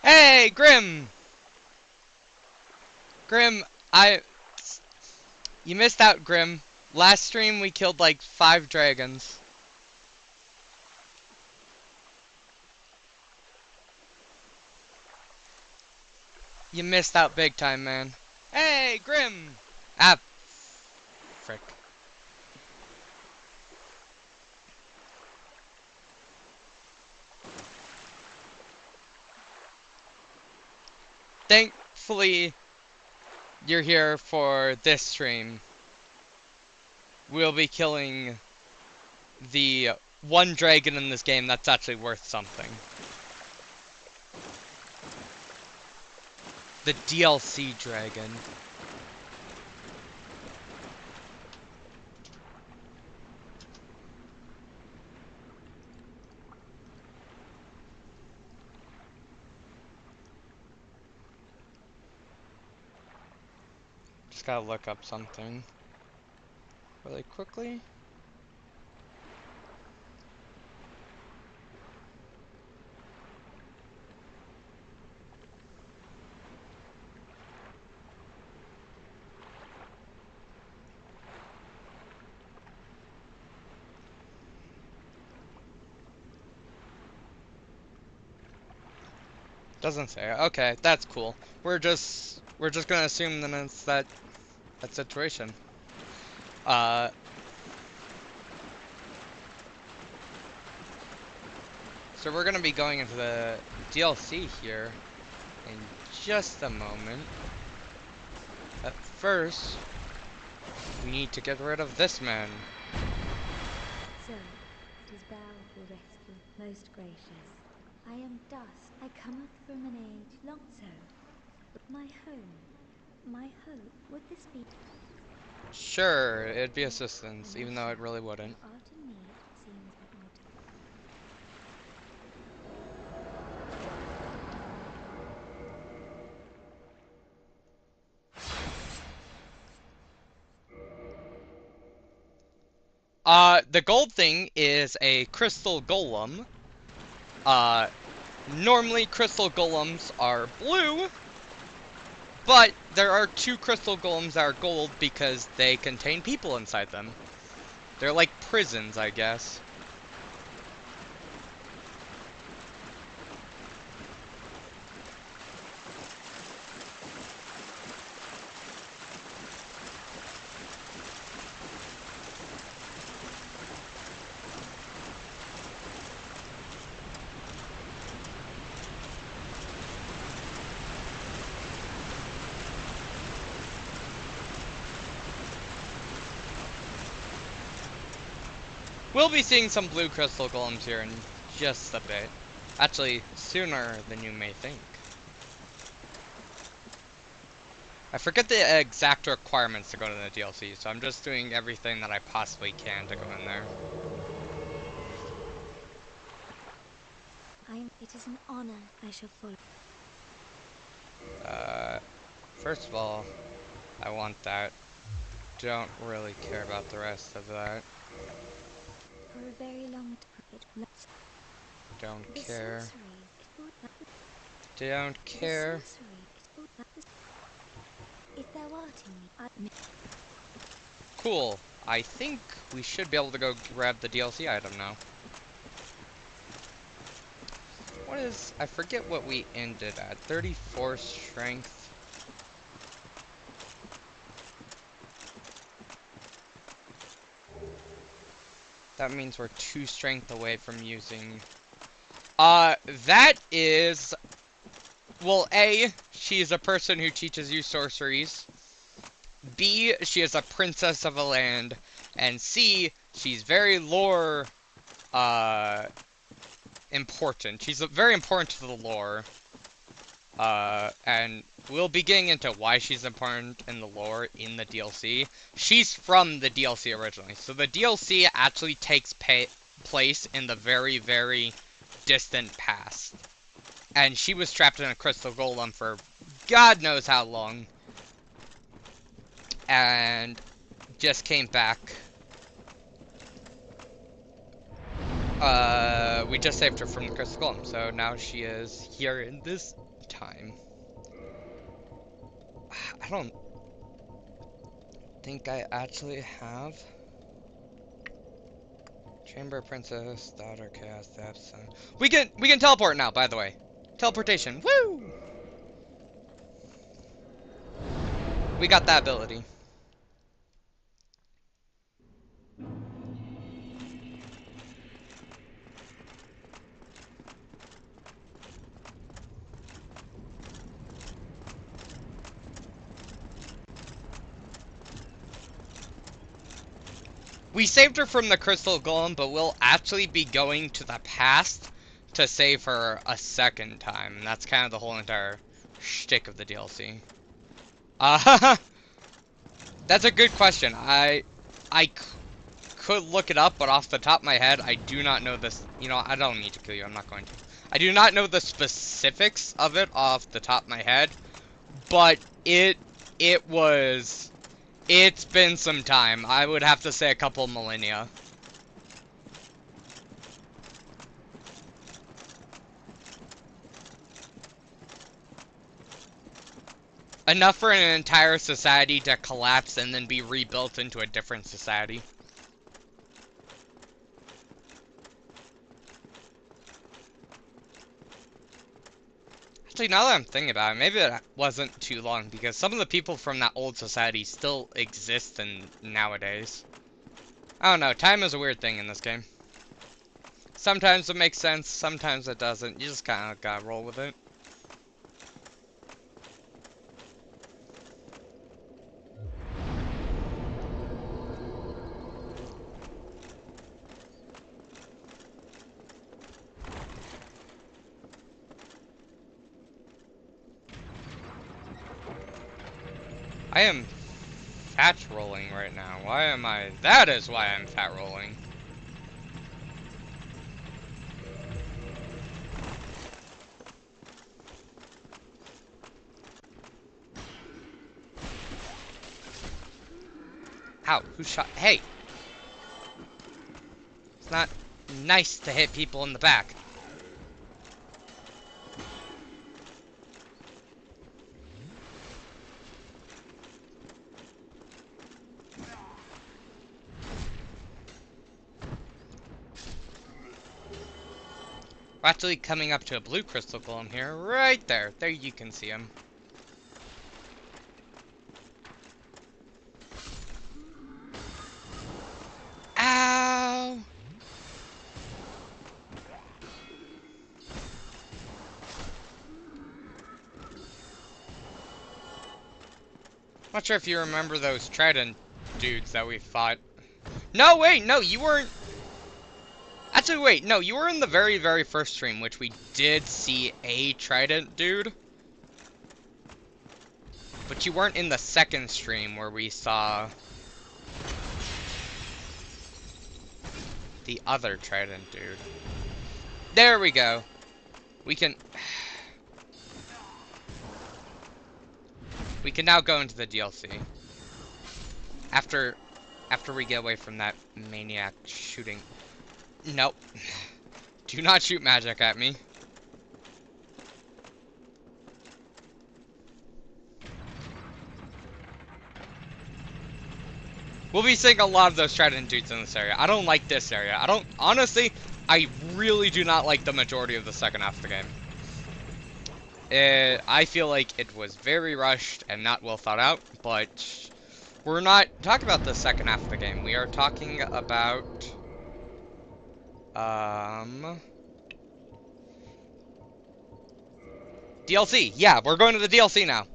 Hey, Grim! Grim, you missed out, Grim. Last stream we killed like 5 dragons. You missed out big time, man. Hey, Grim! Ah, frick. Thankfully, you're here for this stream. We'll be killing the one dragon in this game that's actually worth something. The DLC dragon. Just gotta look up something really quickly. Doesn't say. Okay, that's cool. We're just gonna assume then it's that situation. Uh, so we're gonna be going into the DLC here in just a moment. But first, we need to get rid of this man. So, it is thou who rescue, most gracious. I am dust. I cometh from an age long so. But my hope, would this be? Sure, it'd be assistance, even though it really wouldn't. Thou art in me, it seems but my The gold thing is a crystal golem. Uh, Normally crystal golems are blue, but there are 2 crystal golems that are gold because they contain people inside them. They're like prisons, I guess. We'll be seeing some blue crystal golems here in just a bit. Actually, sooner than you may think. I forget the exact requirements to go to the DLC, so I'm just doing everything that I possibly can to go in there. It is an honor I shall follow. First of all, I want that. Don't really care about the rest of that. For a very long time, Don't the care. sorcery, Don't care. if thou art in me, Cool. I think we should be able to go grab the DLC item now. What is... I forget what we ended at. 34 strength. That means we're 2 strength away from using... that is... Well, A, she is a person who teaches you sorceries. B, she is a princess of a land. And C, she's very lore, important. She's very important to the lore. And we'll be getting into why she's important in the lore in the DLC. She's from the DLC originally. So the DLC actually takes place in the very, very distant past. And she was trapped in a crystal golem for God knows how long. And just came back. We just saved her from the crystal golem, so now she is here in this time. I don't think I actually have. Chamber Princess, Daughter Chaos Depths. We can teleport now, by the way. Teleportation. Woo! We got that ability. We saved her from the Crystal Golem, but we'll actually be going to the past to save her a second time. And that's kind of the whole entire shtick of the DLC. That's a good question. I could look it up, but off the top of my head, I do not know this. You know, I don't need to kill you. I'm not going to. I do not know the specifics of it off the top of my head, but it's been some time. I would have to say a couple millennia. Enough for an entire society to collapse and then be rebuilt into a different society. Actually, now that I'm thinking about it, maybe it wasn't too long, because some of the people from that old society still exist nowadays. I don't know, time is a weird thing in this game. Sometimes it makes sense, sometimes it doesn't. You just kinda gotta roll with it. I am fat rolling right now. Why am I? That is why I'm fat rolling. Ow, who shot? Hey! It's not nice to hit people in the back. We're actually coming up to a blue crystal golem here. Right there. There you can see him. Ow! Not sure if you remember those trident dudes that we fought. No, wait, no, you weren't. Actually, wait, no, you were in the very, very first stream, which we did see a trident dude. But you weren't in the second stream where we saw the other trident dude. There we go. We can now go into the DLC. After we get away from that maniac shooting. Nope. Do not shoot magic at me. We'll be seeing a lot of those trident dudes in this area. I don't like this area. Honestly, I really do not like the majority of the second half of the game. I feel like it was very rushed and not well thought out, but we're not talking about the second half of the game. We are talking about DLC. Yeah, we're going to the DLC now.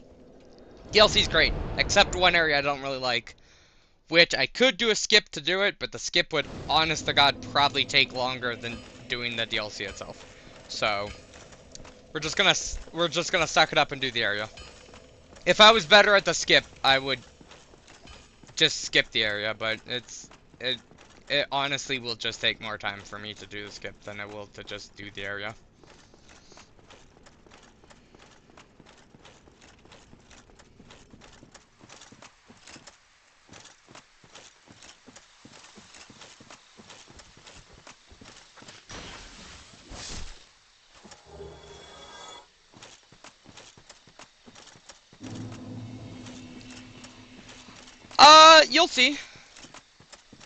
DLC's great, except one area I don't really like, which I could do a skip to do it, but the skip would, honest to God, probably take longer than doing the DLC itself. So we're just gonna suck it up and do the area. If I was better at the skip, I would just skip the area, but it honestly will just take more time for me to do the skip than it will to just do the area. You'll see.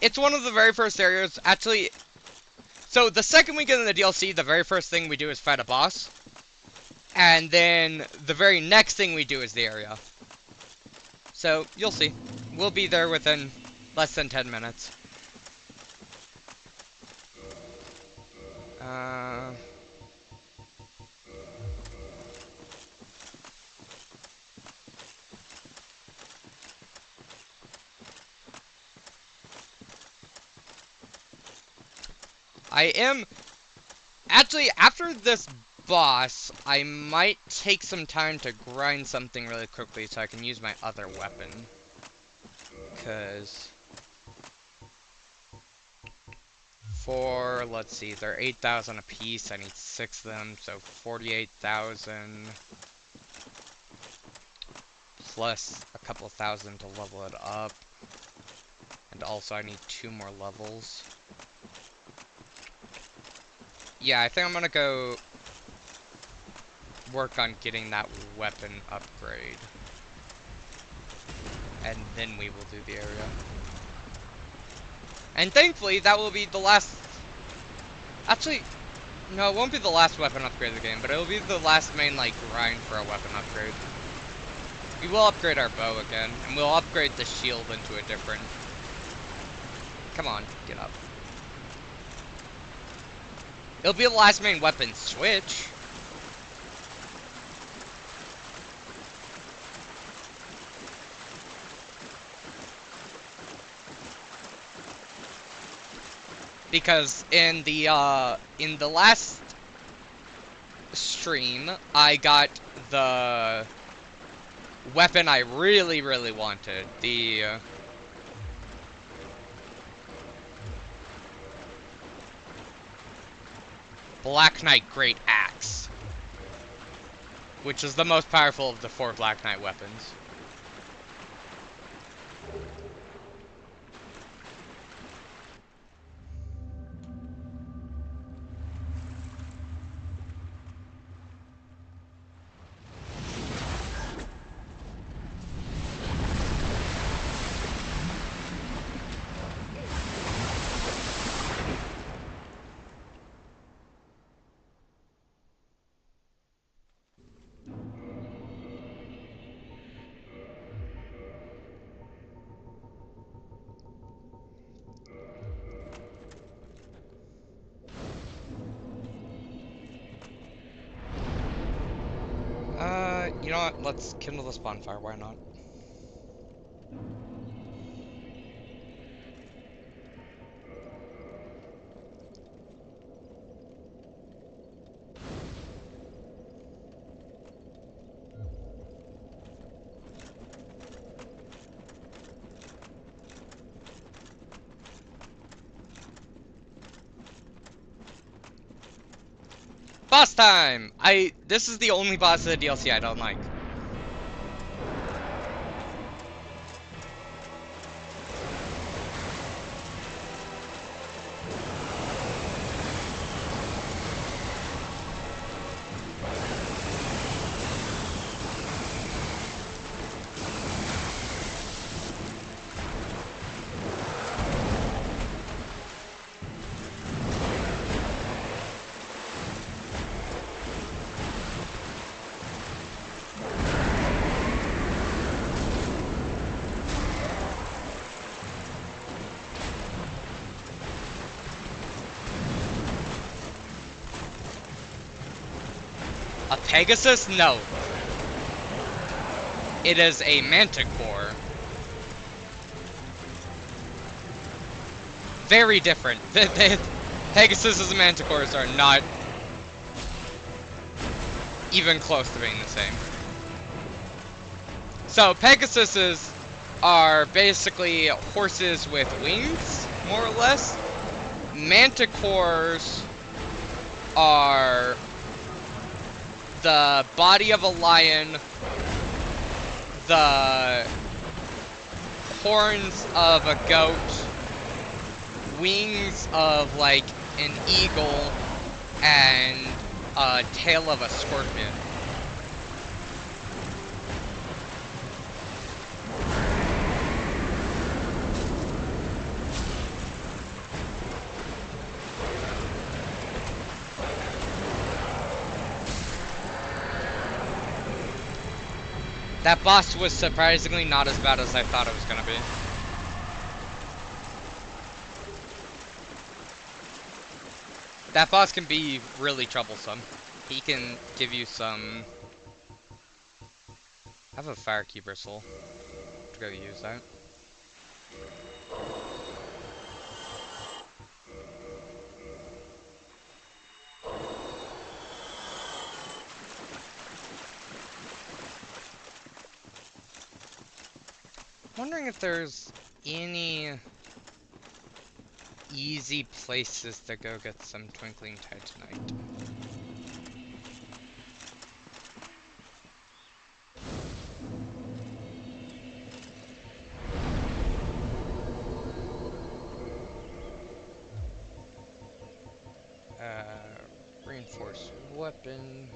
It's one of the very first areas, actually. So the second we get in the DLC, the very first thing we do is fight a boss. And then the very next thing we do is the area. So, you'll see. We'll be there within less than 10 minutes. I am... Actually, after this boss, I might take some time to grind something really quickly so I can use my other weapon. Because... let's see, they're 8,000 a piece. I need 6 of them, so 48,000. Plus a couple thousand to level it up. And also I need 2 more levels. Yeah, I think I'm gonna go work on getting that weapon upgrade. And then we will do the area. And thankfully, that will be the last... Actually, no, it won't be the last weapon upgrade of the game, but it will be the last main, like, grind for a weapon upgrade. We will upgrade our bow again, and we'll upgrade the shield into a different... Come on, get up. It'll be the last main weapon switch. Because in the last stream, I got the weapon I really, really wanted. The Black Knight Great Axe, which is the most powerful of the 4 Black Knight weapons. You know what? Let's kindle this bonfire, why not? Boss time! This is the only boss of the DLC I don't like. A Pegasus? No. It is a Manticore. Very different. Pegasus and Manticores are not even close to being the same. So, Pegasuses are basically horses with wings, more or less. Manticores are the body of a lion, the horns of a goat, wings of like an eagle, and a tail of a scorpion. That boss was surprisingly not as bad as I thought it was gonna be. That boss can be really troublesome. He can give you some... I have a Firekeeper soul. To go use that. Wondering if there's any easy places to go get some Twinkling Titanite. Reinforced weapon.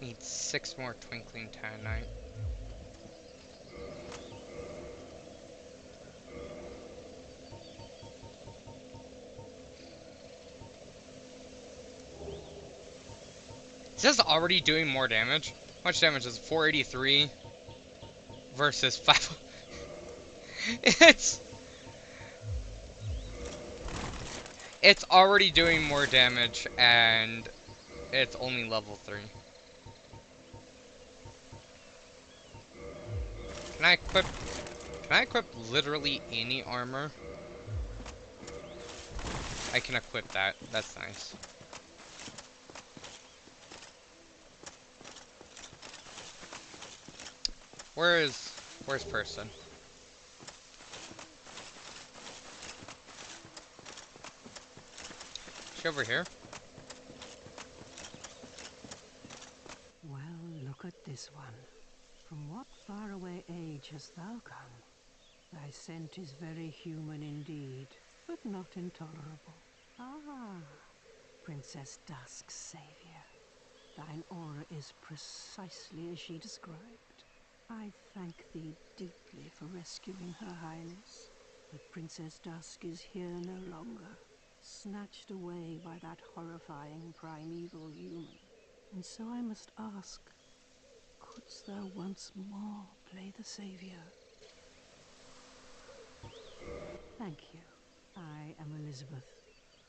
Need 6 more Twinkling Titanite. This is already doing more damage. How much damage is it? 483 versus 5. it's it's already doing more damage and it's only level 3. Can I equip literally any armor? I can equip that. That's nice. Where's person? Is she over here? Well, look at this one. From what faraway age hast thou come? Thy scent is very human indeed, but not intolerable. Ah, Princess Dusk's savior. Thine aura is precisely as she described. I thank thee deeply for rescuing Her Highness. But Princess Dusk is here no longer, snatched away by that horrifying primeval human. And so I must ask, couldst thou once more play the savior? Thank you. I am Elizabeth,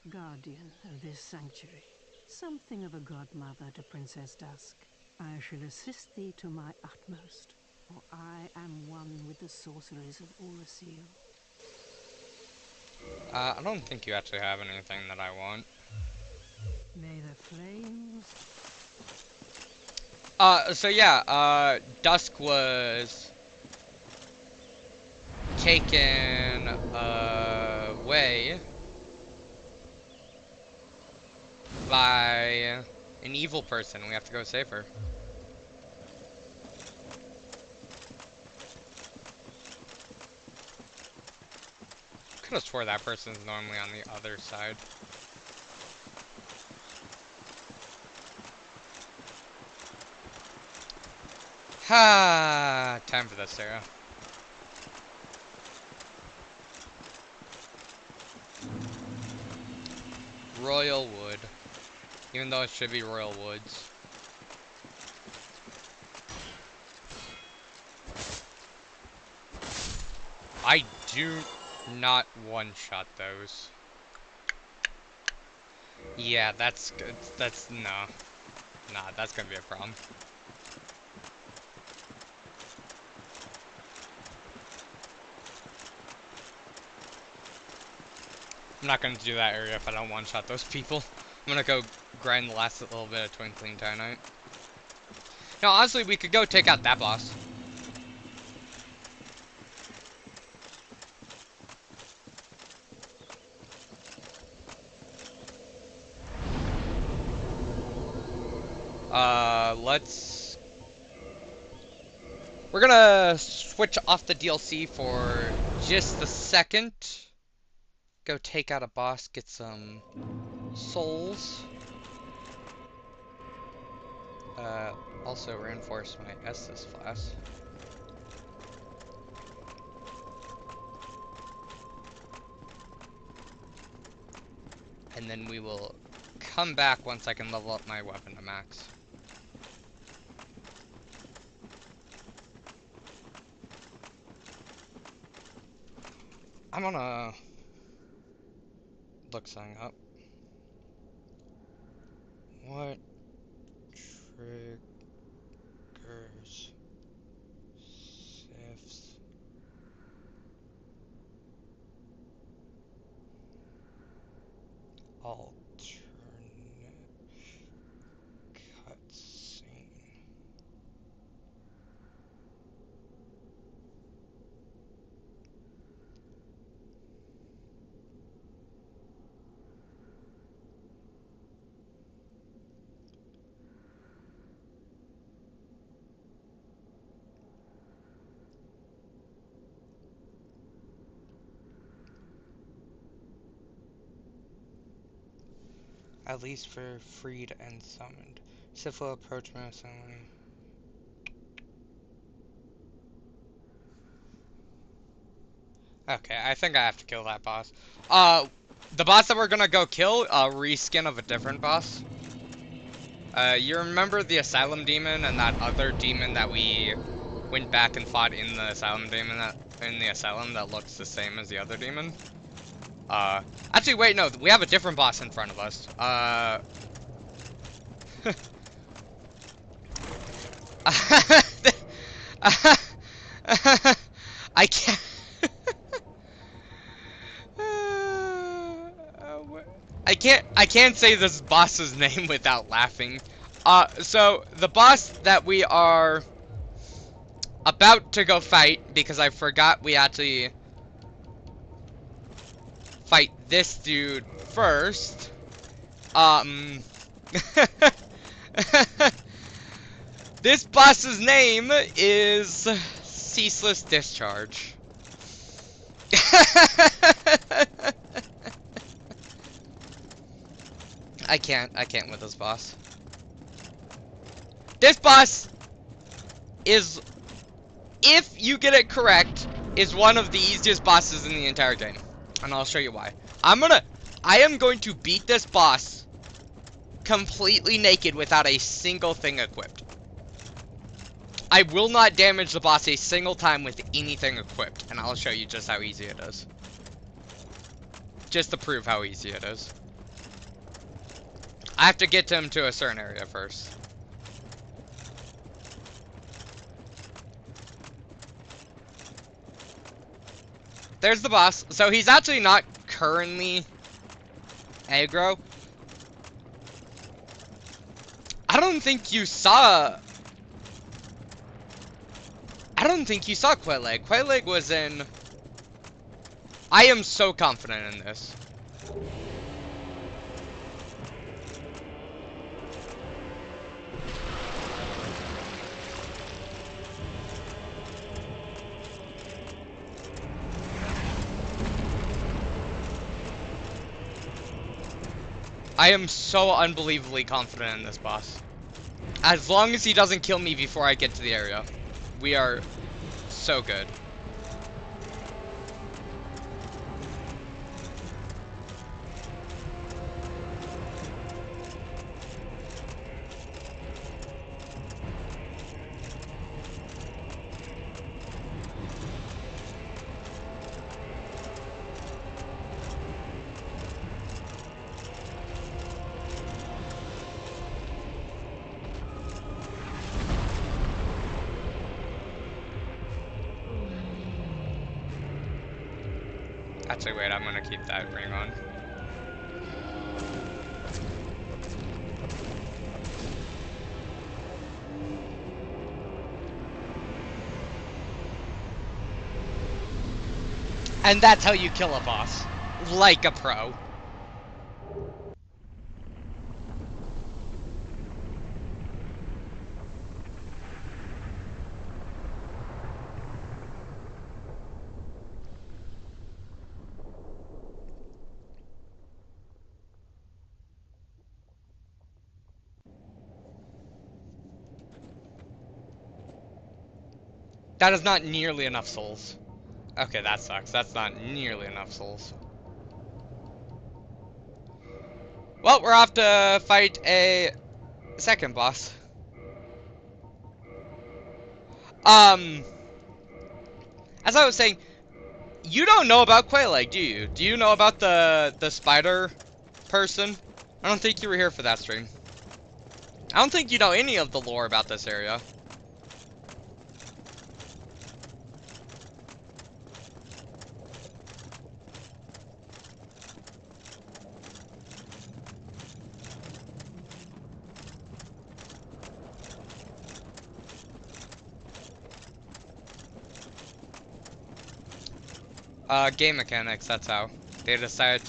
guardian of this sanctuary. Something of a godmother to Princess Dusk. I shall assist thee to my utmost, for I am one with the sorceries of Orasil. I don't think you actually have anything that I want. May the flames... So yeah, Dusk was taken away by an evil person. We have to go save her. Could have swore that person's normally on the other side. Ha! Time for this, Sarah. Royal Wood. Even though it should be Royal Woods. I do not one-shot those. Yeah, that's good. That's, no. Nah, that's gonna be a problem. I'm not gonna do that area if I don't one-shot those people. I'm gonna go grind the last little bit of Twinkling Titanite. No, honestly, we could go take out that boss. Let's... We're gonna switch off the DLC for just a second. Go take out a boss, get some souls. Also reinforce my Estus class. And then we will come back once I can level up my weapon to max. I'm gonna look something up. What triggers Sif's alternate cutscene? At least for freed and summoned. Sif will approach my ceremony. Okay, I think I have to kill that boss. The boss that we're gonna go kill, a reskin of a different boss. You remember the Asylum Demon and that other demon that we went back and fought in the Asylum Demon in the Asylum that looks the same as the other demon? Actually, wait, no, we have a different boss in front of us. I can't. I can't say this boss's name without laughing. So the boss that we are about to go fight, because I forgot we actually fight this dude first. This boss's name is Ceaseless Discharge. I can't with this boss. This boss is, if you get it correct, is one of the easiest bosses in the entire game. And I'll show you why. I am going to beat this boss completely naked without a single thing equipped. I will not damage the boss a single time with anything equipped, and I'll show you just how easy it is. Just to prove how easy it is. I have to get him to a certain area first. There's the boss. So he's actually not currently aggro. I don't think you saw Qualeg. Qualeg was in... I am so confident in this. I am so unbelievably confident in this boss. As long as he doesn't kill me before I get to the area, we are so good. Actually, wait, I'm gonna keep that ring on. And that's how you kill a boss. Like a pro. That is not nearly enough souls. Okay, that sucks. That's not nearly enough souls. Well, we're off to fight a second boss. As I was saying, you don't know about Quelaag, do you? Do you know about the spider person? I don't think you were here for that stream. I don't think you know any of the lore about this area. Game mechanics, that's how. They decided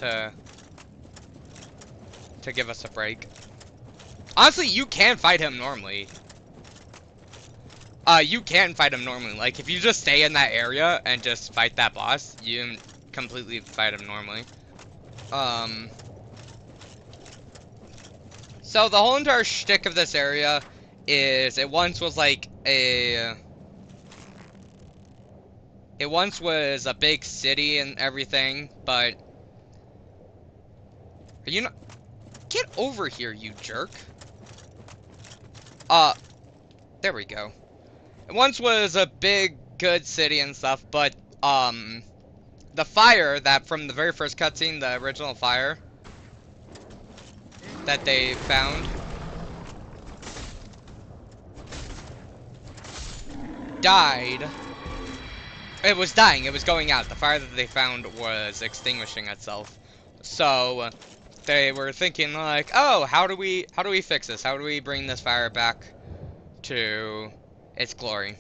to give us a break. Honestly, you can fight him normally. You can fight him normally. Like, if you just stay in that area and just fight that boss, you can completely fight him normally. So the whole entire shtick of this area is it once was like a... It once was a big city and everything, but... Are you not... Get over here, you jerk. There we go. It once was a big, good city and stuff, but, the fire that from the very first cutscene, the original fire that they found, died. It was dying, it was going out. The fire that they found was extinguishing itself. So, they were thinking like, oh, how do we fix this? How do we bring this fire back to its glory?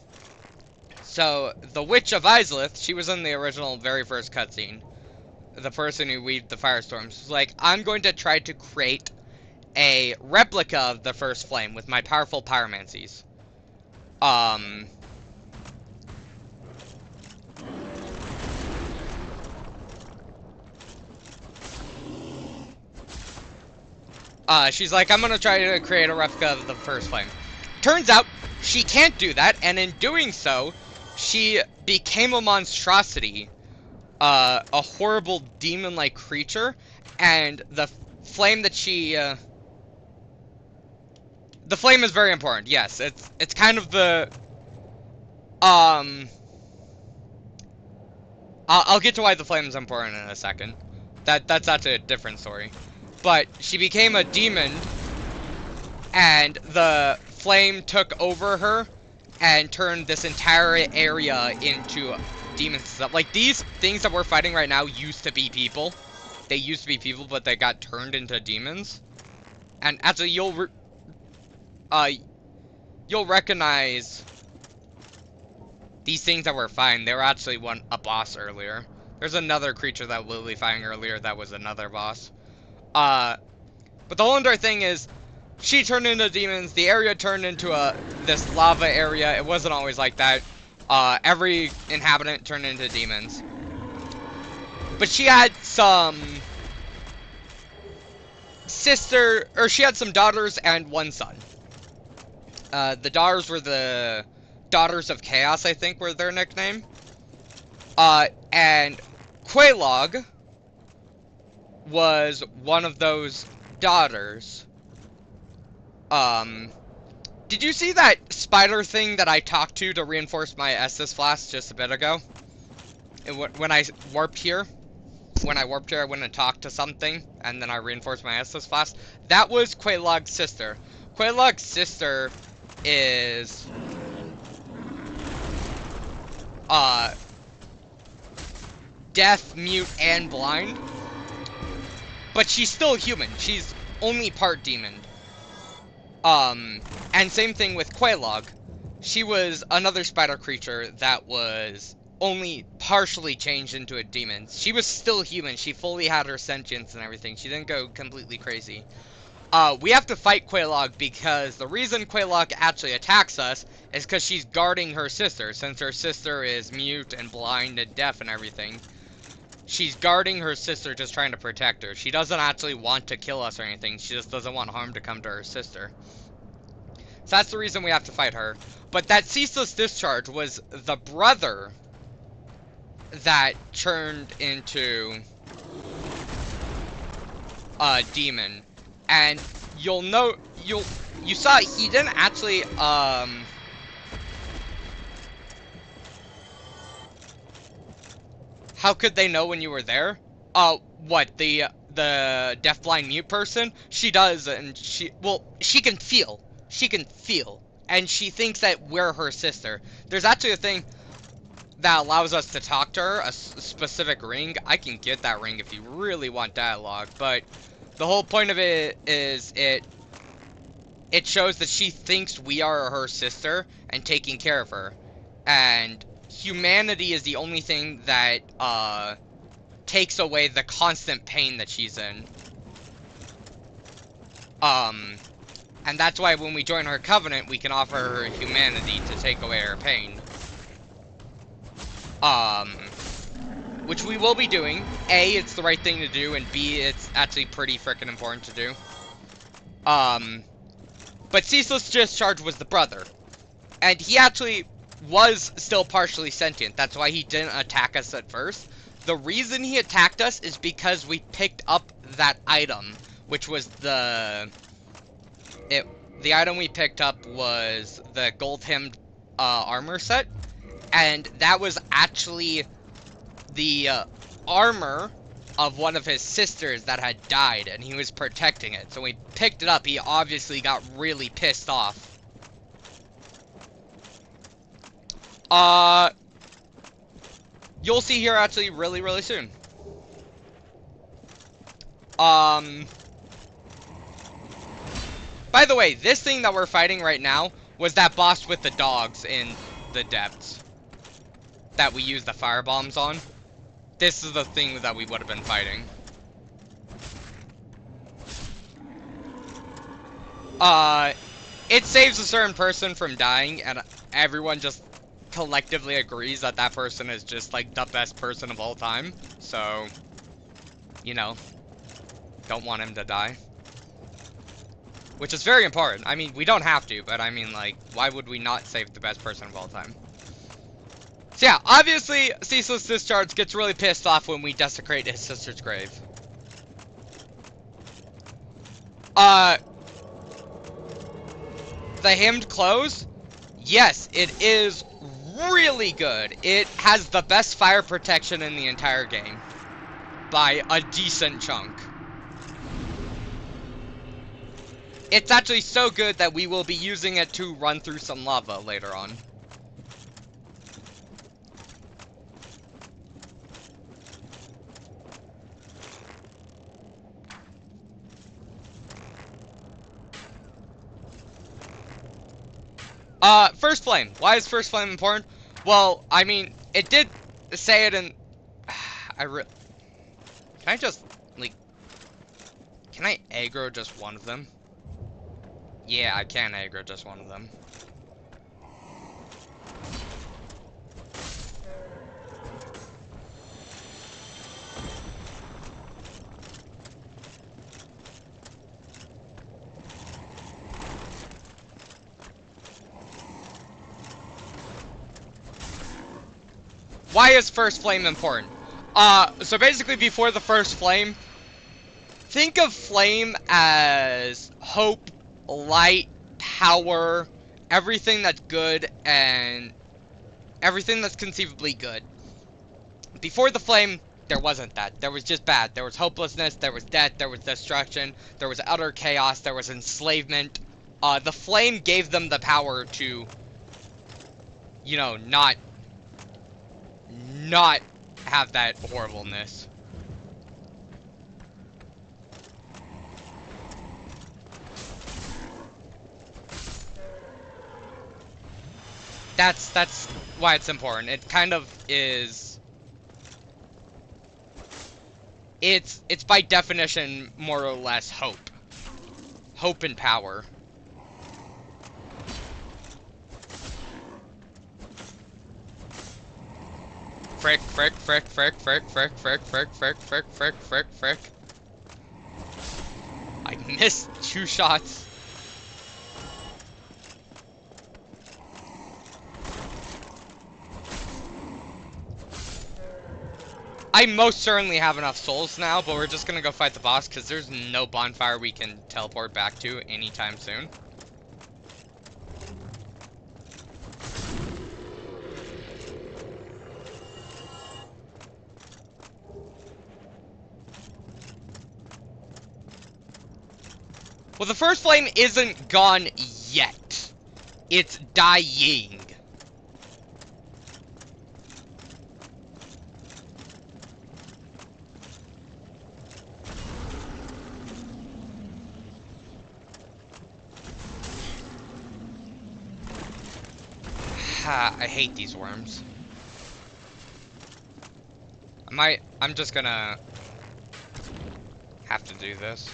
So, the Witch of Izalith, she was in the original very first cutscene. The person who weaved the firestorms was like, I'm going to try to create a replica of the first flame with my powerful pyromancies. She's like, I'm gonna try to create a replica of the first flame. Turns out, she can't do that, and in doing so, she became a monstrosity. A horrible demon-like creature, and the flame that she, the flame is very important, yes. It's kind of the, I'll get to why the flame is important in a second. That's actually a different story. But she became a demon, and the flame took over her, and turned this entire area into demons and stuff. Like, these things that we're fighting right now used to be people. They used to be people, but they got turned into demons. And actually, you'll recognize these things that we're fighting. They were actually a boss earlier. There's another creature that we'll be fighting earlier that was another boss. But the whole entire thing is, she turned into demons, the area turned into this lava area. It wasn't always like that. Every inhabitant turned into demons. But she had some she had some daughters and one son. The daughters were the Daughters of Chaos, I think were their nickname. And Quelaag was one of those daughters. Did you see that spider thing that I talked to reinforce my Estus flask just a bit ago? When I warped here? When I warped here, I went and talked to something, and then I reinforced my Estus flask. That was Quelaag's sister. Quelaag's sister is... deaf, mute, and blind. But she's still human. She's only part demon. And same thing with Quelaag. She was another spider creature that was only partially changed into a demon. She was still human. She fully had her sentience and everything. She didn't go completely crazy. We have to fight Quelaag because the reason Quelaag actually attacks us is because she's guarding her sister. Since her sister is mute and blind and deaf and everything, she's guarding her sister, just trying to protect her. She doesn't actually want to kill us or anything. She just doesn't want harm to come to her sister. So that's the reason we have to fight her. But that ceaseless discharge was the brother that turned into a demon. And you'll know, you saw he didn't actually, how could they know when you were there? What, the deafblind mute person? She does, and she can feel. She can feel. And she thinks that we're her sister. There's actually a thing that allows us to talk to her, a specific ring. I can get that ring if you really want dialogue, but the whole point of it is it shows that she thinks we are her sister and taking care of her. And humanity is the only thing that, takes away the constant pain that she's in. And that's why when we join her covenant, we can offer her humanity to take away her pain. Which we will be doing. A, it's the right thing to do, and B, it's actually pretty freaking important to do. But Ceaseless Discharge was the brother. And he actually was still partially sentient. That's why he didn't attack us at first. The reason he attacked us is because we picked up that item, which was the item we picked up was the gold hemmed armor set, and that was actually the armor of one of his sisters that had died, and he was protecting it. So when we picked it up, he obviously got really pissed off. You'll see here actually really soon. By the way, this thing that we're fighting right now was that boss with the dogs in the depths that we used the fire bombs on. This is the thing that we would have been fighting. It saves a certain person from dying, and everyone just collectively agrees that that person is just like the best person of all time. So, you know, don't want him to die. Which is very important. I mean, we don't have to, but I mean, like, why would we not save the best person of all time? So yeah, obviously, Ceaseless Discharge gets really pissed off when we desecrate his sister's grave. The hemmed clothes? Yes, it is really good. It has the best fire protection in the entire game. By a decent chunk. It's actually so good that we will be using it to run through some lava later on. First Flame. Why is First Flame important? Well, I mean, it did say it in... Can I just, like... Can I aggro just one of them? Yeah, I can aggro just one of them. Why is First Flame important? So basically before the First Flame, think of Flame as hope, light, power, everything that's good, and everything that's conceivably good. Before the Flame, there wasn't that. There was just bad. There was hopelessness, there was death, there was destruction, there was utter chaos, there was enslavement. The Flame gave them the power to, you know, not have that horribleness. That's why it's important. It kind of is... It's by definition more or less hope. Hope and power. Frick, frick, frick, frick, frick, frick, frick, frick, frick, frick, frick, frick, frick. I missed 2 shots. I most certainly have enough souls now, but we're just gonna go fight the boss because there's no bonfire we can teleport back to anytime soon. Well, the first flame isn't gone yet. It's dying. I hate these worms. I'm just gonna have to do this.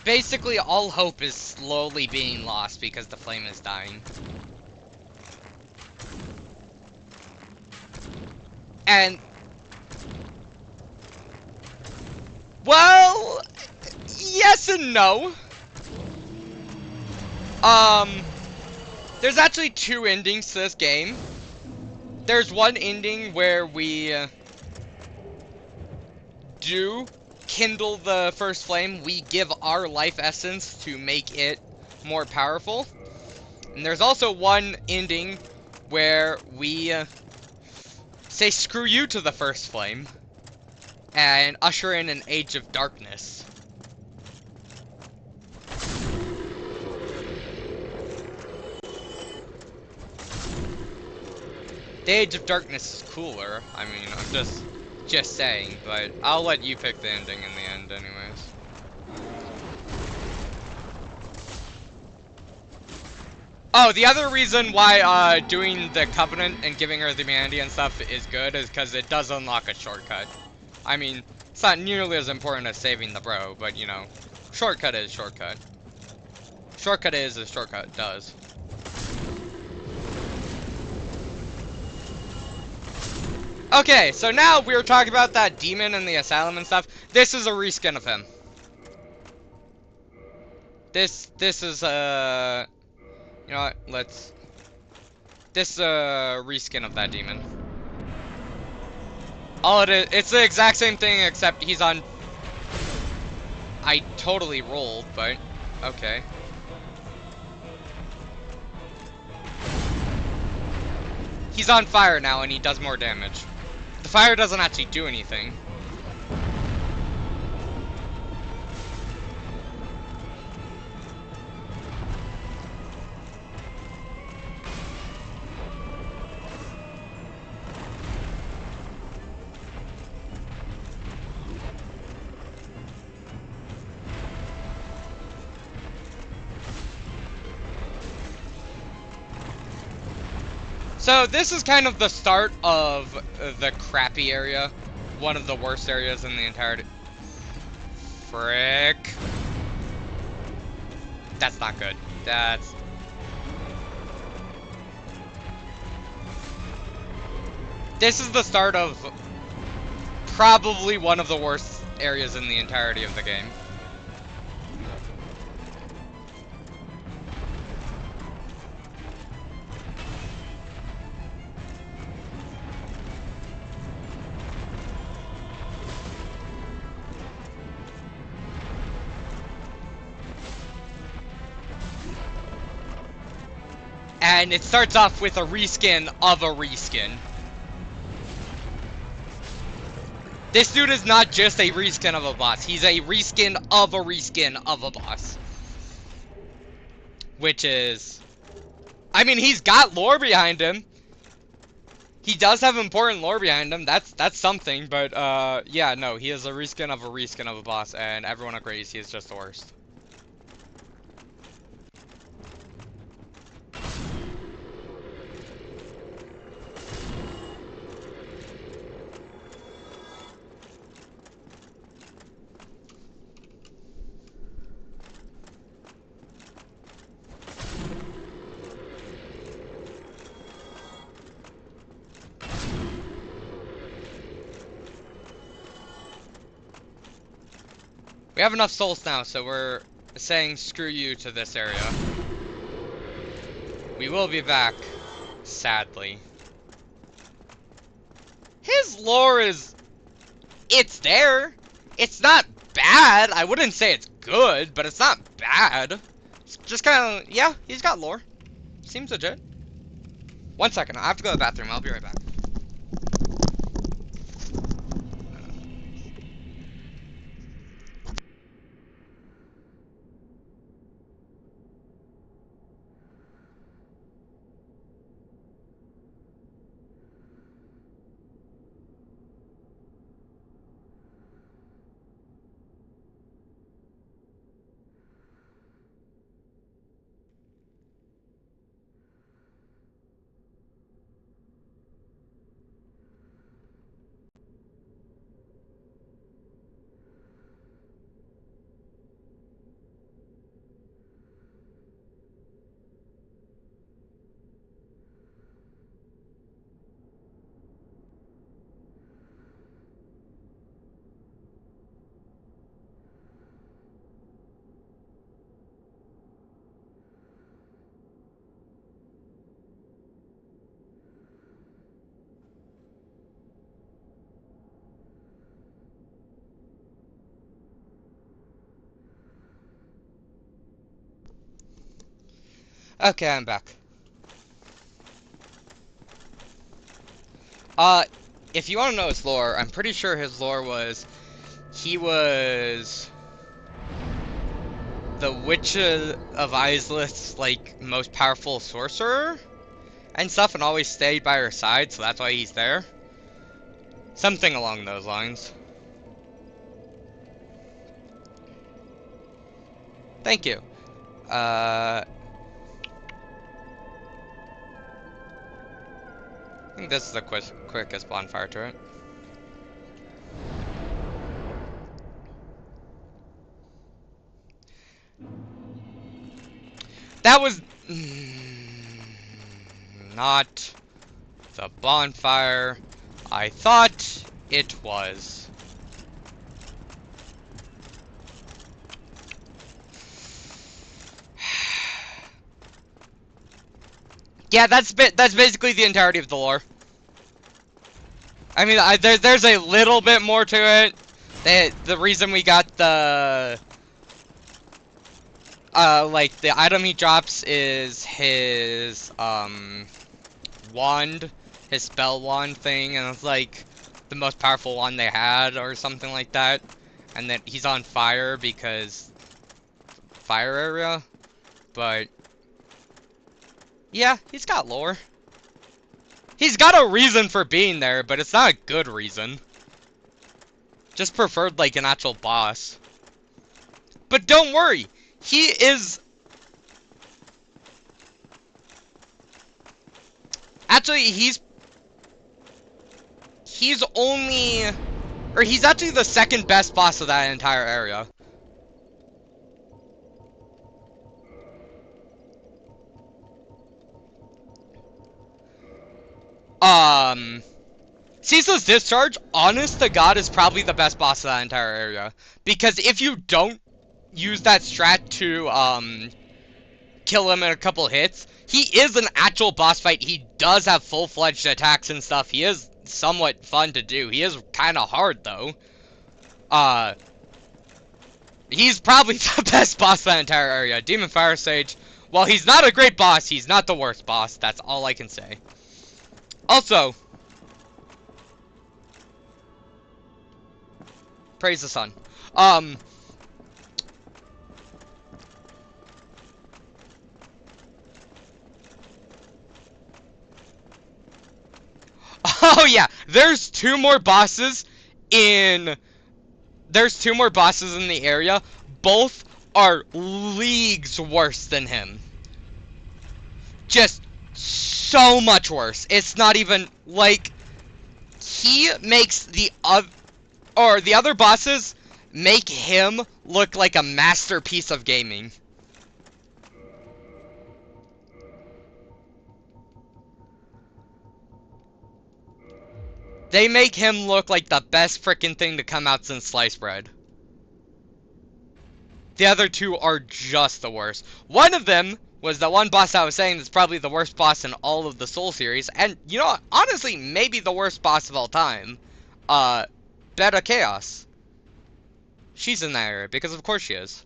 Basically, all hope is slowly being lost because the flame is dying. And... well... yes and no. There's actually two endings to this game. There's one ending where we... do kindle the first flame. We give our life essence to make it more powerful. And there's also one ending where we say screw you to the first flame and usher in an age of darkness. The age of darkness is cooler. I mean, I'm just saying, but I'll let you pick the ending in the end anyways. Oh, the other reason why doing the Covenant and giving her the humanity and stuff is good is because it does unlock a shortcut. I mean, it's not nearly as important as saving the bro, but you know, shortcut is shortcut. Shortcut is as shortcut does. Okay, so now we were talking about that demon in the asylum and stuff. This is a reskin of him. This is you know what? This is a reskin of that demon. All it is, it's the exact same thing except he's on. I totally rolled, but okay. He's on fire now and he does more damage. The fire doesn't actually do anything. So this is kind of the start of the crappy area. One of the worst areas in the entirety. Frick. That's not good. That's... this is the start of probably one of the worst areas in the entirety of the game. And it starts off with a reskin of a reskin. This dude is not just a reskin of a boss. He's a reskin of a reskin of a boss. Which is... I mean, he's got lore behind him. He does have important lore behind him. That's something. But, yeah, no. He is a reskin of a boss. And everyone agrees he is just the worst. We have enough souls now, so we're saying screw you to this area. We will be back, sadly. His lore is... It's there. It's not bad. I wouldn't say it's good, but it's not bad. It's just kind of... Yeah, he's got lore. Seems legit. 1 second, I have to go to the bathroom. I'll be right back. Okay, I'm back. If you want to know his lore, I'm pretty sure his lore was... He was... the Witch of Islith's, like, most powerful sorcerer? And stuff, and always stayed by her side, so that's why he's there. Something along those lines. Thank you. I think this is the quickest bonfire turret. That was... not the bonfire I thought it was. Yeah, that's basically the entirety of the lore. I mean, there's a little bit more to it. The reason we got the like the item he drops is his wand, his spell wand thing, and it's like the most powerful wand they had or something like that. And that he's on fire because fire area, but yeah, he's got lore. He's got a reason for being there, but it's not a good reason. Just preferred like an actual boss. But don't worry, he is... Actually, he's only... Or he's actually the second best boss of that entire area. Ceaseless Discharge, honest to God, is probably the best boss of that entire area. Because if you don't use that strat to, kill him in a couple hits, he is an actual boss fight. He does have full-fledged attacks and stuff. He is somewhat fun to do. He is kind of hard, though. He's probably the best boss of that entire area. Demon Fire Sage, while he's not a great boss, he's not the worst boss. That's all I can say. Also, praise the sun. Oh yeah, there's two more bosses in the area. Both are leagues worse than him. Just so much worse. It's not even like he makes the other bosses make him look like a masterpiece of gaming. They make him look like the best frickin' thing to come out since sliced bread. The other two are just the worst. One of them was the one boss I was saying that's probably the worst boss in all of the Soul series, and you know what? Honestly, maybe the worst boss of all time. Beta Chaos. She's in that area, because of course she is.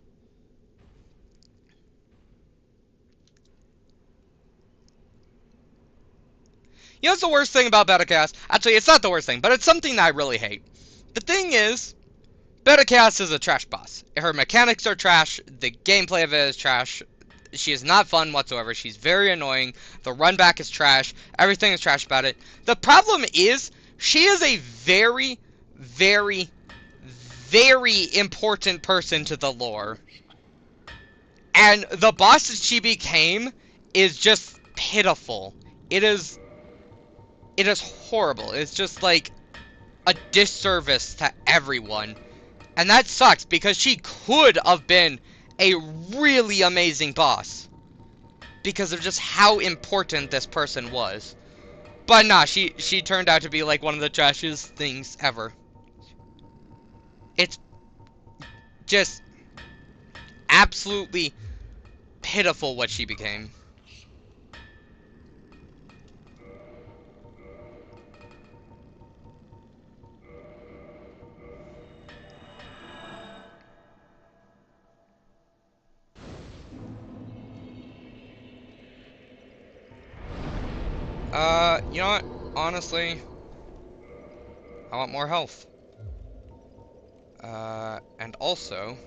You know what's the worst thing about Beta Chaos? Actually, it's not the worst thing, but it's something that I really hate. The thing is, Beta Chaos is a trash boss. Her mechanics are trash, the gameplay of it is trash, she is not fun whatsoever, she's very annoying, the run back is trash, everything is trash about it. The problem is, she is a very, very, very important person to the lore. And the boss that she became is just pitiful. It is horrible. It's just like a disservice to everyone. And that sucks because she could have been a really amazing boss. Because of just how important this person was. But nah, she turned out to be like one of the trashiest things ever. It's just absolutely pitiful what she became. You know what? Honestly, I want more health. And also...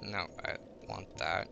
No, I want that.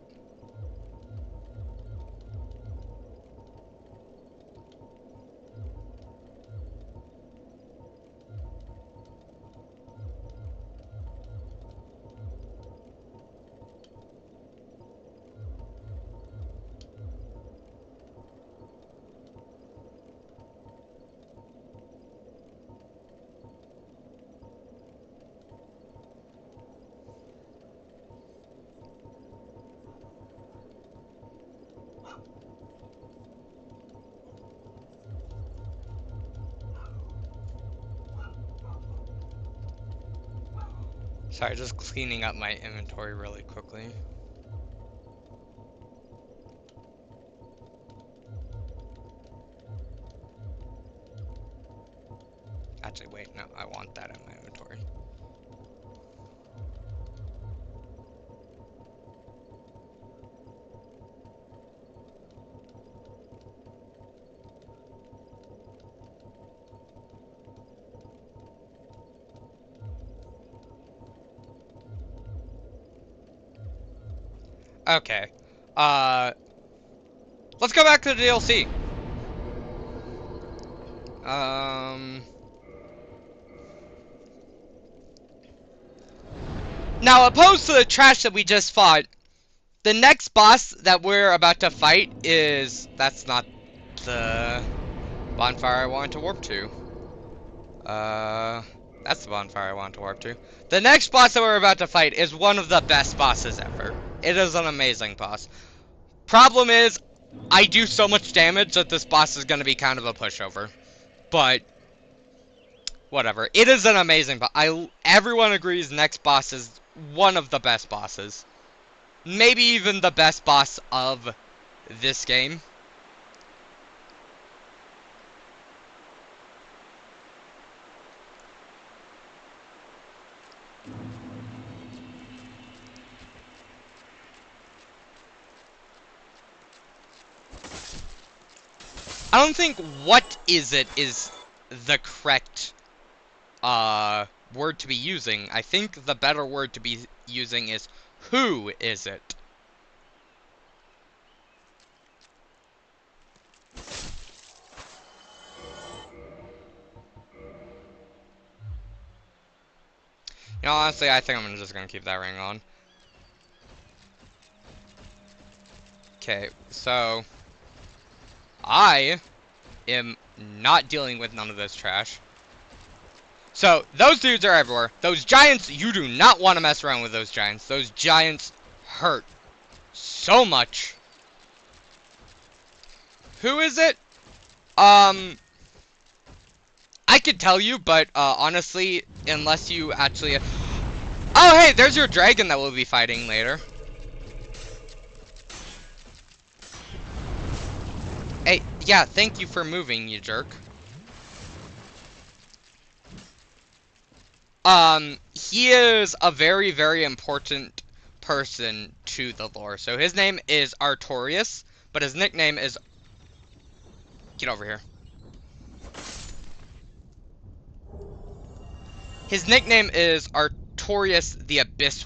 Sorry, just cleaning up my inventory really quickly. Actually, wait, no, I want that in my inventory. Okay. Let's go back to the DLC. Now, opposed to the trash that we just fought, the next boss that we're about to fight is... That's not the bonfire I wanted to warp to. That's the bonfire I wanted to warp to. The next boss that we're about to fight is one of the best bosses ever. It is an amazing boss. Problem is, I do so much damage that this boss is going to be kind of a pushover. But, whatever. It is an amazing boss. Everyone agrees next boss is one of the best bosses. Maybe even the best boss of this game. I don't think "what is it" is the correct word to be using. I think the better word to be using is "who is it?" You know, honestly, I think I'm just gonna keep that ring on. Okay, so I am not dealing with none of this trash. So, those dudes are everywhere. Those giants, you do not want to mess around with those giants. Those giants hurt so much. Who is it? I could tell you, but honestly, unless you actually... Oh, hey, there's your dragon that we'll be fighting later. Hey, yeah, thank you for moving, you jerk. He is a very, very important person to the lore. So his name is Artorias, but his nickname is... Get over here. His nickname is Artorias the Abyss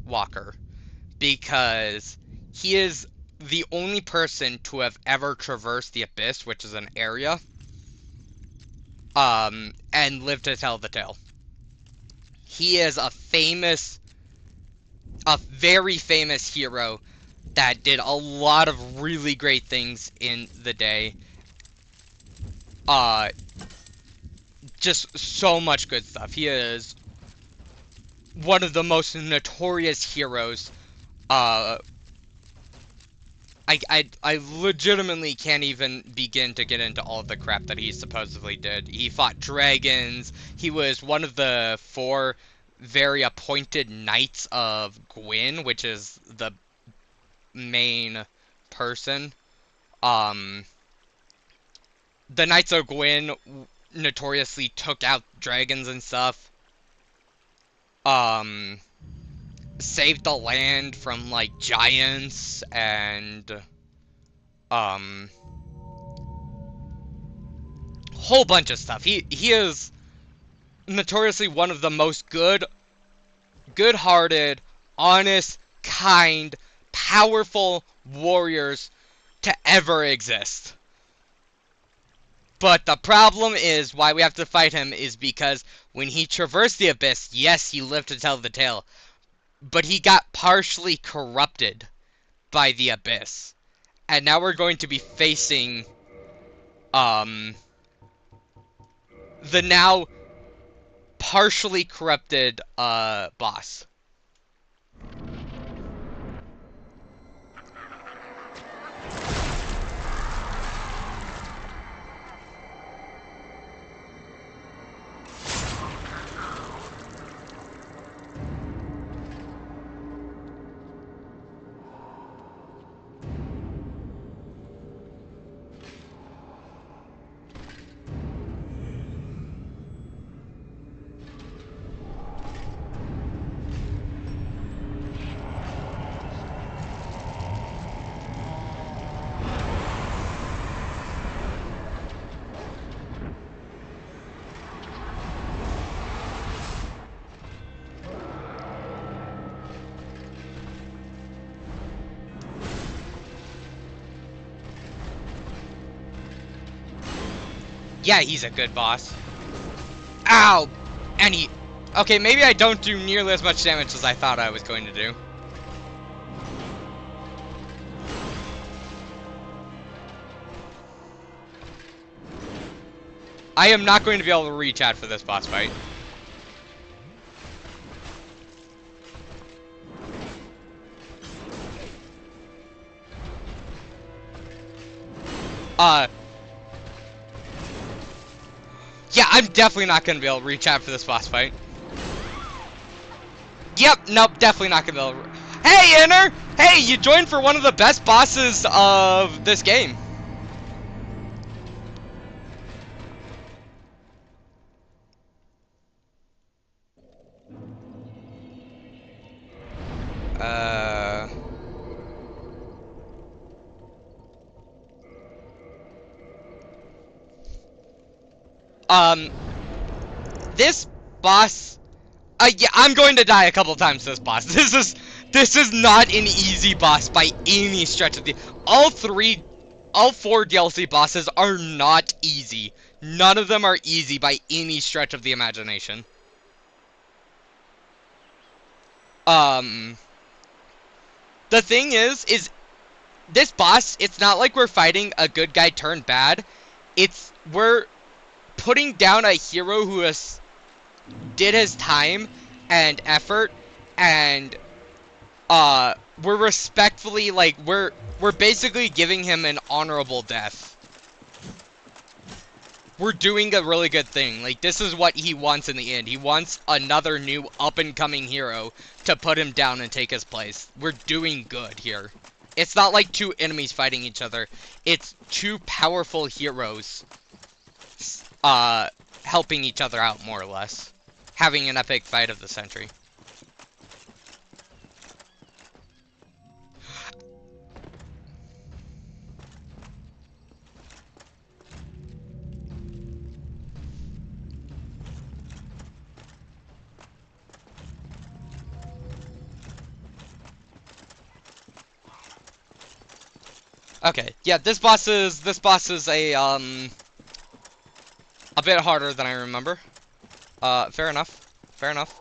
Walker, because he is the only person to have ever traversed the Abyss, which is an area, and lived to tell the tale. He is a very famous hero that did a lot of really great things in the day. Just so much good stuff. He is one of the most notorious heroes. I legitimately can't even begin to get into all of the crap that he supposedly did. He fought dragons. He was one of the 4 very appointed Knights of Gwyn, which is the main person. The Knights of Gwyn notoriously took out dragons and stuff. Saved the land from, like, giants and, whole bunch of stuff. He is notoriously one of the most good-hearted, honest, kind, powerful warriors to ever exist. But the problem is, why we have to fight him is because when he traversed the Abyss, yes, he lived to tell the tale, but he got partially corrupted by the Abyss. And now we're going to be facing, the now partially corrupted, boss. Yeah, he's a good boss. Ow! And he... Okay, maybe I don't do nearly as much damage as I thought I was going to do. I am not going to be able to reach out for this boss fight. Yeah, I'm definitely not going to be able to reach out for this boss fight. Yep, nope, definitely not going to be able to... Hey, Inner! Hey, you joined for one of the best bosses of this game. This boss... yeah, I'm going to die a couple times to this boss. This is not an easy boss by any stretch of the... All 4 DLC bosses are not easy. None of them are easy by any stretch of the imagination. The thing is this boss, it's not like we're fighting a good guy turned bad. We're putting down a hero who has did his time and effort, and we're respectfully, like, we're basically giving him an honorable death. We're doing a really good thing. Like, this is what he wants in the end. He wants another new up-and-coming hero to put him down and take his place. We're doing good here. It's not like two enemies fighting each other. It's two powerful heroes helping each other out, more or less. Having an epic fight of the century. Okay, yeah, this boss is a bit harder than I remember. Fair enough. Fair enough.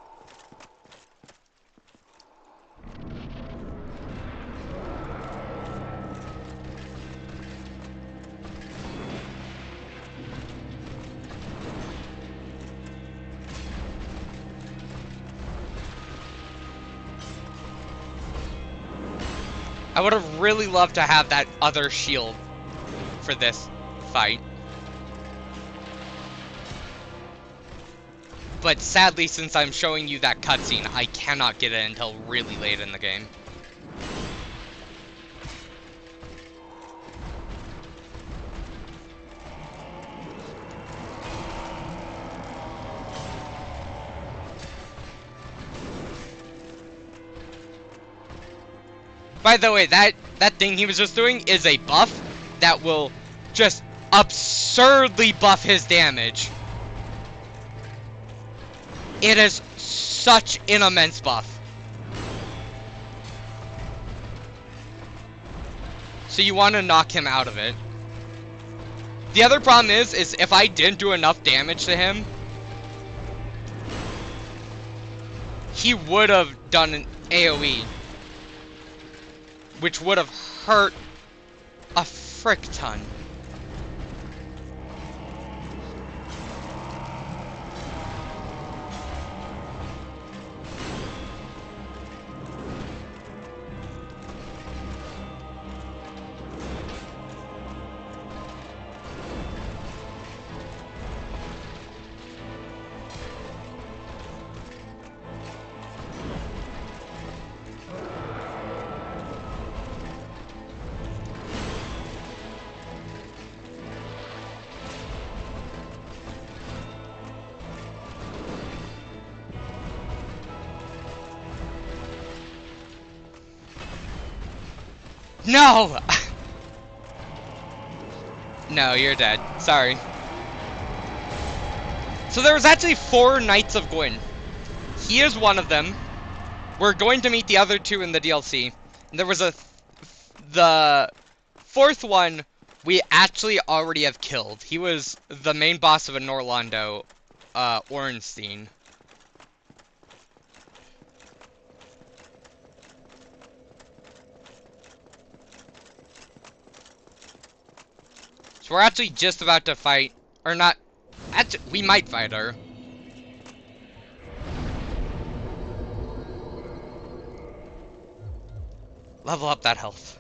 I would have really loved to have that other shield for this fight. But sadly, since I'm showing you that cutscene, I cannot get it until really late in the game. By the way, that thing he was just doing is a buff that will just absurdly buff his damage. It is such an immense buff. So you want to knock him out of it. The other problem is if I didn't do enough damage to him, he would have done an AoE. Which would have hurt a frick ton. No! No, you're dead. Sorry. So there was actually 4 Knights of Gwyn. He is one of them. We're going to meet the other 2 in the DLC. And there was the 4th one we actually already have killed. He was the main boss of a Norlando, Ornstein. So we're actually just about to fight, or not, actually, we might fight her. Level up that health.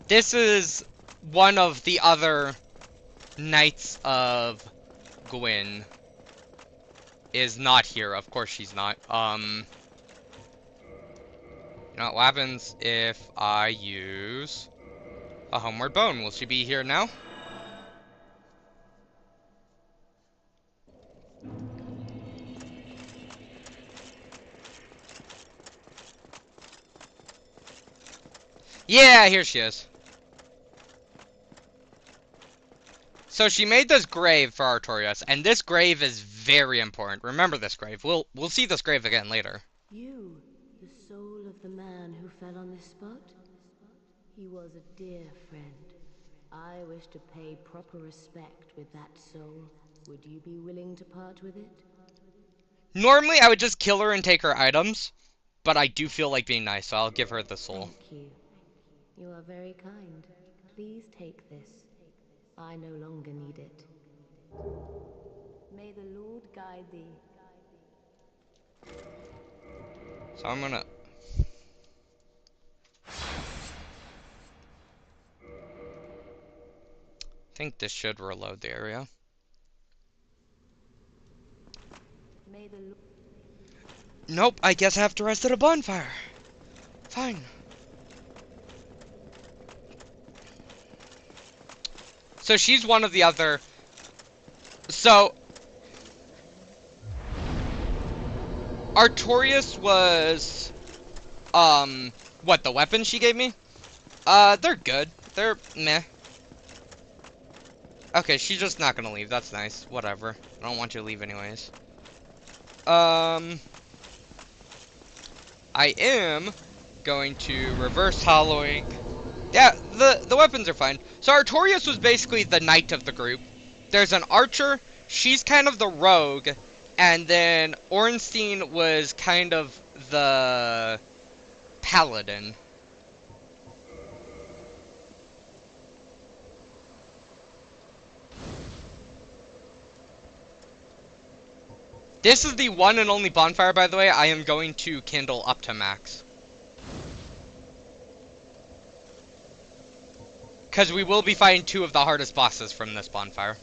This is one of the other Knights of Gwyn. Is not here, of course she's not. You know what happens if I use a Homeward Bone? Will she be here now? Yeah, here she is. So she made this grave for Artorias, and this grave is very important. Remember this grave. We'll see this grave again later. You, the soul of the man who fell on this spot? He was a dear friend. I wish to pay proper respect with that soul. Would you be willing to part with it? Normally, I would just kill her and take her items, but I do feel like being nice, so I'll give her the soul. Thank you. You are very kind. Please take this. I no longer need it. May the Lord guide thee. So I'm gonna... I think this should reload the area. May the Lord... Nope, I guess I have to rest at a bonfire. Fine. So she's one of the other... So... Artorias was... What, the weapons she gave me? They're good. They're meh. Okay, she's just not gonna leave. That's nice. Whatever. I don't want you to leave anyways. I am going to reverse hollowing. Yeah, the weapons are fine. So Artorias was basically the knight of the group. There's an archer. She's kind of the rogue. And then Ornstein was kind of the paladin. This is the one and only bonfire, by the way, I am going to kindle up to max. Because we will be fighting two of the hardest bosses from this bonfire.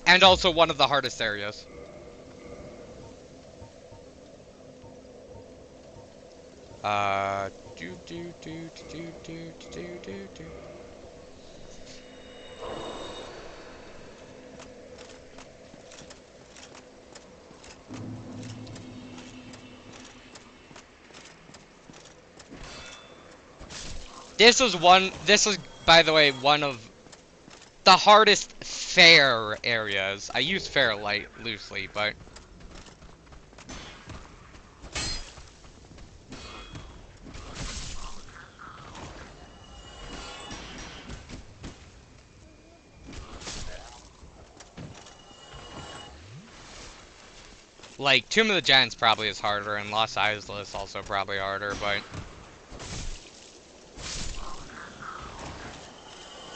And also one of the hardest areas. Do do do do do do do do. This was, by the way, one of the hardest fair areas. I use fair light loosely, but... Like, Tomb of the Giants probably is harder, and Lost Isla is also probably harder, but...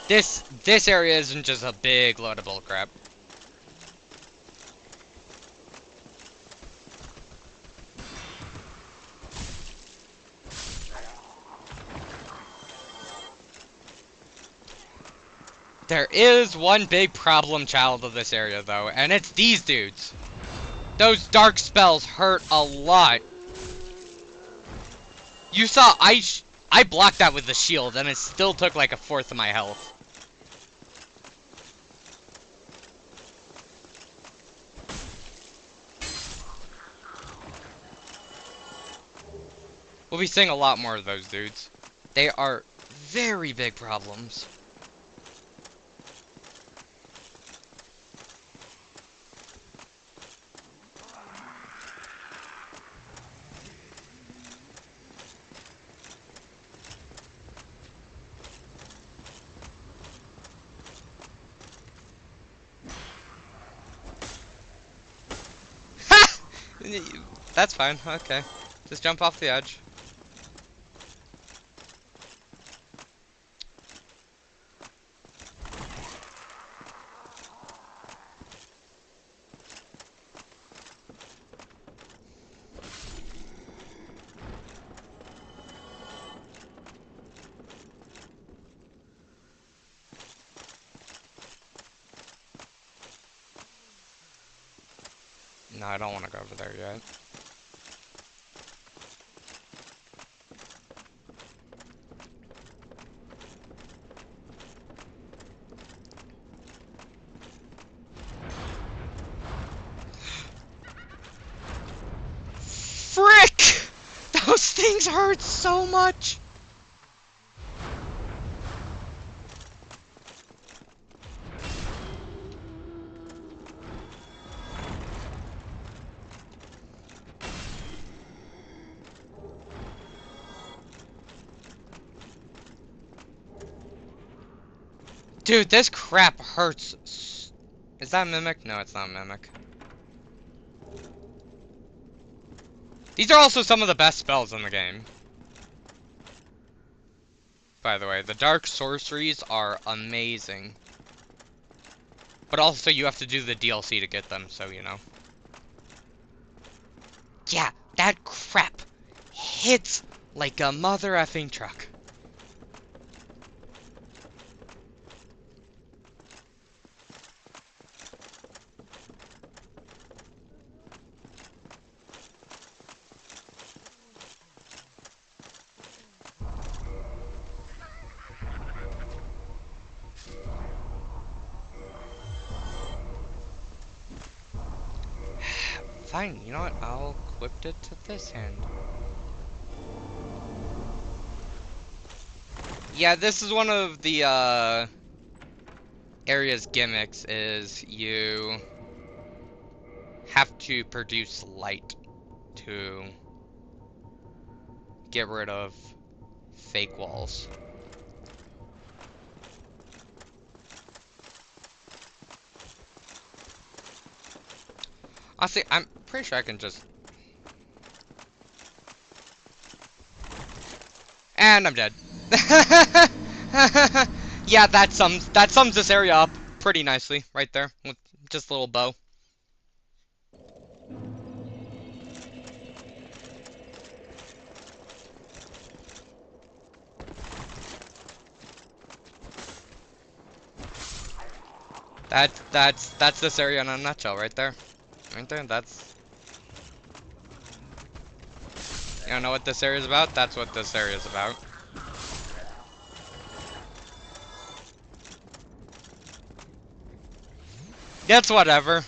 This area isn't just a big load of bullcrap. There is one big problem child of this area, though, and it's these dudes. Those dark spells hurt a lot. You saw I blocked that with the shield, and it still took like a fourth of my health. We'll be seeing a lot more of those dudes. They are very big problems. Ha! That's fine, okay. Just jump off the edge. No, I don't want to go over there yet. Frick! Those things hurt so much! Dude, this crap hurts. Is that Mimic? No, it's not Mimic. These are also some of the best spells in the game. By the way, the dark sorceries are amazing. But also you have to do the DLC to get them, so you know. Yeah, that crap hits like a mother effing truck. Fine, you know what? I'll equip it to this hand. Yeah, this is one of the area's gimmicks, is you have to produce light to get rid of fake walls. Honestly, I'm pretty sure I can just... And I'm dead. Yeah, that sums this area up pretty nicely, right there, with just a little bow. That's this area in a nutshell, right there. Right there, that's... You don't know what this area is about? That's what this area is about. That's whatever.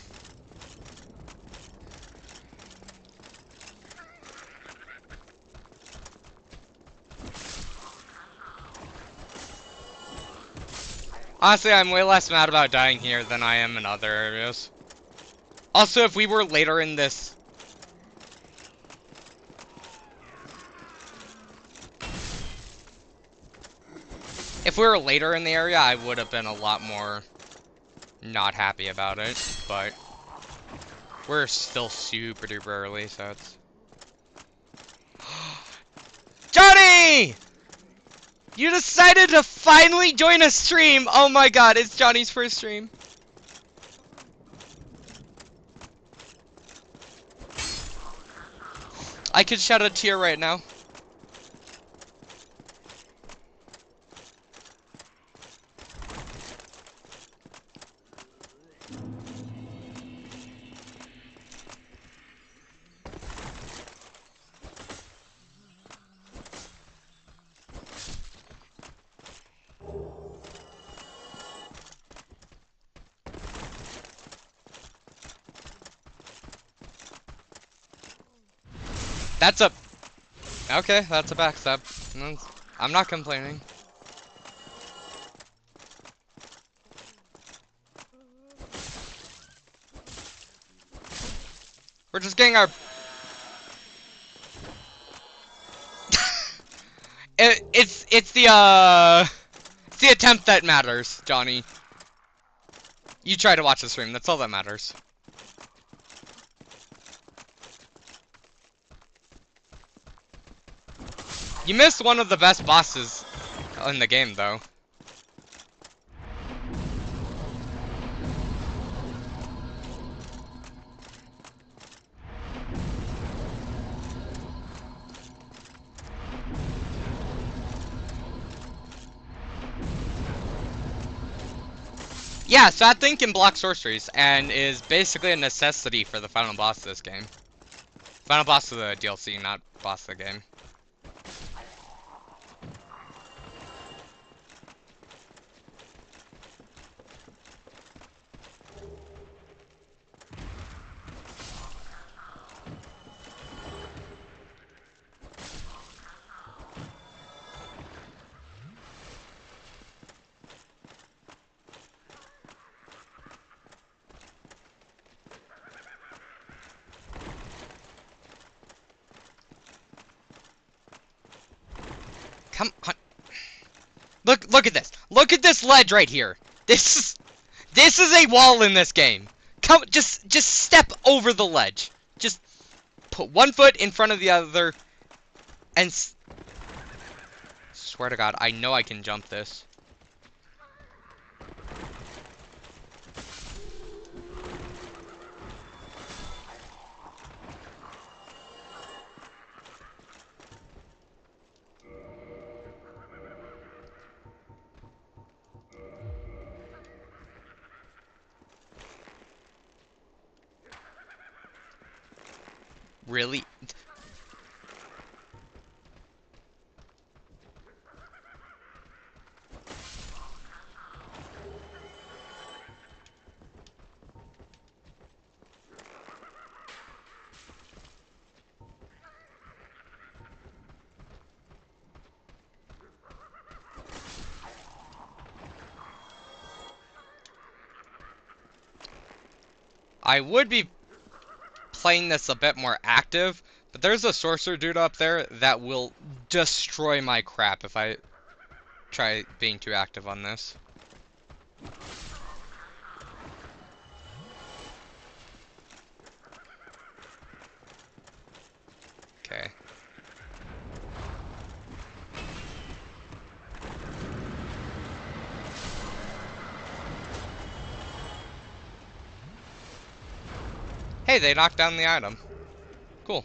Honestly, I'm way less mad about dying here than I am in other areas. Also, if we were later in this... If we were later in the area, I would have been a lot more not happy about it, but we're still super duper early, so it's... Johnny! You decided to finally join a stream! Oh my god, it's Johnny's first stream. I could shed a tear right now. That's a... Okay, that's a backstab. I'm not complaining. We're just getting our... It's the attempt that matters, Johnny. You try to watch the stream, that's all that matters. You missed one of the best bosses in the game, though. Yeah, so that thing can block sorceries, and is basically a necessity for the final boss of this game. Final boss of the DLC, not boss of the game. Come on. Look at this. Look at this ledge right here. This is a wall in this game. Come, just step over the ledge. Just put one foot in front of the other, and swear to God, I know I can jump this. Really? I would be playing this a bit more active, but there's a sorcerer dude up there that will destroy my crap if I try being too active on this. Okay. Hey, they knocked down the item. Cool.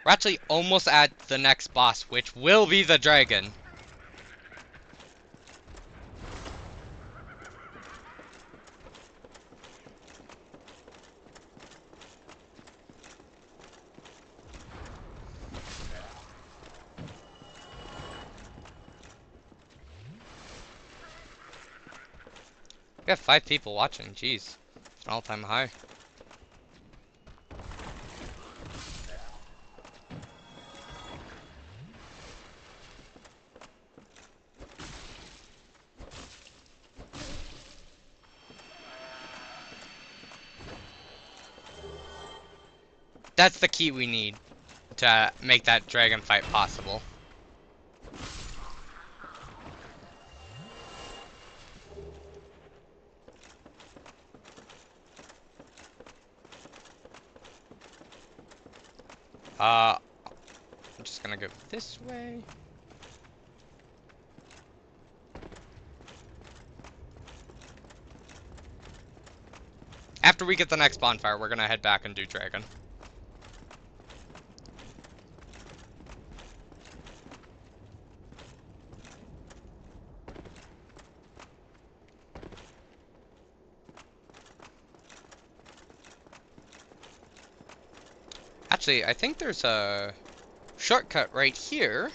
We're actually almost at the next boss, which will be the dragon. We have 5 people watching, jeez. It's an all-time high. That's the key we need to make that dragon fight possible. I'm just gonna go this way. After we get the next bonfire, we're gonna head back and do dragon. Actually, I think there's a shortcut right here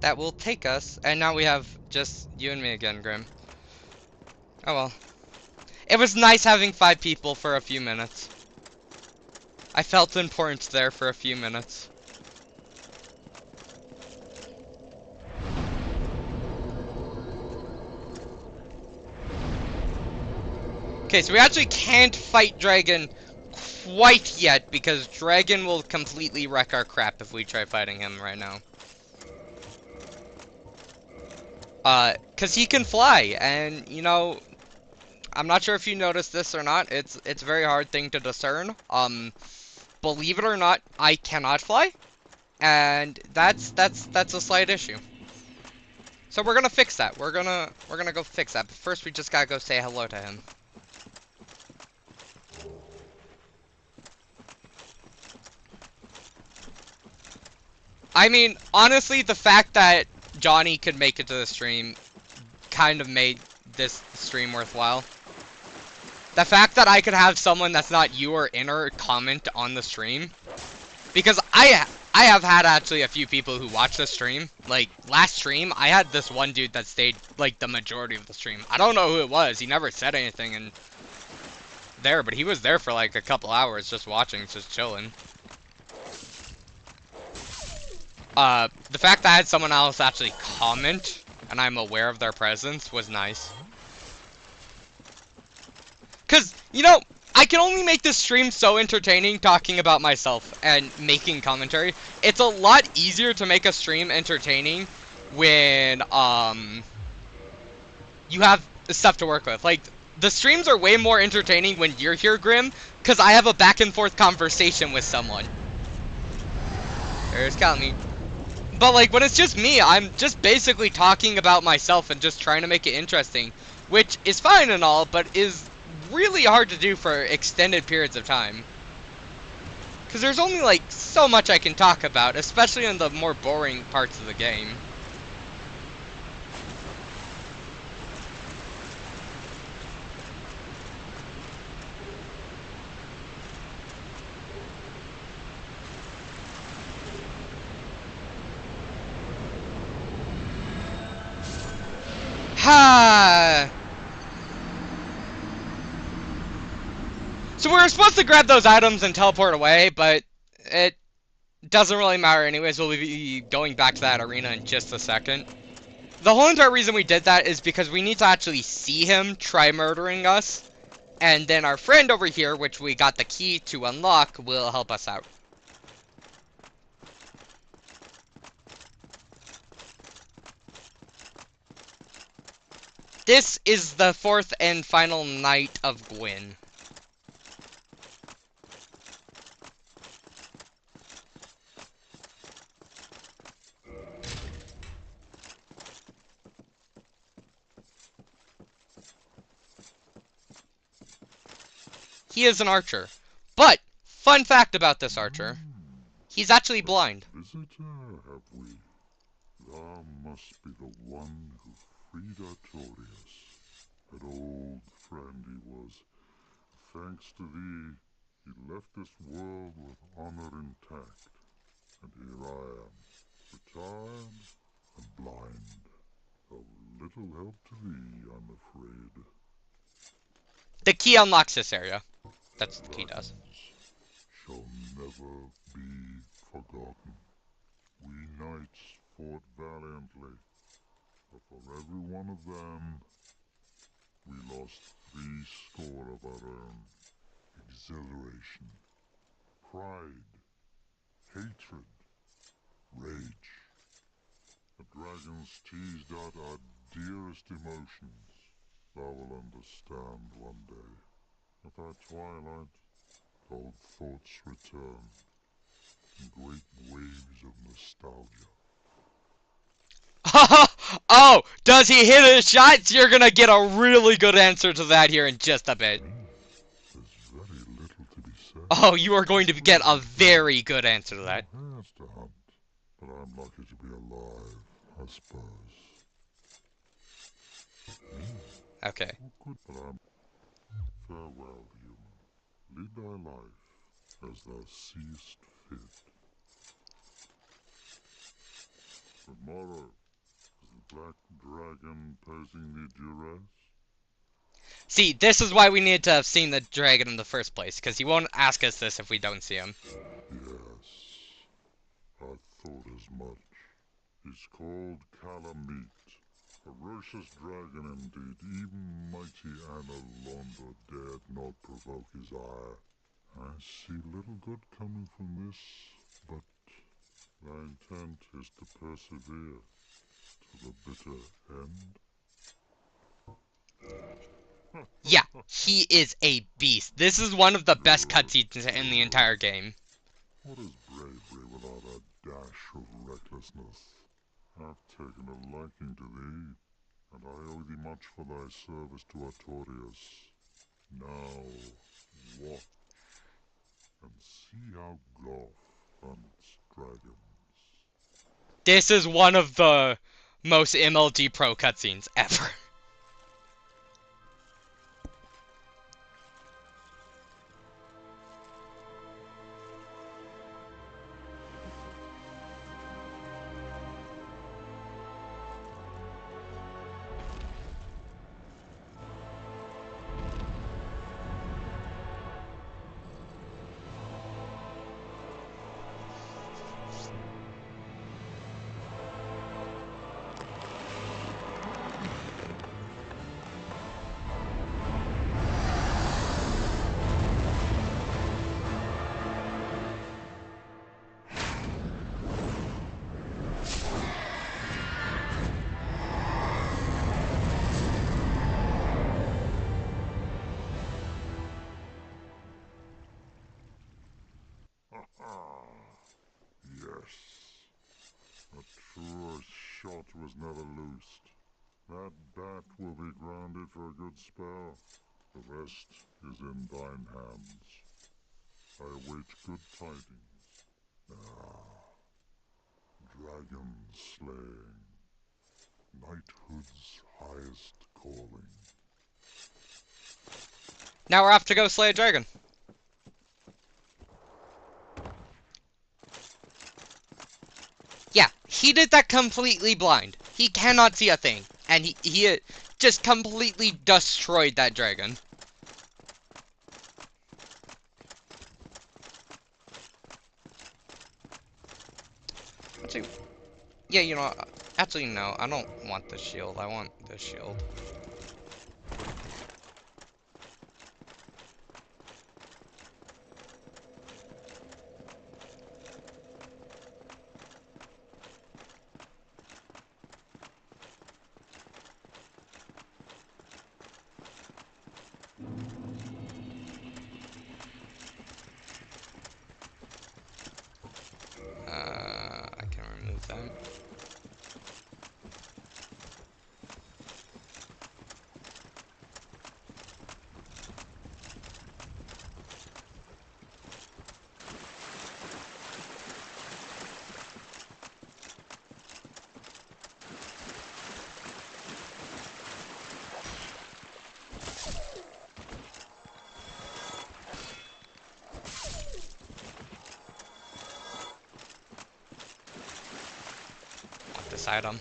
that will take us, and now we have just you and me again, Grim. Oh well. It was nice having 5 people for a few minutes. I felt importance there for a few minutes. Okay, so we actually can't fight Dragon quite yet, because Dragon will completely wreck our crap if we try fighting him right now. Cause he can fly, and you know, I'm not sure if you noticed this or not, it's a very hard thing to discern. Believe it or not, I cannot fly, and that's a slight issue. So we're gonna fix that. We're gonna go fix that. But first, we just gotta go say hello to him. I mean, honestly, the fact that Johnny could make it to the stream kind of made this stream worthwhile. The fact that I could have someone that's not you or Inner comment on the stream, because I have had actually a few people who watch the stream. Like last stream, I had this one dude that stayed like the majority of the stream. I don't know who it was. He never said anything and there, but he was there for like a couple hours just watching, just chilling. The fact that I had someone else actually comment and I'm aware of their presence was nice. Cause, you know, I can only make this stream so entertaining talking about myself and making commentary. It's a lot easier to make a stream entertaining when you have stuff to work with. Like, the streams are way more entertaining when you're here, Grim, because I have a back and forth conversation with someone. There's Calmy. But, like, when it's just me, I'm just basically talking about myself and just trying to make it interesting, which is fine and all, but is really hard to do for extended periods of time. Because there's only, like, so much I can talk about, especially in the more boring parts of the game. Ha! So we were supposed to grab those items and teleport away, but it doesn't really matter anyways. We'll be going back to that arena in just a second. The whole entire reason we did that is because we need to actually see him try murdering us. And then our friend over here, which we got the key to unlock, will help us out. This is the fourth and final night of Gwyn. He is an archer. But, fun fact about this archer, he's actually blind. Visitor, have we? Thou must be the one who freed Artorias. An old friend he was. Thanks to thee, he left this world with honor intact. And here I am, retired and blind. Of little help to thee, I'm afraid. The key unlocks this area. That's what the key does. Shall never be forgotten. We knights fought valiantly, but for every one of them, we lost 80 of our own. Exhilaration, pride, hatred, rage. The dragons teased out our dearest emotions. Thou will understand one day. At thy twilight, old thoughts return in great waves of nostalgia. Oh, does he hit his shots? You're gonna get a really good answer to that here in just a bit. There's very little to be said. Oh, you are going to get a very good answer to that. No hares to hunt, but I'm lucky to be alive, I suppose. Okay. Oh, good, but I'm... Farewell, human. Lead thy life as thou seest fit. Tomorrow, is the black dragon posing thee duress? See, this is why we need to have seen the dragon in the first place, because he won't ask us this if we don't see him. Yes, I thought as much. He's called Calamite. Ferocious dragon indeed. Even mighty Anna Londo dared not provoke his ire. I see little good coming from this, but thy intent is to persevere to the bitter end. Yeah, he is a beast. This is one of the best cutscenes in the entire game. What is bravery without a dash of recklessness? I've taken a liking to thee, and I owe thee much for thy service to Artorias. Now, watch, and see how Goth hunts dragons. This is one of the most MLG Pro cutscenes ever. shot was never loosed. That bat will be grounded for a good spell. The rest is in thine hands. I await good tidings. Dragon slaying. Knighthood's highest calling. Now we're off to go slay a dragon. Yeah, he did that completely blind. He cannot see a thing. And he just completely destroyed that dragon. Actually, yeah, you know, actually no, I don't want the shield. I want the shield. I can remove that. Want this item.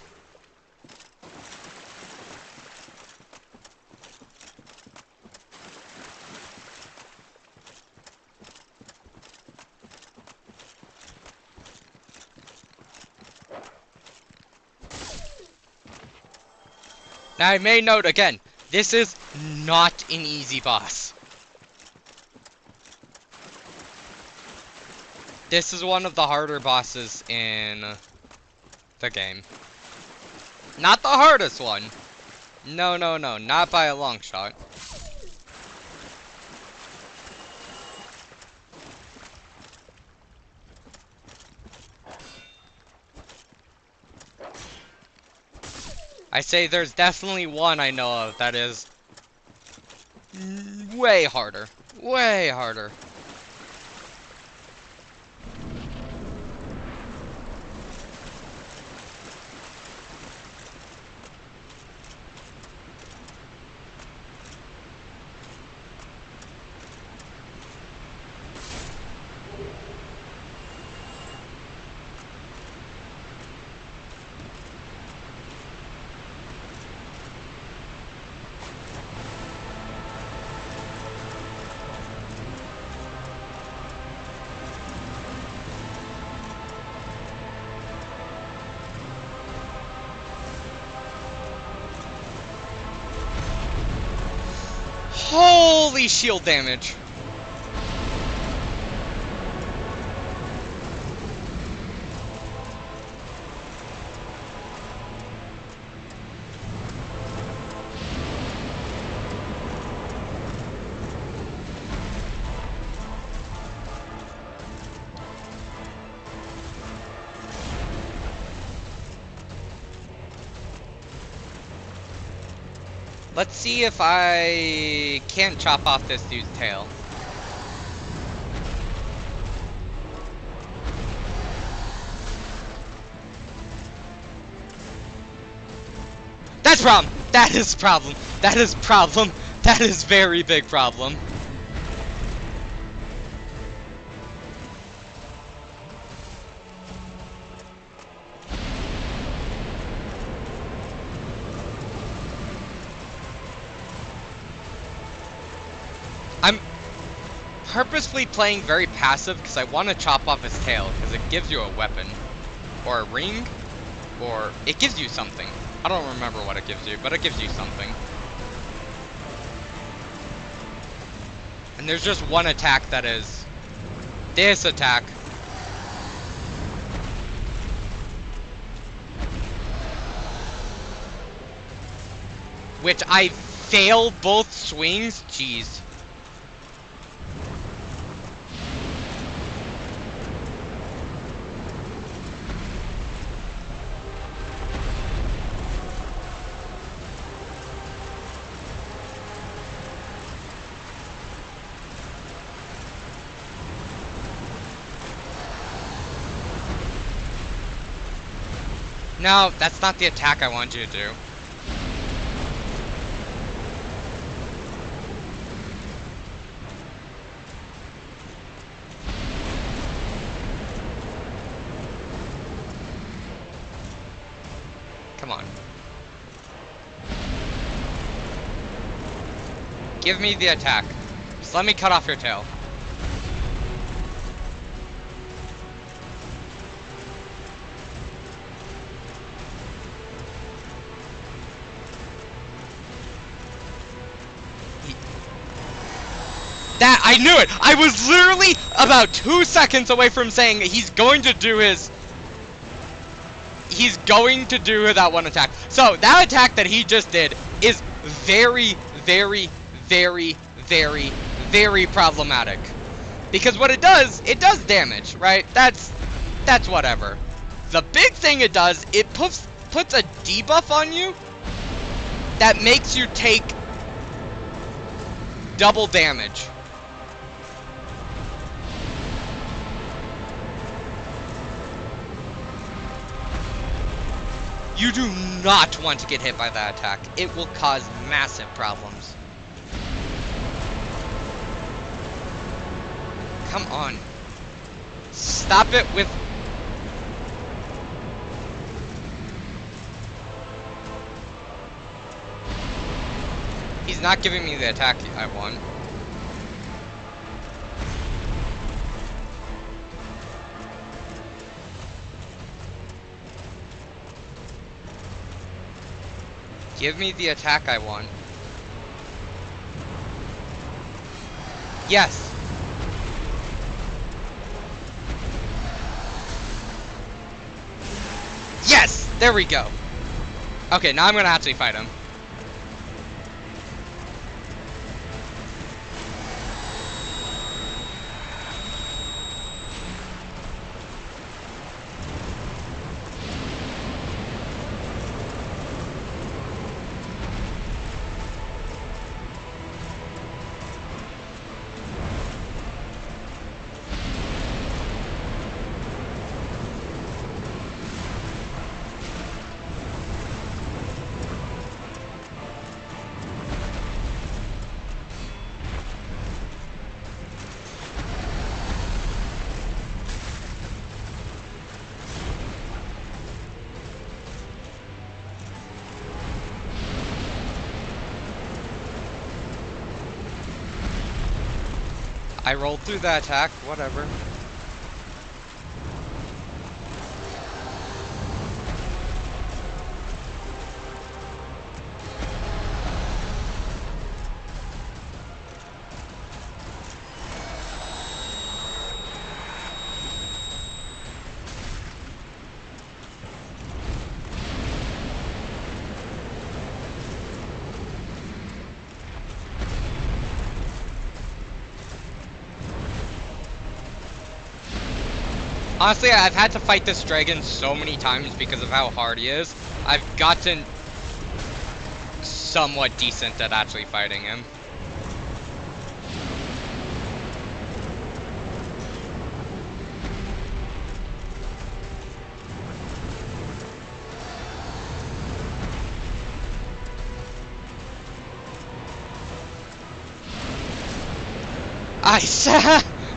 Now I may note again, this is not an easy boss. This is one of the harder bosses in the game. Not the hardest one. No, no, no, not by a long shot. I say there's definitely one I know of that is way harder. Way harder. Holy shield damage. Let's see if I can't chop off this dude's tail. That's problem! That is problem! That is problem! That is very big problem. I'm purposefully playing very passive because I want to chop off his tail because it gives you a weapon. Or a ring. Or it gives you something. I don't remember what it gives you, but it gives you something. And there's just one attack that is this attack. Which I fail both swings. Jeez. No, that's not the attack I want you to do. Come on. Give me the attack. Just let me cut off your tail. That, I knew it! I was literally about 2 seconds away from saying he's going to do his... He's going to do that one attack. So, that attack that he just did is very, very, very, very, very problematic. Because what it does damage, right? That's whatever. The big thing it does, it puts a debuff on you that makes you take double damage. You do not want to get hit by that attack. It will cause massive problems. Come on. Stop it with... He's not giving me the attack I want. Give me the attack I want. Yes. Yes! There we go. Okay, now I'm gonna actually fight him. I rolled through that attack, whatever. Honestly, I've had to fight this dragon so many times because of how hard he is. I've gotten somewhat decent at actually fighting him.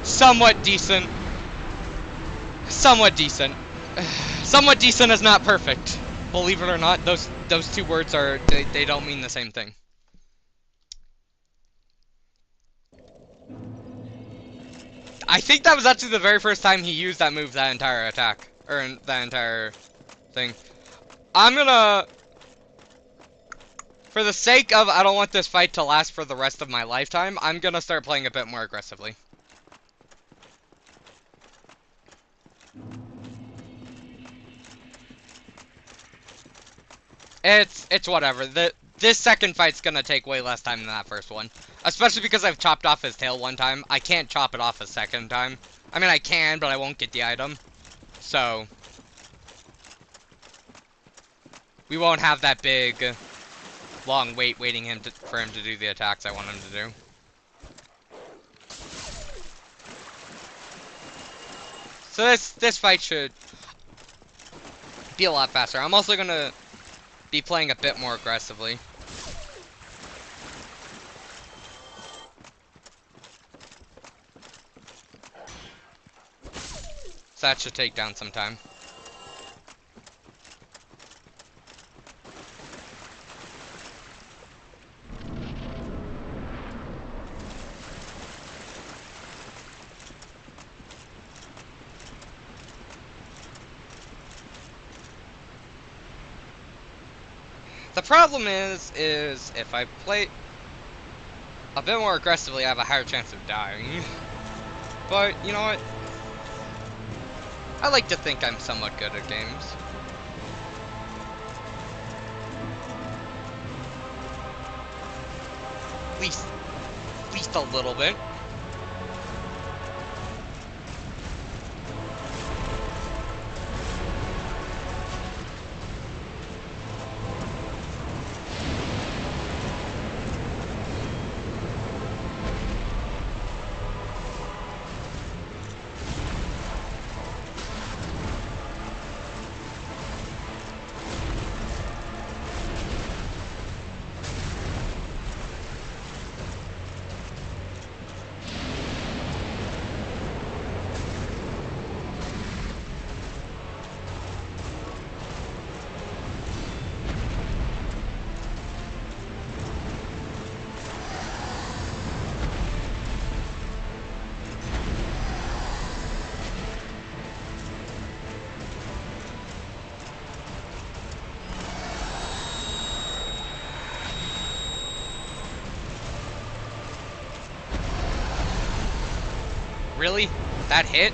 Somewhat decent. Somewhat decent. Somewhat decent is not perfect. Believe it or not, those two words are, they don't mean the same thing. I think that was actually the very first time he used that move, that entire attack. Or that entire thing. I'm gonna... For the sake of I don't want this fight to last for the rest of my lifetime, I'm gonna start playing a bit more aggressively. It's whatever. This second fight's gonna take way less time than that first one. Especially because I've chopped off his tail one time. I can't chop it off a second time. I mean, I can, but I won't get the item. So... we won't have that big, long wait waiting for him to do the attacks I want him to do. So this fight should... be a lot faster. I'm also gonna be playing a bit more aggressively. So that should take down some time. The problem is if I play a bit more aggressively, I have a higher chance of dying. But, you know what? I like to think I'm somewhat good at games. At least a little bit. Really? That hit?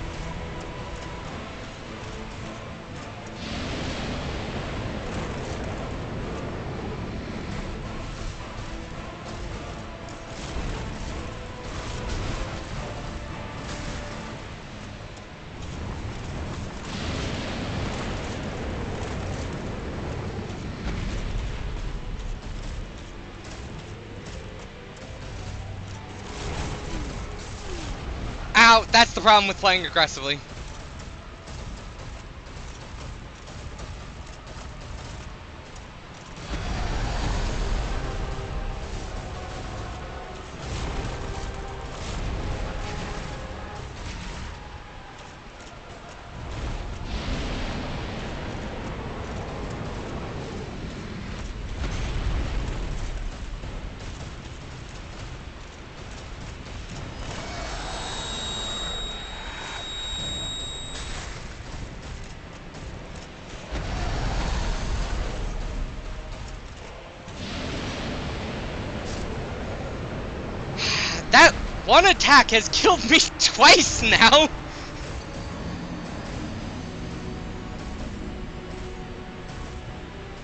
Ow! That's the problem with playing aggressively. That one attack has killed me twice now!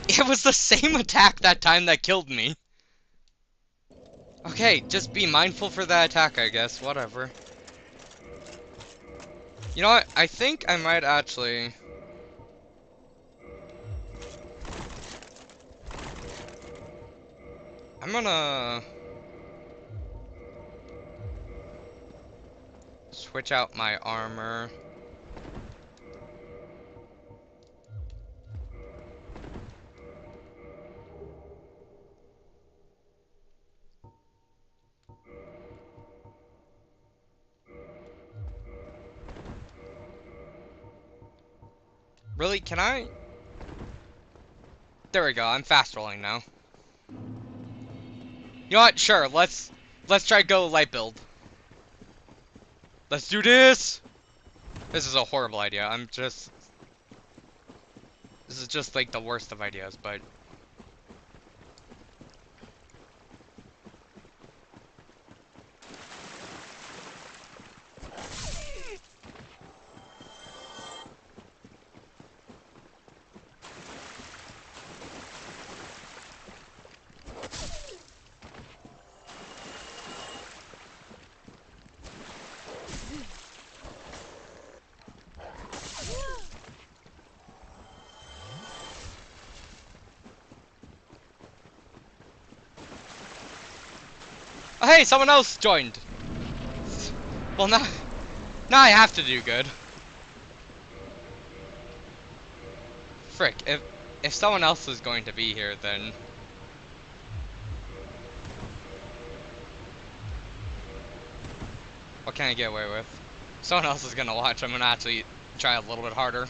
It was the same attack that time that killed me. Okay, just be mindful for that attack, I guess. Whatever. You know what? I think I might actually... I'm gonna... switch out my armor. Really? Can I? There we go. I'm fast rolling now. You know what? Sure. Let's try go light build. Let's do this. This is a horrible idea. This is just like the worst of ideas, but. Oh, hey, someone else joined. Well, now I have to do good. Frick, if someone else is going to be here, then what can I get away with? If someone else is gonna watch, I'm gonna actually try a little bit harder.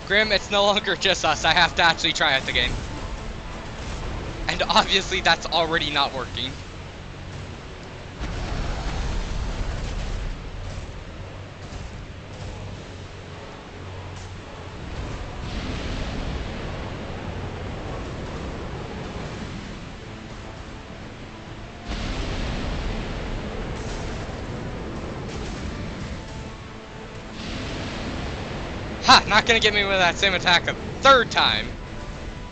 Grim, it's no longer just us. I have to actually try at the game. And obviously that's already not working. Ha! Not gonna get me with that same attack a third time!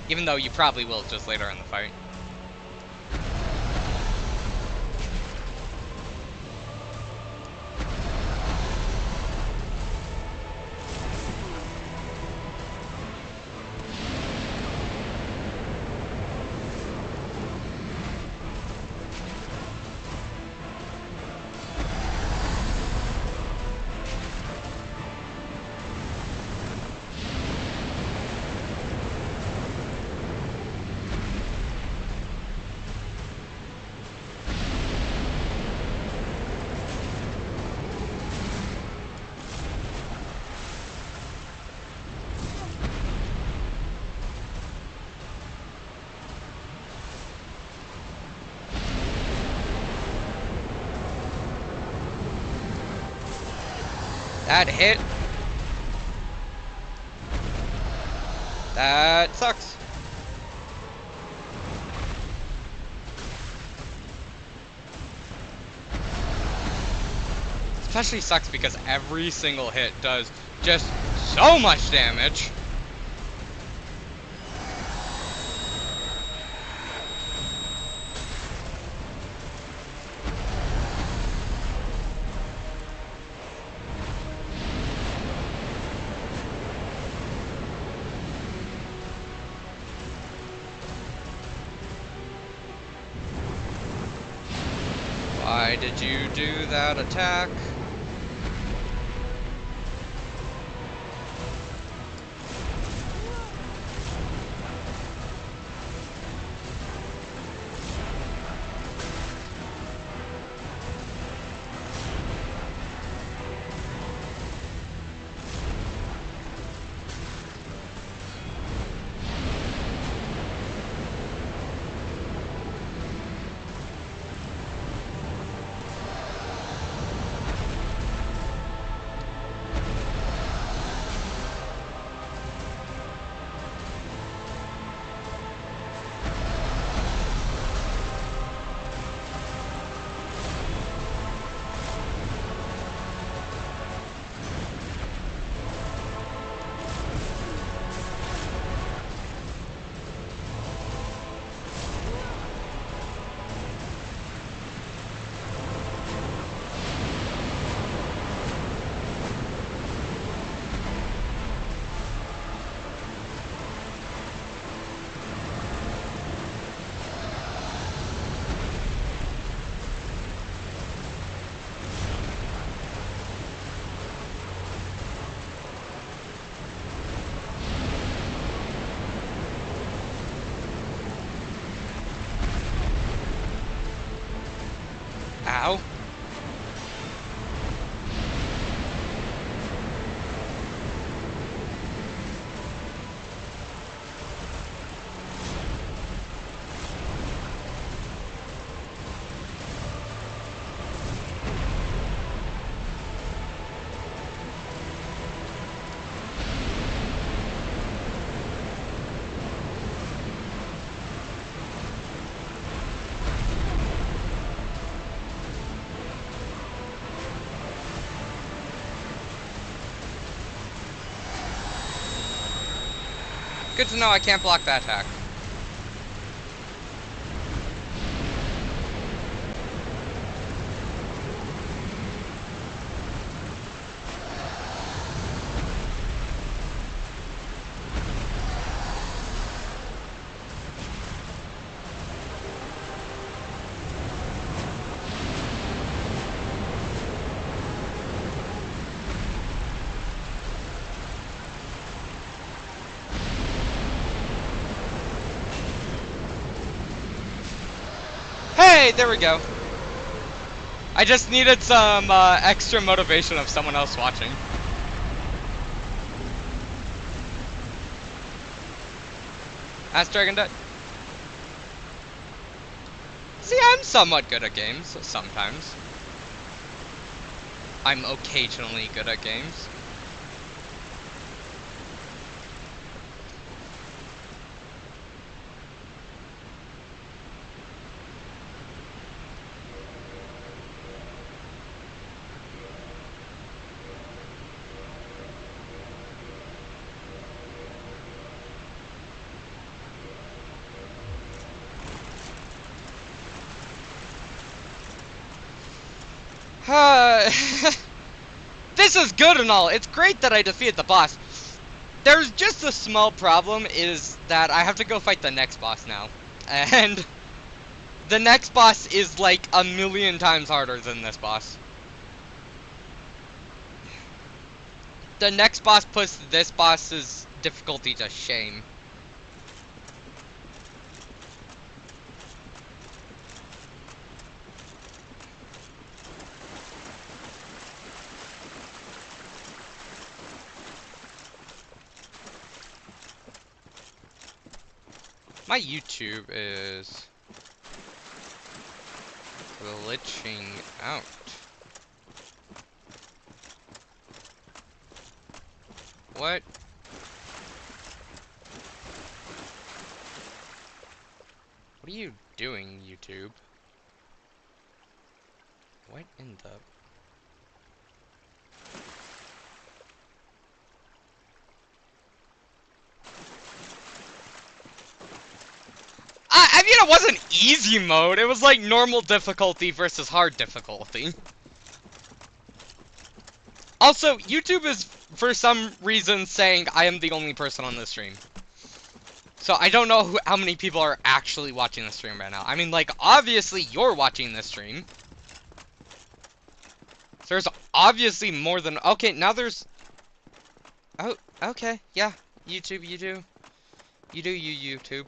Even though you probably will just later in the fight. That hit. That sucks. Especially sucks because every single hit does just so much damage. Why did you do that attack? Ow. Good to know I can't block that attack. Hey, there we go. I just needed some extra motivation of someone else watching. Ask Dragon Dead. See, I'm somewhat good at games, sometimes. I'm occasionally good at games. This is good and all. It's great that I defeated the boss. There's just a small problem, is that I have to go fight the next boss now. And the next boss is like 1,000,000 times harder than this boss. The next boss puts this boss's difficulty to shame. My YouTube is glitching out. What? What are you doing, YouTube? What in the... I mean, it wasn't easy mode. It was like normal difficulty versus hard difficulty. Also, YouTube is, for some reason, saying I am the only person on this stream. So I don't know how many people are actually watching the stream right now. I mean, like, obviously you're watching this stream. So there's obviously more than... Okay, now there's... Oh, okay, yeah. YouTube, you do. You do, you YouTube.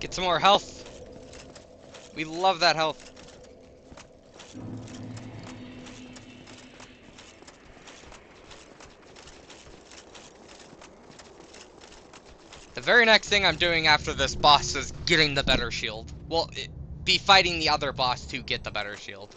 Get some more health. We love that health. The very next thing I'm doing after this boss is getting the better shield. Well, be fighting the other boss to get the better shield.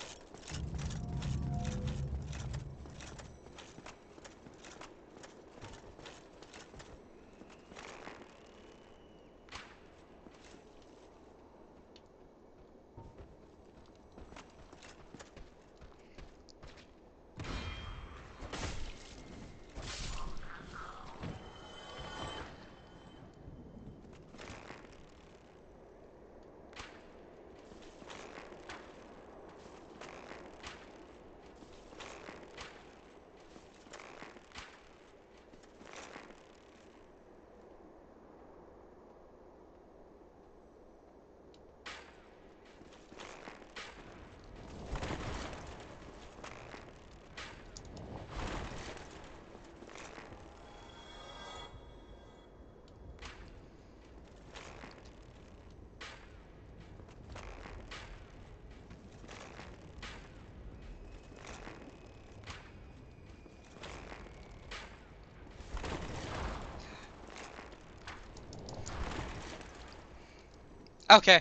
Okay,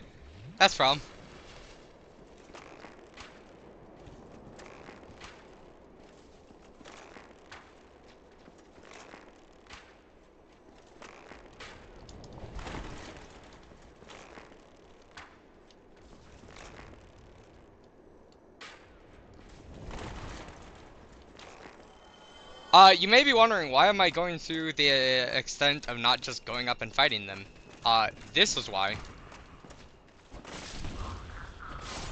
that's from. You may be wondering, why am I going through the extent of not just going up and fighting them? This is why.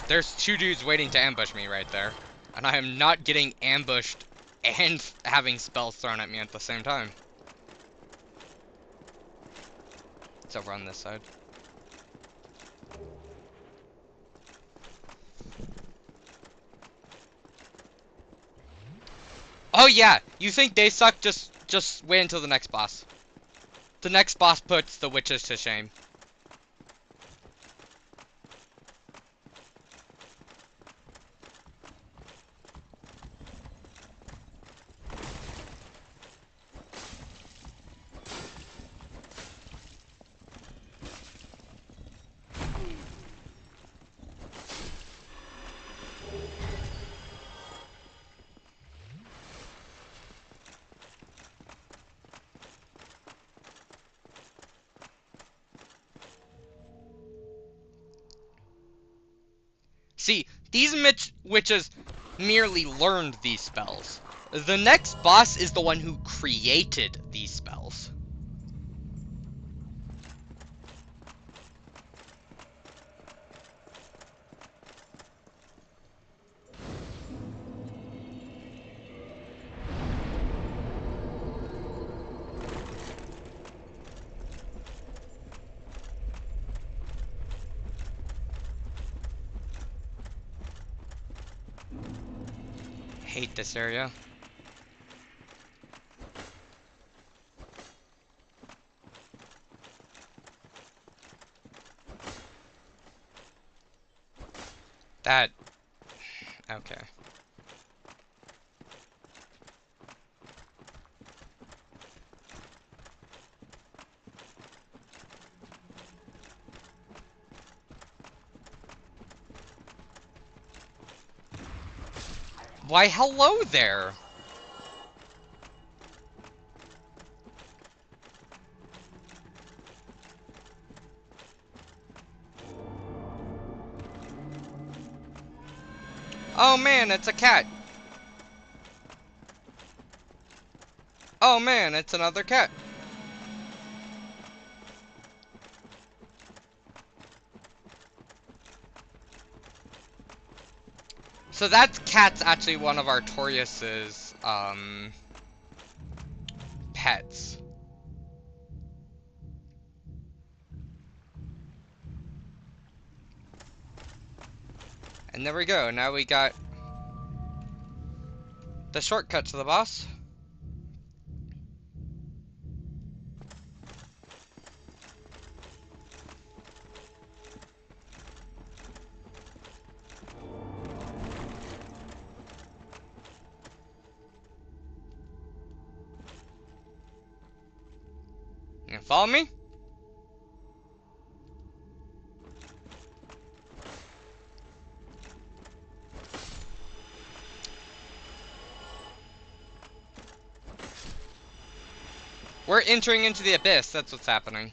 There's two dudes waiting to ambush me right there. And I am not getting ambushed and having spells thrown at me at the same time. It's over on this side. Oh yeah, you think they suck? Just wait until the next boss. The next boss puts the witches to shame. See, these witches merely learned these spells. The next boss is the one who created these spells. Hate this area. That... okay. Why, hello there! Oh man, it's a cat! Oh man, it's another cat! So that cat's actually one of Artorias's, pets. And there we go, now we got the shortcut to the boss. You follow me? We're entering into the abyss, that's what's happening.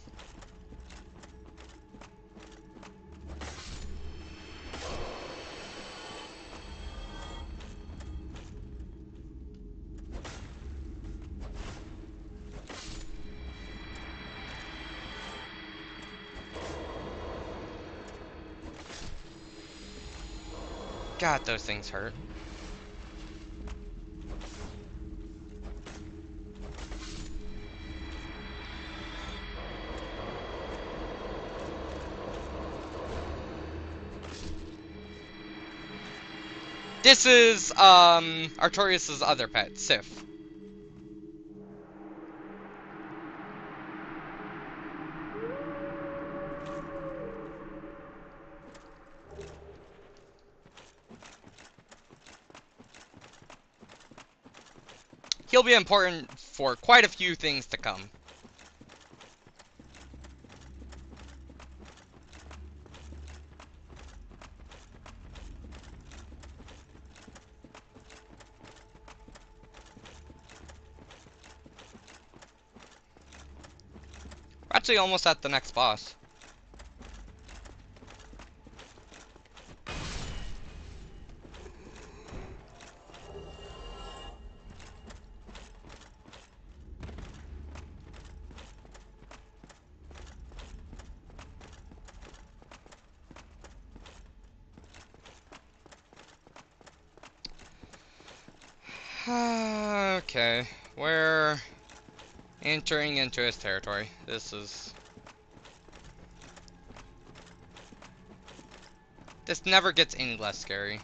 God, those things hurt. This is, Artorias' other pet, Sif. He'll be important for quite a few things to come. actually almost at the next boss. Okay, we're entering into his territory. This never gets any less scary.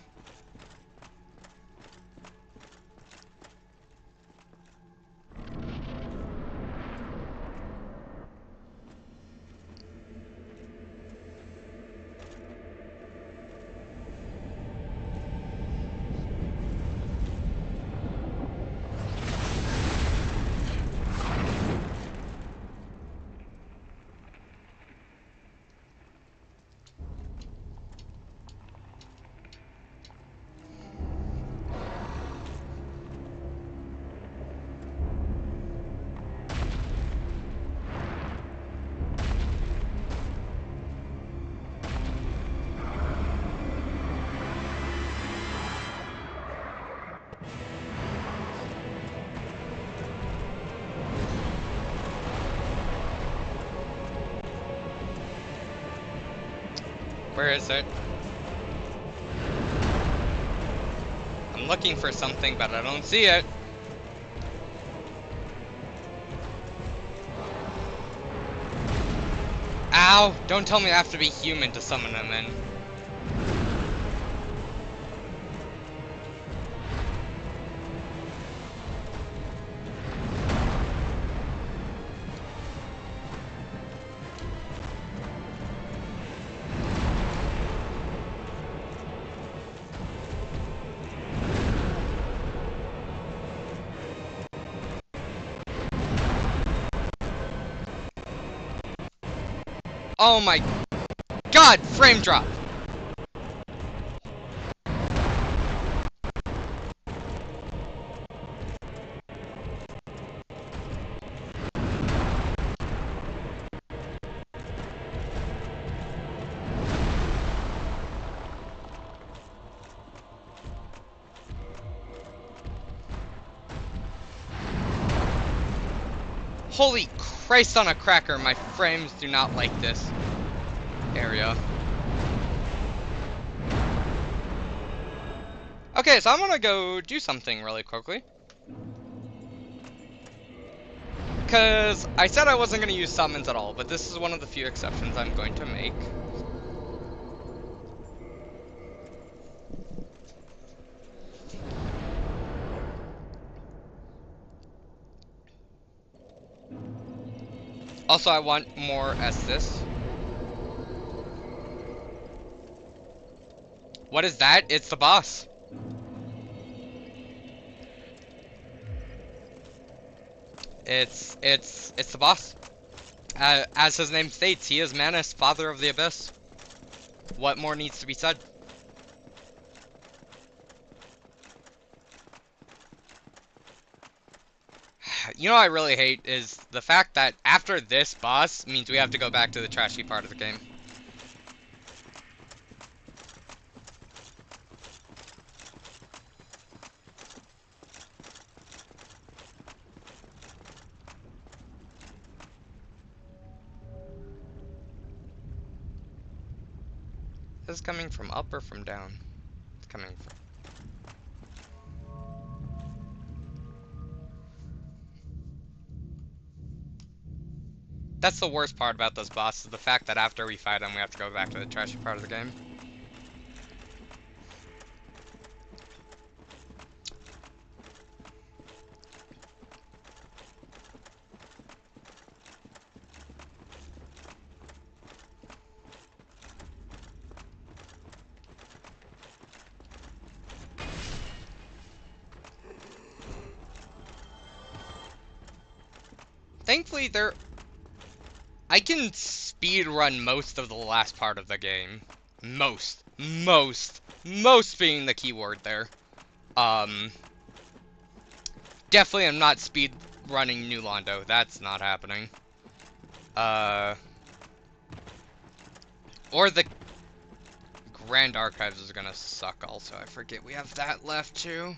Where is it? I'm looking for something, but I don't see it. Ow! Don't tell me I have to be human to summon him in. Oh my god! Frame drop! Holy Christ on a cracker, my frames do not like this area. Okay, so I'm gonna go do something really quickly. Because I said I wasn't gonna use summons at all, but this is one of the few exceptions I'm going to make. Also, I want more Estus. What is that? It's the boss. It's the boss. As his name states, he is Manus, father of the abyss. What more needs to be said? You know what I really hate is the fact that after this boss means we have to go back to the trashy part of the game. This is coming from up or from down? It's coming from... That's the worst part about this boss, is the fact that after we fight him, we have to go back to the trashy part of the game. Thankfully, I can speed run most of the last part of the game. Most being the keyword there. Definitely I'm not speed running New Londo. That's not happening. Or the Grand Archives is gonna suck also. I forget we have that left too.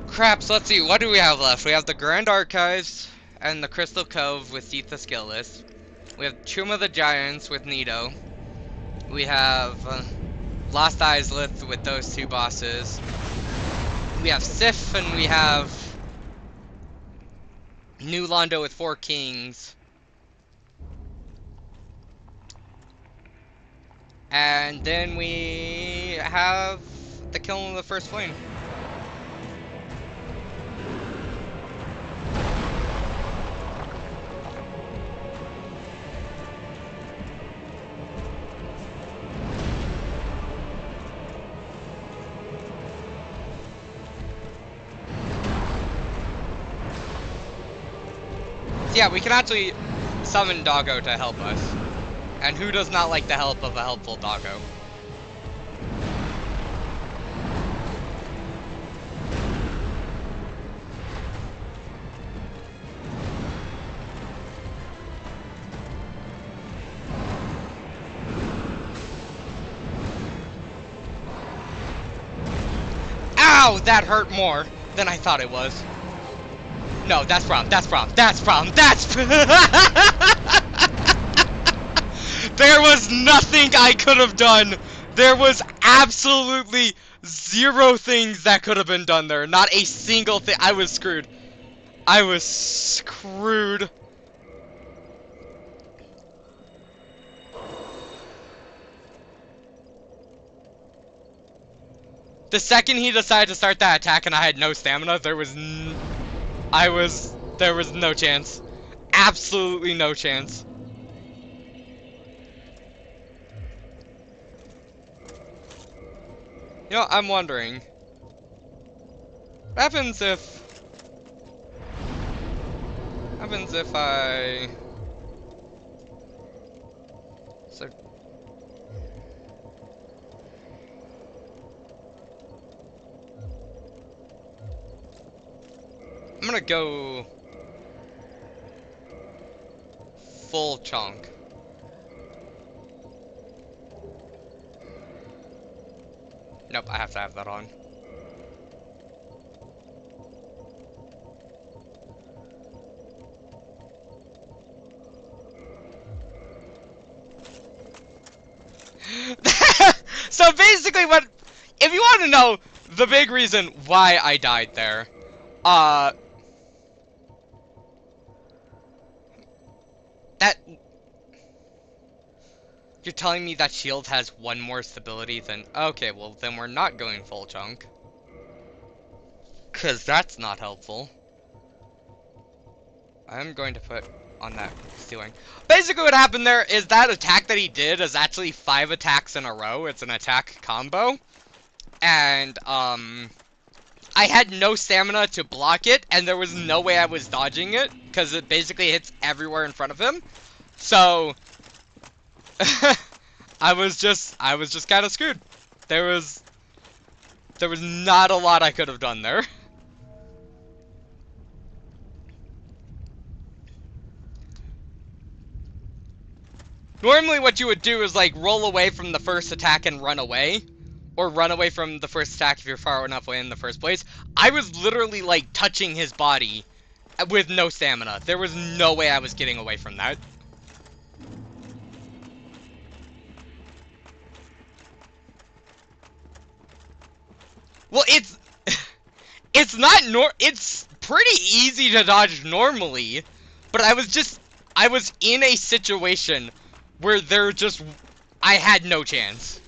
Crap, so let's see, what do we have left? We have the Grand Archives and the Crystal Cove with Sita Skillless. We have Tomb of the Giants with Nito. We have Lost Islith with those two bosses. We have Sif and we have New Londo with 4 Kings. And then we have the Killing of the First Flame. So yeah, we can actually summon Doggo to help us. And who does not like the help of a helpful Doggo? Ow! That hurt more than I thought it was. No, that's problem. That's problem. That's problem. That's There was nothing I could have done. There was absolutely 0 things that could have been done there. Not a single thing. I was screwed. I was screwed. The second he decided to start that attack and I had no stamina, there was no chance. Absolutely no chance. You know, I'm wondering, what happens if I so I'm gonna go full chunk. Nope, I have to have that on. So basically if you want to know the big reason why I died there, that you're telling me that shield has 1 more stability than, okay, well then we're not going full chunk. 'Cause that's not helpful. I'm going to put on that stealing. Basically what happened there is that attack that he did is actually 5 attacks in a row. It's an attack combo. And, I had no stamina to block it, and there was no way I was dodging it, because it basically hits everywhere in front of him. So, I was just kind of screwed. There was not a lot I could have done there. Normally what you would do is like roll away from the first attack and run away. Or run away from the first attack if you're far enough away in the first place. I was literally like touching his body with no stamina. There was no way I was getting away from that. Well, it's it's pretty easy to dodge normally, but I was in a situation where I had no chance.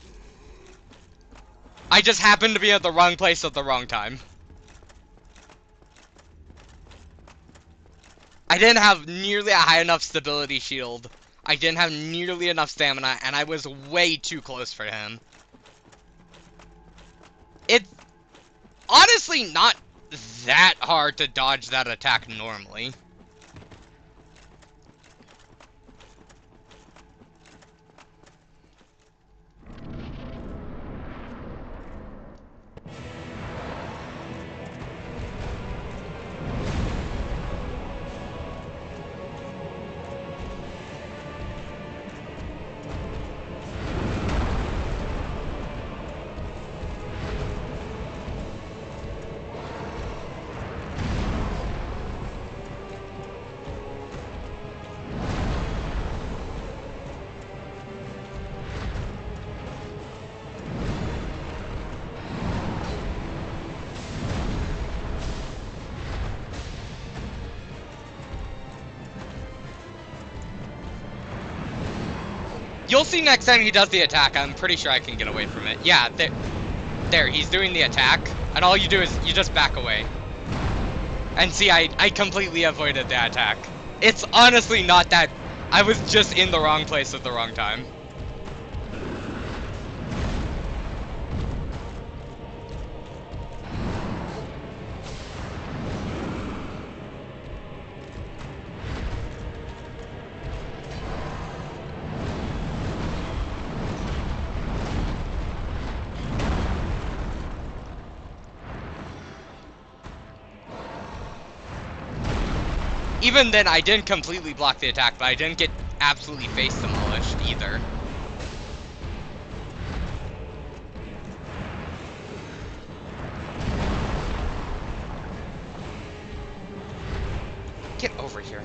I just happened to be at the wrong place at the wrong time. I didn't have nearly a high enough stability shield. I didn't have nearly enough stamina, and I was way too close for him. It's honestly not that hard to dodge that attack normally. You'll see next time he does the attack. I'm pretty sure I can get away from it. Yeah, there, he's doing the attack. And all you do is you just back away. And see, I completely avoided the attack. It's honestly not that... I was just in the wrong place at the wrong time. Even then, I didn't completely block the attack, but I didn't get absolutely face demolished either. Get over here.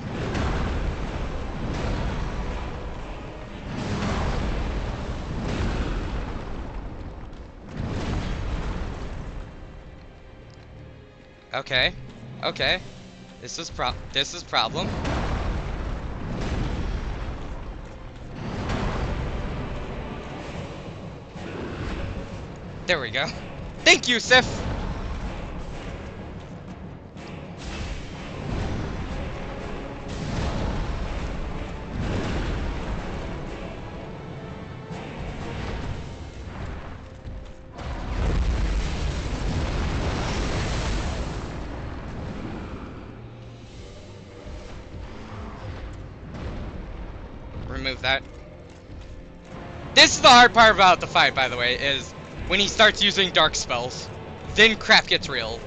Okay. Okay. This is problem. There we go. Thank you, Sif! Remove that. This is the hard part about the fight, by the way, is when he starts using dark spells. Then crap gets real.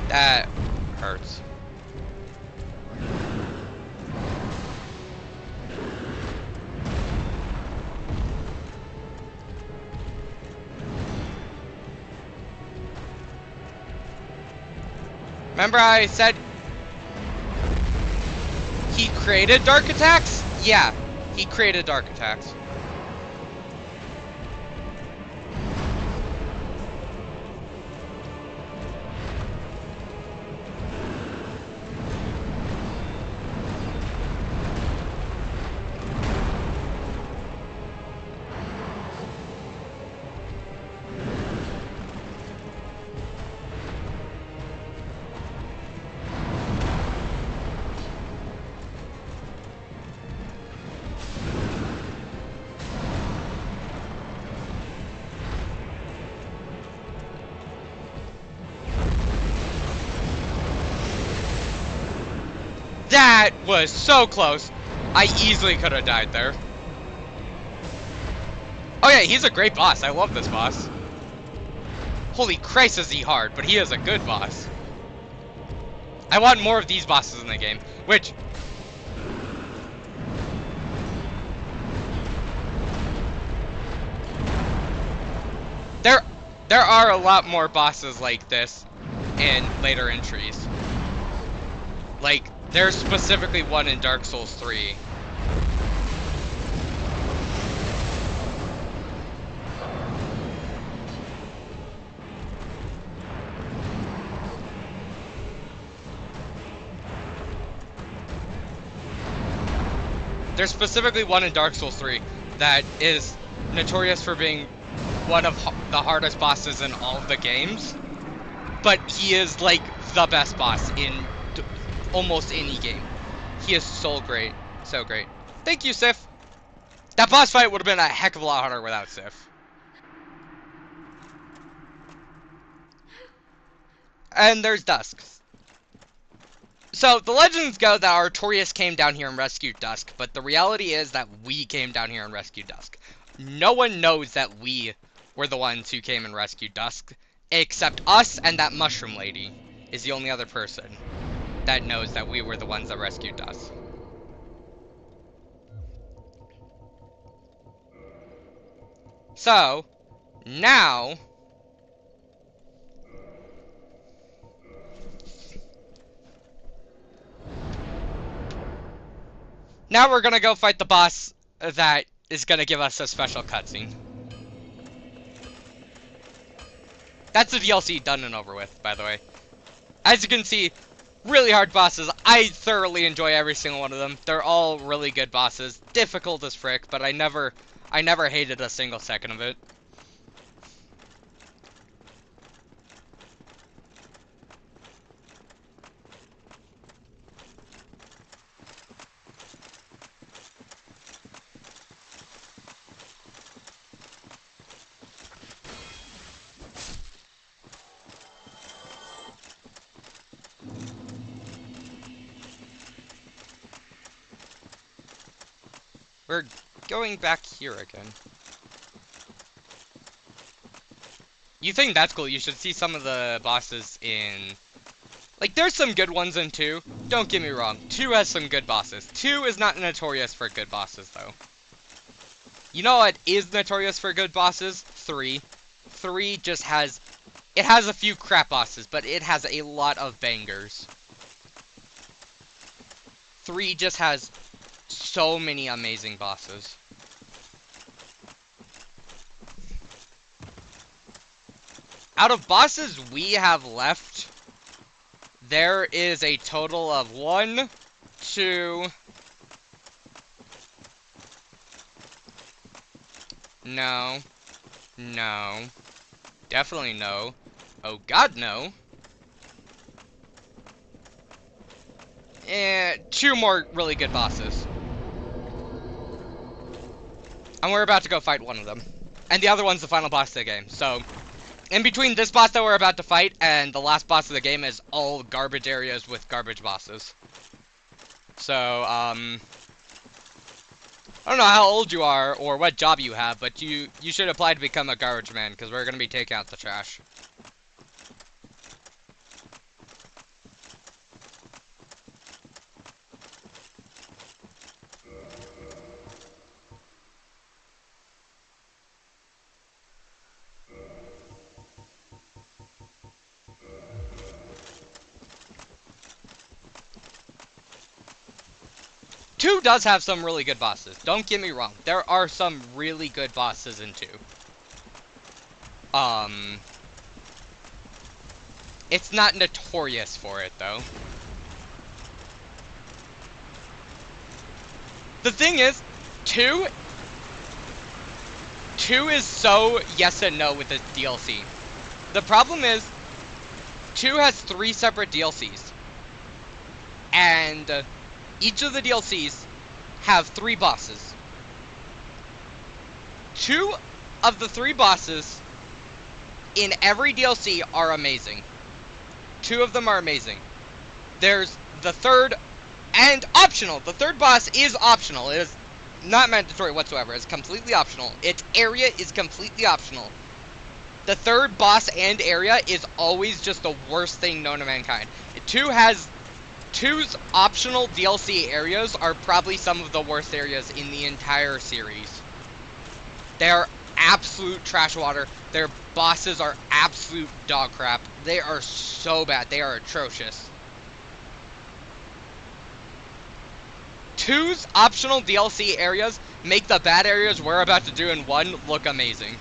That hurts. Remember I said he created dark attacks? Yeah, he created dark attacks. That was so close. I easily could have died there. Oh yeah, he's a great boss. I love this boss. Holy Christ is he hard, but he is a good boss. I want more of these bosses in the game, which... There are a lot more bosses like this in later entries. Like, there's specifically one in Dark Souls 3. There's specifically one in Dark Souls 3 that is notorious for being one of the hardest bosses in all of the games. But he is like the best boss in almost any game. He is so great. So great. Thank you, Sif. That boss fight would have been a heck of a lot harder without Sif. And there's Dusk. So, the legends go that Artorias came down here and rescued Dusk, but the reality is that we came down here and rescued Dusk. No one knows that we were the ones who came and rescued Dusk, except us and that mushroom lady is the only other person that knows that we were the ones that rescued Dusk. So, now, Now we're gonna go fight the boss that is gonna give us a special cutscene. That's the DLC done and over with, by the way. As you can see, really hard bosses. I thoroughly enjoy every single one of them. They're all really good bosses. Difficult as frick, but I never hated a single second of it. We're going back here again. You think that's cool? You should see some of the bosses in... Like, there's some good ones in 2. Don't get me wrong. 2 has some good bosses. 2 is not notorious for good bosses, though. You know what is notorious for good bosses? 3. 3 just has... It has a few crap bosses, but it has a lot of bangers. 3 just has so many amazing bosses. Out of bosses we have left, there is a total of 1, 2... No. No. Definitely no. Oh god, no. And 2 more really good bosses. And we're about to go fight one of them. And the other one's the final boss of the game, so... In between this boss that we're about to fight and the last boss of the game is all garbage areas with garbage bosses. So, I don't know how old you are or what job you have, but you should apply to become a garbage man, because we're going to be taking out the trash. Two does have some really good bosses. Don't get me wrong. There are some really good bosses in 2. It's not notorious for it, though. The thing is, 2 is so yes and no with this DLC. The problem is, 2 has 3 separate DLCs. And each of the DLCs have 3 bosses. 2 of the 3 bosses in every DLC are amazing. 2 of them are amazing. There's the third, and optional. The third boss is optional. It is not mandatory whatsoever. It's completely optional. Its area is completely optional. The third boss and area is always just the worst thing known to mankind. 2's optional DLC areas are probably some of the worst areas in the entire series. They're absolute trash water. Their bosses are absolute dog crap. They are so bad. They are atrocious. 2's optional DLC areas make the bad areas we're about to do in 1 look amazing.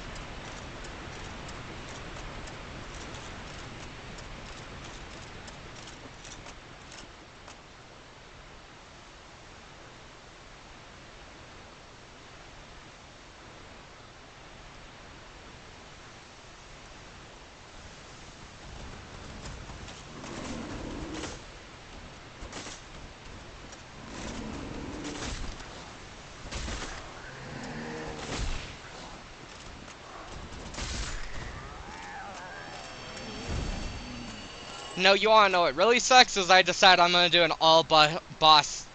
No, you wanna know what really sucks is I decide I'm gonna do an all-boss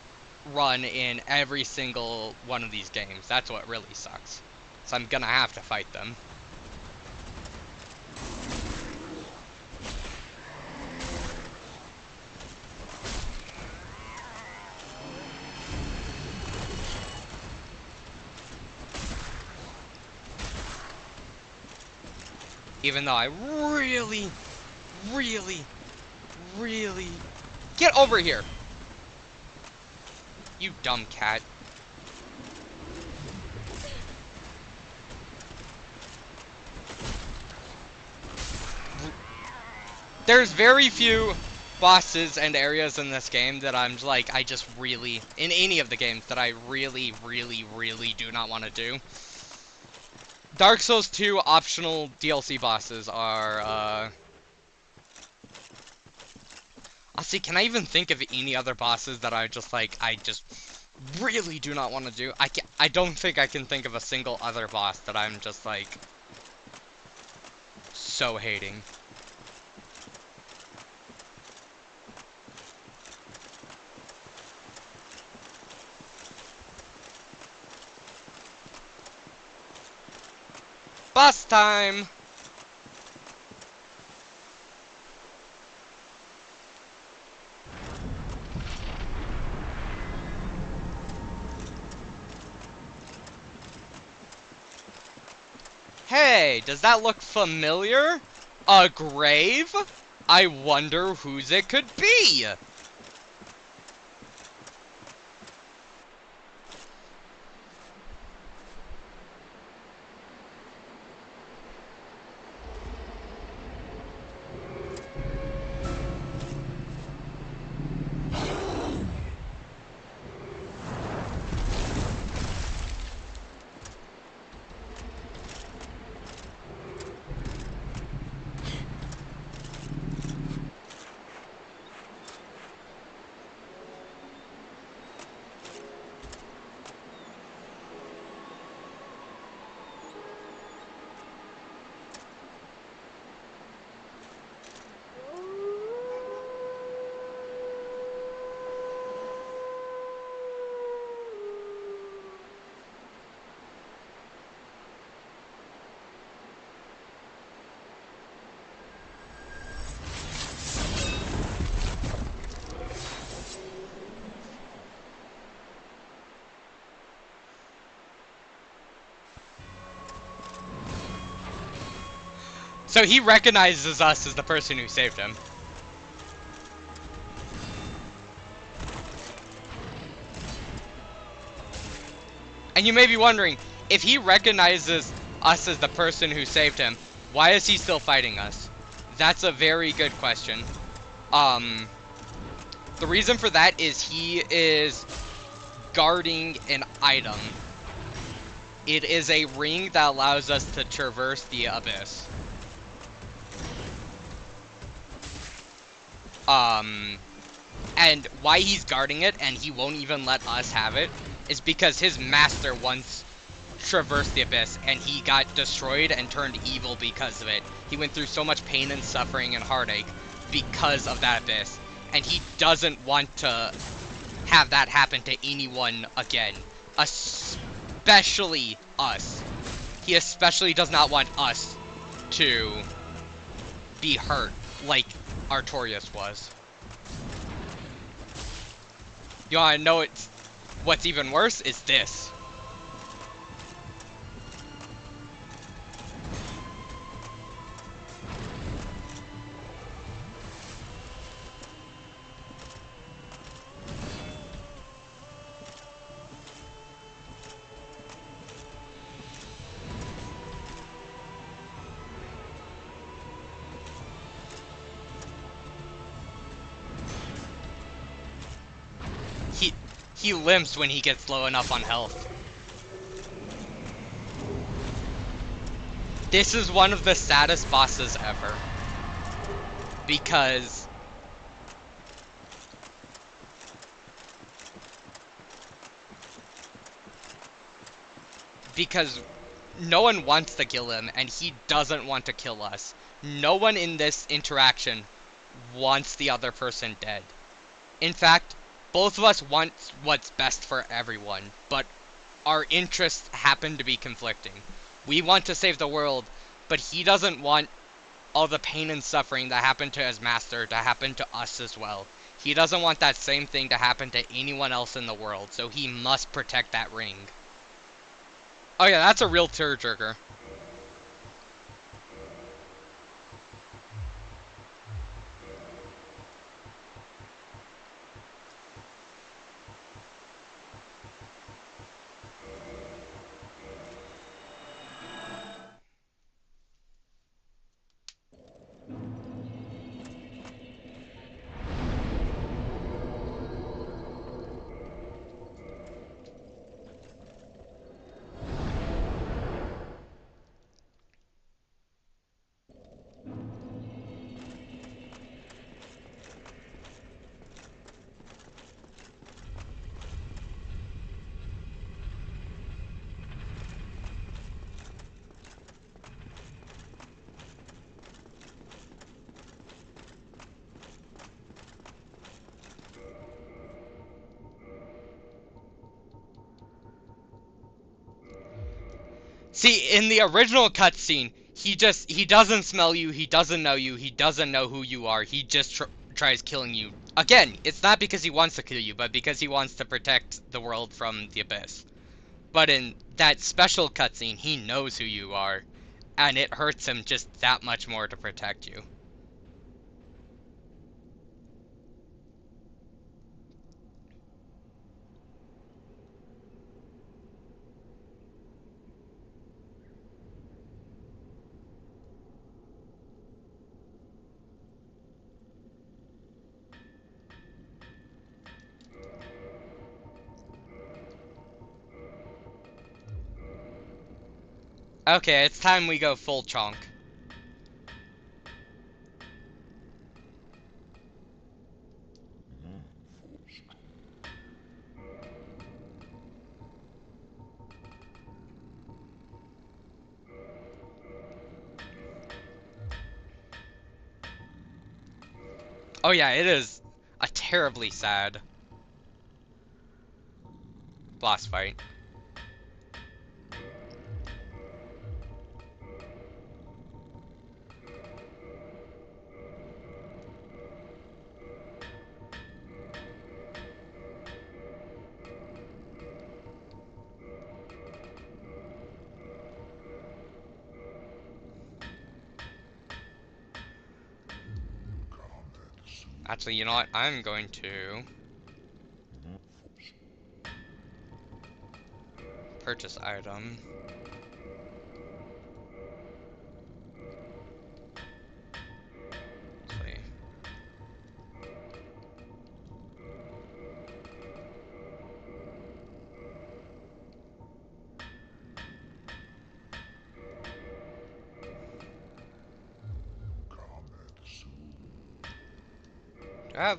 run in every single one of these games. That's what really sucks. So I'm gonna have to fight them. Even though I really get over here. You dumb cat. There's very few bosses and areas in this game that I'm like, I just really, in any of the games, that I really, really, really do not want to do. Dark Souls 2 optional DLC bosses are, I'll see, can I even think of any other bosses that I just, like, I just really do not want to do? I don't think I can think of a single other boss that I'm just, like, so hating. Boss time! Hey, does that look familiar? A grave? I wonder whose it could be! So he recognizes us as the person who saved him. And you may be wondering, if he recognizes us as the person who saved him, why is he still fighting us? That's a very good question. The reason for that is he is guarding an item. It is a ring that allows us to traverse the abyss. And why he's guarding it and he won't even let us have it is because his master once traversed the abyss and he got destroyed and turned evil because of it. He went through so much pain and suffering and heartache because of that abyss, and he doesn't want to have that happen to anyone again, especially us. He especially does not want us to be hurt like Artorias was. You wanna know what's even worse is this. He limps when he gets low enough on health. This is one of the saddest bosses ever. Because no one wants to kill him, and he doesn't want to kill us. No one in this interaction wants the other person dead. In fact, both of us want what's best for everyone, but our interests happen to be conflicting. We want to save the world, but he doesn't want all the pain and suffering that happened to his master to happen to us as well. He doesn't want that same thing to happen to anyone else in the world, so he must protect that ring. Oh yeah, that's a real tearjerker. See, in the original cutscene, he doesn't smell you, he doesn't know you, he doesn't know who you are, he just tries killing you. Again, it's not because he wants to kill you, but because he wants to protect the world from the Abyss. But in that special cutscene, he knows who you are, and it hurts him just that much more to protect you. Okay, it's time we go full chonk. Oh yeah, it is a terribly sad boss fight. Actually, you know what? I'm going to purchase item. Let's see. Do I have...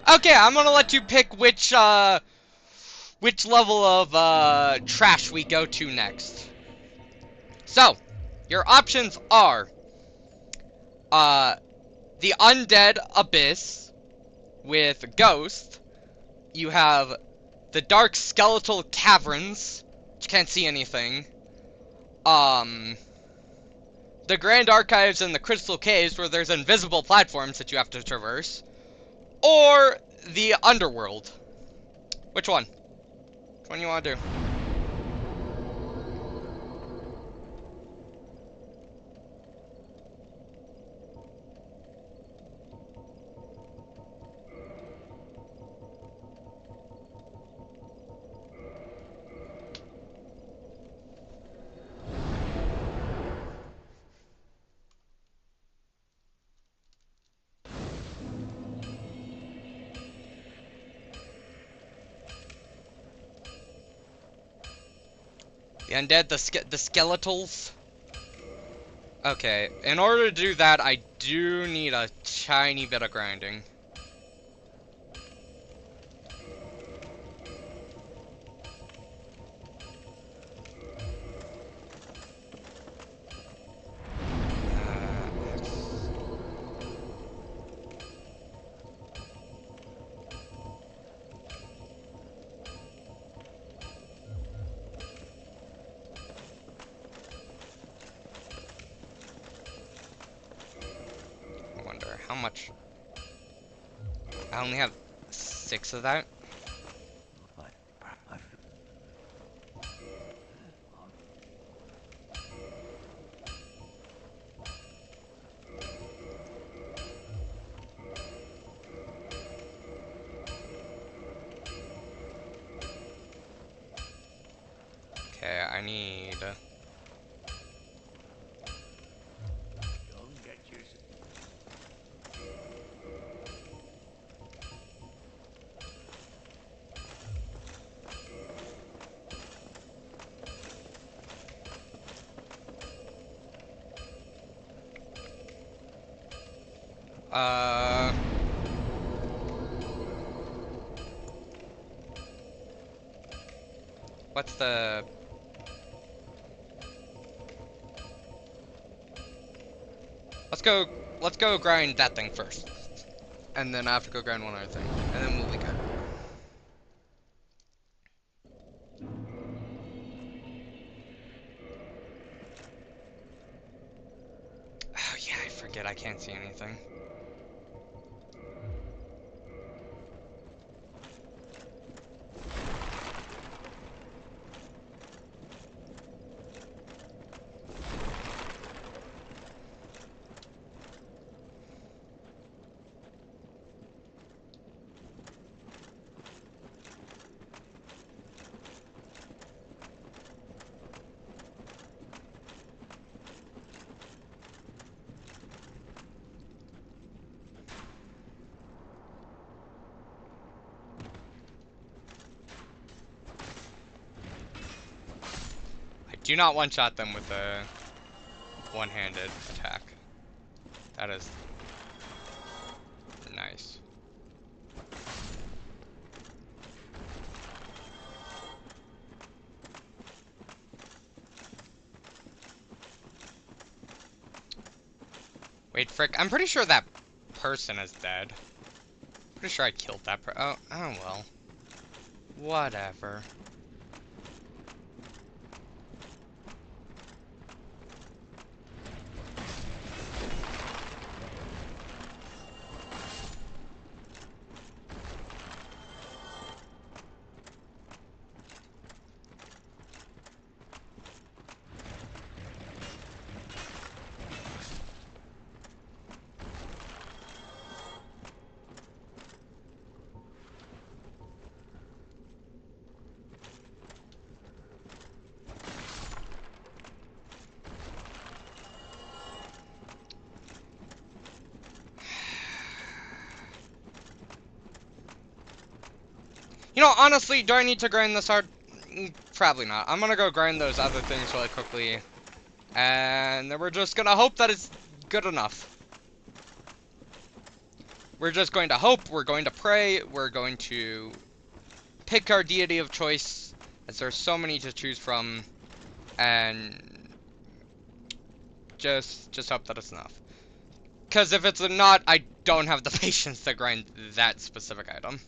Okay, I'm gonna let you pick which level of, trash we go to next. So, your options are, the Undead Abyss with Ghost. You have the Dark Skeletal Caverns, which can't see anything. The Grand Archives and the Crystal Caves, where there's invisible platforms that you have to traverse. Or the Underworld. Which one? Which one you want to do? The Undead, the Skeletals? Okay, in order to do that, I do need a tiny bit of grinding. I wonder how much. I only have 6 of that. Uh... What's the... Let's go grind that thing first. And then I have to go grind one other thing. And then we'll be good. Oh yeah, I forget I can't see anything. Do not one-shot them with a one-handed attack. That is nice. Wait, frick, I'm pretty sure that person is dead. Pretty sure I killed that oh well. Whatever. You know, honestly, do I need to grind this hard? Probably not. I'm gonna go grind those other things really quickly. And then we're just gonna hope that it's good enough. We're just going to hope, we're going to pray, we're going to pick our deity of choice, as there's so many to choose from, and just hope that it's enough. Because if it's not, I don't have the patience to grind that specific item.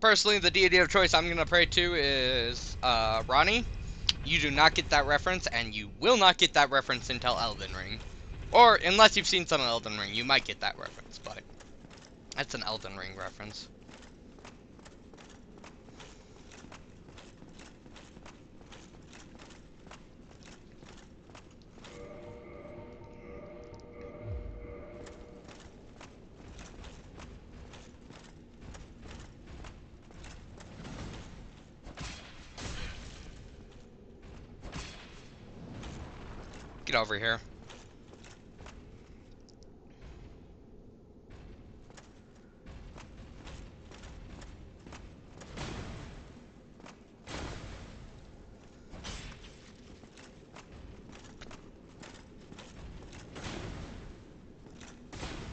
Personally, the deity of choice I'm gonna pray to is Ronnie. You do not get that reference, and you will not get that reference until Elden Ring. Or, unless you've seen some Elden Ring, you might get that reference, but that's an Elden Ring reference. Get over here.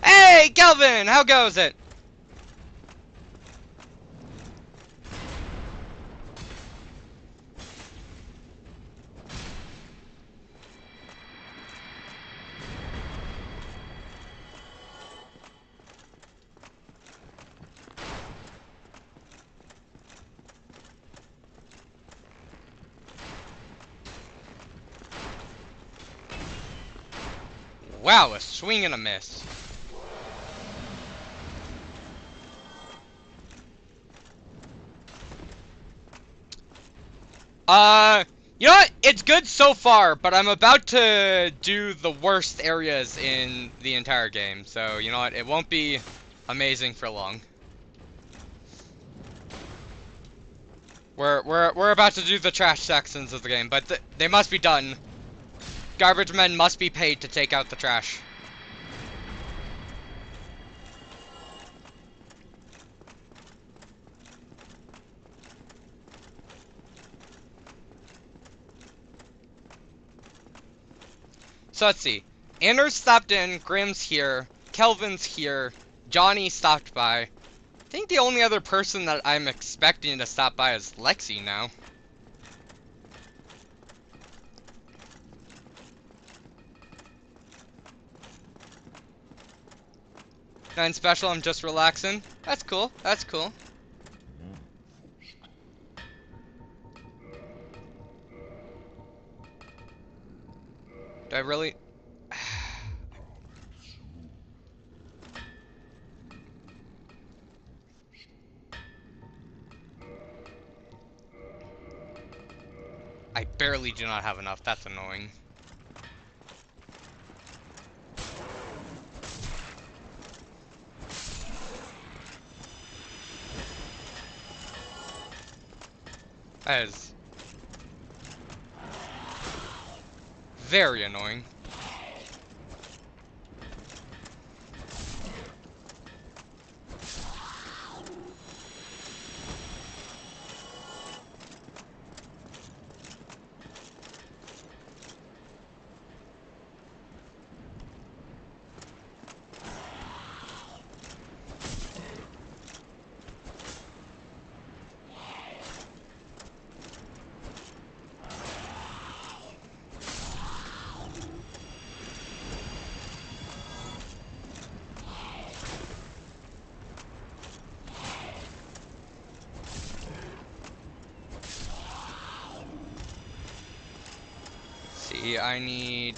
Hey, Kelvin! How goes it? Wow, a swing and a miss. You know what? It's good so far, but I'm about to do the worst areas in the entire game. So, you know what? It won't be amazing for long. We're about to do the trash sections of the game, but they must be done. Garbage men must be paid to take out the trash. So let's see. Anders stopped in, Grimm's here, Kelvin's here, Johnny stopped by. I think the only other person that I'm expecting to stop by is Lexi now. Nothing special, I'm just relaxing. That's cool, that's cool. Do I really... I barely do not have enough, that's annoying. That is... very annoying. See, I need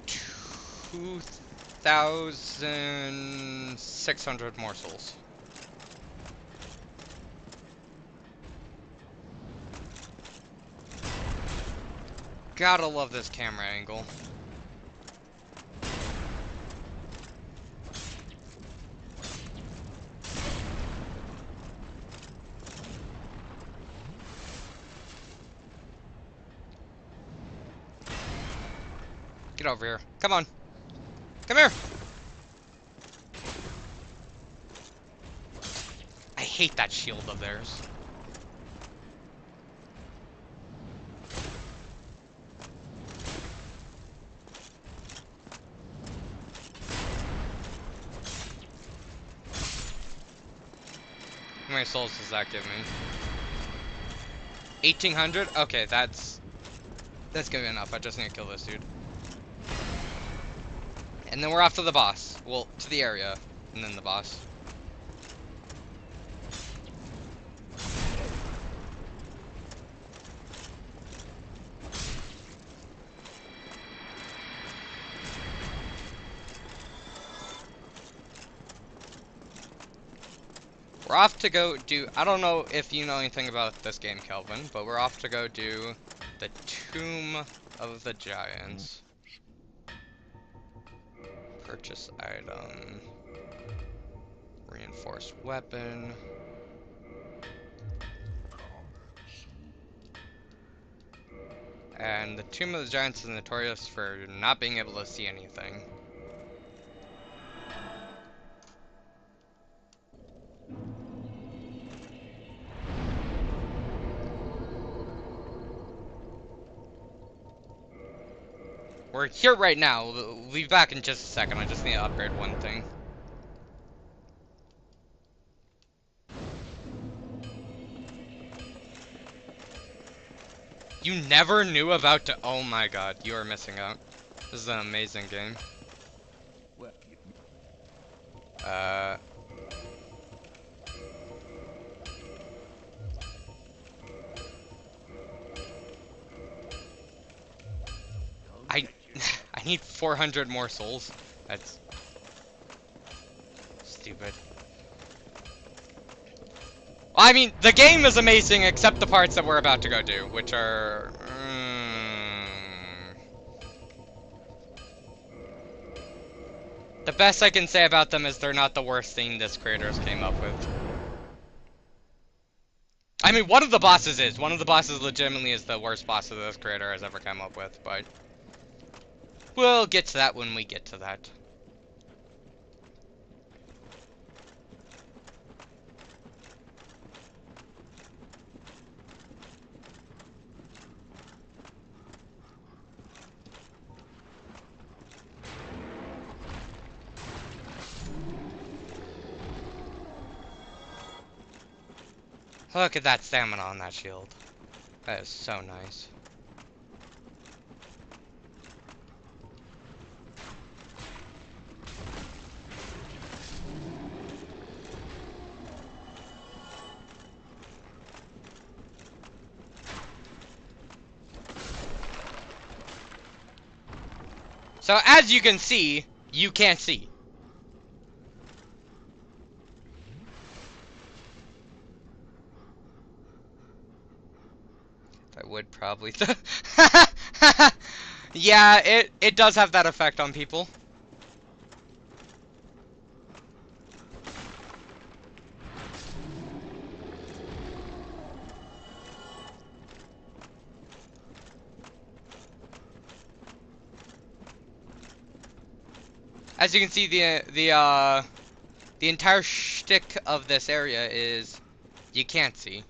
2,600 morsels. Gotta love this camera angle. Get over here. Come on. Come here! I hate that shield of theirs. How many souls does that give me? 1,800? Okay, that's gonna be enough. I just need to kill this dude. And then we're off to the boss. Well, to the area. And then the boss. We're off to go do... I don't know if you know anything about this game, Kelvin, but we're off to go do the Tomb of the Giants. Purchase item. Reinforced weapon. And the Tomb of the Giants is notorious for not being able to see anything. We're here right now. We'll be back in just a second. I just need to upgrade one thing. You never knew about oh my god, you are missing out. This is an amazing game. I I need 400 more souls. That's stupid. I mean, the game is amazing except the parts that we're about to go do, which are... The best I can say about them is they're not the worst thing this creators came up with. I mean, one of the bosses is. One of the bosses legitimately is the worst boss that this creator has ever come up with, but... We'll get to that when we get to that. Look at that stamina on that shield. That is so nice. So as you can see, you can't see. I would probably... Yeah, it does have that effect on people. As you can see, the entire shtick of this area is you can't see.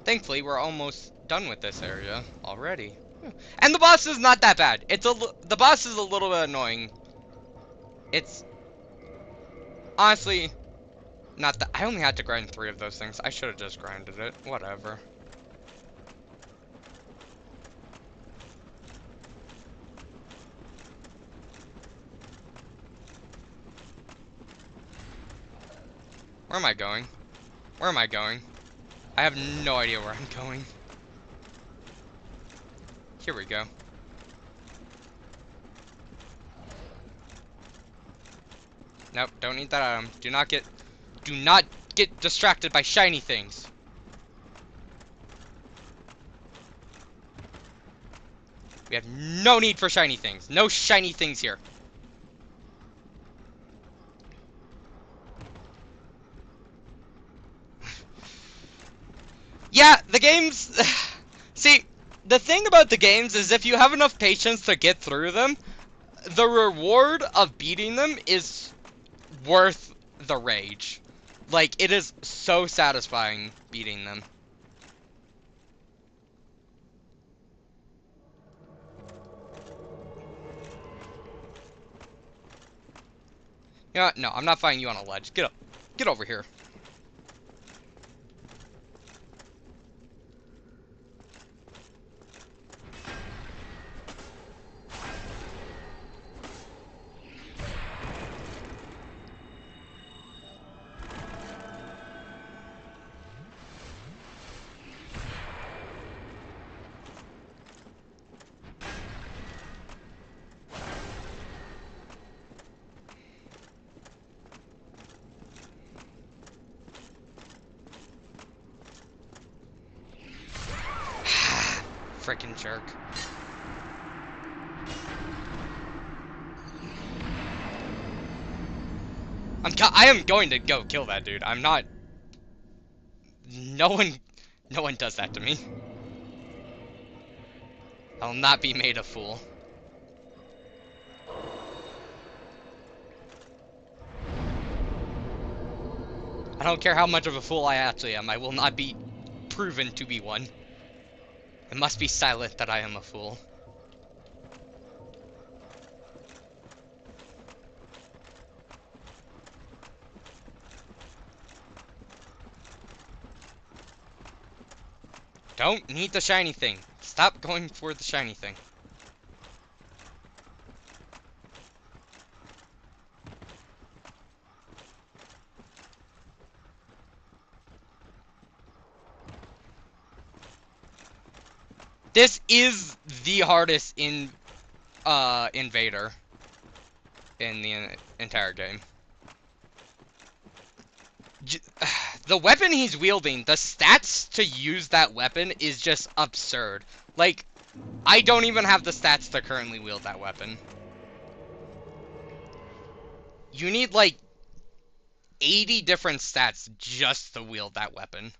Thankfully, we're almost done with this area already. And the boss is not that bad. The boss is a little bit annoying. It's honestly not that. I only had to grind 3 of those things. I should have just grinded it. Whatever. Where am I going? Where am I going? I have no idea where I'm going. Here we go. Nope, don't need that item. Do not get distracted by shiny things. We have no need for shiny things. No shiny things here. Yeah, the games... See, the thing about the games is if you have enough patience to get through them, the reward of beating them is worth the rage. Like, it is so satisfying beating them. You know what? No, I'm not fighting you on a ledge. Get up. Get over here. Frickin' jerk. I am going to go kill that dude. I'm not... No one does that to me. I'll not be made a fool. I don't care how much of a fool I actually am. I will not be proven to be one. It must be silent that I am a fool. Don't need the shiny thing. Stop going for the shiny thing. This is the hardest invader in the entire game. The weapon he's wielding, the stats to use that weapon is just absurd. Like, I don't even have the stats to currently wield that weapon. You need, like, 80 different stats just to wield that weapon.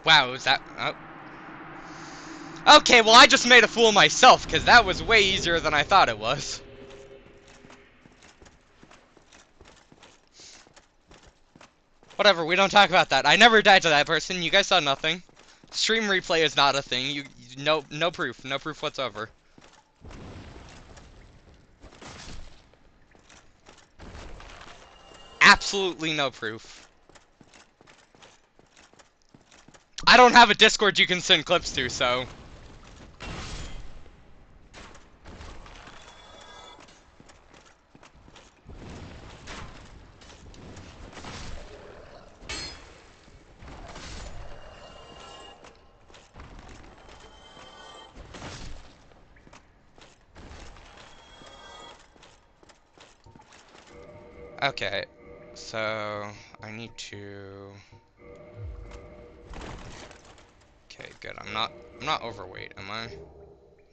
Wow, was that... Oh. Okay, well, I just made a fool of myself, because that was way easier than I thought it was. Whatever, we don't talk about that. I never died to that person. You guys saw nothing. Stream replay is not a thing. No proof. No proof whatsoever. Absolutely no proof. I don't have a Discord you can send clips to, so... Okay, so I need to... Okay, good. I'm not overweight, am I?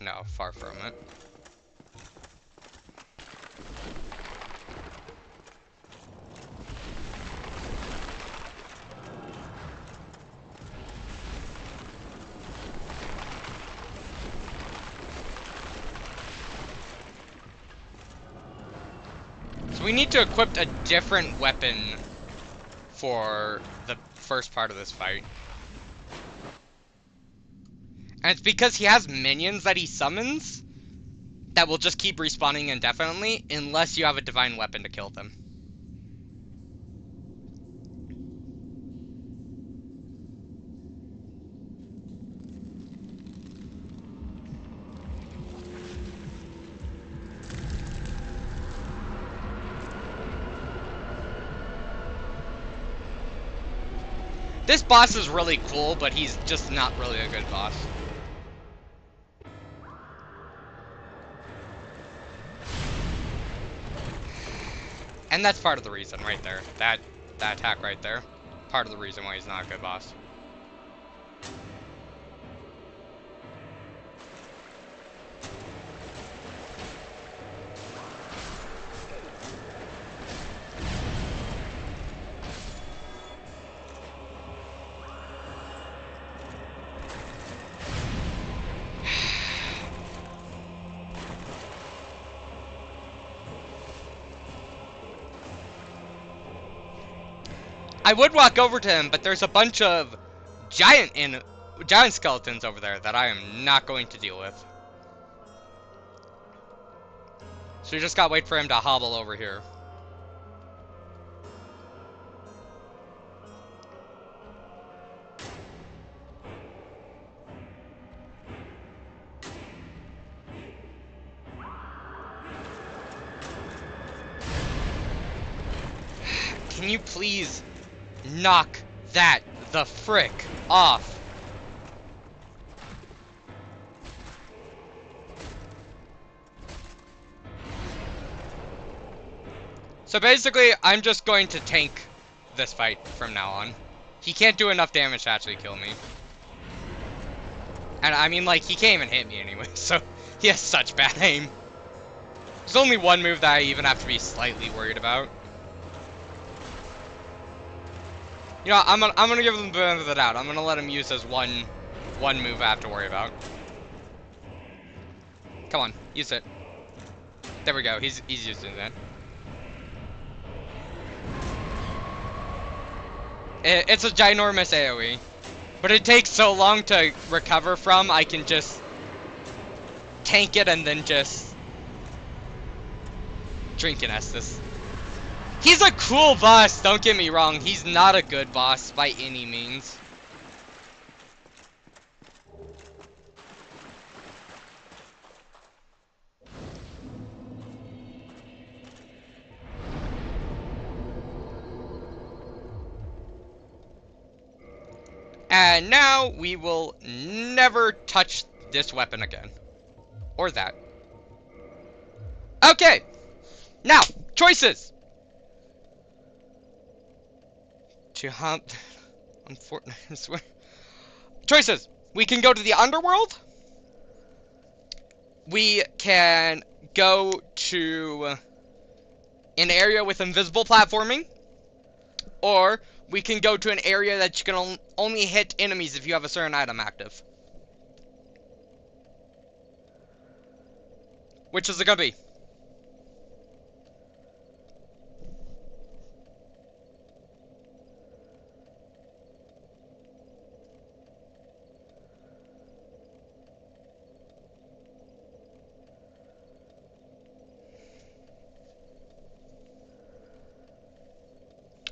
No, far from it. So we need to equip a different weapon for the first part of this fight. And it's because he has minions that he summons that will just keep respawning indefinitely unless you have a divine weapon to kill them. This boss is really cool, but he's just not really a good boss. And that's part of the reason right there. That attack right there. Part of the reason why he's not a good boss. I would walk over to him, but there's a bunch of giant skeletons over there that I am not going to deal with. So we just gotta wait for him to hobble over here. Can you please knock that the frick off? So basically, I'm just going to tank this fight from now on. He can't do enough damage to actually kill me. And I mean, like, he can't even hit me anyway, so he has such bad aim. There's only one move that I even have to be slightly worried about. You know, I'm gonna give him the benefit of the doubt. I'm gonna let him use this one move I have to worry about. Come on, use it. There we go. He's using that. It's a ginormous AoE, but it takes so long to recover from. I can just tank it and then just drink an Estus. He's a cool boss, don't get me wrong. He's not a good boss by any means. And now we will never touch this weapon again. Or that. Okay! Now, choices! To hump... Unfortunately... Choices! We can go to the underworld. We can go to an area with invisible platforming. Or we can go to an area that you can only hit enemies if you have a certain item active. Which is it gonna be?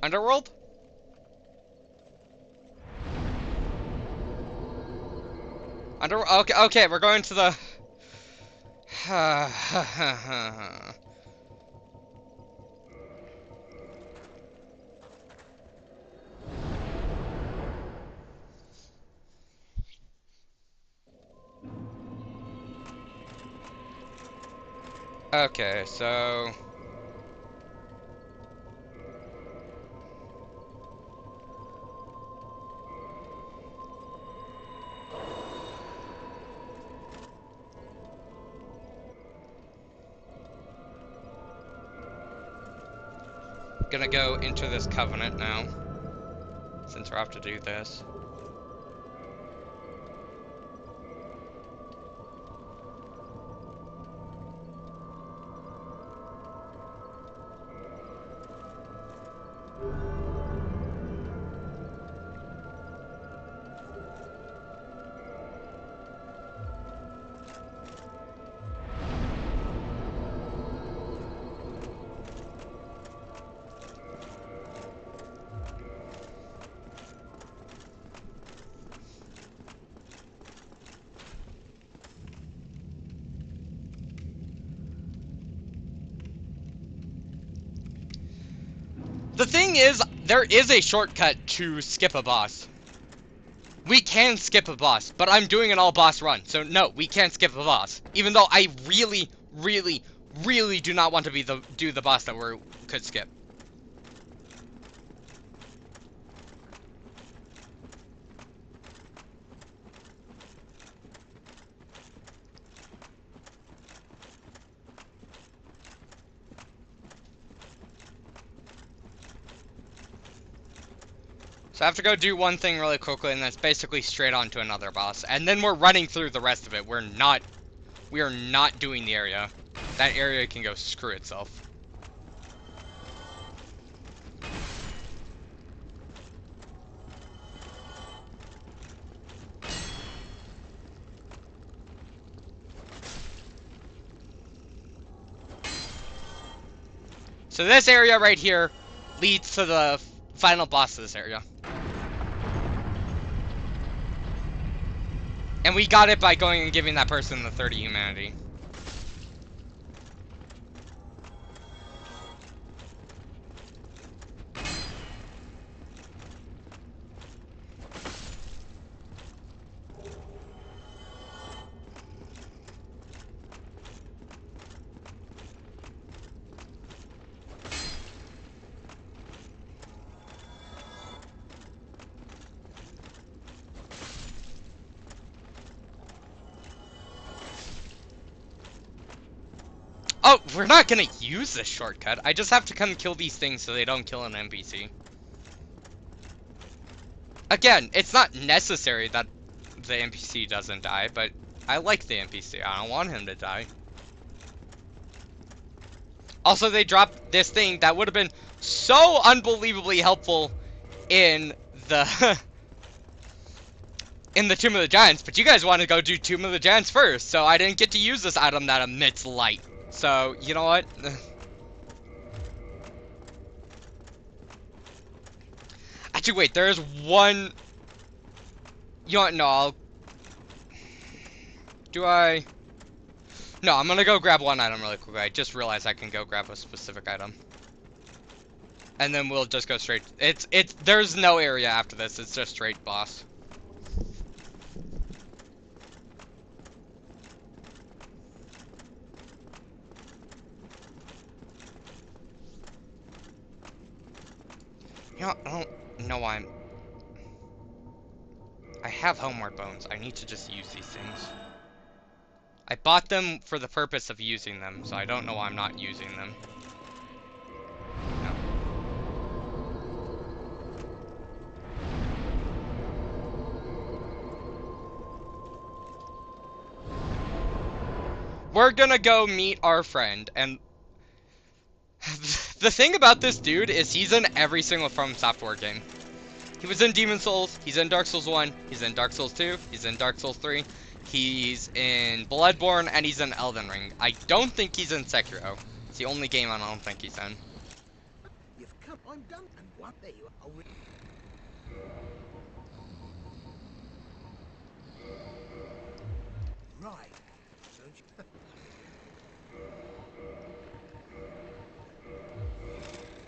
Underworld? Okay, we're going to the... Okay, so... Gonna go into this covenant now, since we have to do this. The thing is, there is a shortcut to skip a boss. We can skip a boss, but I'm doing an all-boss run, so no, we can't skip a boss. Even though I really, really, really do not want to do the boss that we could skip. So I have to go do one thing really quickly, and that's basically straight on to another boss. And then we're running through the rest of it. We are not doing the area. That area can go screw itself. So this area right here leads to the final boss of this area. And we got it by going and giving that person the 30 humanity. Oh, we're not gonna use this shortcut. I just have to come kill these things so they don't kill an NPC. Again, it's not necessary that the NPC doesn't die, but I like the NPC. I don't want him to die. Also, they dropped this thing that would have been so unbelievably helpful in the in the Tomb of the Giants, but you guys want to go do Tomb of the Giants first, so I didn't get to use this item that emits light. So, you know what? Actually, wait, there is one... You know what, no, I'll... Do I... No, I'm gonna go grab one item really quick. I just realized I can go grab a specific item. And then we'll just go straight... There's no area after this, it's just straight boss. You know, I don't know why I have homeward bones. I need to just use these things. I bought them for the purpose of using them, so I don't know why I'm not using them. No. We're gonna go meet our friend, and the thing about this dude is he's in every single From Software game. He was in Demon Souls, he's in Dark Souls 1, he's in Dark Souls 2, he's in Dark Souls 3, he's in Bloodborne, and he's in Elden Ring. I don't think he's in Sekiro. It's the only game I don't think he's in. You've come. I'm done. And what? There you are. Right. Don't you?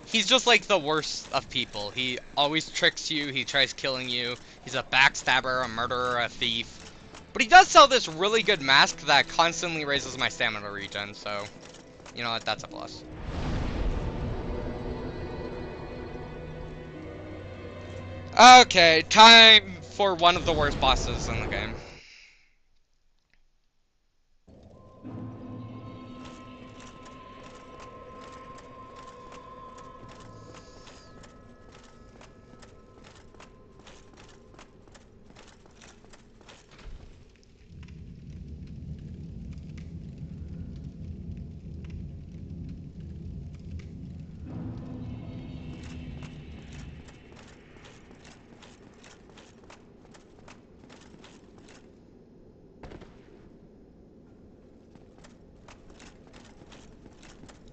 He's just like the worst of people. He always tricks you, he tries killing you, he's a backstabber, a murderer, a thief. But he does sell this really good mask that constantly raises my stamina regen, so... You know what, that's a plus. Okay, time for one of the worst bosses in the game.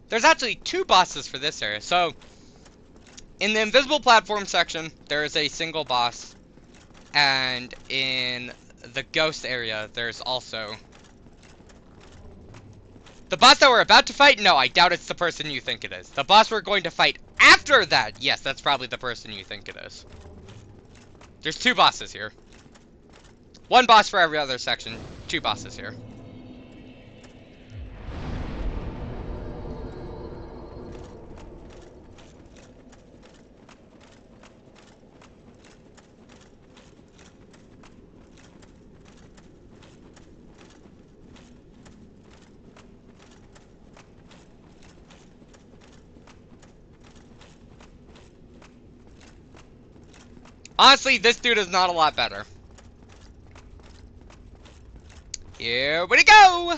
There's actually two bosses for this area. So, in the invisible platform section, there is a single boss. And in the ghost area, there's also... The boss that we're about to fight? No, I doubt it's the person you think it is. The boss we're going to fight after that! Yes, that's probably the person you think it is. There's two bosses here. One boss for every other section. Two bosses here. Honestly, this dude is not a lot better. Here we go!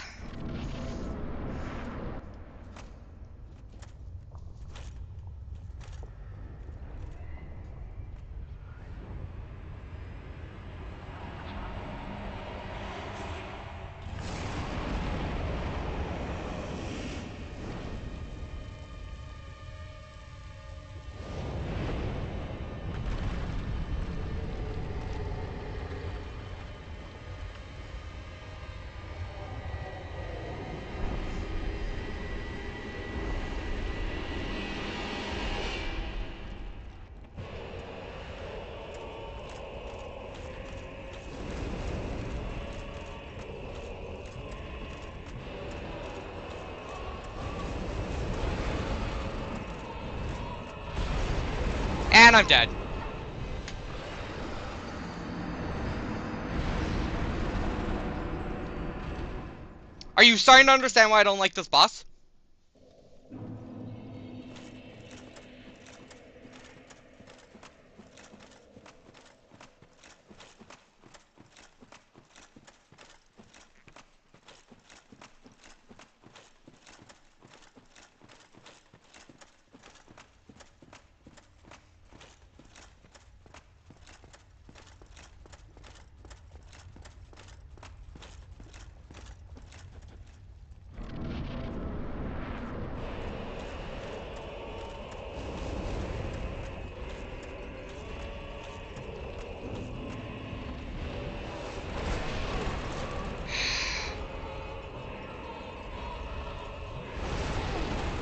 And I'm dead. Are you starting to understand why I don't like this boss?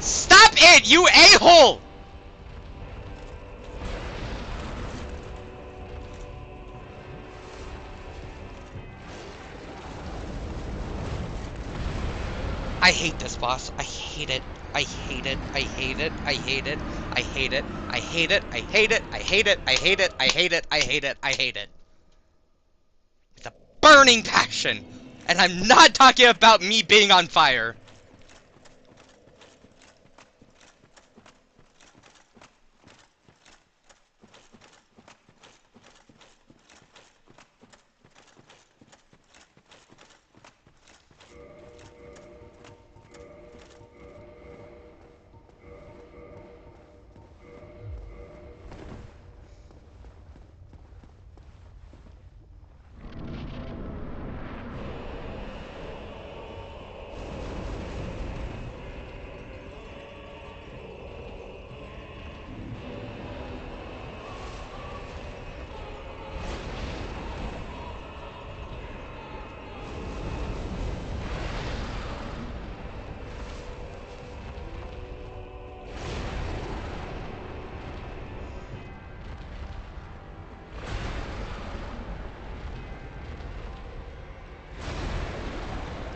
Stop it, you a-hole! I hate this boss. I hate it. I hate it. I hate it. I hate it. I hate it. I hate it. I hate it. I hate it. I hate it. I hate it. I hate it. I hate it. With a burning passion. And I'm not talking about me being on fire.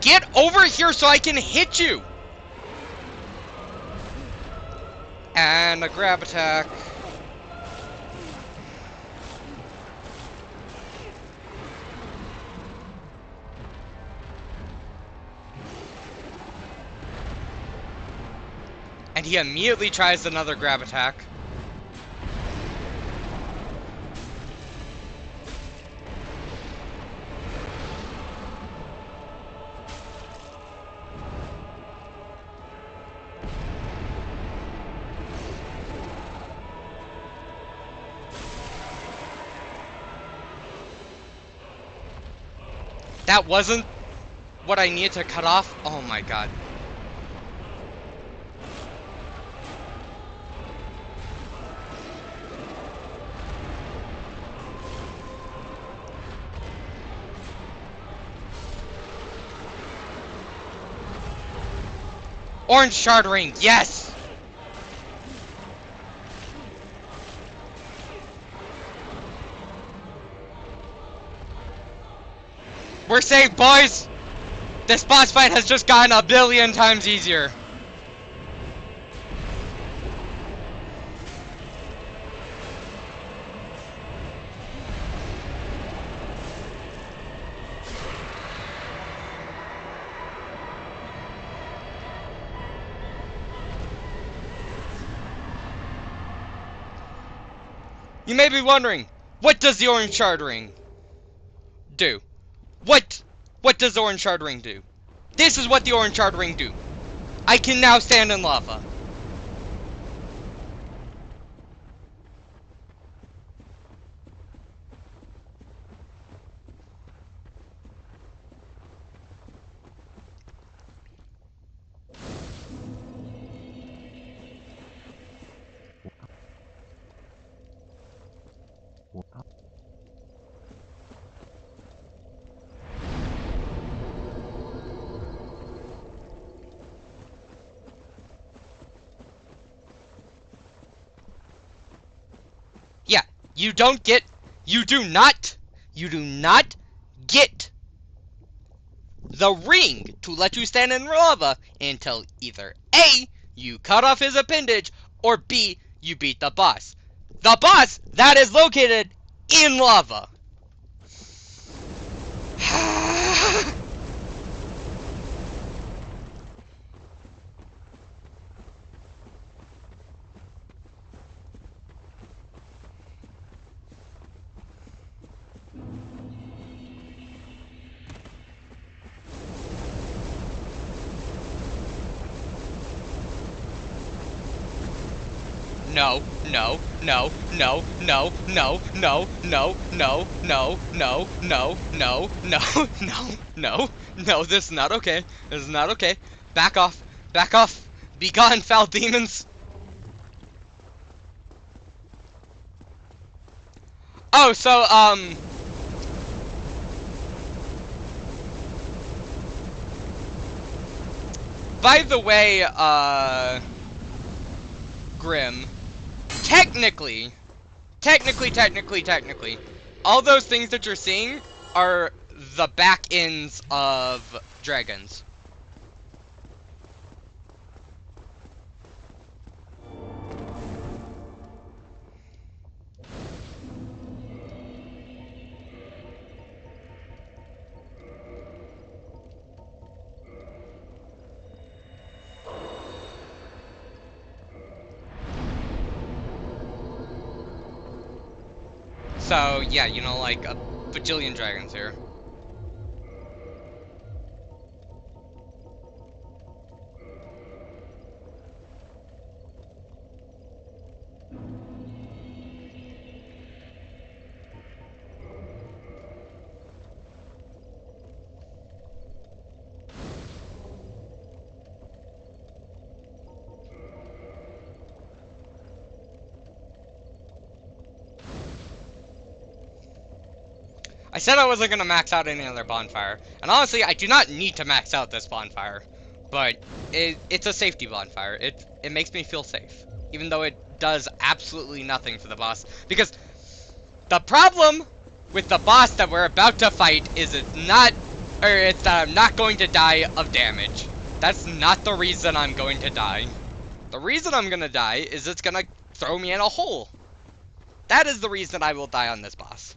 Get over here so I can hit you! And a grab attack. And he immediately tries another grab attack. That wasn't what I needed to cut off? Oh my god. Orange shard ring, yes! We're safe, boys! This boss fight has just gotten a billion times easier. You may be wondering, what does the orange shard ring do? What does the orange shard ring do? This is what the orange shard ring do. I can now stand in lava. Yeah, you do not get the ring to let you stand in lava until either A, you cut off his appendage, or B, you beat the boss. The boss that is located in lava. No, no, no, no, no, no, no, no, no, no, no, no, no, no, no, no, no, this is not okay. This is not okay. Back off. Back off. Be gone, foul demons. Oh, so, by the way, grim. Technically, all those things that you're seeing are the back ends of dragons. So, yeah, you know, like a bajillion dragons here. I said I wasn't going to max out any other bonfire. And honestly, I do not need to max out this bonfire. But it's a safety bonfire. It makes me feel safe. Even though it does absolutely nothing for the boss. Because the problem with the boss that we're about to fight is it's that I'm not going to die of damage. That's not the reason I'm going to die. The reason I'm going to die is it's going to throw me in a hole. That is the reason I will die on this boss.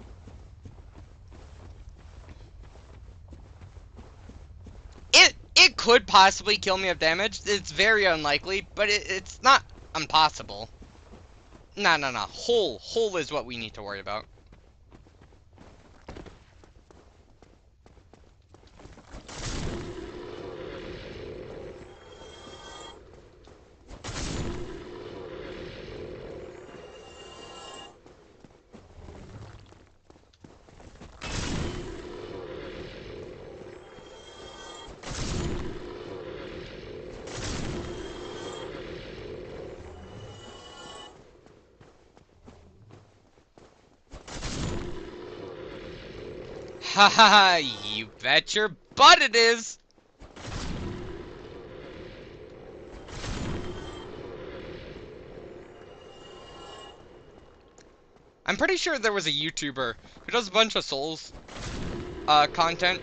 It could possibly kill me of damage. It's very unlikely, but it's not impossible. No. Hole is what we need to worry about. Haha, you bet your butt it is! I'm pretty sure there was a YouTuber who does a bunch of Souls content,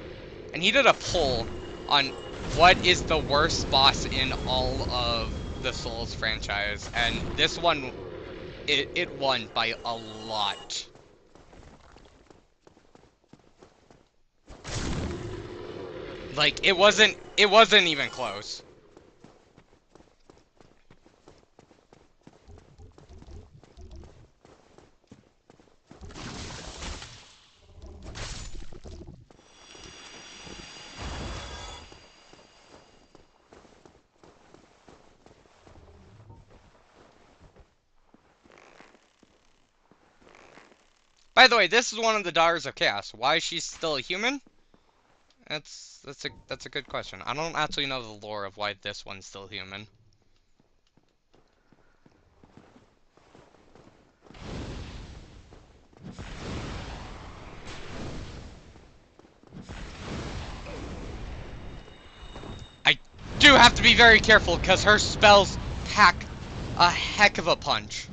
and he did a poll on what is the worst boss in all of the Souls franchise, and this one, it won by a lot. Like, it wasn't even close. By the way, this is one of the Daughters of Chaos. Why is she still a human? That's a good question. I don't actually know the lore of why this one's still human. I do have to be very careful because her spells pack a heck of a punch.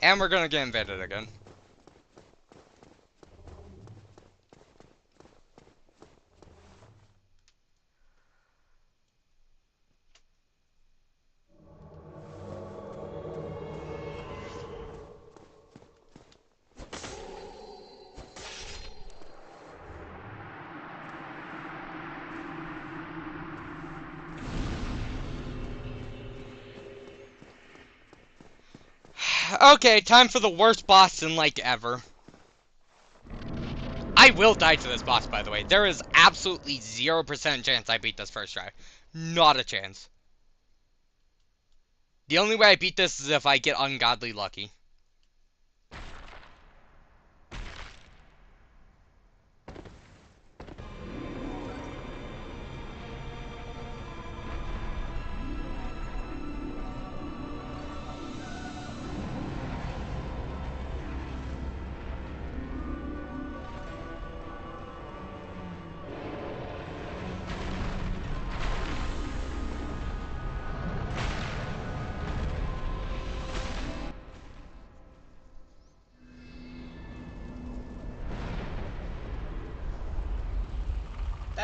And we're gonna get invaded again. Okay, time for the worst boss in, like, ever. I will die to this boss, by the way. There is absolutely 0% chance I beat this first try. Not a chance. The only way I beat this is if I get ungodly lucky.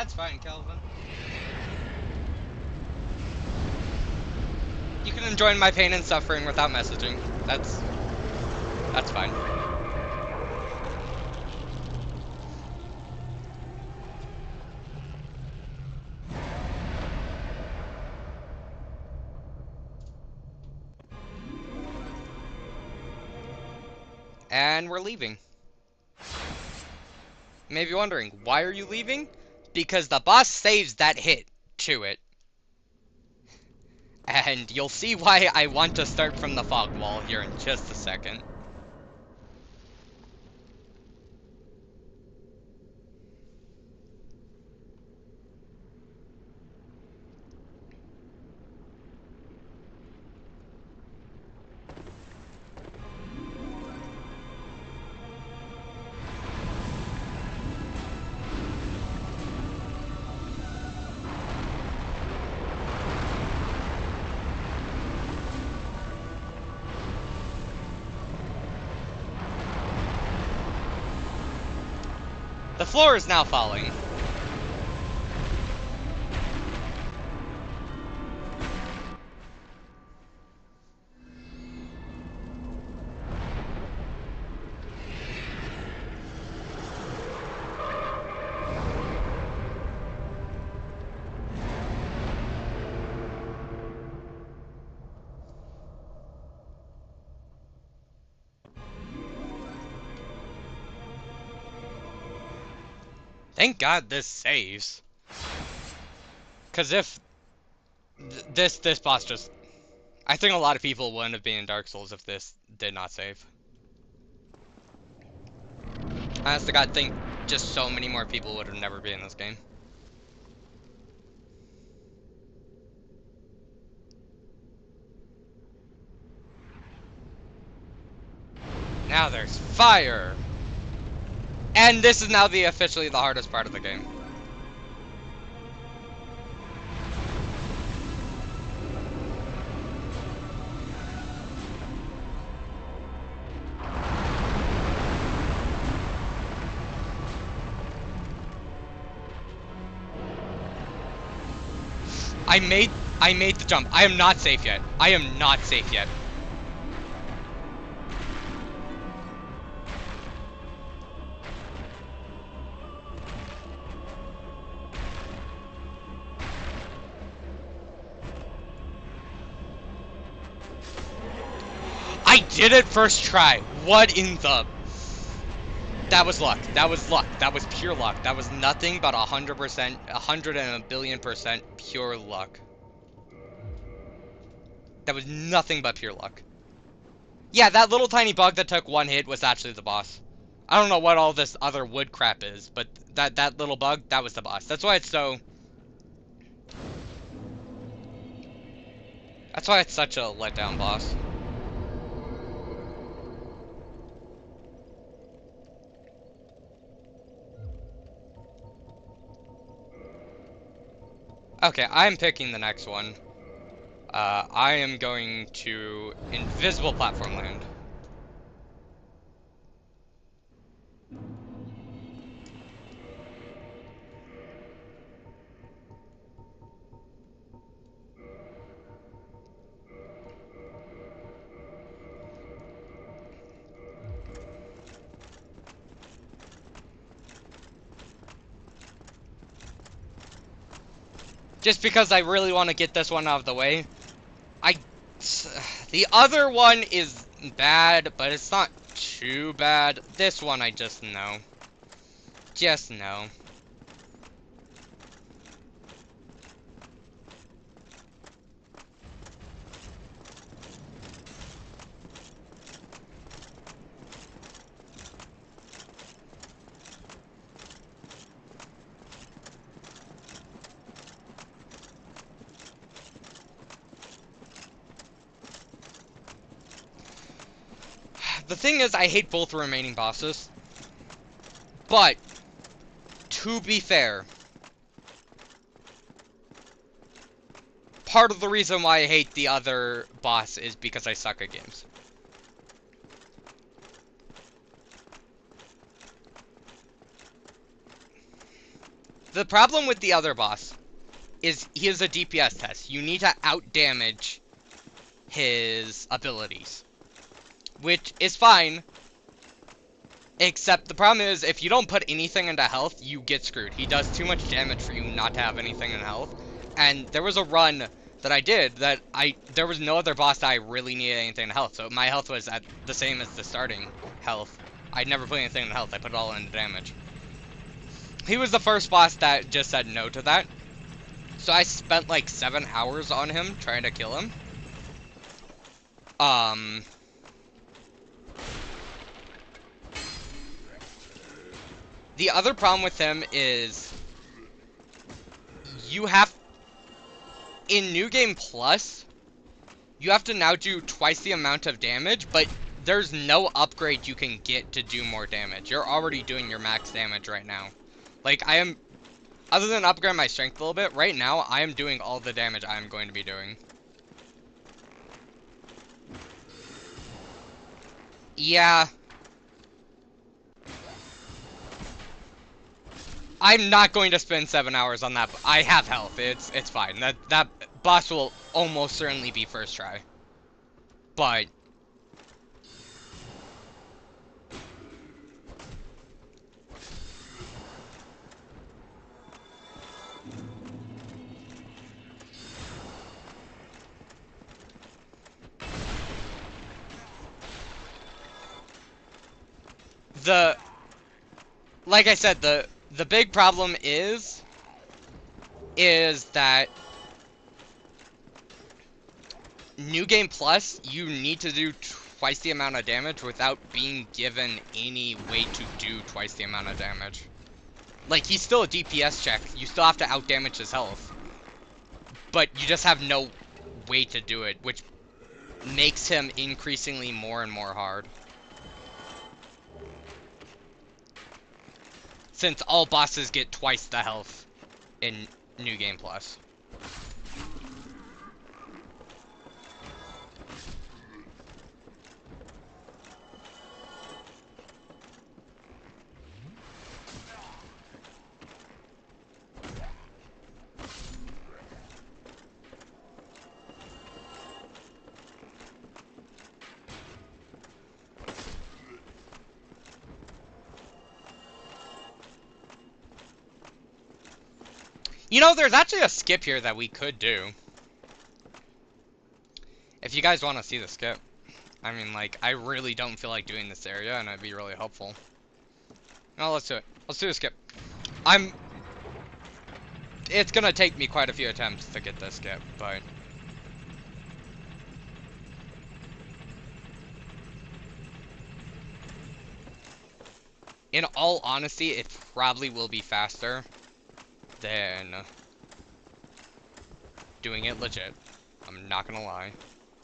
That's fine, Kelvin. You can enjoy my pain and suffering without messaging. That's fine. And we're leaving. You may be wondering, why are you leaving? Because the boss saves that hit to it. And you'll see why I want to start from the fog wall here in just a second. The floor is now falling. Thank God this saves. Cause if this boss just, I think a lot of people wouldn't have been in Dark Souls if this did not save. Honest to God, think just so many more people would have never been in this game. Now there's fire! And this is now officially the hardest part of the game. I made the jump. I am not safe yet. I am not safe yet. I did it first try. What in the... That was luck. That was luck. That was pure luck. That was nothing but 100%, 100 and a billion% pure luck. That was nothing but pure luck. Yeah, that little tiny bug that took one hit was actually the boss. I don't know what all this other wood crap is, but that little bug, that was the boss. That's why it's so... That's why it's such a letdown boss. Okay, I'm picking the next one. I am going to Invisible Platform Land. Just because I really want to get this one out of the way. The other one is bad, but it's not too bad. This one I just know. Just know. The thing is, I hate both the remaining bosses. But, to be fair, part of the reason why I hate the other boss is because I suck at games. The problem with the other boss is he is a DPS test. You need to out-damage his abilities. Which is fine. Except the problem is, if you don't put anything into health, you get screwed. He does too much damage for you not to have anything in health. And there was a run that I did that there was no other boss that I really needed anything in health. So my health was at the same as the starting health. I'd never put anything in health. I put it all into damage. He was the first boss that just said no to that. So I spent like 7 hours on him trying to kill him. The other problem with him is you have, in New Game Plus, you have to now do twice the amount of damage, but there's no upgrade you can get to do more damage. You're already doing your max damage right now. Like, other than upgrading my strength a little bit, right now, I am doing all the damage I am going to be doing. Yeah. I'm not going to spend 7 hours on that. I have health. It's fine. That boss will almost certainly be first try. But like I said, the big problem is that New Game Plus, you need to do twice the amount of damage without being given any way to do twice the amount of damage. Like, he's still a DPS check. You still have to outdamage his health. But you just have no way to do it, which makes him increasingly more and more hard. Since all bosses get twice the health in New Game Plus. You know, there's actually a skip here that we could do. If you guys want to see the skip. I mean, like, I really don't feel like doing this area, and it'd be really helpful. No, let's do it. Let's do a skip. It's gonna take me quite a few attempts to get this skip, but... in all honesty, it probably will be faster than doing it legit. I'm not gonna lie.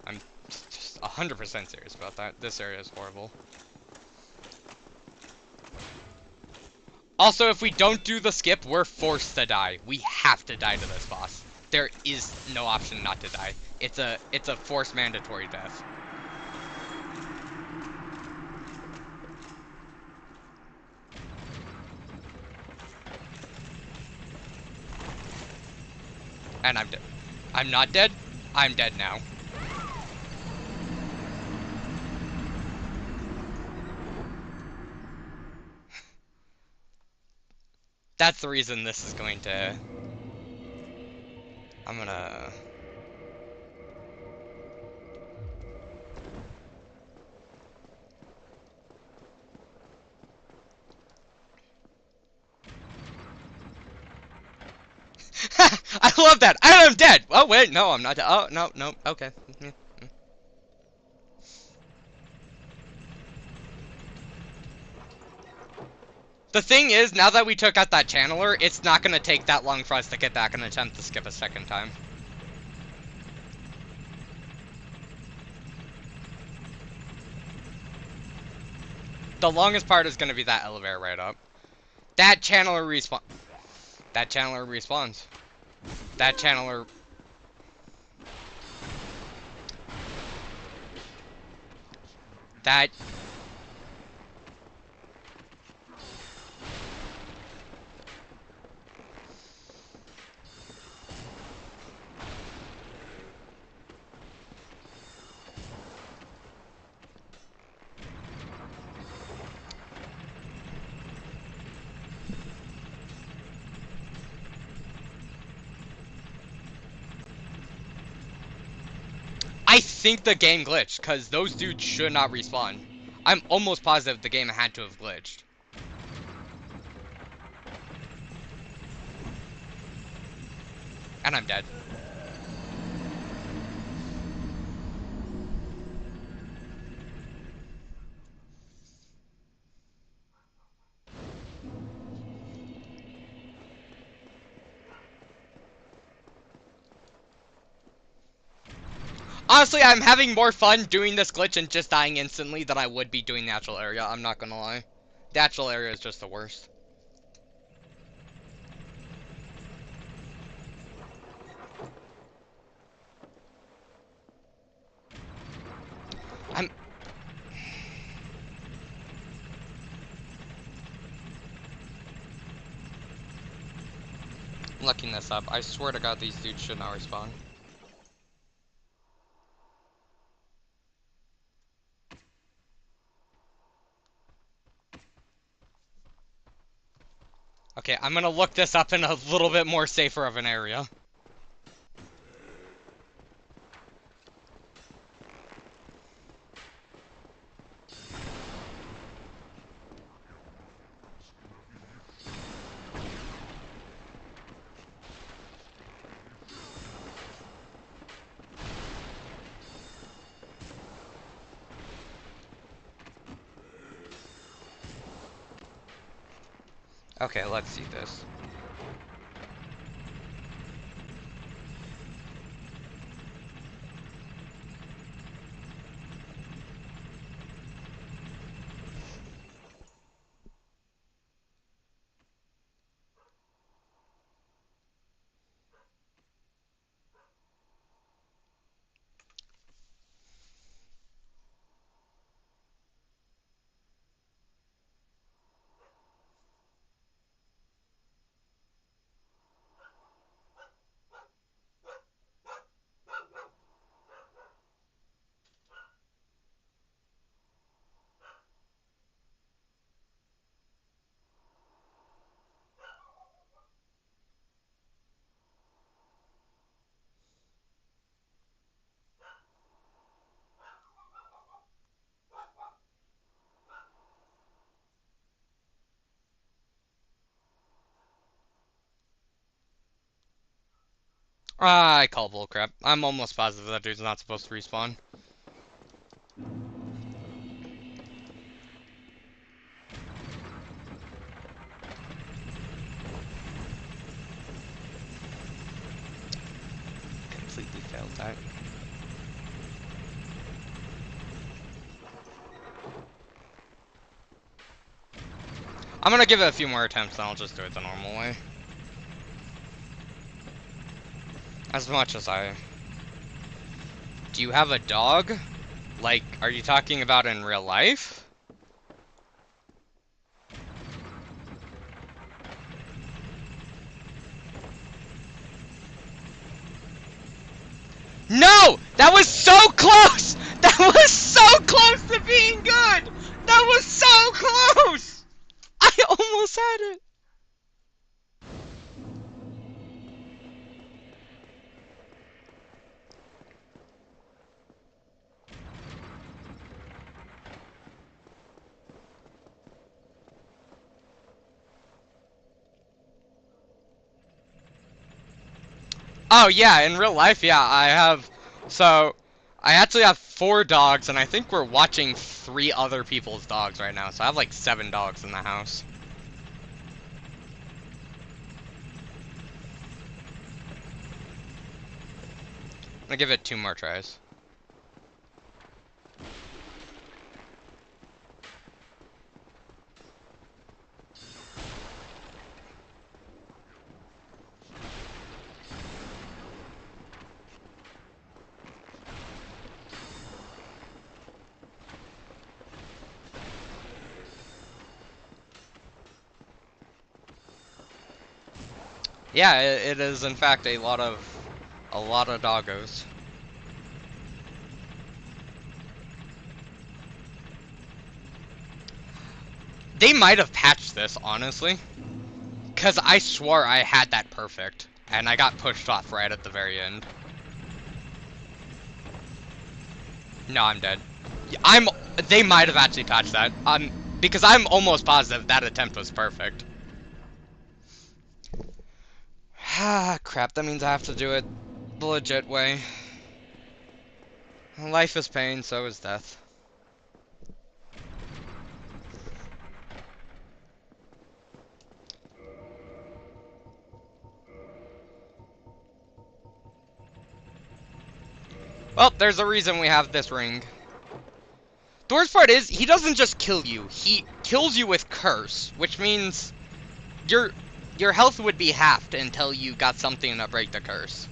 I'm just 100% serious about that. This area is horrible. Also, if we don't do the skip, we're forced to die. We have to die to this boss. There is no option not to die. It's a forced mandatory death. And I'm dead. I'm not dead. I'm dead now. That's the reason this is going to... I'm gonna... I love that! I am dead! Oh, wait, no, I'm not dead. Oh, no, no, okay. The thing is, now that we took out that channeler, it's not gonna take that long for us to get back and attempt to skip a second time. The longest part is gonna be that elevator right up. That channeler respawn. That channeler respawns. That channeler... That... I think the game glitched, because those dudes should not respawn. I'm almost positive the game had to have glitched. And I'm dead. Honestly, I'm having more fun doing this glitch and just dying instantly than I would be doing natural area, I'm not gonna lie. Natural area is just the worst. I'm looking this up. I swear to God, these dudes should not respawn. Okay, I'm gonna look this up in a little bit more safer of an area. Okay, let's see this. I call bullcrap. I'm almost positive that dude's not supposed to respawn. Completely failed that. I'm gonna give it a few more attempts, and I'll just do it the normal way. As much as I... Do you have a dog? Like, are you talking about in real life? No! That was so close! That was so close to being good! That was so close! I almost had it! Oh yeah, in real life, yeah, I have... So, I actually have 4 dogs, and I think we're watching 3 other people's dogs right now, so I have like 7 dogs in the house. I'm gonna give it 2 more tries. Yeah, it is in fact a lot of doggos. They might have patched this, honestly. Because I swore I had that perfect. And I got pushed off right at the very end. No, I'm dead. They might have actually patched that. Because I'm almost positive that attempt was perfect. Ah, crap. That means I have to do it the legit way. Life is pain, so is death. Well, there's a reason we have this ring. The worst part is, he doesn't just kill you, he kills you with curse, which means your health would be halved until you got something to break the curse.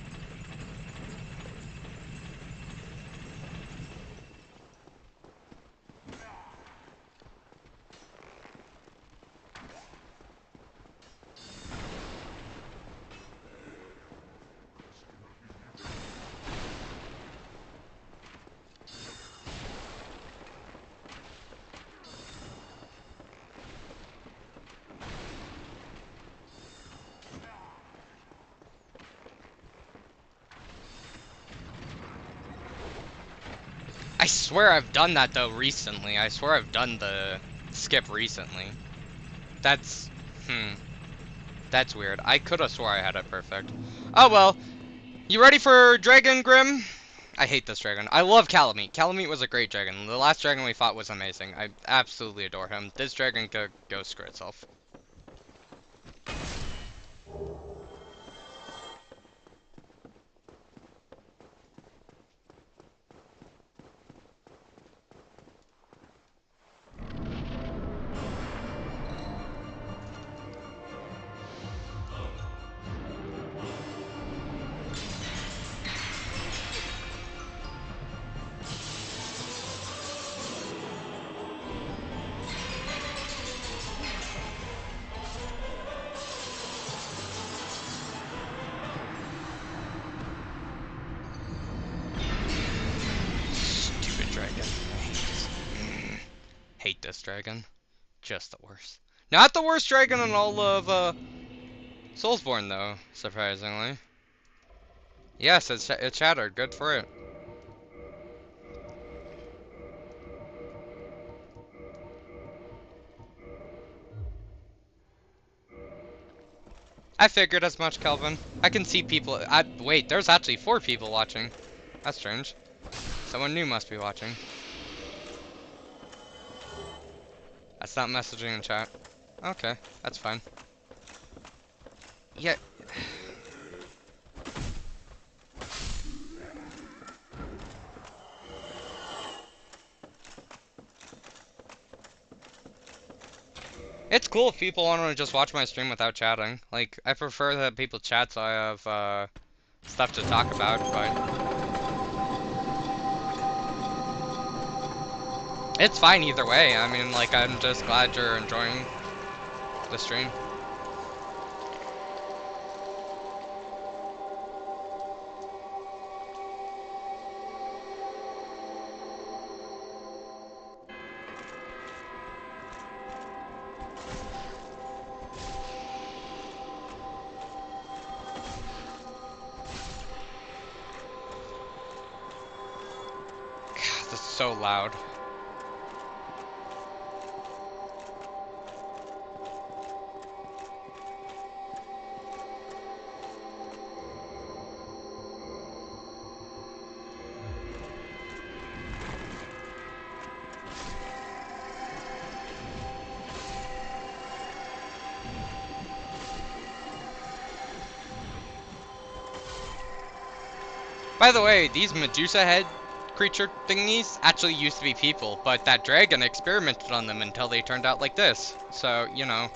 I swear I've done that though recently. I swear I've done the skip recently. That's, that's weird. I could have swore I had it perfect. Oh well. You ready for Dragon Grim? I hate this dragon. I love Calamite. Calamite was a great dragon. The last dragon we fought was amazing. I absolutely adore him. This dragon could go screw itself. Stupid dragon. Hate this dragon. Just the worst. Not the worst dragon in all of Soulsborne though, surprisingly. Yes, it shattered. Good for it. I figured as much, Kelvin. I can see people. Wait, there's actually 4 people watching. That's strange. Someone new must be watching. That's not messaging in chat. Okay, that's fine. Yeah. It's cool if people want to just watch my stream without chatting. Like, I prefer that people chat so I have, stuff to talk about, but... It's fine either way. I mean, like, I'm just glad you're enjoying the stream. God, this is so loud. By the way, these Medusa head creature thingies actually used to be people, but that dragon experimented on them until they turned out like this. So, you know,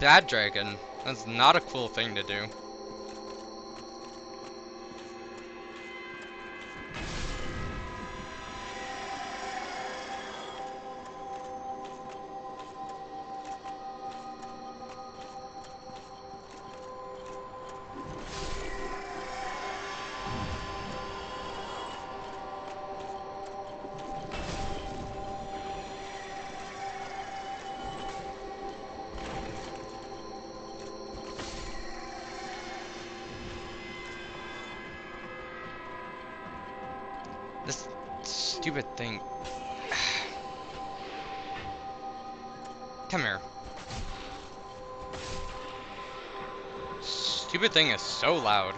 bad dragon. That's not a cool thing to do. Stupid thing. Come here. Stupid thing is so loud.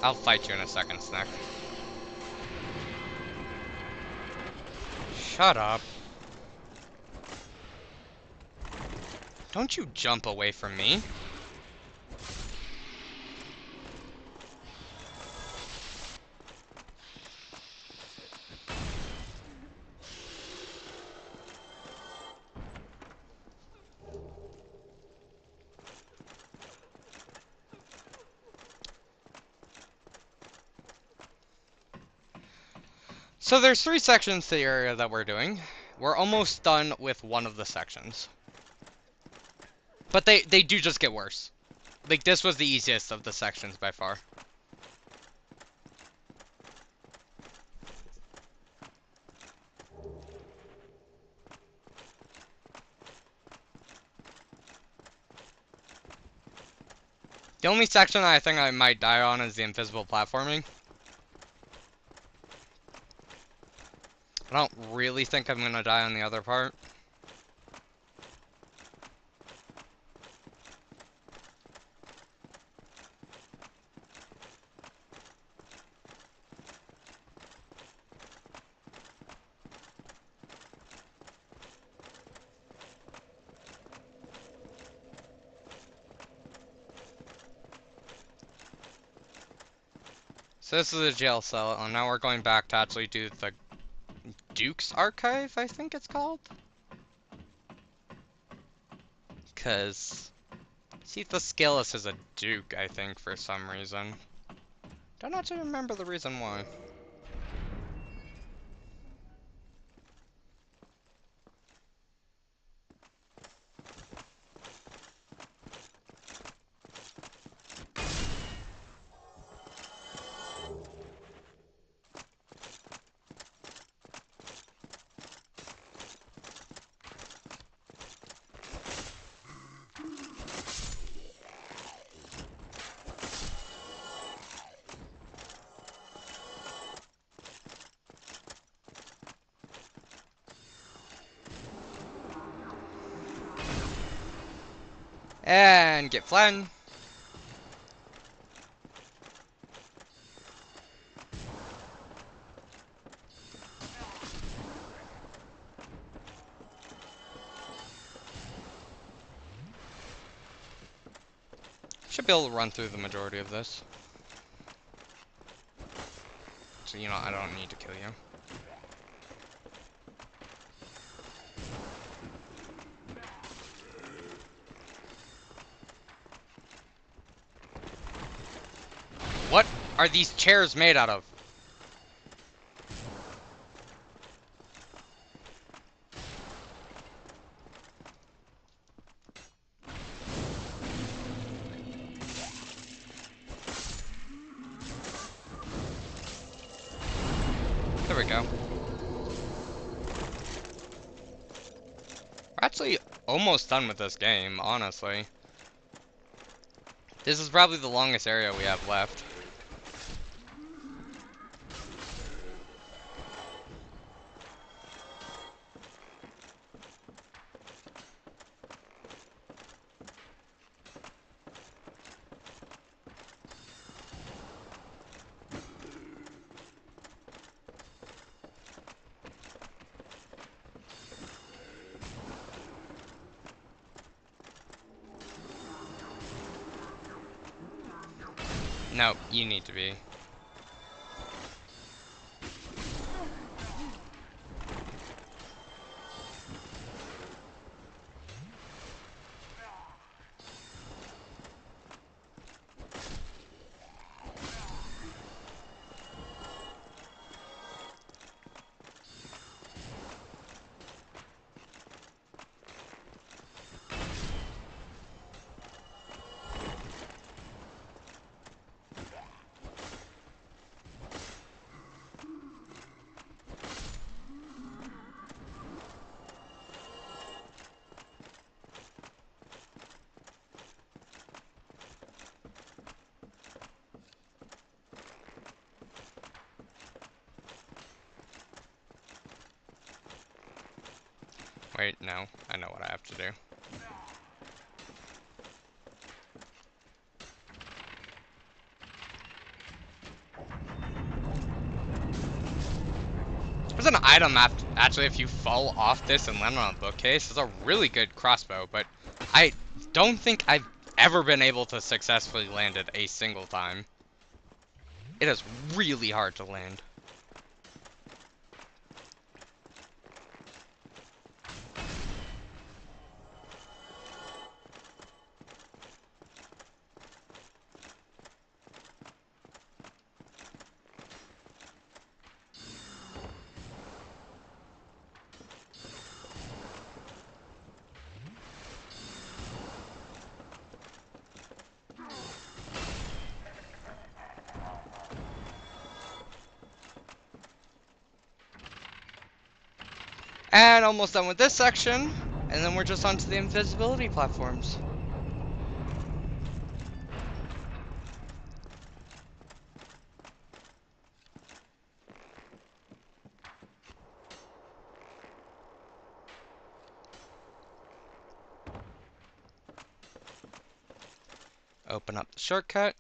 I'll fight you in a second, Snack. Shut up. Don't you jump away from me. So there's 3 sections to the area that we're doing. We're almost done with one of the sections. But they do just get worse. Like, this was the easiest of the sections by far. The only section I think I might die on is the invisible platforming. I don't really think I'm gonna die on the other part. So this is a jail cell, and now we're going back to actually do the Duke's Archive, I think it's called? Cause see, the Scaleless is a Duke, I think, for some reason. Don't actually remember the reason why. And get flattened. Should be able to run through the majority of this. So, you know, I don't need to kill you. What are these chairs made out of? There we go. We're actually almost done with this game, honestly. This is probably the longest area we have left. No, you need to be. Wait, no. I know what I have to do. There's an item actually if you fall off this and land on a bookcase. It's a really good crossbow, but I don't think I've ever been able to successfully land it a single time. It is really hard to land. And almost done with this section, and then we're just onto the invisibility platforms. Open up the shortcut.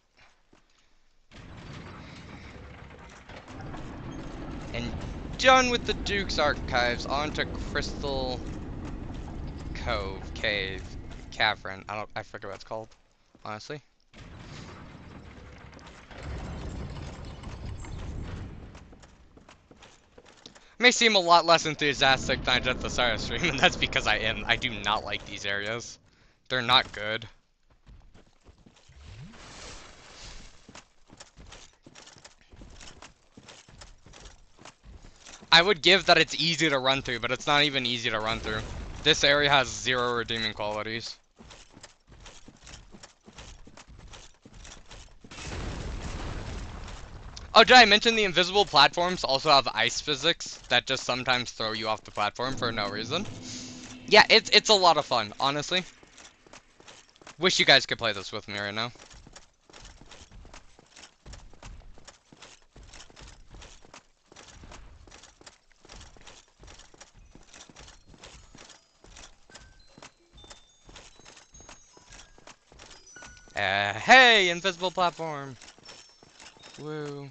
And done with the Duke's Archives, onto Crystal Cove, Cave, Cavern. I forget what it's called, honestly. May seem a lot less enthusiastic than I did at the start of the stream, and that's because I am. I do not like these areas. They're not good. I would give that it's easy to run through, but it's not even easy to run through. This area has 0 redeeming qualities. Oh, did I mention the invisible platforms also have ice physics that just sometimes throw you off the platform for no reason? Yeah, it's a lot of fun, honestly. Wish you guys could play this with me right now. Hey, invisible platform. Woo.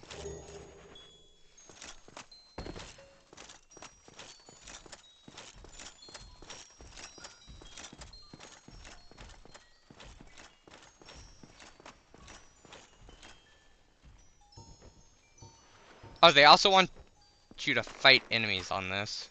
Oh, they also want you to fight enemies on this.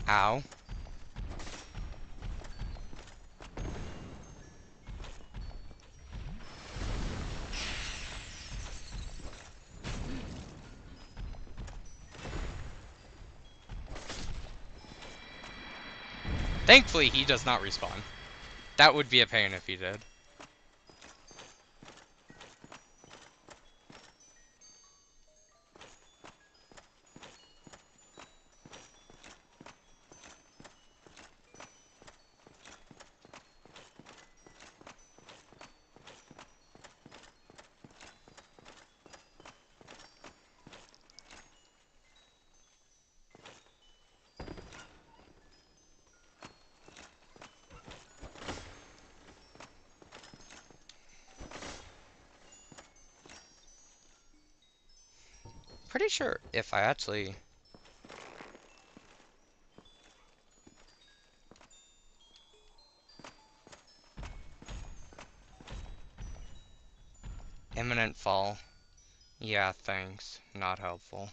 Ow. Thankfully, he does not respawn. That would be a pain if he did. Pretty sure if I actually... Imminent fall. Yeah, thanks. Not helpful.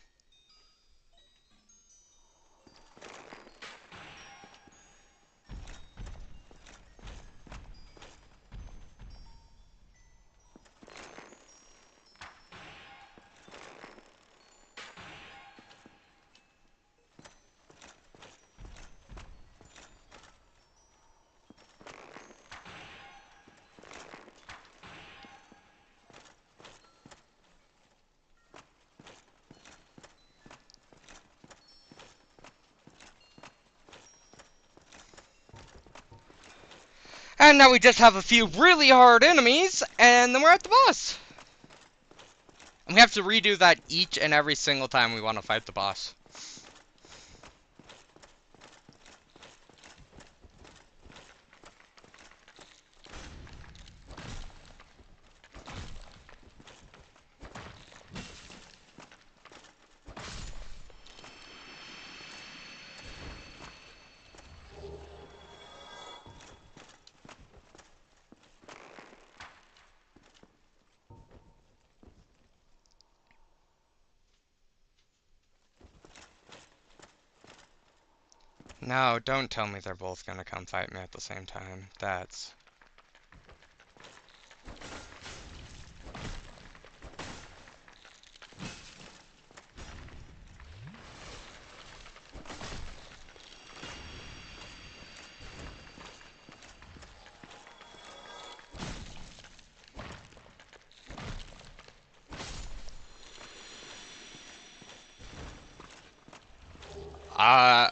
And now we just have a few really hard enemies, and then we're at the boss. And we have to redo that each and every single time we want to fight the boss. No, don't tell me they're both gonna come fight me at the same time. That's... I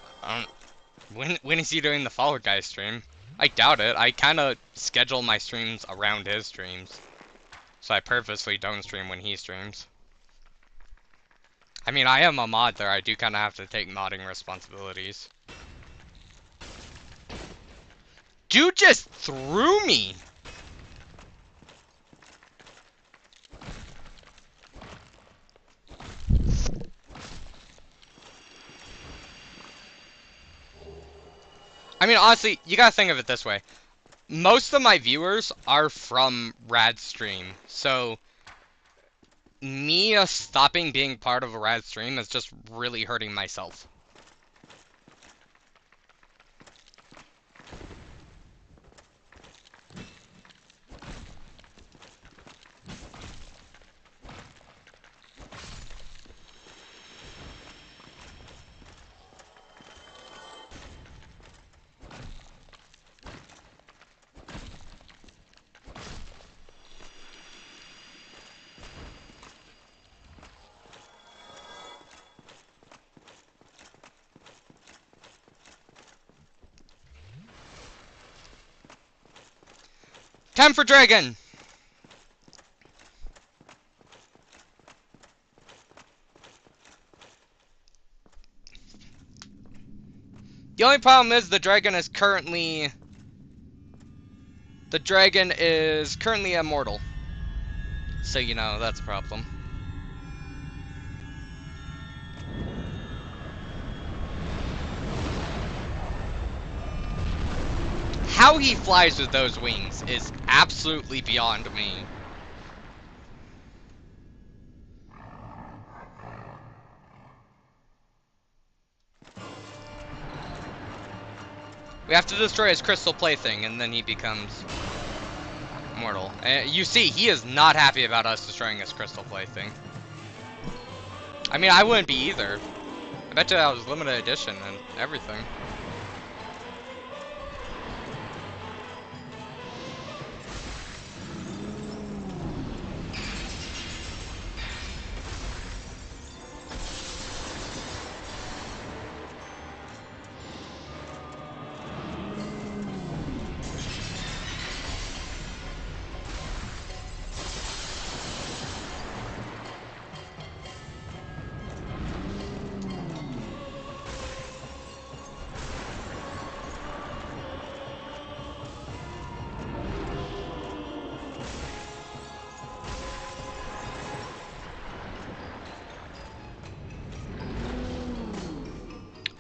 when is he doing the Fall Guy stream? I doubt it. I kind of schedule my streams around his streams. So I purposely don't stream when he streams. I mean, I am a mod there. I do kind of have to take modding responsibilities. Dude just threw me! I mean, honestly, you gotta think of it this way. Most of my viewers are from Rad Stream, so me stopping being part of a Rad Stream is just really hurting myself. Time for Dragon! The only problem is the dragon is currently... The dragon is currently immortal. So, you know, that's a problem. How he flies with those wings is absolutely beyond me. We have to destroy his crystal plaything, and then he becomes mortal. You see, he is not happy about us destroying his crystal plaything. I mean, I wouldn't be either. I bet you that was limited edition and everything.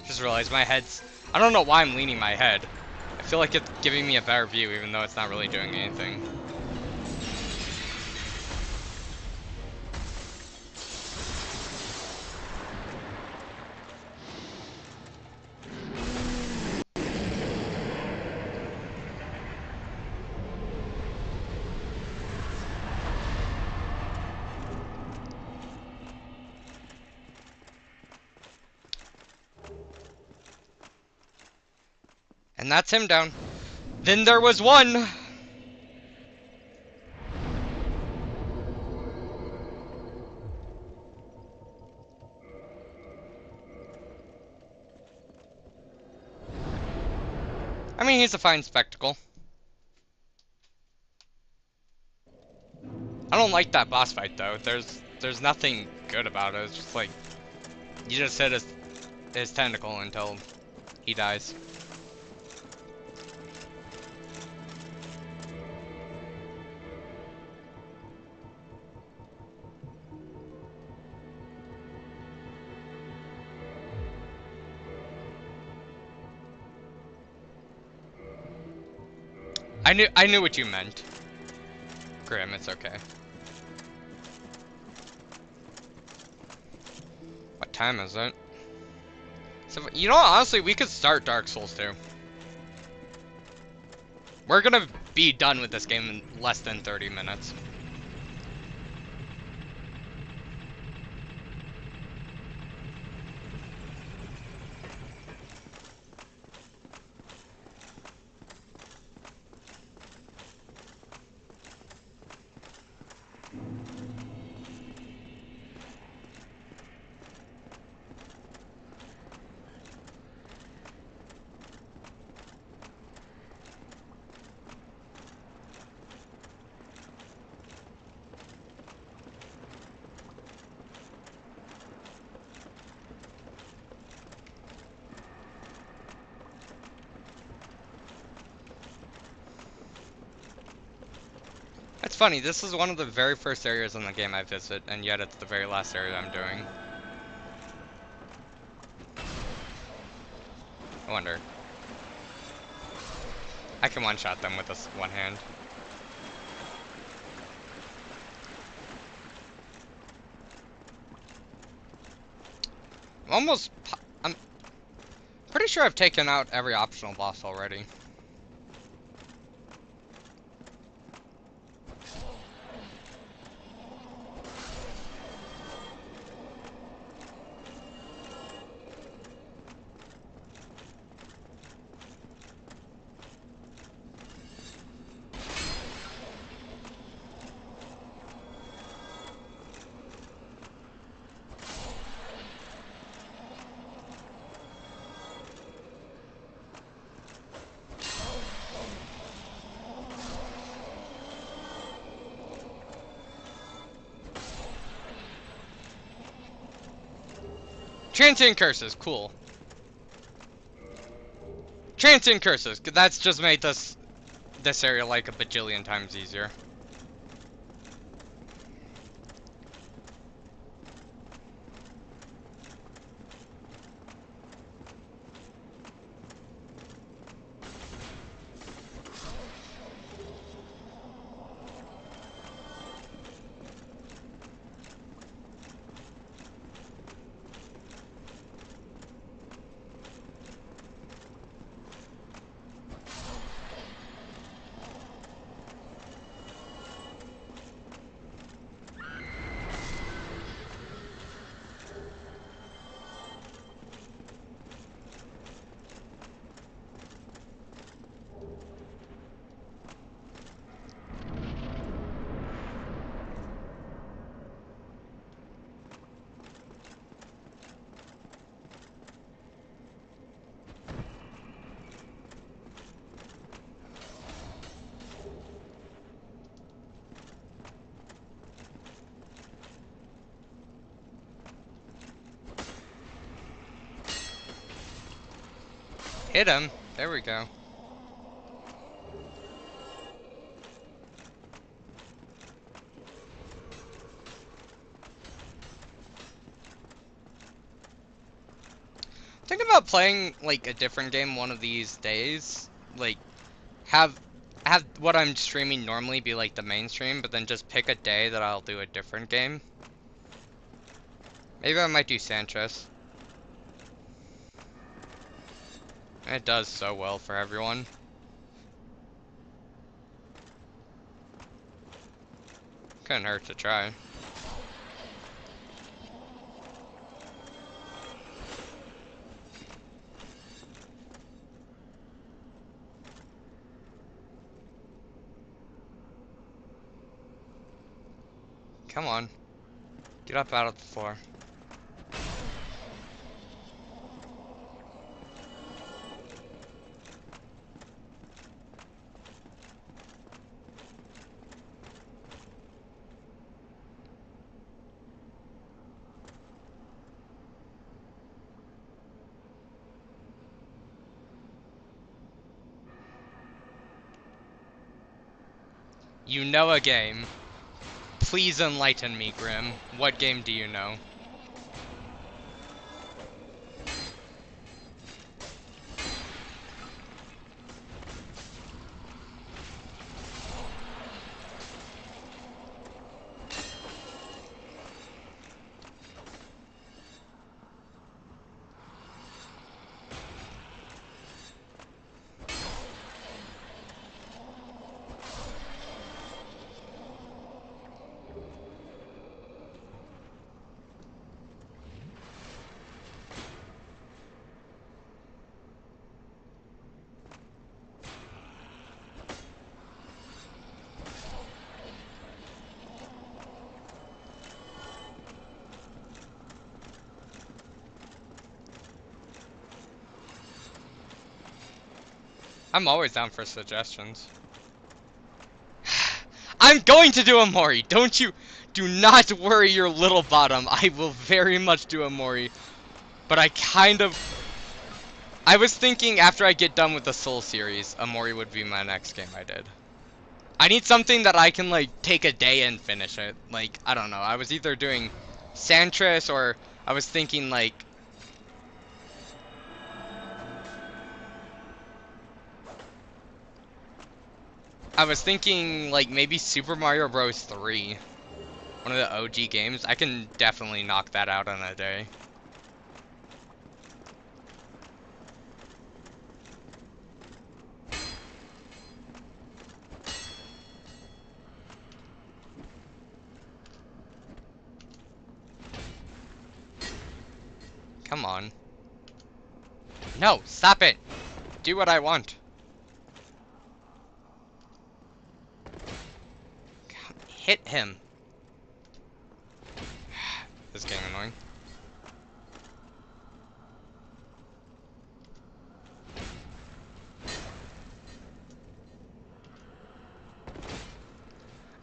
Just realized my head's... I don't know why I'm leaning my head. I feel like it's giving me a better view, even though it's not really doing anything. And that's him down. Then there was one! I mean, he's a fine spectacle. I don't like that boss fight though. There's nothing good about it. It's just like you just hit his tentacle until he dies. I knew what you meant. Grim, it's okay. What time is it? So, you know what, honestly, we could start Dark Souls 2. We're gonna be done with this game in less than 30 minutes. It's funny, this is one of the very first areas in the game I visit, and yet it's the very last area I'm doing. I wonder. I can one-shot them with this one hand. I'm pretty sure I've taken out every optional boss already. Transient curses, cool. Transient curses, that's just made this area like a bajillion times easier. Hit him. There we go. Think about playing like a different game one of these days. Like have what I'm streaming normally be like the main stream, but then just pick a day that I'll do a different game. Maybe I might do Sanchez. It does so well for everyone. Couldn't hurt to try. Come on. Get up out of the floor. You know a game. Please enlighten me, Grim. What game do you know? I'm always down for suggestions. I'm going to do a Mori! Don't you... Do not worry your little bottom. I will very much do a Mori. But I kind of... I was thinking after I get done with the Soul series, a Mori would be my next game I did. I need something that I can, like, take a day and finish it. Like, I don't know. I was either doing Santris or I was thinking, like... I was thinking, like, maybe Super Mario Bros. 3. One of the OG games. I can definitely knock that out in a day. Come on. No, stop it! Do what I want. Hit him. This is getting annoying.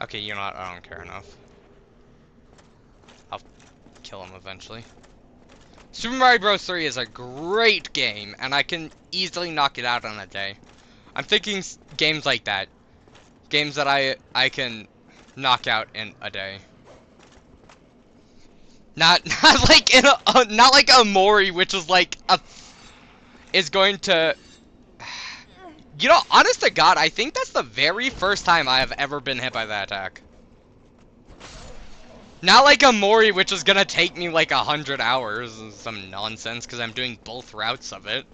Okay, you know what? I don't care enough. I'll kill him eventually. Super Mario Bros. 3 is a great game, and I can easily knock it out in a day. I'm thinking games like that. Games that I can knock out in a day. Not like in a not like a Mori, which is like is going to. You know, honest to God, I think that's the very first time I have ever been hit by that attack. Not like a Mori, which is gonna take me like 100 hours, some nonsense, because I'm doing both routes of it.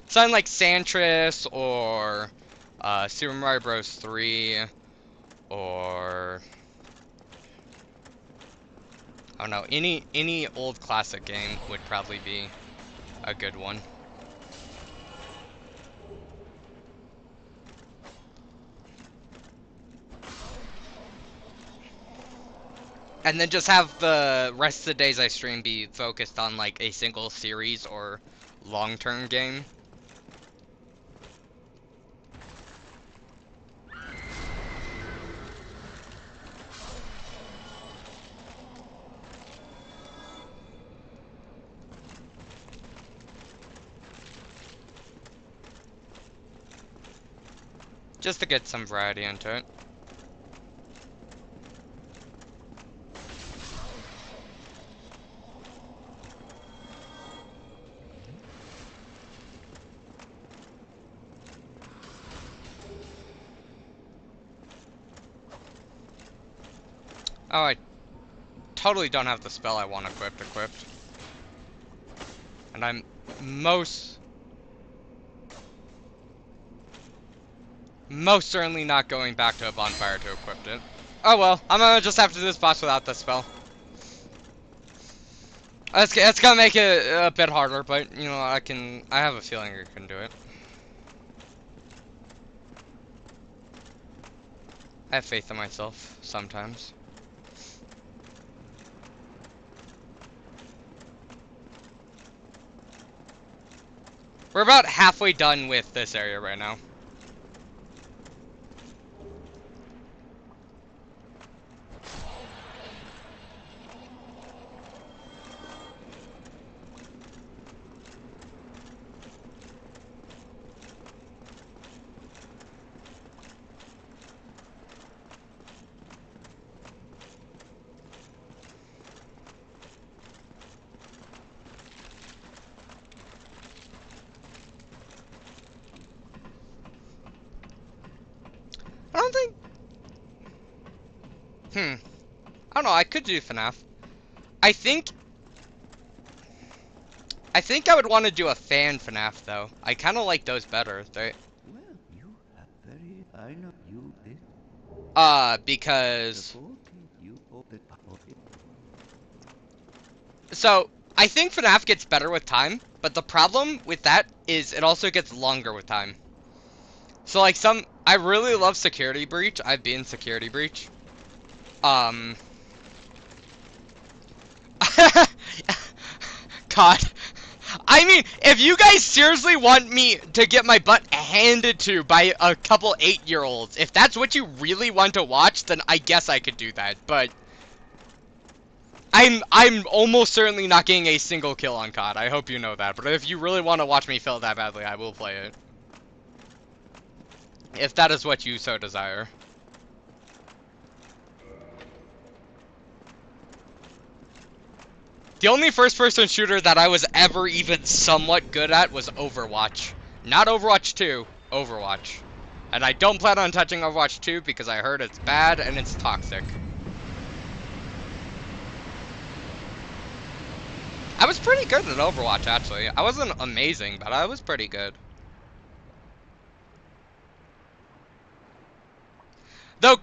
Something like Santris, or Super Mario Bros. 3, or... I don't know, any old classic game would probably be a good one. And then just have the rest of the days I stream be focused on like a single series or long-term game. Just to get some variety into it. Oh, I totally don't have the spell I want equipped. And I'm most certainly not going back to a bonfire to equip it. Oh well, I'm gonna just have to do this boss without the spell. It's gonna make it a bit harder, but you know, I have a feeling I can do it. I have faith in myself sometimes. We're about halfway done with this area right now. don't think... I don't know, I could do FNAF. I think I would want to do a fan FNAF, though. I kind of like those better. Well, you have very. I know you did. Because... You opened. So, I think FNAF gets better with time, but the problem with that is it also gets longer with time. So, like, I really love Security Breach. I've been Security Breach. God. I mean, if you guys seriously want me to get my butt handed to by a couple 8-year-olds, if that's what you really want to watch, then I guess I could do that, but... I'm almost certainly not getting a single kill on COD. I hope you know that. But if you really want to watch me fail that badly, I will play it. If that is what you so desire. The only first-person shooter that I was ever even somewhat good at was Overwatch. Not Overwatch 2, Overwatch. And I don't plan on touching Overwatch 2 because I heard it's bad and it's toxic. I was pretty good at Overwatch, actually. I wasn't amazing, but I was pretty good. Though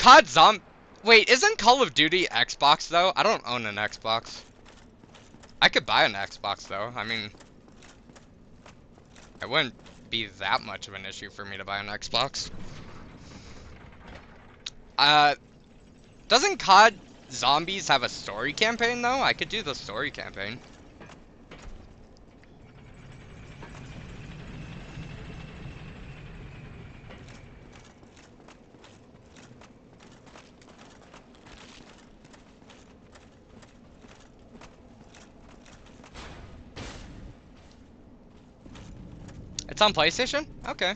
Wait, isn't Call of Duty Xbox, though? I don't own an Xbox. I could buy an Xbox, though. I mean... it wouldn't be that much of an issue for me to buy an Xbox. Doesn't COD Zombies have a story campaign, though? I could do the story campaign. It's on PlayStation? Okay.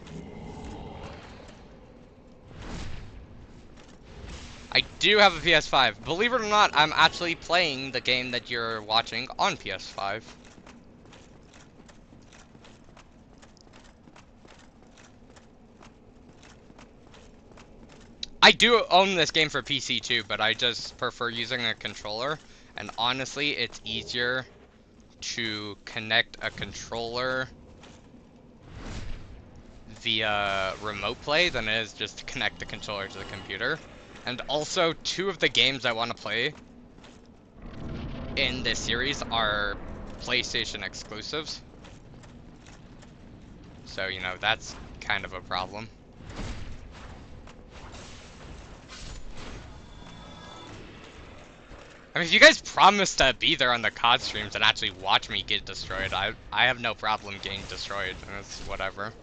I do have a PS5. Believe it or not, I'm actually playing the game that you're watching on PS5. I do own this game for PC too, but I just prefer using a controller. And honestly, it's easier to connect a controller via remote play than it is just to connect the controller to the computer. And also, 2 of the games I want to play in this series are PlayStation exclusives. So, you know, that's kind of a problem. I mean, if you guys promise to be there on the COD streams and actually watch me get destroyed, I have no problem getting destroyed. It's whatever.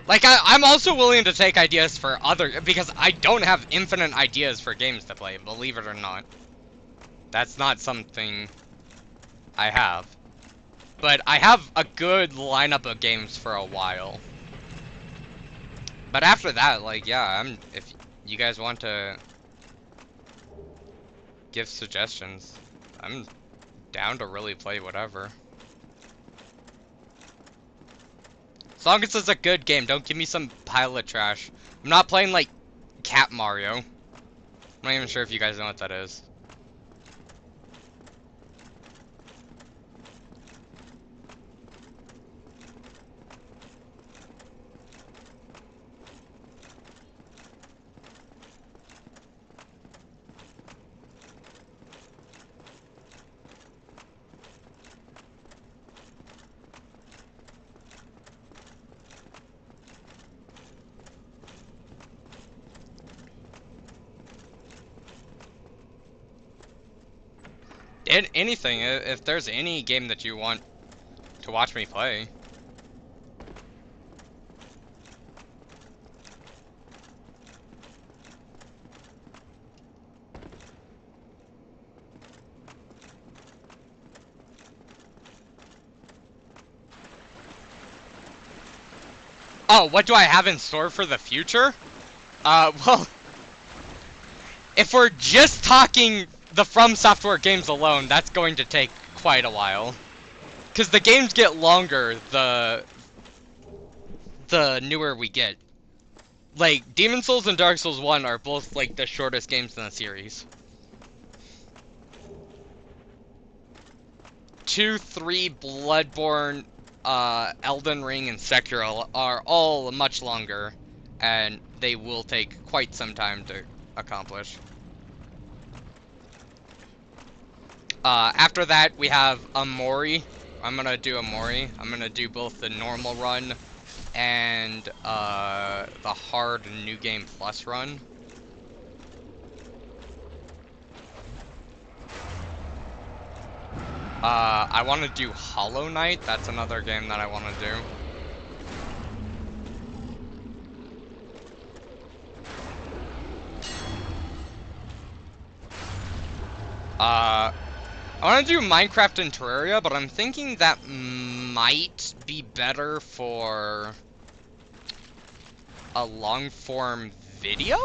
Like, I'm also willing to take ideas for other, because I don't have infinite ideas for games to play, believe it or not. That's not something I have. But I have a good lineup of games for a while. But after that, like, yeah, if you guys want to give suggestions, I'm down to really play whatever. As long as it's a good game, don't give me some pile of trash. I'm not playing, like, Cat Mario. I'm not even sure if you guys know what that is. anything. If there's any game that you want to watch me play. Oh, what do I have in store for the future? Well, if we're just talking the From Software games alone, that's going to take quite a while. Because the games get longer the newer we get. Like, Demon Souls and Dark Souls 1 are both, like, the shortest games in the series. 2, 3, Bloodborne, Elden Ring, and Sekiro are all much longer, and they will take quite some time to accomplish. After that, we have Amori. I'm gonna do Amori. I'm gonna do both the normal run and, the hard New Game Plus run. I want to do Hollow Knight. That's another game that I want to do. I want to do Minecraft and Terraria, but I'm thinking that might be better for a long-form video?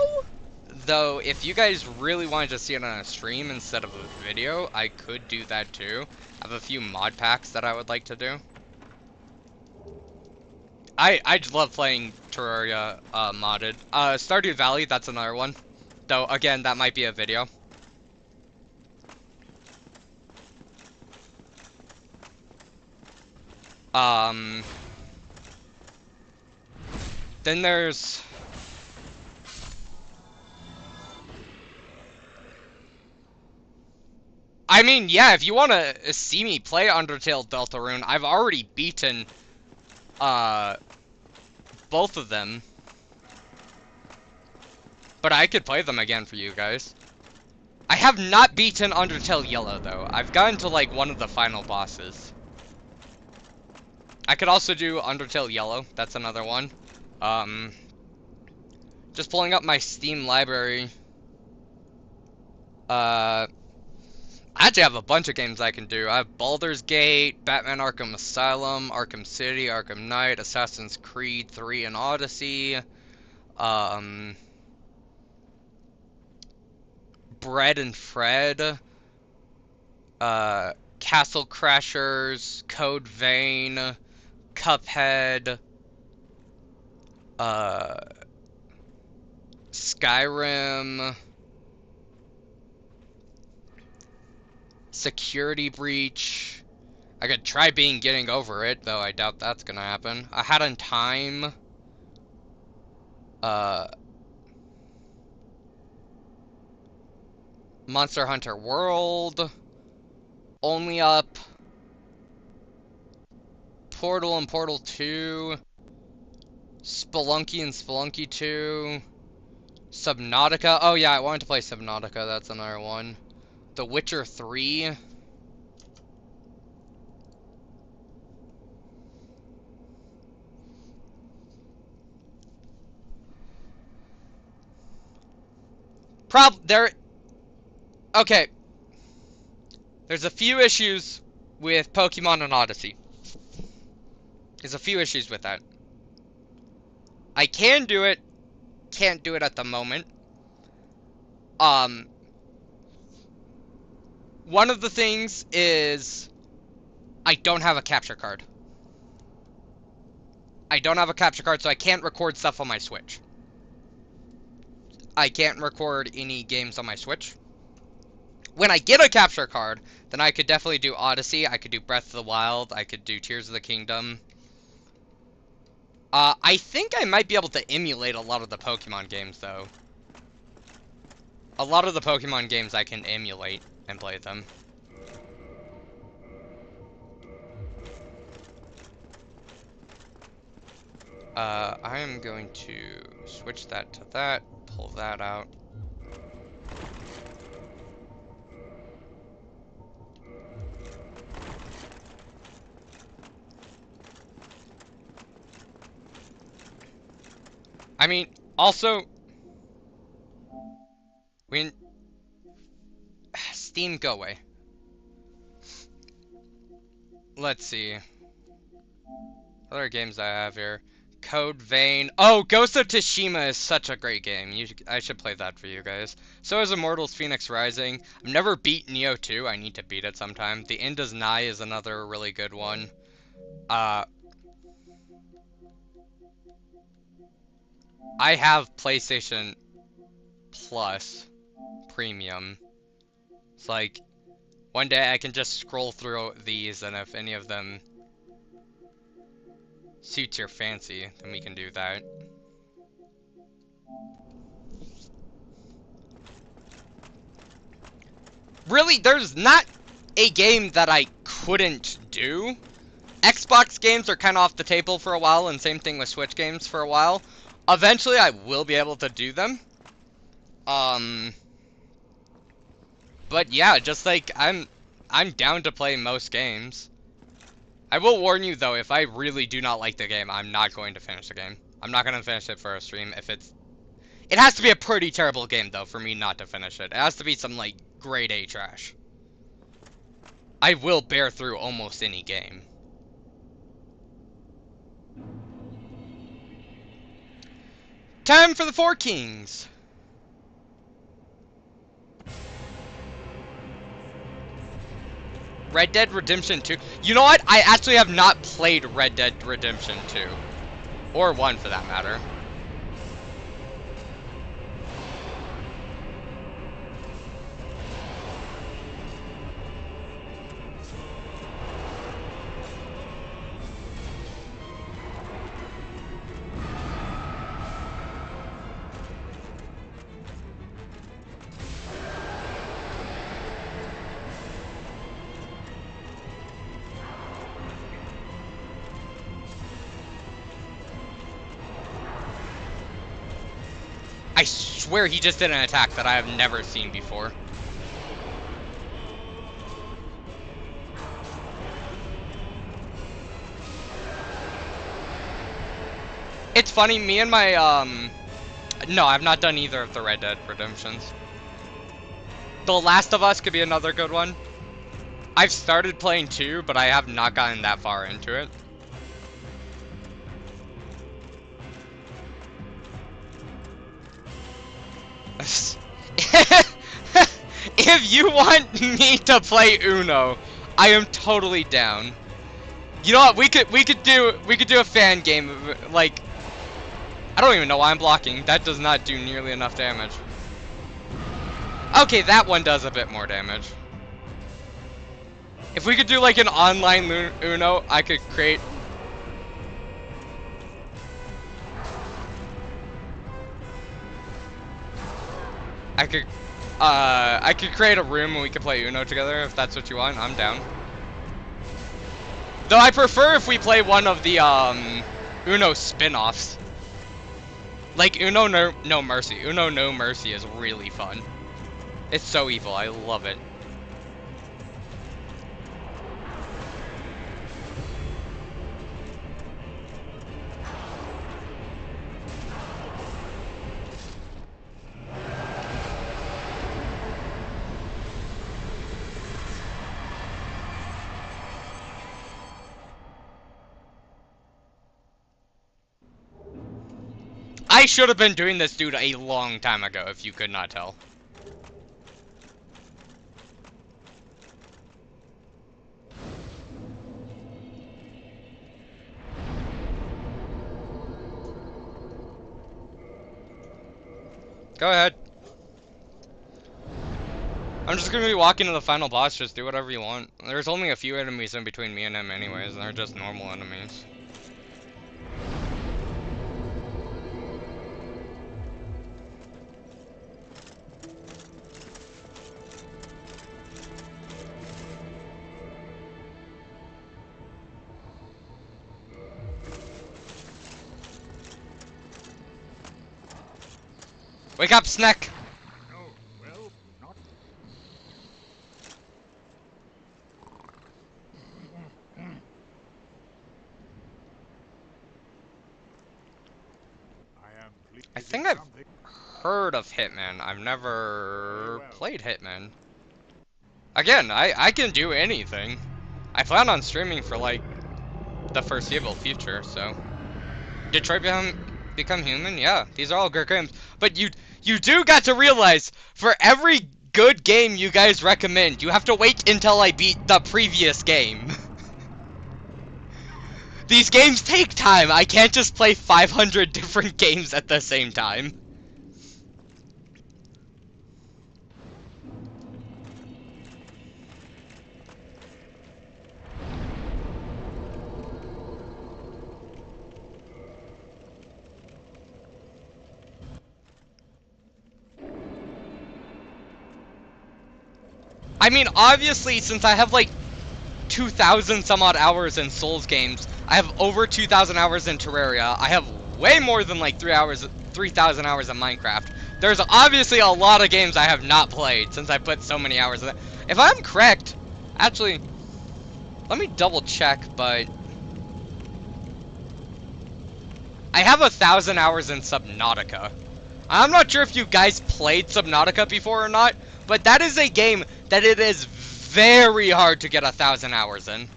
Though, if you guys really wanted to see it on a stream instead of a video, I could do that too. I have a few mod packs that I would like to do. I just love playing Terraria modded. Stardew Valley, that's another one. Though, again, that might be a video. Then there's... I mean, yeah, if you want to see me play Undertale Deltarune, I've already beaten, both of them. But I could play them again for you guys. I have not beaten Undertale Yellow, though. I've gotten to, like, one of the final bosses. I could also do Undertale Yellow. That's another one. Just pulling up my Steam library. I actually have a bunch of games I can do. I have Baldur's Gate, Batman Arkham Asylum, Arkham City, Arkham Knight, Assassin's Creed 3 and Odyssey, Bread and Fred, Castle Crashers, Code Vein, Cuphead, Skyrim, Security Breach. I could try getting over it, though I doubt that's gonna happen. I Hat in Time. Monster Hunter World. Only Up. Portal and Portal 2. Spelunky and Spelunky 2. Subnautica. Oh yeah, I wanted to play Subnautica. That's another one. The Witcher 3. Okay. There's a few issues with Pokemon and Odyssey. There's a few issues with that. I can do it. Can't do it at the moment. One of the things is I don't have a capture card. I don't have a capture card, so I can't record stuff on my Switch. I can't record any games on my Switch. When I get a capture card, then I could definitely do Odyssey, I could do Breath of the Wild, I could do Tears of the Kingdom. I think I might be able to emulate a lot of the Pokemon games, though. A lot of the Pokemon games I can emulate and play them. I am going to switch that to that, pull that out. I mean, also, we Steam, go away. Let's see. Other games I have here. Code Vein. Oh, Ghost of Tsushima is such a great game. I should play that for you guys. So is Immortals Phoenix Rising. I've never beat Neo 2. I need to beat it sometime. The End Is Nigh is another really good one. I have PlayStation Plus Premium. It's like, one day I can just scroll through these, and if any of them suits your fancy, then we can do that. Really, there's not a game that I couldn't do. Xbox games are kind of off the table for a while, and same thing with Switch games for a while. Eventually, I will be able to do them. But yeah, just like, I'm down to play most games. I will warn you, though, if I really do not like the game, I'm not going to finish the game. I'm not going to finish it for a stream if it's... It has to be a pretty terrible game, though, for me not to finish it. It has to be some, like, grade A trash. I will bear through almost any game. Time for the Four Kings! Red Dead Redemption 2. You know what? I actually have not played Red Dead Redemption 2. Or 1, for that matter. I swear he just did an attack that I have never seen before. It's funny, me and my, no, I've not done either of the Red Dead Redemptions. The Last of Us could be another good one. I've started playing 2, but I have not gotten that far into it. If you want me to play Uno, I am totally down. You know what? We could do a fan game, like, I don't even know why I'm blocking. That does not do nearly enough damage. Okay, that one does a bit more damage. If we could do like an online Uno, I could create... I could create a room and we could play Uno together if that's what you want. I'm down. Though I prefer if we play one of the, Uno spin-offs. Like Uno No Mercy. Uno No Mercy is really fun. It's so evil. I love it. I should have been doing this dude a long time ago, if you could not tell. Go ahead. I'm just gonna be walking to the final boss, just do whatever you want. There's only a few enemies in between me and him anyways, and they're just normal enemies. Wake up, Snack! Oh, well, not. I am pleased. think I've heard of Hitman. I've never played Hitman. Again, I can do anything. I plan on streaming for like the foreseeable future, so. Detroit Become Human? Yeah, these are all good games. But you do got to realize, for every good game you guys recommend, you have to wait until I beat the previous game. These games take time. I can't just play 500 different games at the same time. I mean, obviously, since I have like 2,000 some odd hours in Souls games, I have over 2,000 hours in Terraria. I have way more than like 3,000 hours in Minecraft. There's obviously a lot of games I have not played since I put so many hours in it. If I'm correct, actually, let me double check, but I have 1,000 hours in Subnautica. I'm not sure if you guys played Subnautica before or not, but that is a game that it is very hard to get 1,000 hours in.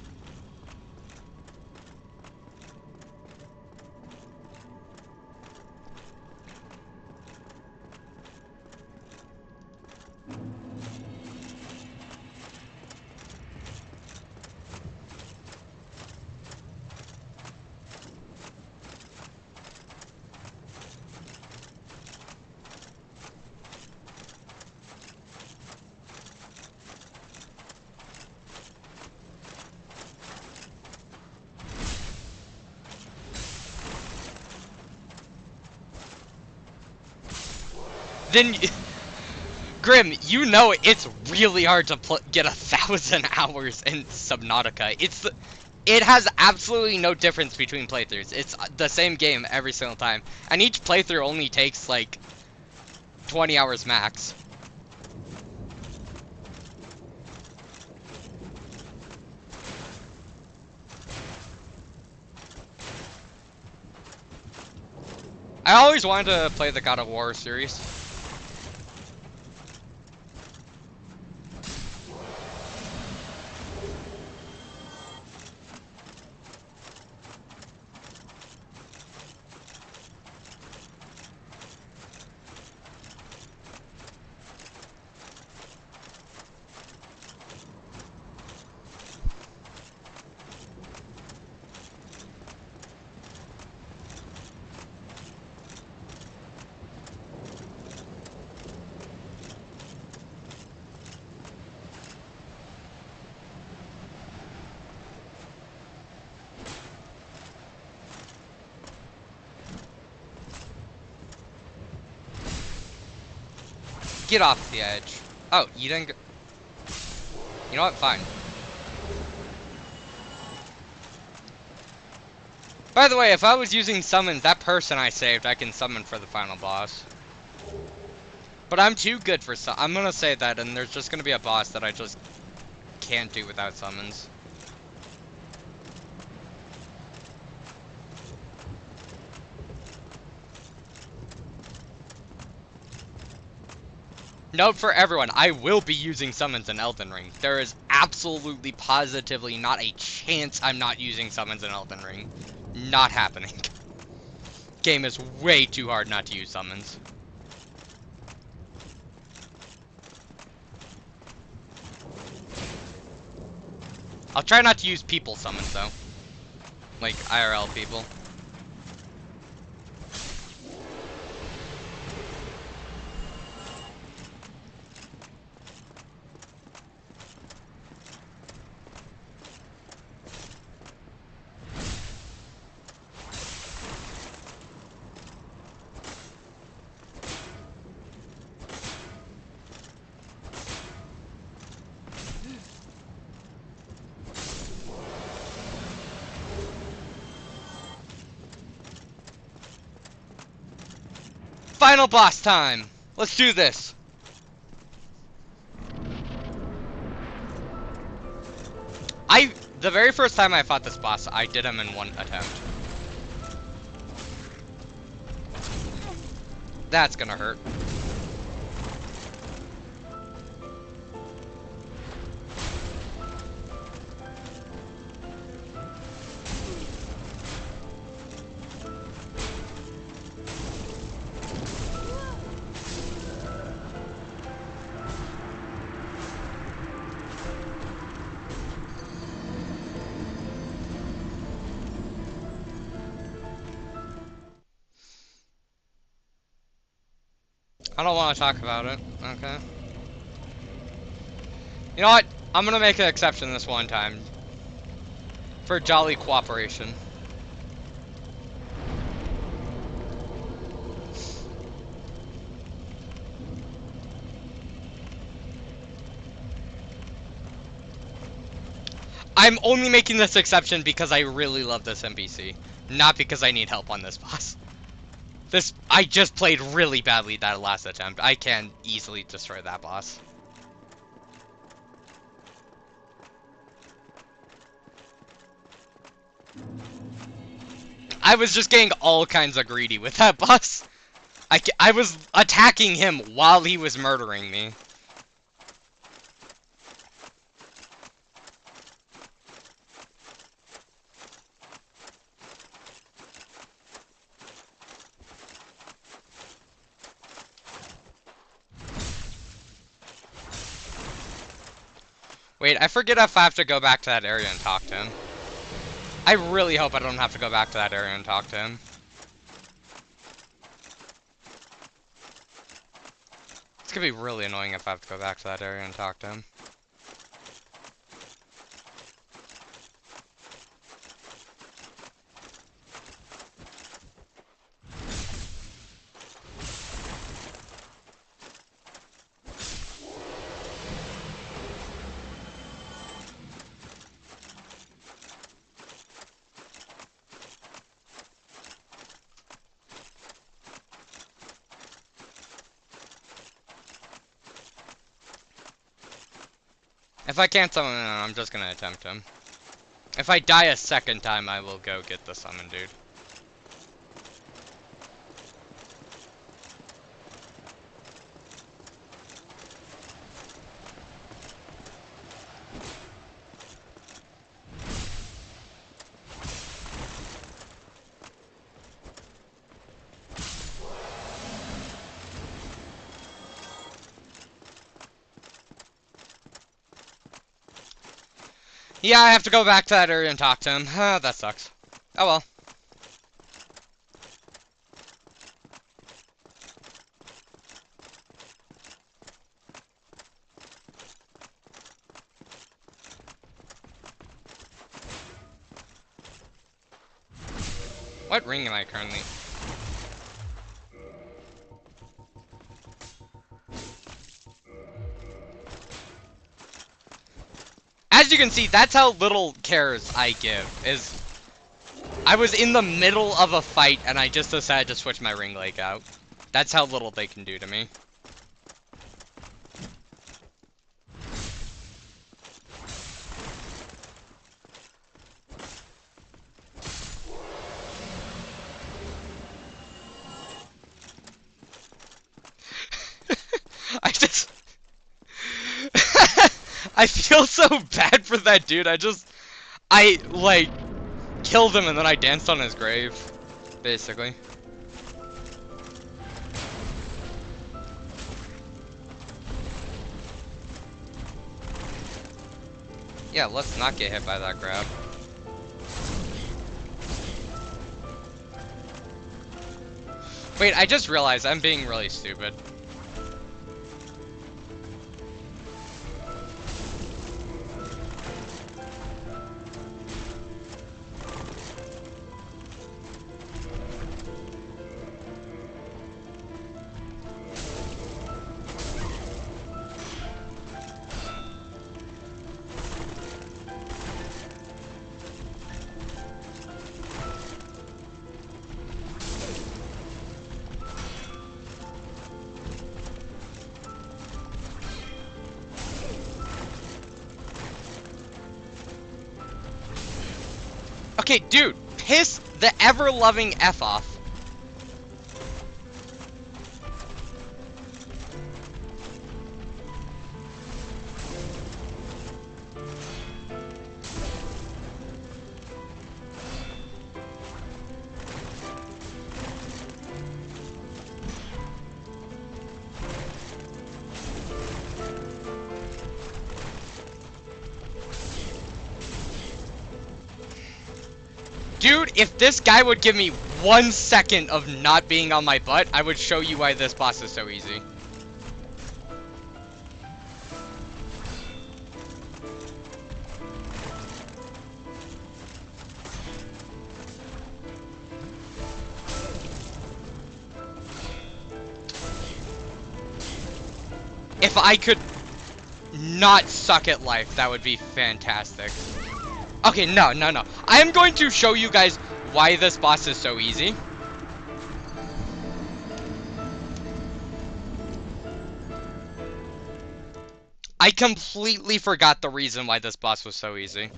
Then, Grim, you know it's really hard to get 1,000 hours in Subnautica. It has absolutely no difference between playthroughs. It's the same game every single time, and each playthrough only takes like 20 hours max. I always wanted to play the God of War series. Get off the edge. Oh, you didn't go. You know what? Fine. By the way, if I was using summons, that person I saved, I can summon for the final boss. But I'm too good for I'm gonna say that, and there's just gonna be a boss that I just can't do without summons. Note for everyone, I will be using summons in Elden Ring. There is absolutely, positively not a chance I'm not using summons in Elden Ring. Not happening. Game is way too hard not to use summons. I'll try not to use people summons though. Like IRL people. Final boss time! Let's do this! The very first time I fought this boss, I did him in one attempt. That's gonna hurt. I don't want to talk about it. Okay. You know what? I'm gonna make an exception this one time. For jolly cooperation. I'm only making this exception because I really love this NPC. Not because I need help on this boss. I just played really badly that last attempt. I can easily destroy that boss. I was just getting all kinds of greedy with that boss. I was attacking him while he was murdering me. Wait, I forget if I have to go back to that area and talk to him. I really hope I don't have to go back to that area and talk to him. It's gonna be really annoying if I have to go back to that area and talk to him. If I can't summon him, I'm just gonna attempt him. If I die a second time, I will go get the summon dude. Yeah, I have to go back to that area and talk to him. That sucks. Oh well. What ring am I currently? As you can see, that's how little cares I give, is I was in the middle of a fight and I just decided to switch my ring leg out. That's how little they can do to me. I just... I feel so bad for that dude. I, like, killed him and then I danced on his grave, basically. Yeah, let's not get hit by that grab. Wait, I just realized I'm being really stupid. Okay, dude, piss the ever-loving F off. Dude, if this guy would give me 1 second of not being on my butt, I would show you why this boss is so easy. If I could not suck at life, that would be fantastic. Okay, no. I am going to show you guys why this boss is so easy. I completely forgot the reason why this boss was so easy.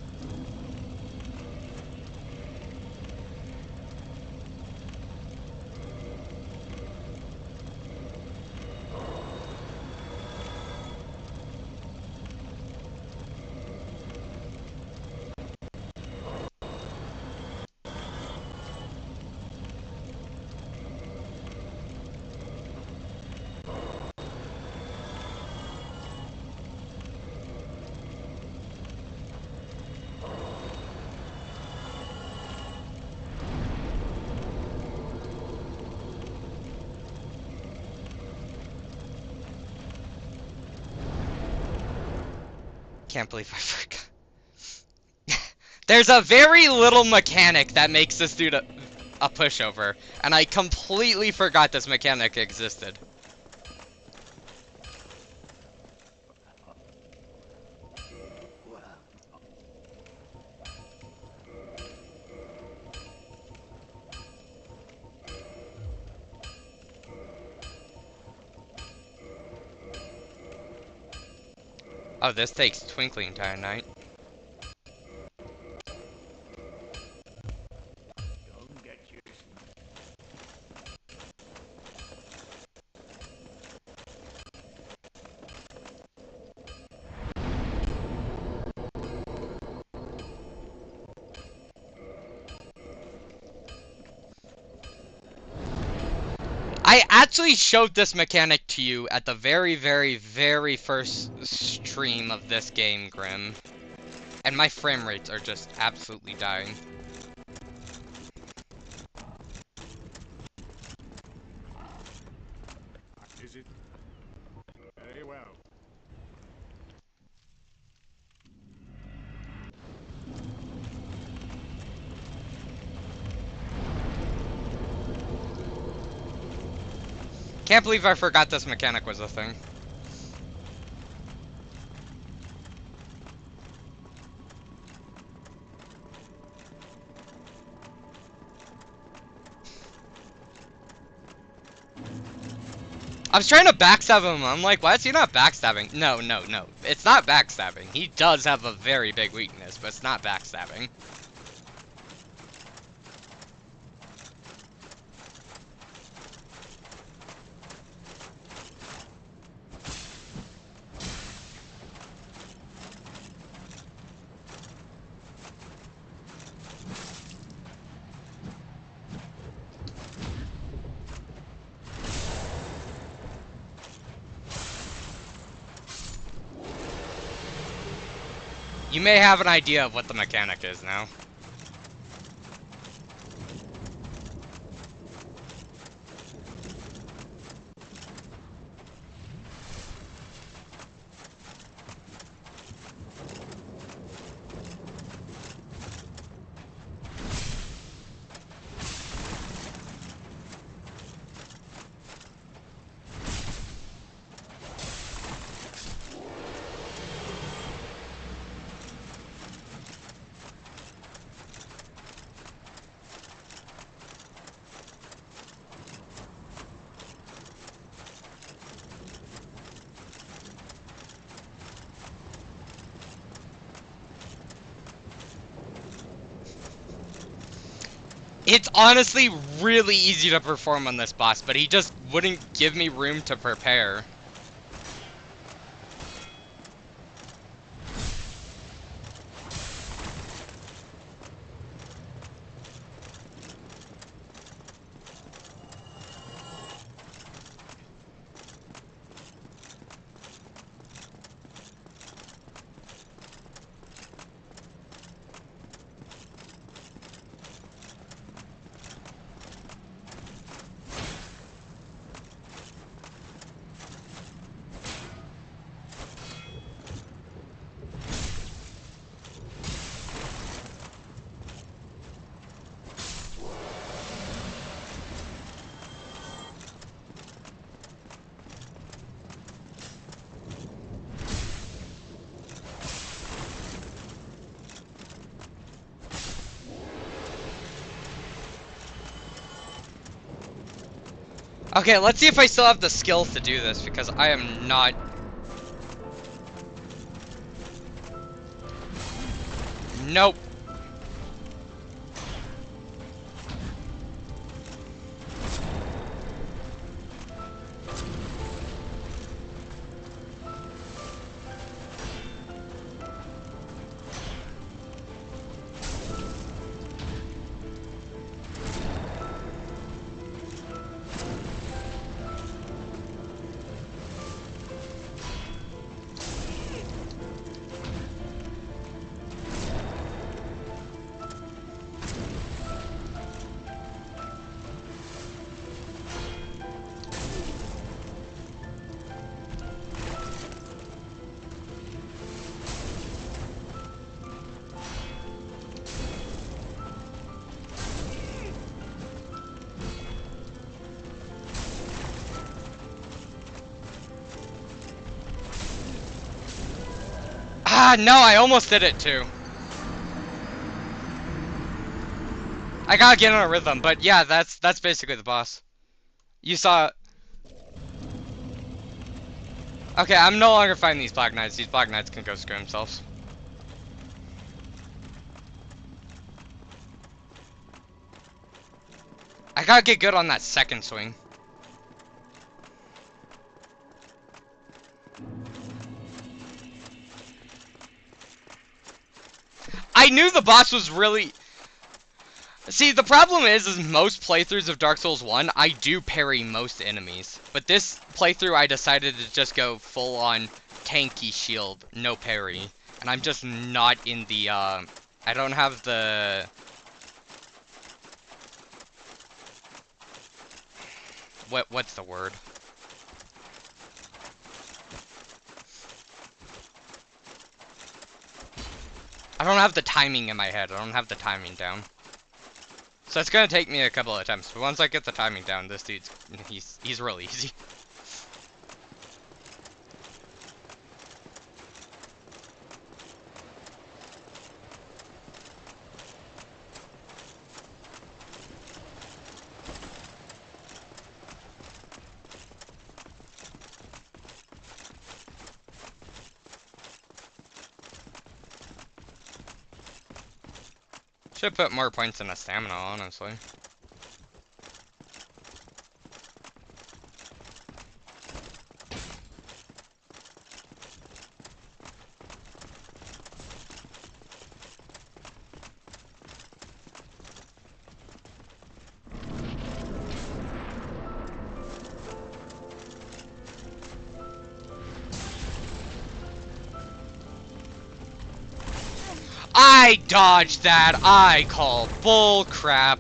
Can't believe I forgot. There's a very little mechanic that makes this dude a pushover, and I completely forgot this mechanic existed. Oh, this takes Twinkling Time Night. I actually showed this mechanic to you at the very first stream of this game, Grim. And my frame rates are just absolutely dying. Is it? Very well. Can't believe I forgot this mechanic was a thing. I was trying to backstab him. I'm like, why is he not backstabbing? No. It's not backstabbing. He does have a very big weakness, but it's not backstabbing. You may have an idea of what the mechanic is now. It's honestly really easy to perform on this boss, but he just wouldn't give me room to prepare. Okay, let's see if I still have the skills to do this, because I am not... Nope. Ah, no, I almost did it too. I gotta get in a rhythm, but yeah, that's basically the boss. You saw... Okay, I'm no longer fighting these Black Knights. These Black Knights can go screw themselves. I gotta get good on that second swing. I knew the boss was really... See, the problem is most playthroughs of Dark Souls 1, I do parry most enemies. But this playthrough, I decided to just go full-on tanky shield, no parry. And I'm just not in the, I don't have the... What's the word? I don't have the timing in my head. I don't have the timing down. So it's gonna take me a couple of attempts, but once I get the timing down, this dude's he's real easy. Should put more points in the stamina, honestly. I dodged that! I call bull crap.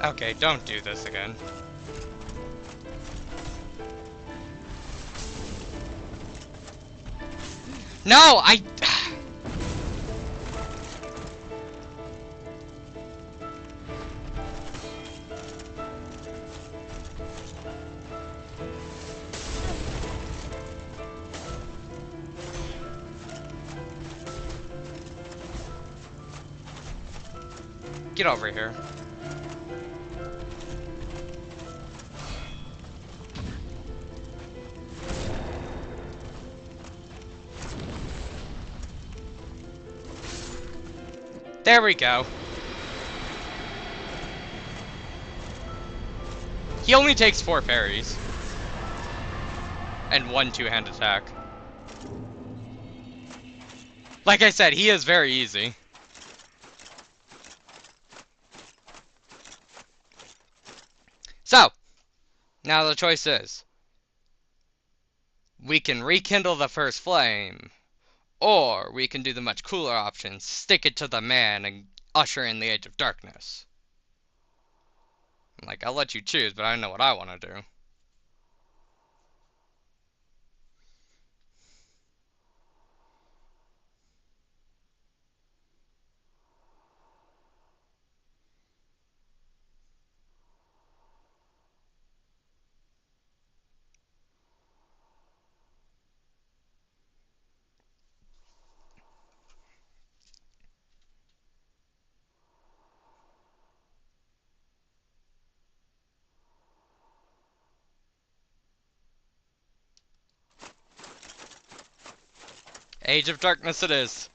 Okay, don't do this again. No, Get over here. There we go. He only takes 4 parries. And 1 two-hand attack. Like I said, he is very easy. So, now the choice is, we can rekindle the first flame, or we can do the much cooler option, stick it to the man and usher in the Age of Darkness. Like, I'll let you choose, but I know what I want to do. Age of Darkness it is.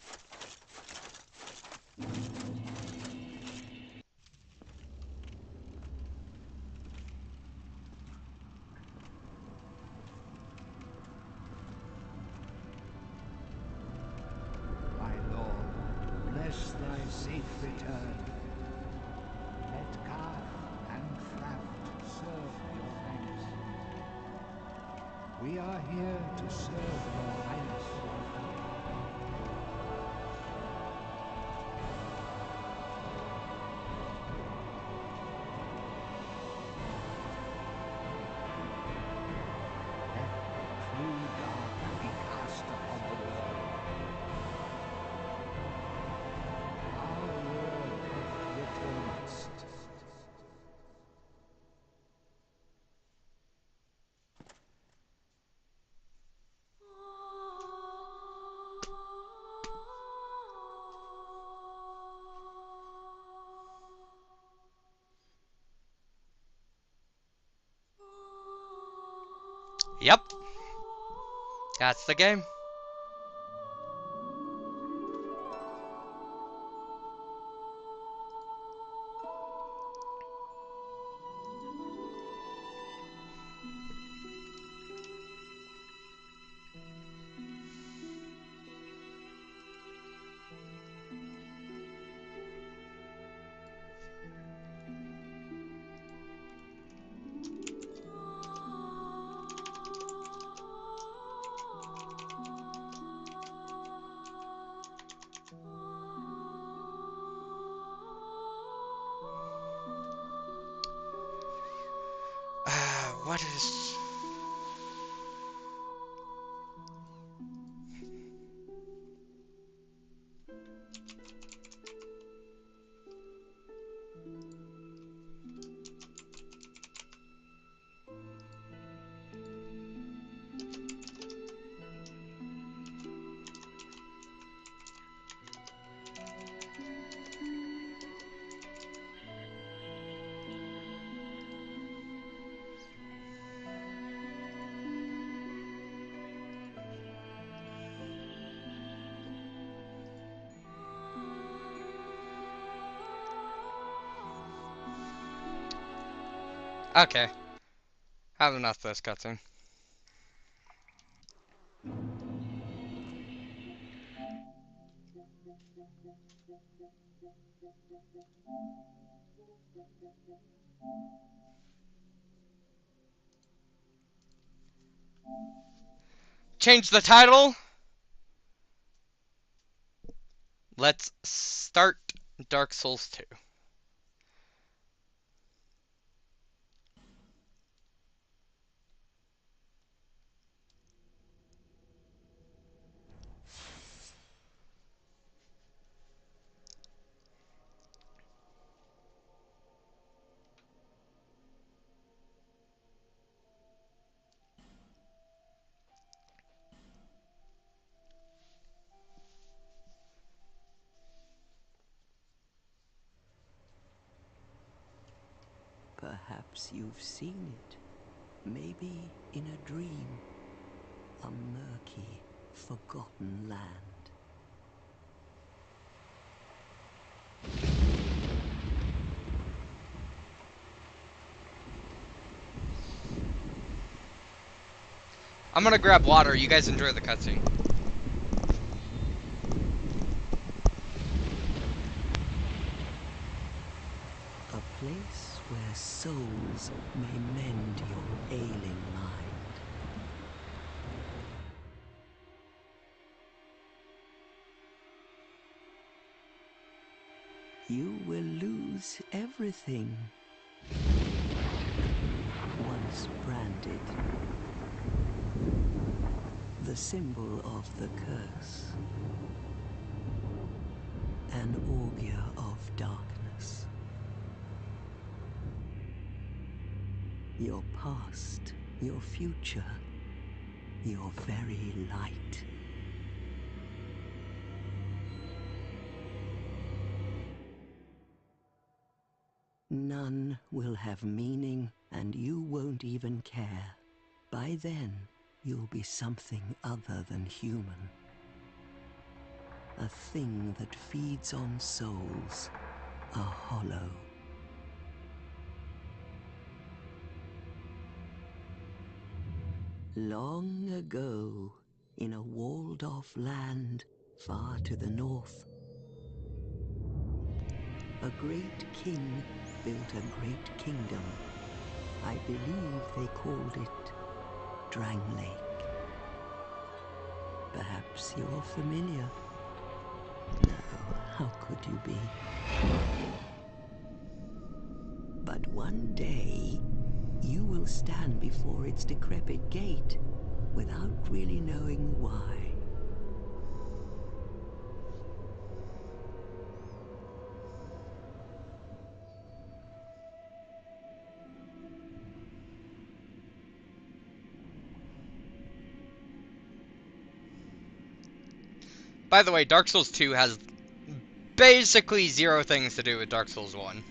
My lord, bless thy safe return. Let Garth and Thraft serve your highness. We are here to serve your highness. Let the true dark be cast upon the world. Our Lord hath returned. Yep. That's the game. What is... Okay. Have enough of this cutscene. Change the title. Let's start Dark Souls 2. Perhaps you've seen it. Maybe in a dream. A murky, forgotten land. I'm gonna grab water. You guys enjoy the cutscene. A place where souls may mend your ailing mind. You will lose everything. Once branded. The symbol of the curse. An augur of darkness. Your past, your future, your very light. None will have meaning, and you won't even care. By then, you'll be something other than human. A thing that feeds on souls, a hollow. Long ago, in a walled-off land far to the north, a great king built a great kingdom. I believe they called it Drang Lake. Perhaps you're familiar. No, how could you be? But one day, you will stand before its decrepit gate without really knowing why. By the way, Dark Souls 2 has basically zero things to do with Dark Souls 1.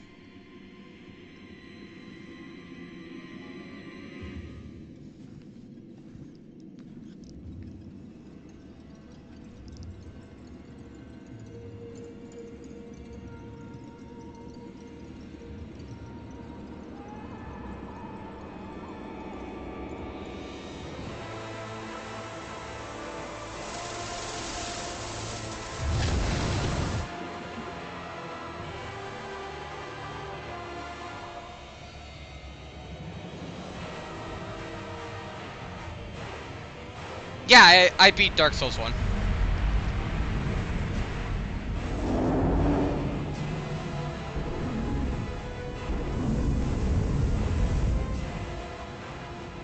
Yeah, I beat Dark Souls 1.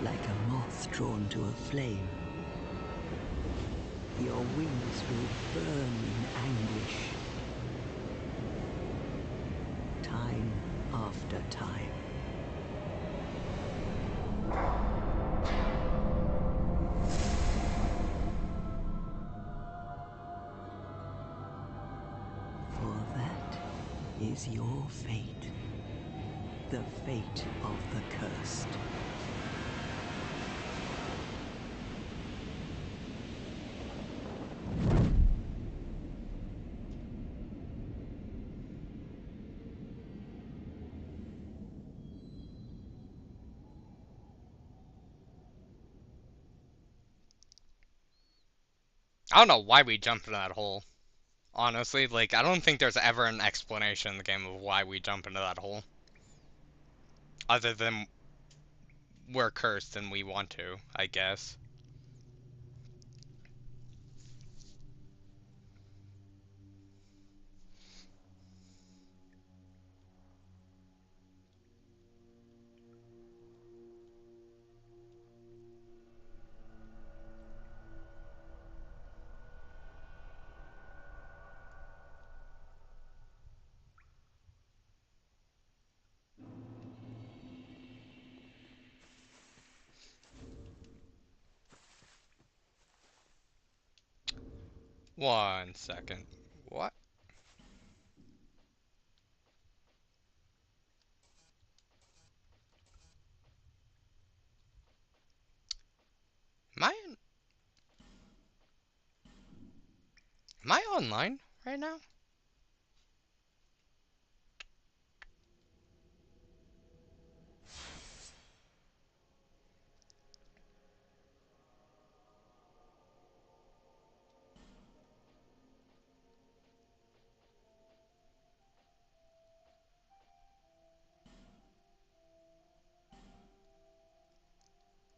Like a moth drawn to a flame, your wings will burn in anguish. Time after time. For that is your fate. The fate of the cursed. I don't know why we jumped in that hole. Honestly, like, I don't think there's ever an explanation in the game of why we jump into that hole. Other than we're cursed and we want to, I guess. One second. What? online right now?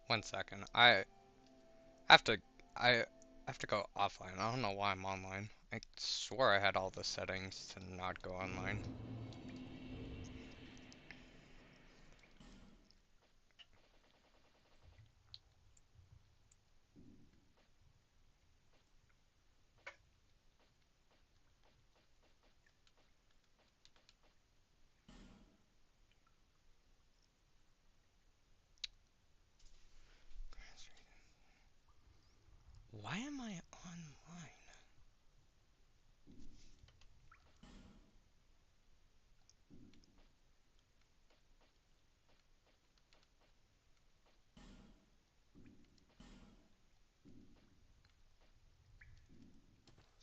One second. have to I have to go offline. I don't know why I'm online. I swore I had all the settings to not go online. Why am I online?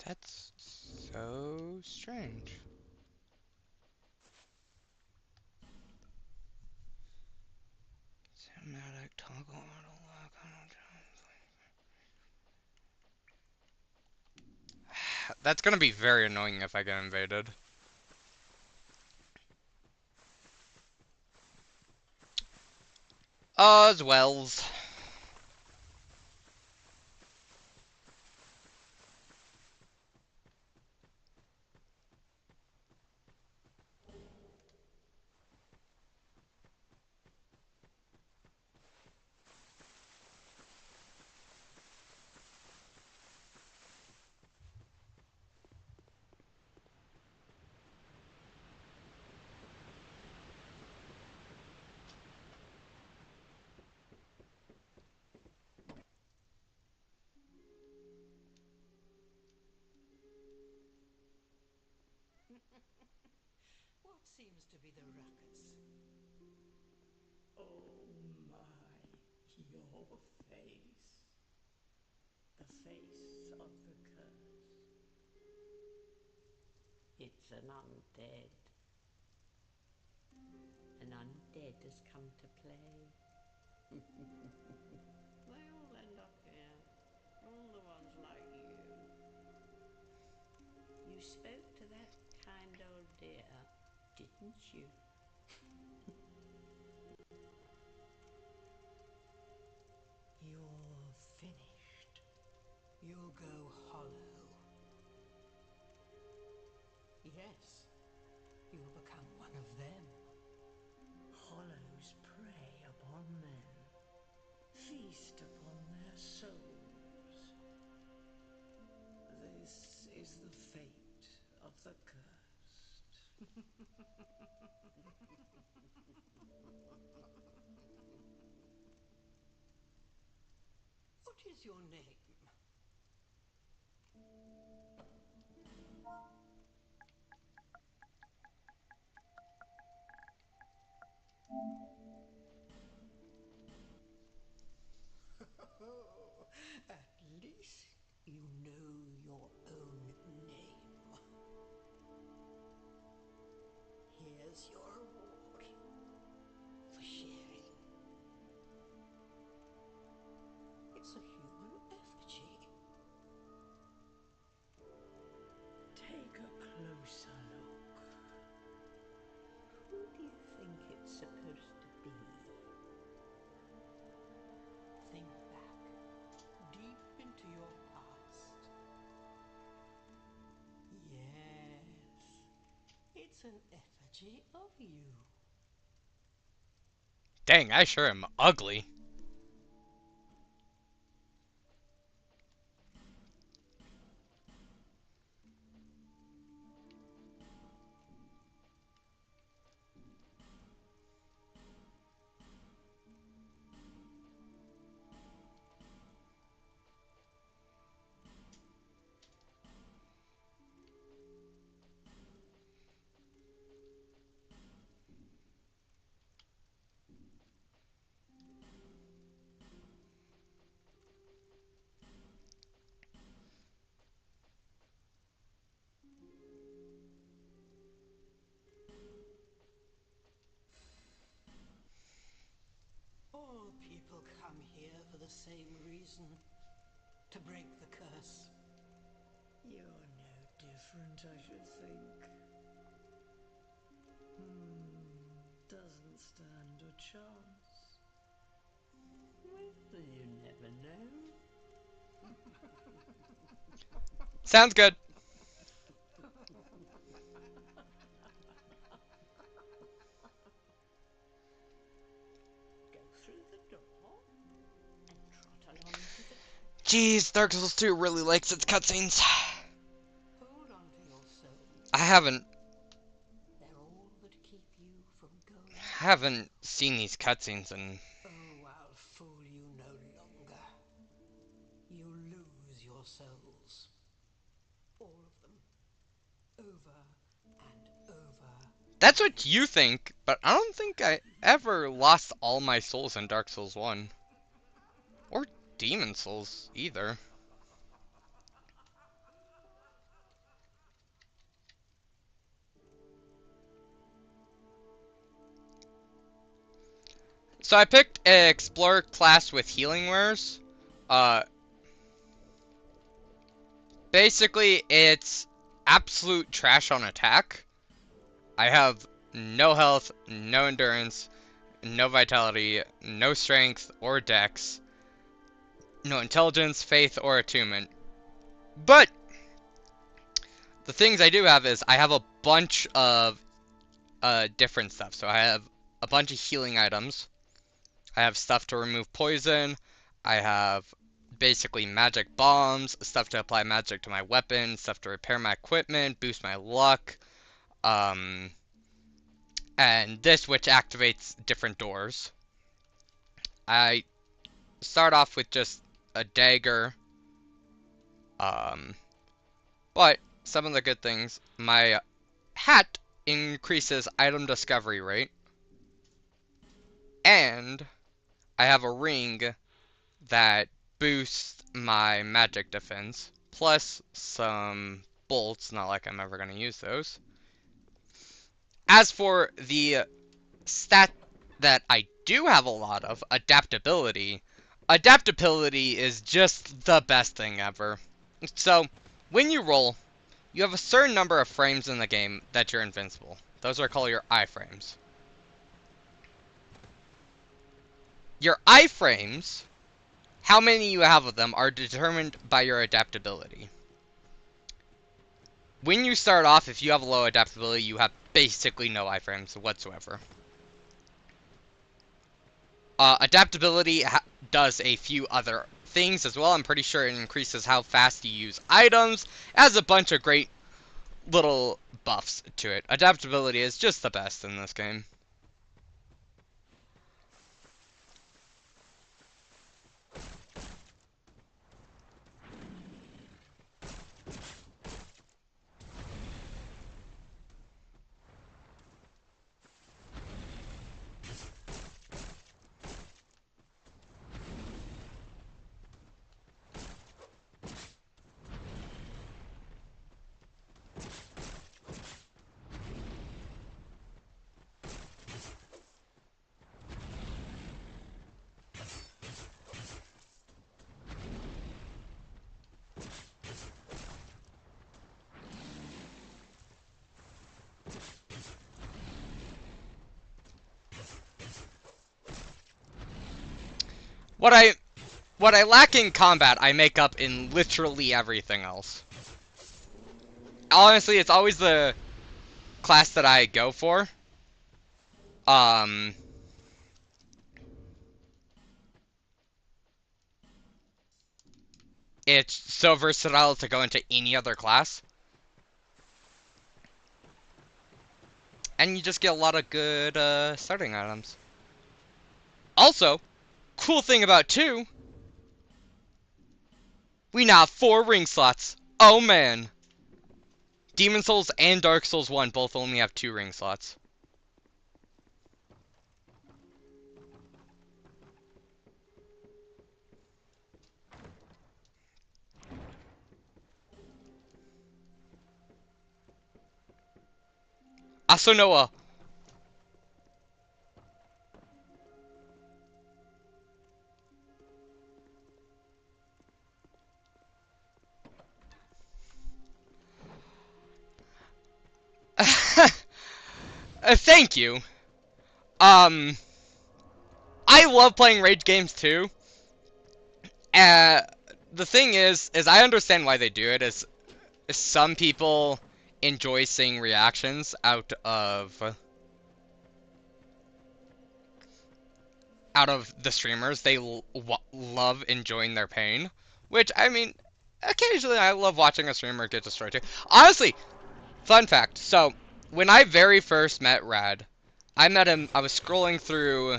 That's so strange. Cinematic toggle auto lock on. That's gonna be very annoying if I get invaded. As wells. What seems to be the ruckus? Oh my, your face. The face of the curse. It's an undead. An undead has come to play. They all end up here. All the ones like you. You spoke to that kind old dear, didn't you? You're finished. You'll go hollow. Yes, you'll become one of them. Hollows prey upon men, feast upon their souls. This is the fate of the cursed. What is your name? At least you know your own name. Here's your reward for sharing. It's a human effigy. Take a closer look. Who do you think it's supposed to be? Think back, deep into your past. Yes, it's an effigy of you. Dang, I sure am ugly. the same reason. To break the curse. You're no different, I should think. Doesn't stand a chance. Well, you never know. Sounds good. Go through the door and trot along to the... Jeez, Dark Souls 2 really likes its cutscenes. Hold on to your soul. I haven't They're all that keep you from going. haven't seen these cutscenes in... Oh, I'll fool you no longer. You lose your souls. All of them. Over and over. That's what you think, but I don't think I ever lost all my souls in Dark Souls 1. Or Demon Souls, either. So I picked an Explorer class with healing wares. Basically, it's absolute trash on attack. I have no health, no endurance, no vitality, no strength or dex, no intelligence, faith, or attunement. But the things I do have is I have a bunch of different stuff. So I have a bunch of healing items. I have stuff to remove poison. I have basically magic bombs, stuff to apply magic to my weapon, stuff to repair my equipment, boost my luck, and this which activates different doors. I start off with just a dagger, but some of the good things, my hat increases item discovery rate, and I have a ring that boosts my magic defense, plus some bolts, not like I'm ever going to use those. As for the stat that I do have a lot of, adaptability, adaptability is just the best thing ever. So, when you roll, you have a certain number of frames in the game that you're invincible. Those are called your iframes. Your iframes, how many you have of them, are determined by your adaptability. When you start off, if you have low adaptability, you have basically no iframes whatsoever. Adaptability does a few other things as well. I'm pretty sure it increases how fast you use items. It has a bunch of great little buffs to it. Adaptability is just the best in this game. What I lack in combat, I make up in literally everything else. Honestly, it's always the class that I go for. It's so versatile to go into any other class. And you just get a lot of good starting items. Also, cool thing about 2, we now have 4 ring slots. Oh man. Demon Souls and Dark Souls 1 both only have 2 ring slots. Asanoa. Thank you. Um, I love playing rage games too. Uh, the thing is I understand why they do it. Is some people enjoy seeing reactions out of the streamers. They love enjoying their pain, which I mean, occasionally I love watching a streamer get destroyed too. Honestly, fun fact. So when I very first met Rad, I met him. I was scrolling through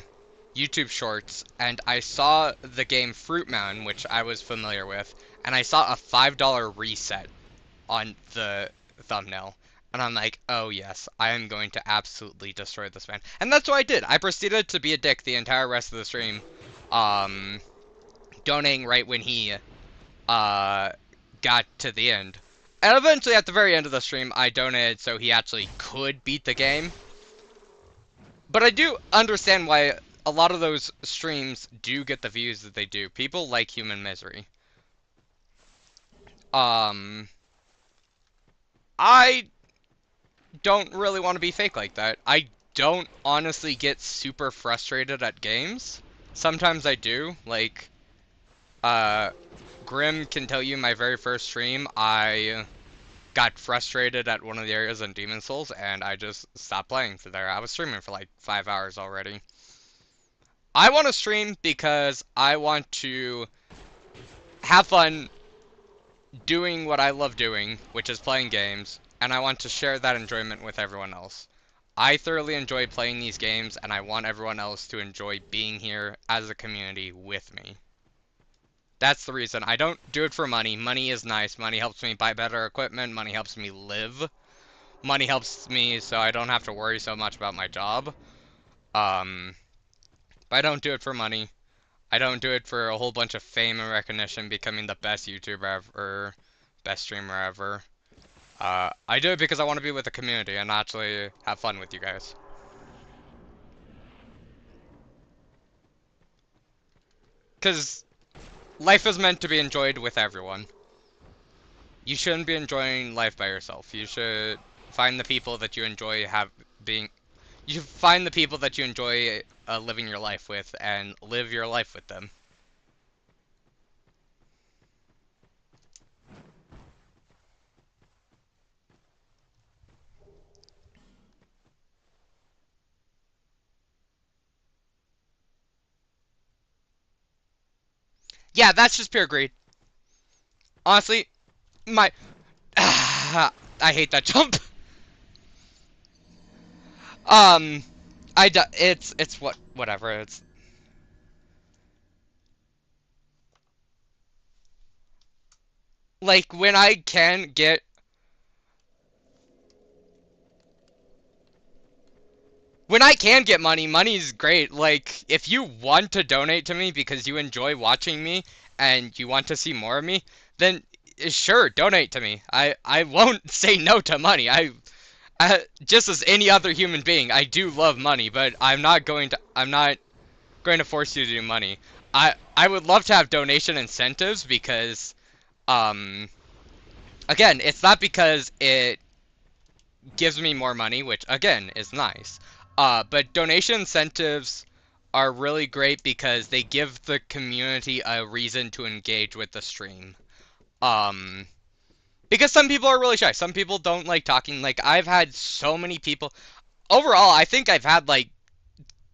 YouTube Shorts, and I saw the game Fruit Mountain, which I was familiar with, and I saw a $5 reset on the thumbnail. And I'm like, oh yes, I am going to absolutely destroy this man. And that's what I did. I proceeded to be a dick the entire rest of the stream, um, donating right when he got to the end. And eventually, at the very end of the stream, I donated so he actually could beat the game. But I do understand why a lot of those streams do get the views that they do. People like human misery. I don't really want to be fake like that. I don't honestly get super frustrated at games. Sometimes I do. Like, Grim can tell you my very first stream, I got frustrated at one of the areas in Demon Souls, and I just stopped playing for there. I was streaming for like 5 hours already. I want to stream because I want to have fun doing what I love doing, which is playing games, and I want to share that enjoyment with everyone else. I thoroughly enjoy playing these games, and I want everyone else to enjoy being here as a community with me. That's the reason. I don't do it for money. Money is nice. Money helps me buy better equipment. Money helps me live. Money helps me so I don't have to worry so much about my job. But I don't do it for money. I don't do it for a whole bunch of fame and recognition, becoming the best YouTuber ever, best streamer ever. I do it because I want to be with the community and actually have fun with you guys. Because life is meant to be enjoyed with everyone. You shouldn't be enjoying life by yourself. You should find the people that you enjoy you should find the people that you enjoy living your life with and live your life with them. Yeah, that's just pure greed. Honestly, I hate that jump. It's whatever. It's like when I can get money, money's great. Like, if you want to donate to me because you enjoy watching me and you want to see more of me, then sure, donate to me. I won't say no to money. Just as any other human being, I do love money, but I'm not going to force you to do money. I would love to have donation incentives because, again, it's not because it gives me more money, which again is nice. But donation incentives are really great because they give the community a reason to engage with the stream. Because some people are really shy. Some people don't like talking. Like, I've had so many people. Overall, I think I've had like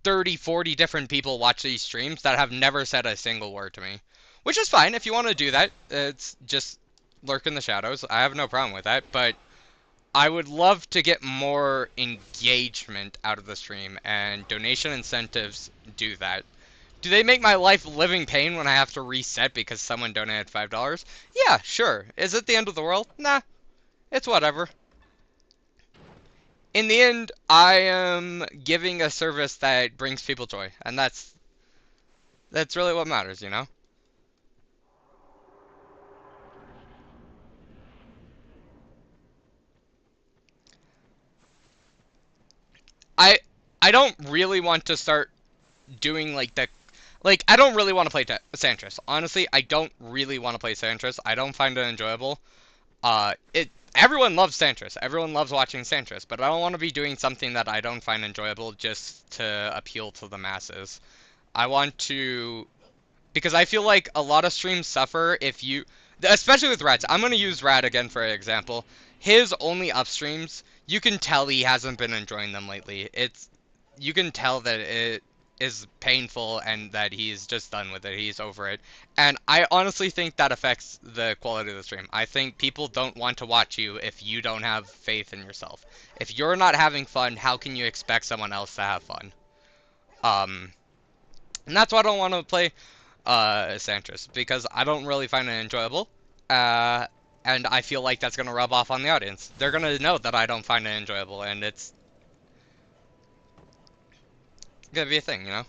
30, 40 different people watch these streams that have never said a single word to me. Which is fine. If you want to do that, it's just lurk in the shadows. I have no problem with that. But I would love to get more engagement out of the stream, and donation incentives do that. Do they make my life living pain when I have to reset because someone donated $5? Yeah, sure. Is it the end of the world? Nah, it's whatever. In the end, I am giving a service that brings people joy, and that's really what matters, you know? I I don't really want to start doing like I don't really want to play Santris. Honestly, I don't really want to play Santris. I don't find it enjoyable. everyone loves Santris. Everyone loves watching Santris, but I don't want to be doing something that I don't find enjoyable just to appeal to the masses. I want to, because I feel like a lot of streams suffer if you, especially with Rats. I'm gonna use Rat again for example. His only upstreams, you can tell he hasn't been enjoying them lately. You can tell that it is painful and that he's just done with it. He's over it. And I honestly think that affects the quality of the stream. I think people don't want to watch you if you don't have faith in yourself. If you're not having fun, how can you expect someone else to have fun? And that's why I don't want to play Santris, because I don't really find it enjoyable. Uh, and I feel like that's going to rub off on the audience. They're going to know that I don't find it enjoyable, and it's going to be a thing, you know?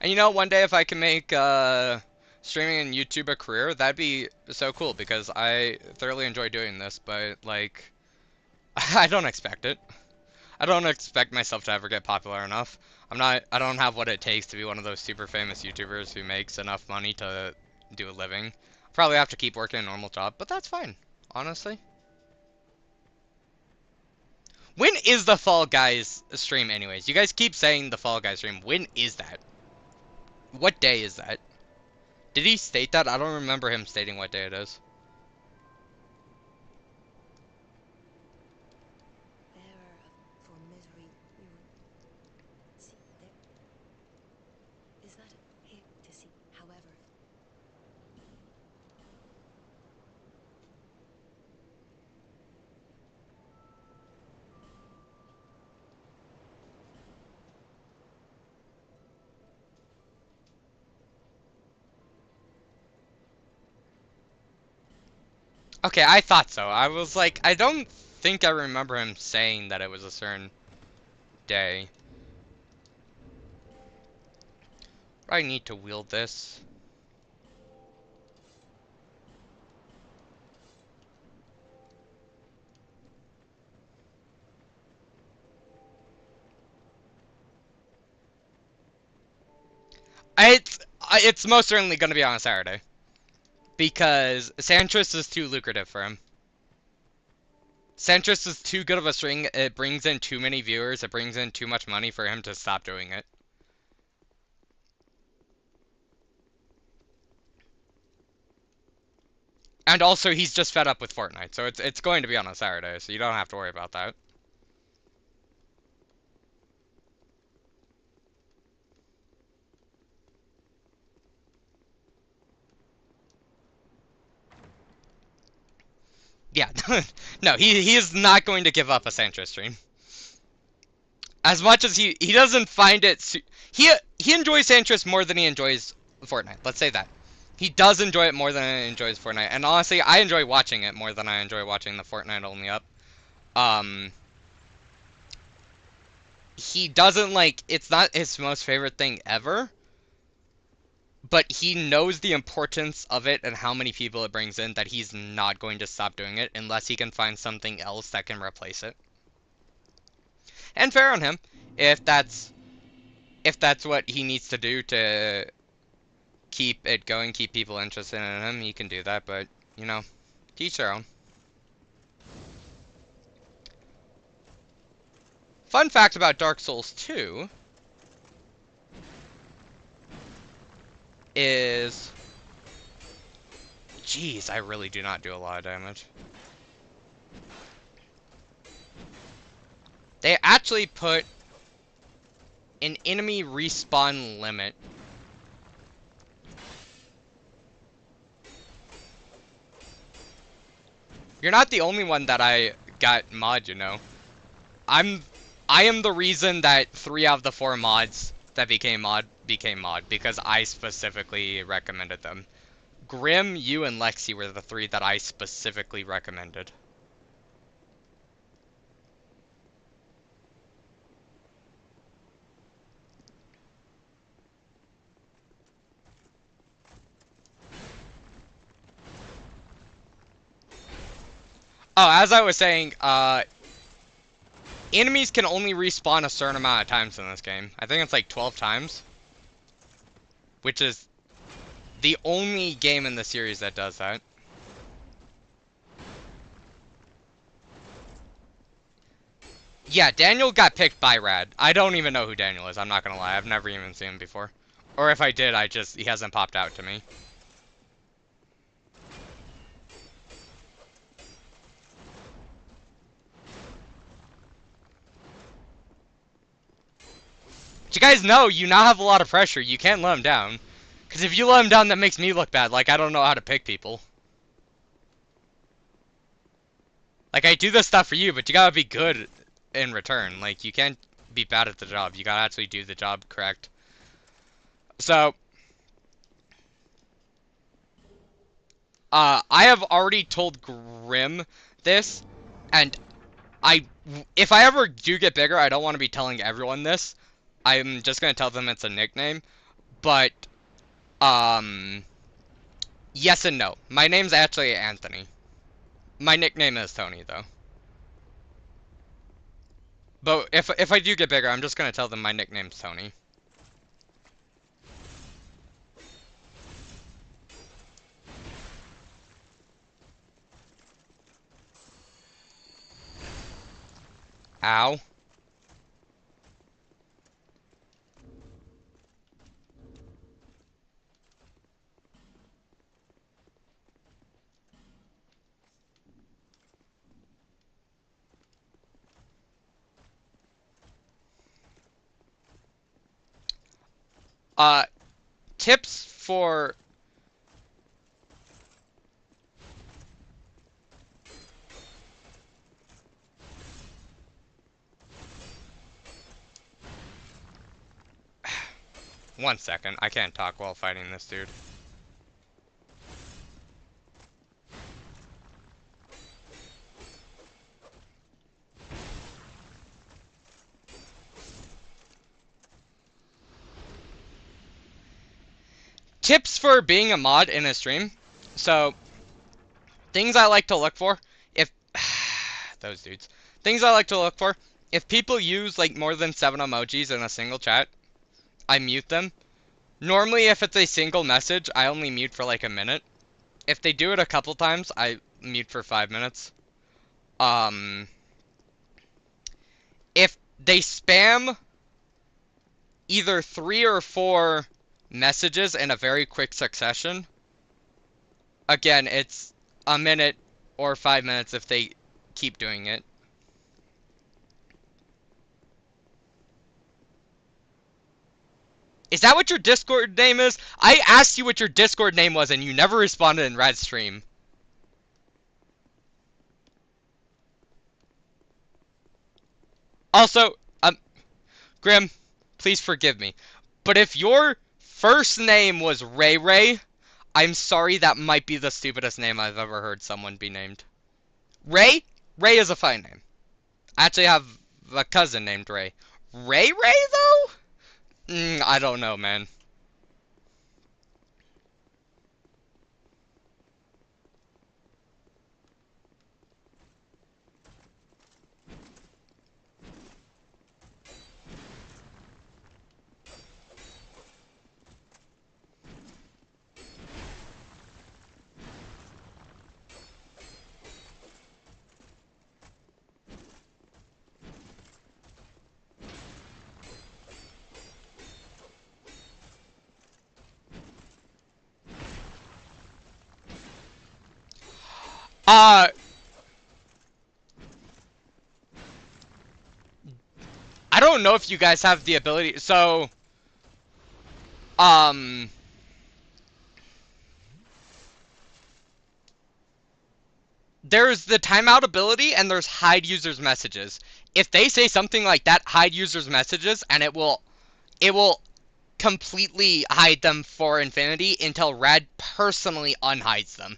And you know, one day if I can make streaming and YouTube a career, that'd be so cool, because I thoroughly enjoy doing this, but, like, I don't expect it. I don't expect myself to ever get popular enough. I don't have what it takes to be one of those super famous YouTubers who makes enough money to do a living. Probably have to keep working a normal job, but that's fine, honestly. When is the Fall Guys stream anyways? You guys keep saying the Fall Guys stream. When is that? What day is that? Did he state that? I don't remember him stating what day it is. For misery, you would see there. Is that here to see? However, Okay, I thought so. I was like, I don't think I remember him saying that it was a certain day. I need to wield this. It's most certainly going to be on a Saturday. Because Santris is too lucrative for him. Santris is too good of a string. It brings in too many viewers. It brings in too much money for him to stop doing it. And also, he's just fed up with Fortnite, so it's going to be on a Saturday, so you don't have to worry about that. Yeah, no, he is not going to give up a Santris stream. As much as he doesn't find it, he enjoys Santris more than he enjoys Fortnite. Let's say that. He does enjoy it more than he enjoys Fortnite, and honestly, I enjoy watching it more than I enjoy watching the Fortnite only up. He doesn't like, it's not his most favorite thing ever, but he knows the importance of it and how many people it brings in that he's not going to stop doing it unless he can find something else that can replace it. And fair on him, if that's what he needs to do to keep it going, keep people interested in him, he can do that, but, you know, teach their own. Fun fact about Dark Souls 2 is... Jeez, I really do not do a lot of damage. They actually put an enemy respawn limit. You're not the only one that I got mod, you know. I am the reason that 3 out of the 4 mods that became mod because I specifically recommended them. Grim, you, and Lexi were the 3 that I specifically recommended. Oh, as I was saying, enemies can only respawn a certain amount of times in this game. I think it's like 12 times. Which is the only game in the series that does that. Yeah, Daniel got picked by Rad. I don't even know who Daniel is, I'm not gonna lie. I've never even seen him before. Or if I did, he hasn't popped out to me. But you guys know, you now have a lot of pressure. You can't let him down. Because if you let him down, that makes me look bad. Like, I don't know how to pick people. Like, I do this stuff for you, but you gotta be good in return. Like, you can't be bad at the job. You gotta actually do the job correct. So, I have already told Grim this, and if I ever do get bigger, I don't want to be telling everyone this. I'm just gonna tell them it's a nickname, but, yes and no. My name's actually Anthony. My nickname is Tony, though. But if I do get bigger, I'm just gonna tell them my nickname's Tony. Ow. Uh, tips for... One second, I can't talk while fighting this dude. Tips for being a mod in a stream. So, things I like to look for, if... those dudes. Things I like to look for, if people use, like, more than 7 emojis in a single chat, I mute them. Normally, if it's a single message, I only mute for, like, a minute. If they do it a couple times, I mute for 5 minutes. If they spam either 3 or 4 messages in a very quick succession, again, it's a minute or 5 minutes if they keep doing it. Is that what your Discord name is? I asked you what your Discord name was and you never responded in Rad's stream. Also, Grim, please forgive me. But if your first name was Ray Ray, I'm sorry, that might be the stupidest name I've ever heard someone be named. Ray? Ray is a fine name. I actually have a cousin named Ray. Ray Ray, though? I don't know, man. I don't know if you guys have the ability, so, there's the timeout ability and there's hide users messages. If they say something like that, hide users messages, and it will completely hide them for infinity until Rad personally unhides them.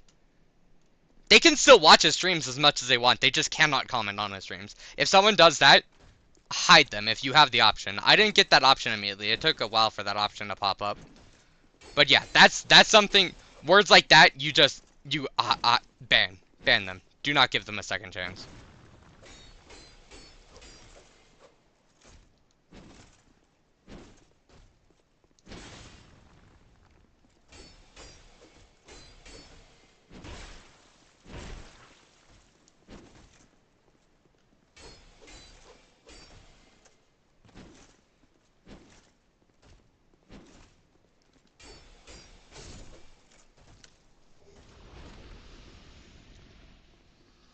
They can still watch his streams as much as they want, they just cannot comment on his streams. If someone does that, hide them if you have the option. I didn't get that option immediately. It took a while for that option to pop up. But yeah, that's something, words like that, you ban them. Do not give them a second chance.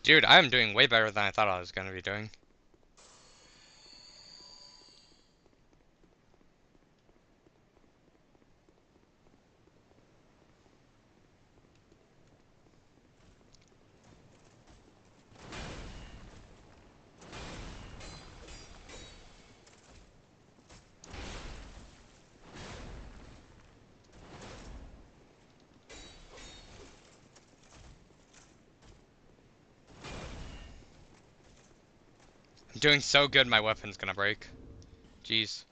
Dude, I am doing way better than I thought I was going to be doing. I'm doing so good, my weapon's gonna break. Jeez.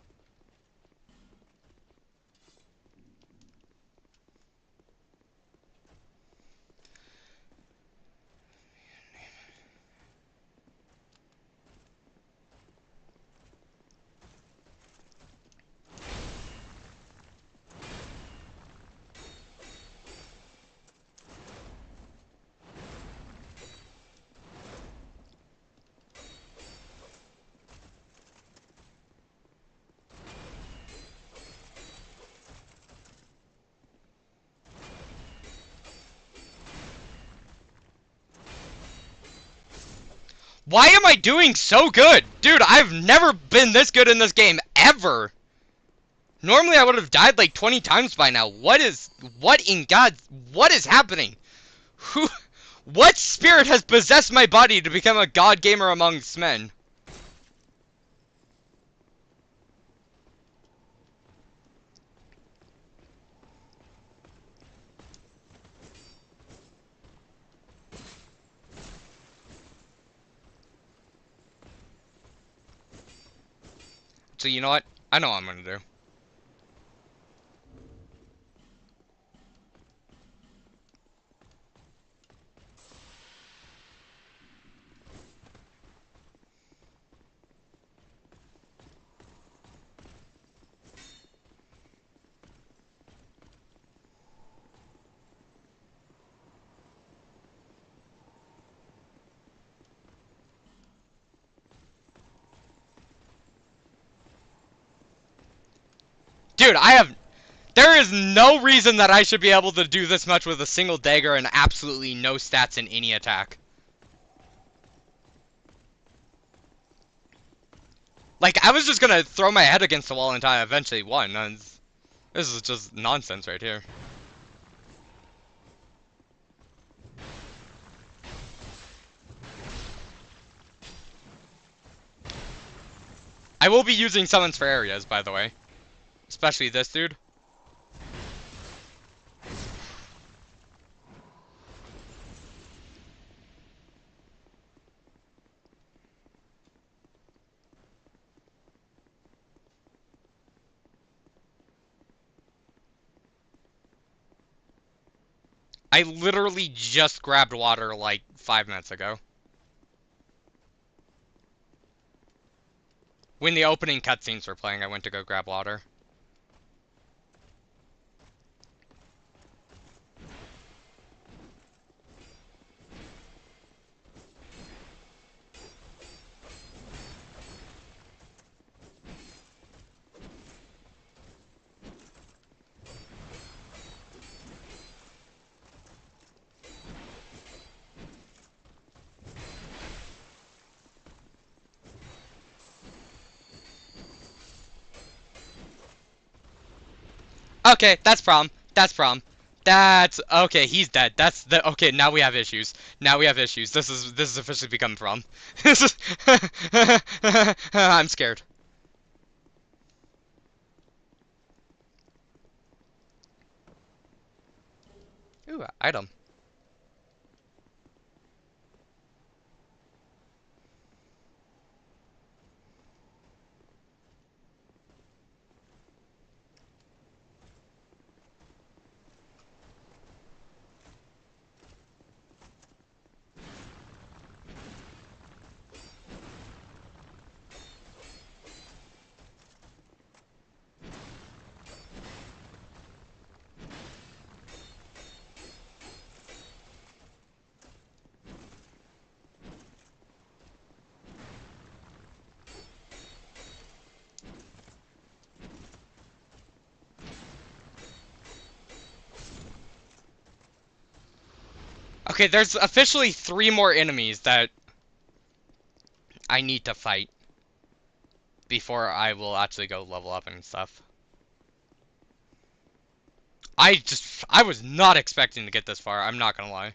Why am I doing so good? Dude, I've never been this good in this game, ever! Normally I would have died like 20 times by now. What in God, what is happening? What spirit has possessed my body to become a god gamer amongst men? So you know what? I know what I'm gonna do. Dude, there is no reason that I should be able to do this much with a single dagger and absolutely no stats in any attack. Like, I was just gonna throw my head against the wall until I eventually won. This is just nonsense right here. I will be using summons for areas, by the way. Especially this dude. I literally just grabbed water like 5 minutes ago. When the opening cutscenes were playing, I went to go grab water. Okay, that's prom. That's prom. That's okay. He's dead. That's the okay. Now we have issues. Now we have issues. This is officially become prom. This is. I'm scared. Ooh, item. Okay, there's officially 3 more enemies that I need to fight before I will actually go level up and stuff. I was not expecting to get this far, I'm not gonna lie.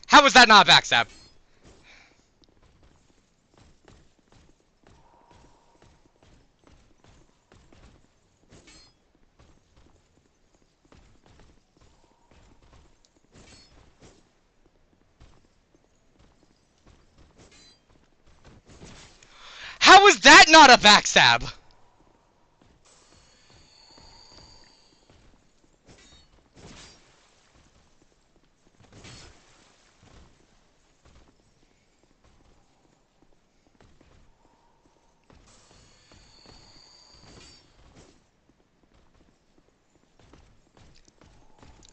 How was that not a backstab? How was that not a backstab?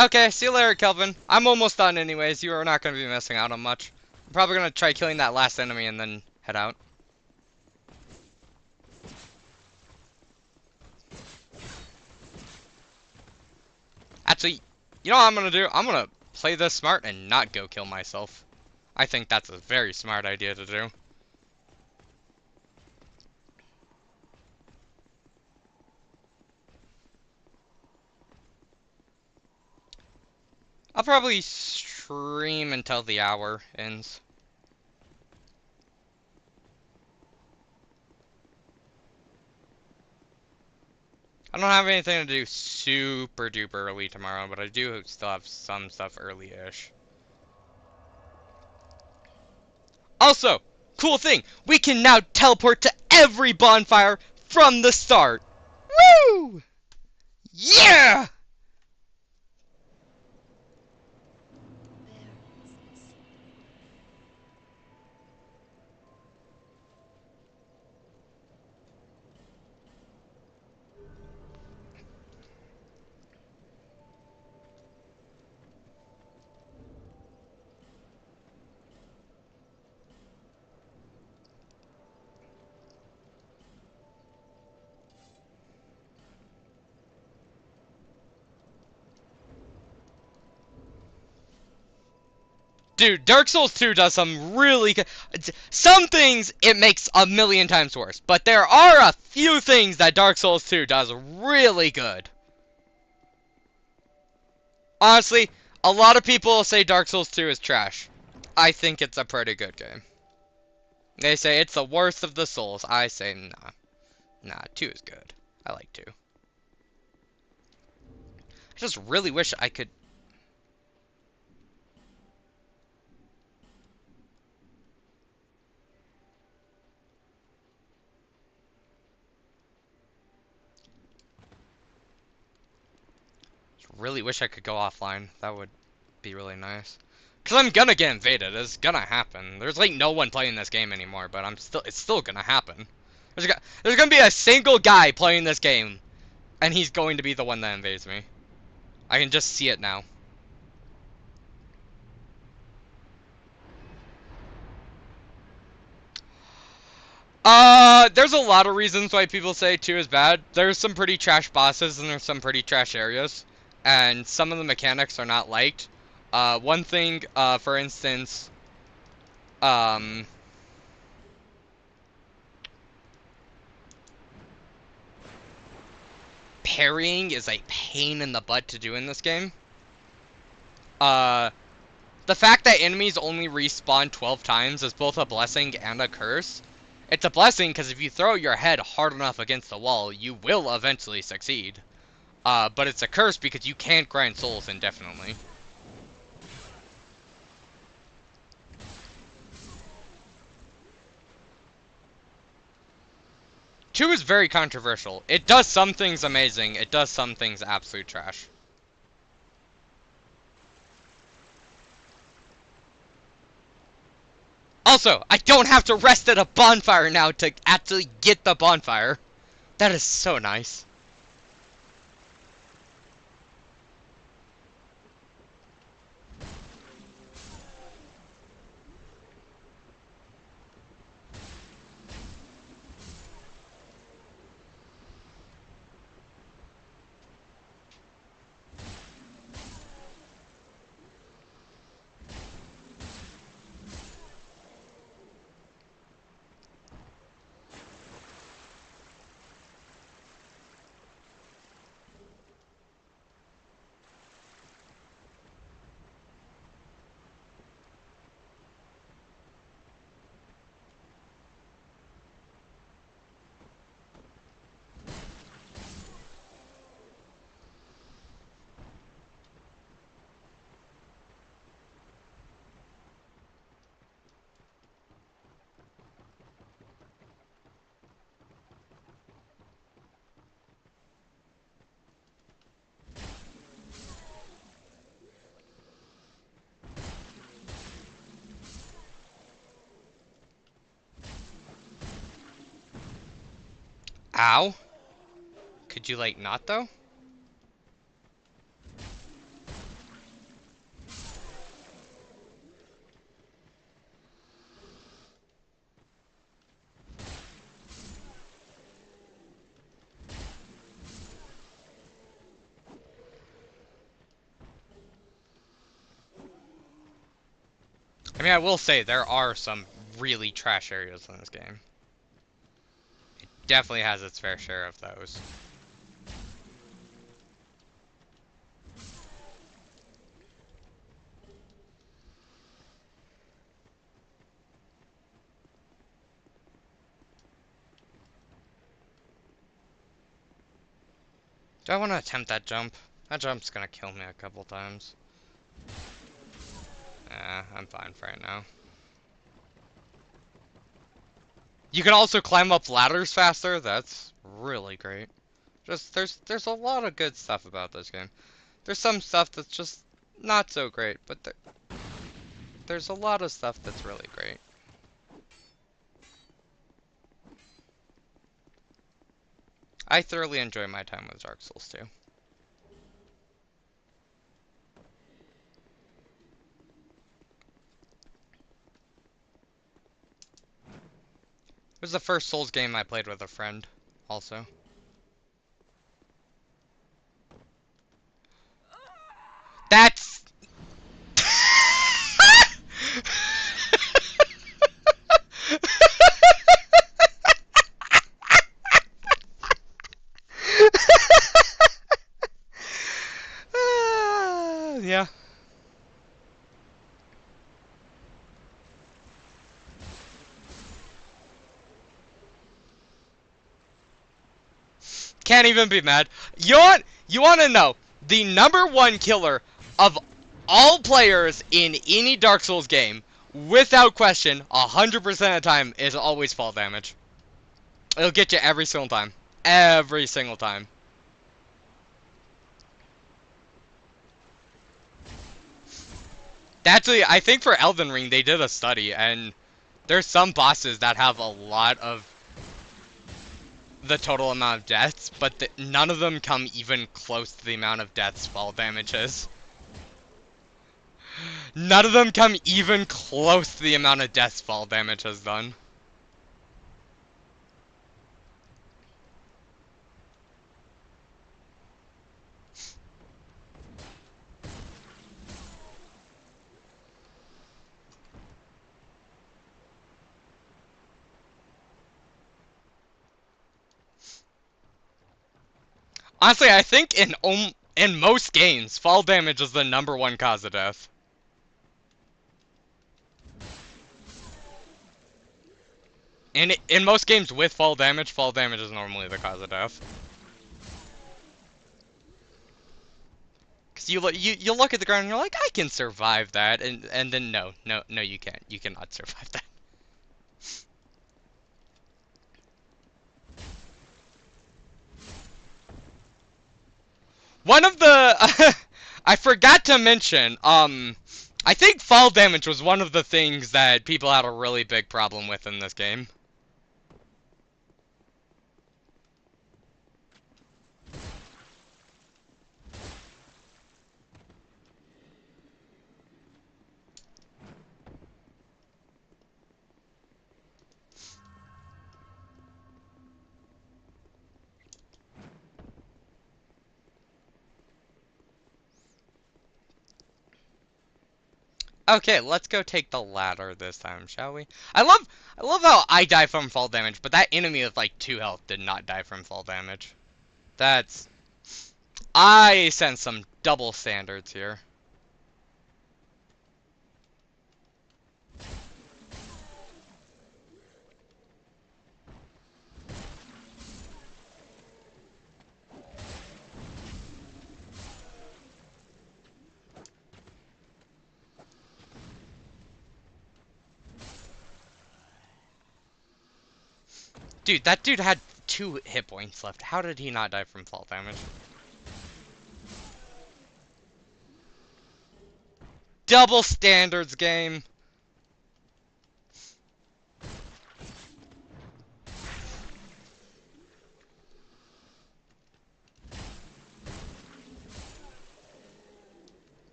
Okay, see you later, Kelvin. I'm almost done anyways. You are not going to be missing out on much. I'm probably going to try killing that last enemy and then head out. Actually, you know what I'm going to do? I'm going to play this smart and not go kill myself. I think that's a very smart idea to do. I'll probably stream until the hour ends. I don't have anything to do super duper early tomorrow, but I do still have some stuff early-ish. Also, cool thing, we can now teleport to every bonfire from the start. Woo! Yeah! Dude, Dark Souls 2 does some really good... Some things it makes a million times worse, but there are a few things that Dark Souls 2 does really good. Honestly, a lot of people say Dark Souls 2 is trash. I think it's a pretty good game. They say it's the worst of the Souls. I say nah. Nah, 2 is good. I like 2. I just really wish I could... Really wish I could go offline. That would be really nice. Cause I'm gonna get invaded. It's gonna happen. There's like no one playing this game anymore, but it's still gonna happen. There's gonna be a single guy playing this game, and he's going to be the one that invades me. I can just see it now. There's a lot of reasons why people say 2 is bad. There's some pretty trash bosses and there's some pretty trash areas. And some of the mechanics are not liked. One thing, for instance, parrying is a pain in the butt to do in this game. The fact that enemies only respawn 12 times is both a blessing and a curse. It's a blessing because if you throw your head hard enough against the wall, you will eventually succeed. But it's a curse because you can't grind souls indefinitely. 2 is very controversial. It does some things amazing, it does some things absolute trash. Also, I don't have to rest at a bonfire now to actually get the bonfire. That is so nice. Ow. Could you, like, not, though? I mean, I will say, there are some really trash areas in this game. It definitely has its fair share of those. Do I want to attempt that jump? That jump's gonna kill me a couple times. I'm fine for right now. You can also climb up ladders faster. That's really great. Just there's a lot of good stuff about this game. There's some stuff that's just not so great, but there's a lot of stuff that's really great. I thoroughly enjoy my time with Dark Souls 2. It was the first Souls game I played with a friend, also. That's... yeah. Can't even be mad. You want to know the #1 killer of all players in any Dark Souls game, without question, 100% of the time is always fall damage. It'll get you every single time. Every single time. Actually, I think for Elden Ring they did a study, and there's some bosses that have a lot of the total amount of deaths, but none of them come even close to the amount of deaths fall damage is. None of them come even close to the amount of deaths fall damage has done. Honestly, I think in most games, fall damage is the #1 cause of death. In most games with fall damage is normally the cause of death. Cause you look at the ground and you're like, I can survive that, and then no you can't. You cannot survive that. One of the I forgot to mention, I think fall damage was one of the things that people had a really big problem with in this game. Okay, let's go take the ladder this time, shall we? I love how I die from fall damage, but that enemy with like 2 health did not die from fall damage. That's... I sense some double standards here. Dude, that dude had 2 hit points left. How did he not die from fall damage? Double standards game.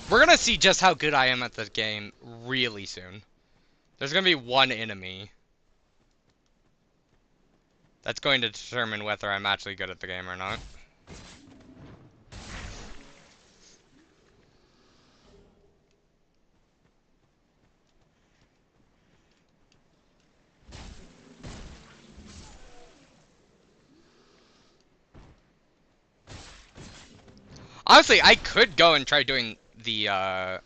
We're gonna see just how good I am at this game really soon. There's gonna be one enemy that's going to determine whether I'm actually good at the game or not. Honestly, I could go and try doing the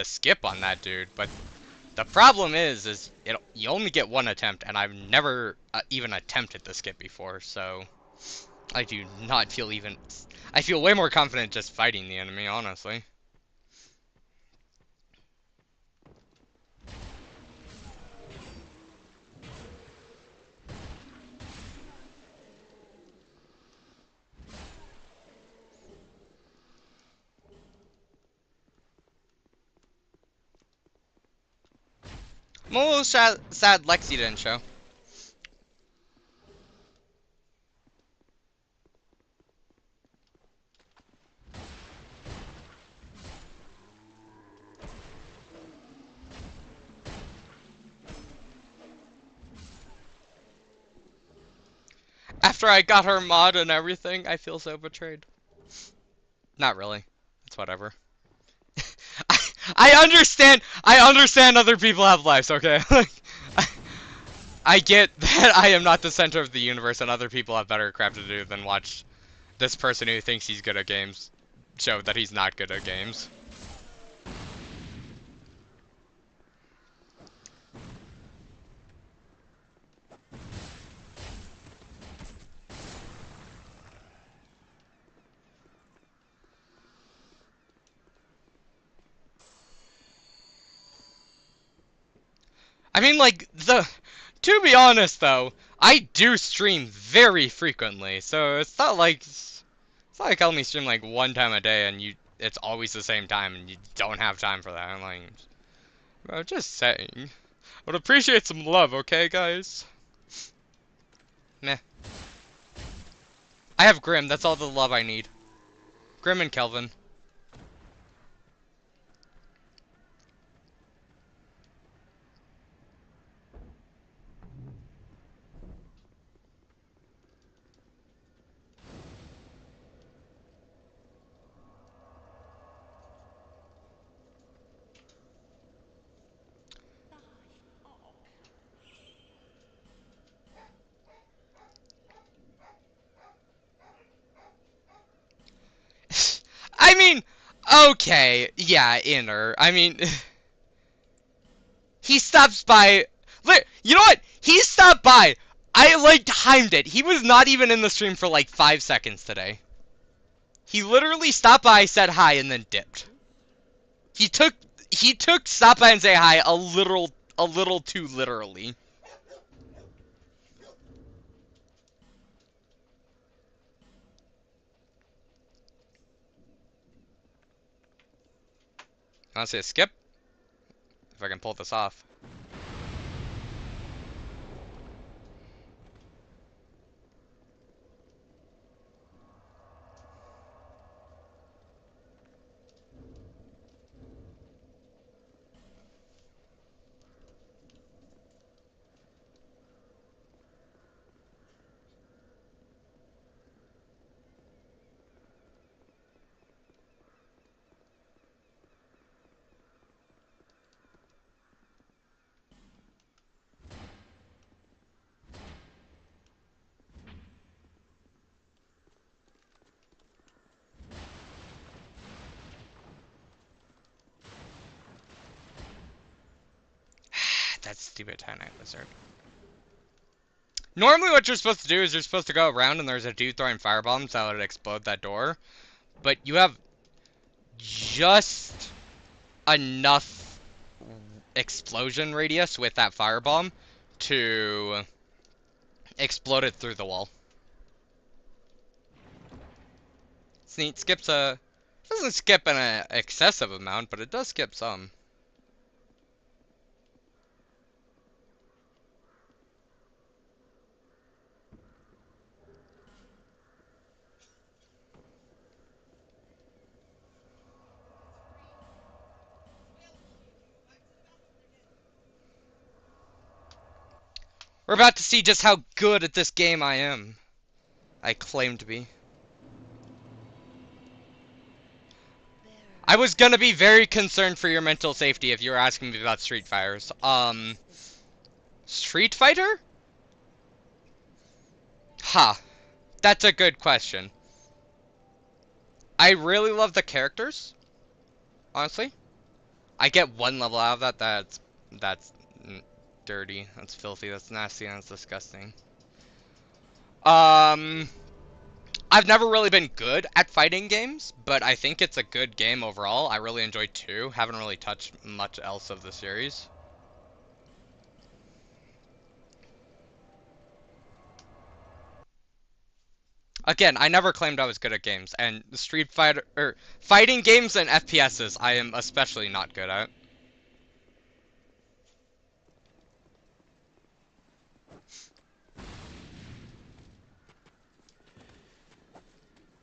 skip on that dude, but the problem is you only get 1 attempt, and I've never even attempted the skip before, so I do not feel even... I feel way more confident just fighting the enemy, honestly. I'm a little sad Lexi didn't show. After I got her mod and everything, I feel so betrayed. Not really. It's whatever. I understand other people have lives, okay? I get that I am not the center of the universe and other people have better crap to do than watch this person who thinks he's good at games show that he's not good at games. I mean, like, to be honest, though, I do stream very frequently, so it's not like I only stream, like, 1 time a day, and it's always the same time, and you don't have time for that. I'm like, bro, just saying. Would appreciate some love, okay, guys? Meh. I have Grim, that's all the love I need. Grim and Kelvin. I mean, okay, yeah, inner. I mean, he stops by. You know what? He stopped by. I like timed it. He was not even in the stream for like 5 seconds today. He literally stopped by, said hi, and then dipped. He took stop by and say hi a little too literally. Honestly, a skip? If I can pull this off. That stupid Titanite lizard. Normally what you're supposed to do is you're supposed to go around and there's a dude throwing firebombs that would explode that door. But you have just enough explosion radius with that firebomb to explode it through the wall. It's neat. Skips a... Doesn't skip an excessive amount, but it does skip some. We're about to see just how good at this game I am. I claim to be. I was gonna be very concerned for your mental safety if you were asking me about Street Fighters. Street Fighter? Huh. That's a good question. I really love the characters, honestly. I get one level out of that. That's dirty. That's filthy. That's nasty. And that's disgusting. Um, I've never really been good at fighting games, but I think it's a good game overall. I really enjoyed 2. Haven't really touched much else of the series. Again, I never claimed I was good at games, and Street Fighter or fighting games and FPSs, I am especially not good at.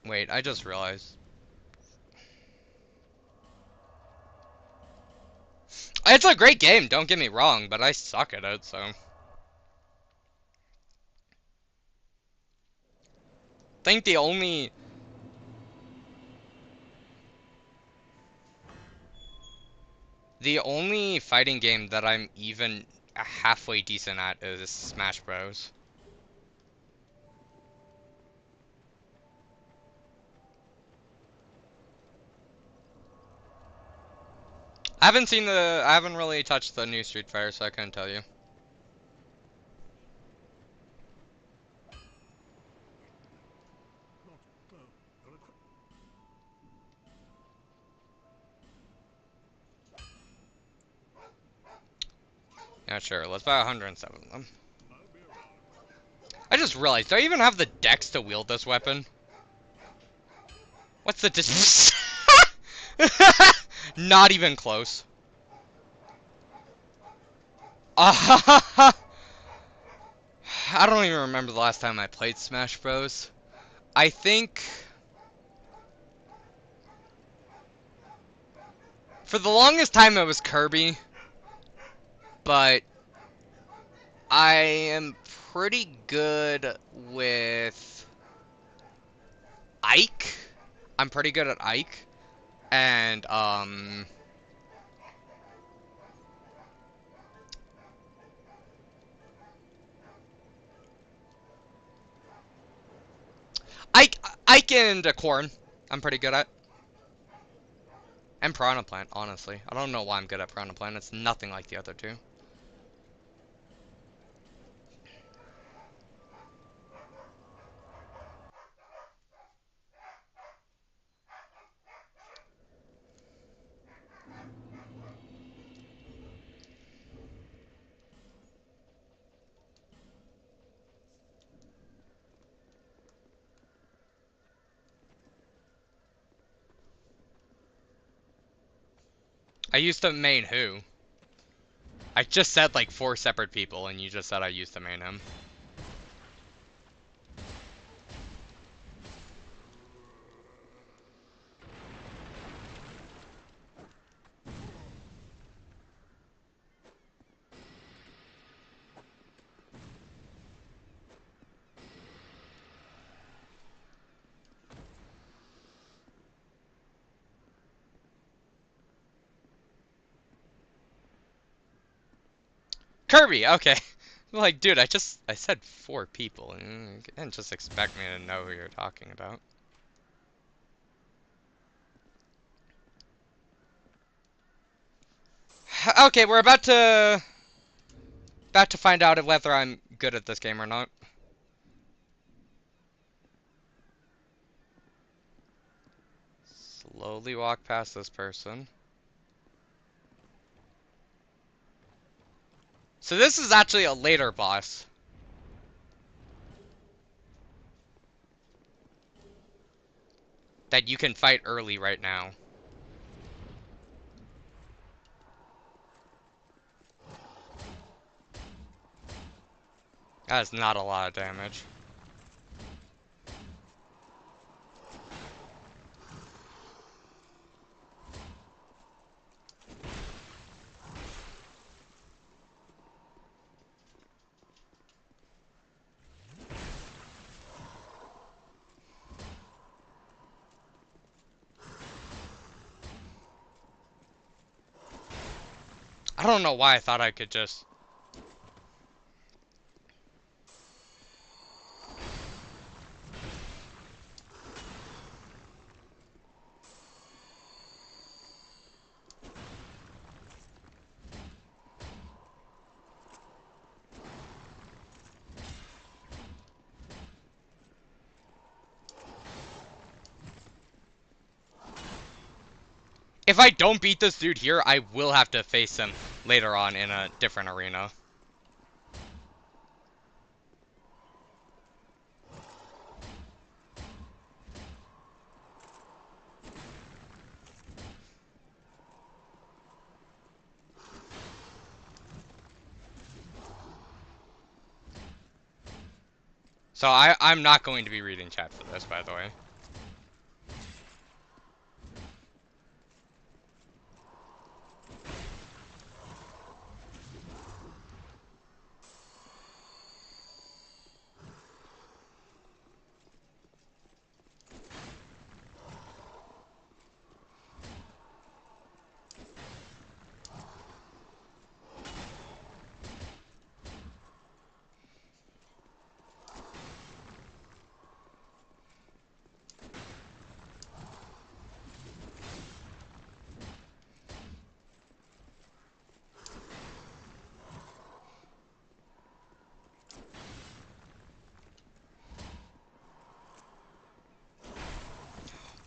Wait, I just realized. It's a great game, don't get me wrong, but I suck at it, so. I think the only fighting game that I'm even halfway decent at is Smash Bros. I haven't really touched the new Street Fighter, so I couldn't tell you. Yeah, sure, let's buy 107 of them. I just realized, do I even have the dex to wield this weapon? What's the dis- Not even close. I don't even remember the last time I played Smash Bros. I think... For the longest time it was Kirby. But... I am pretty good with... Ike. I'm pretty good at Ike. And, Ike and Corn, I'm pretty good at. And Piranha Plant, honestly. I don't know why I'm good at Piranha Plant. It's nothing like the other two. I used to main who? I just said like 4 separate people, and you just said I used to main him. Kirby, okay. Like, dude, I said 4 people, and you didn't just expect me to know who you're talking about. Okay, we're about to find out whether I'm good at this game or not. Slowly walk past this person. So this is actually a later boss. That you can fight early right now. That is not a lot of damage. I don't know why I thought I could just... If I don't beat this dude here, I will have to face him later on in a different arena. So I'm not going to be reading chat for this, by the way.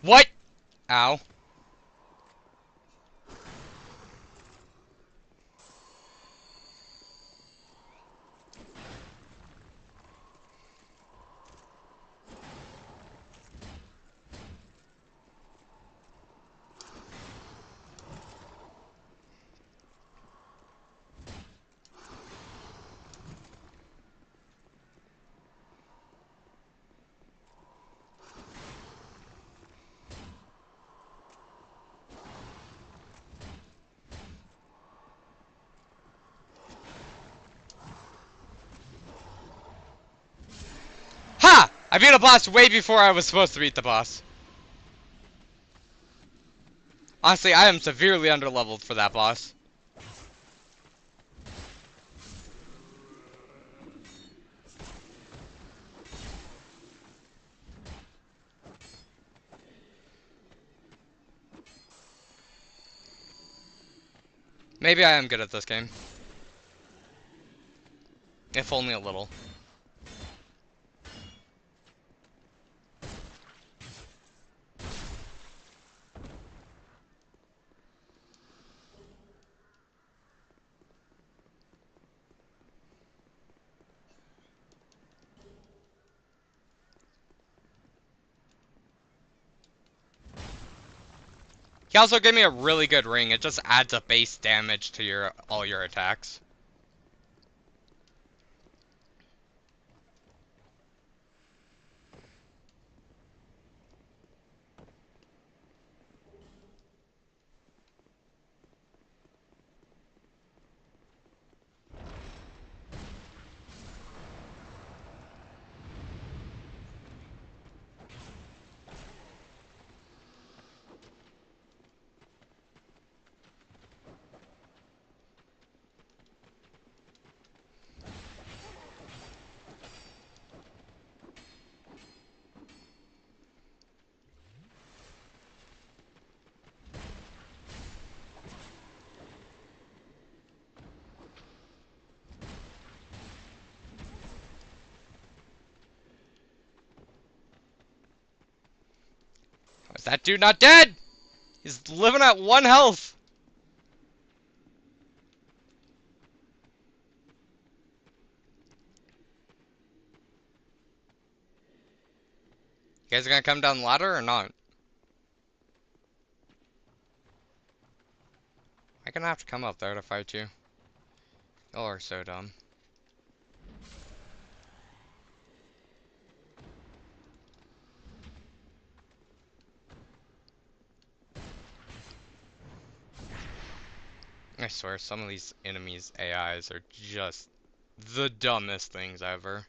What? Ow. Ha! I beat a boss way before I was supposed to beat the boss. Honestly, I am severely underleveled for that boss. Maybe I am good at this game. If only a little. He also gave me a really good ring. It just adds a base damage to all your attacks. Is that dude not dead? He's living at 1 health. You guys are gonna come down the ladder or not? I'm gonna have to come up there to fight you. Y'all are so dumb. I swear, some of these enemies' AIs are just the dumbest things ever.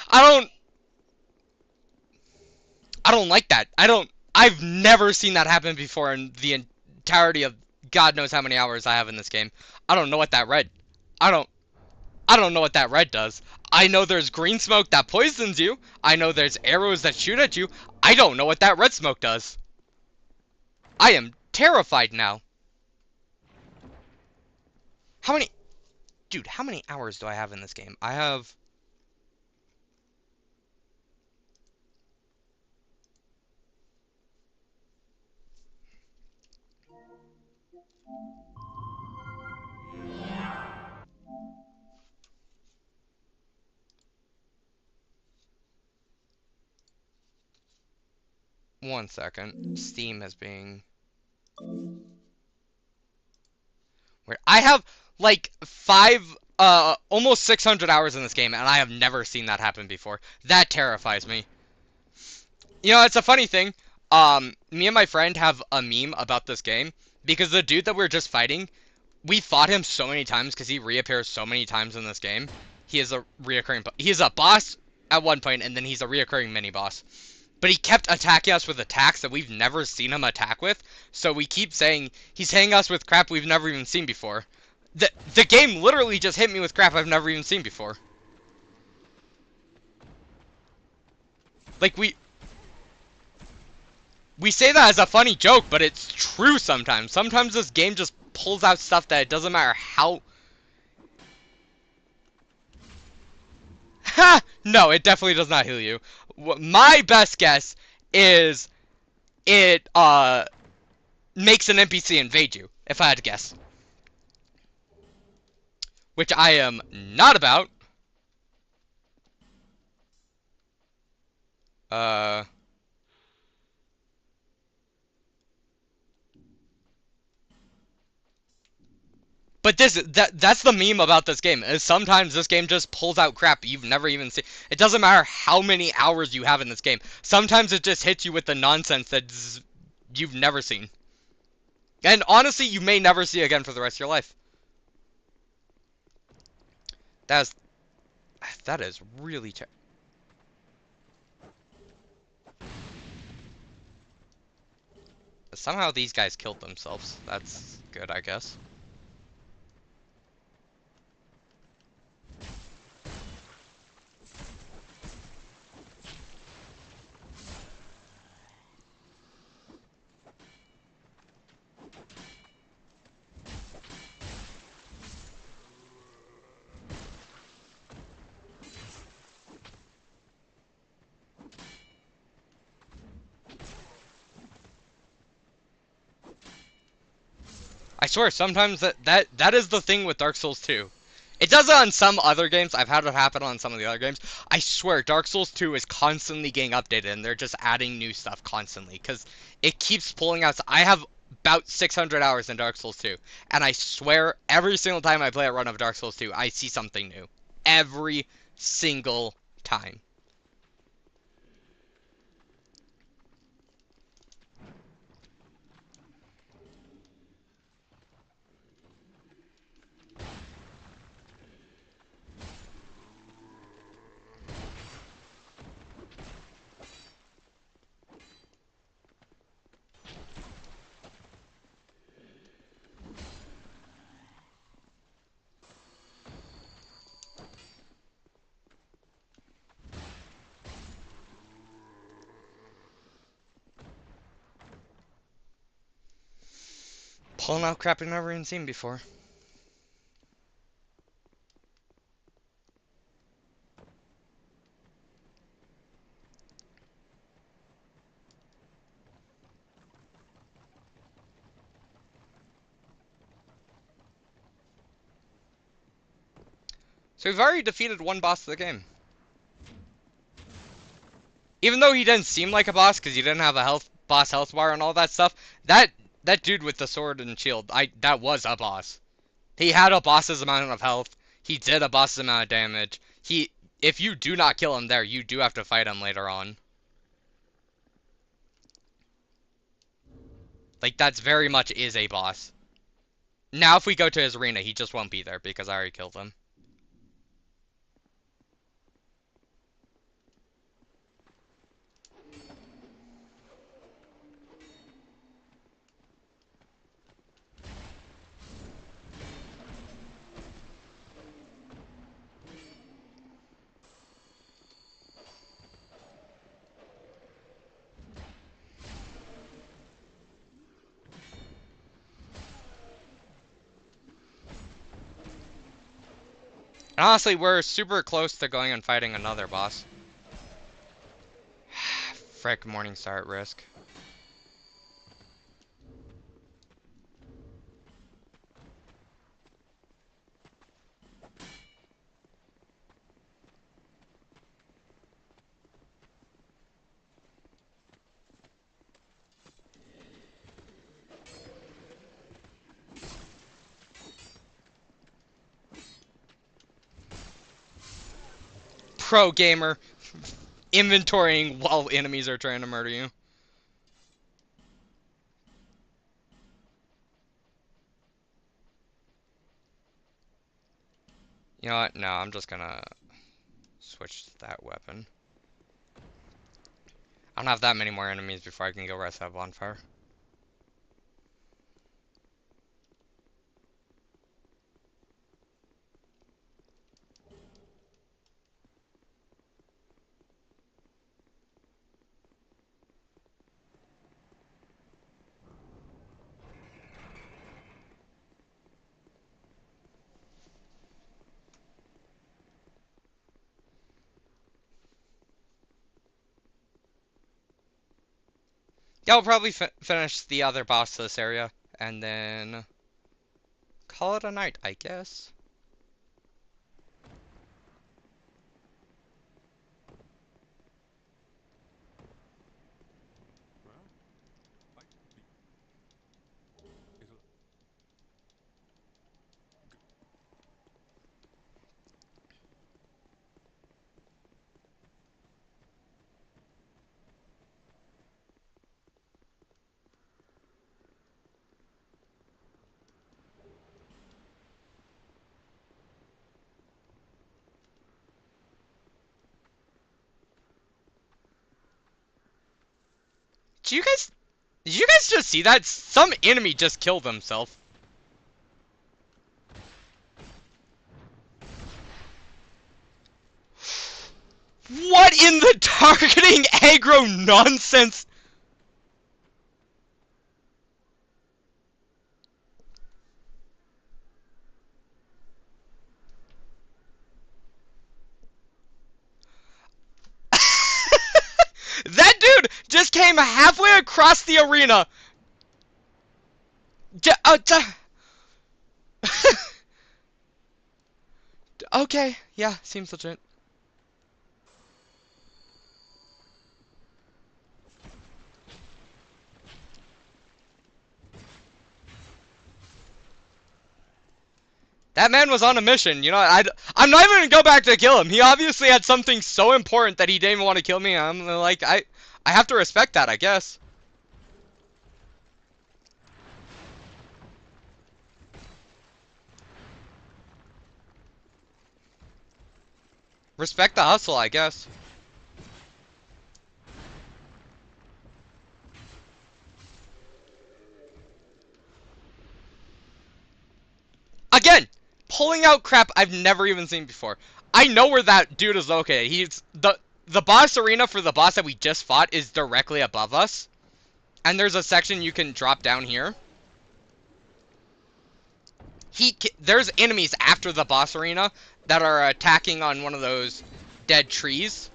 I don't I don't like that. I've never seen that happen before in the entirety of God knows how many hours I have in this game. I don't know what that red. I don't I don't know what that red does. I know there's green smoke that poisons you. I know there's arrows that shoot at you. I don't know what that red smoke does. I am terrified now. How many Dude, how many hours do I have in this game? I have 1 second. Steam is being weird. I have like almost 600 hours in this game, and I have never seen that happen before. That terrifies me. You know, it's a funny thing. Me and my friend have a meme about this game because the dude that we were just fighting, we fought him so many times because he reappears so many times in this game. He is a reoccurring. He is a boss at one point, and then he's a reoccurring mini boss. But he kept attacking us with attacks that we've never seen him attack with. So we keep saying he's hitting us with crap we've never even seen before. The game literally just hit me with crap I've never even seen before. Like we say that as a funny joke, but it's true sometimes. Sometimes this game just pulls out stuff that it doesn't matter how. Ha! No, it definitely does not heal you. My best guess is it makes an NPC invade you, if I had to guess. Which I am not about. Uh But that's the meme about this game, is sometimes this game just pulls out crap you've never even seen. It doesn't matter how many hours you have in this game. Sometimes it just hits you with the nonsense that you've never seen. And honestly, you may never see again for the rest of your life. That is really somehow these guys killed themselves. That's good, I guess. I swear, sometimes that is the thing with Dark Souls 2. It does it on some other games. I've had it happen on some of the other games. I swear, Dark Souls 2 is constantly getting updated, and they're just adding new stuff constantly, because it keeps pulling out. I have about 600 hours in Dark Souls 2, and I swear, every single time I play a run of Dark Souls 2, I see something new. Every single time. Pulling out crap I've never even seen before. So we've already defeated one boss of the game. Even though he didn't seem like a boss because he didn't have a boss health bar and all that stuff, that dude with the sword and shield, that was a boss. He had a boss's amount of health. He did a boss's amount of damage. If you do not kill him there, you do have to fight him later on. Like, that's very much is a boss. Now if we go to his arena, he just won't be there because I already killed him. And honestly, we're super close to going and fighting another boss. Frick, Morningstar at risk. Pro gamer. Inventorying while enemies are trying to murder you. You know what? No, I'm just gonna switch to that weapon. I don't have that many more enemies before I can go rest that bonfire. Yeah, we'll probably finish the other boss of this area, and then call it a night, I guess. Did you guys just see that? Some enemy just killed himself. What in the targeting aggro nonsense? That dude just came halfway across the arena. Okay, yeah, seems legit. That man was on a mission, you know, I'm not even gonna go back to kill him. He obviously had something so important that he didn't even want to kill me. I'm like, I have to respect that, I guess. Respect the hustle, I guess. Again, pulling out crap I've never even seen before. I know where that dude is located. He's the boss arena for the boss that we just fought is directly above us. And there's a section you can drop down here. There's enemies after the boss arena that are attacking on one of those dead trees.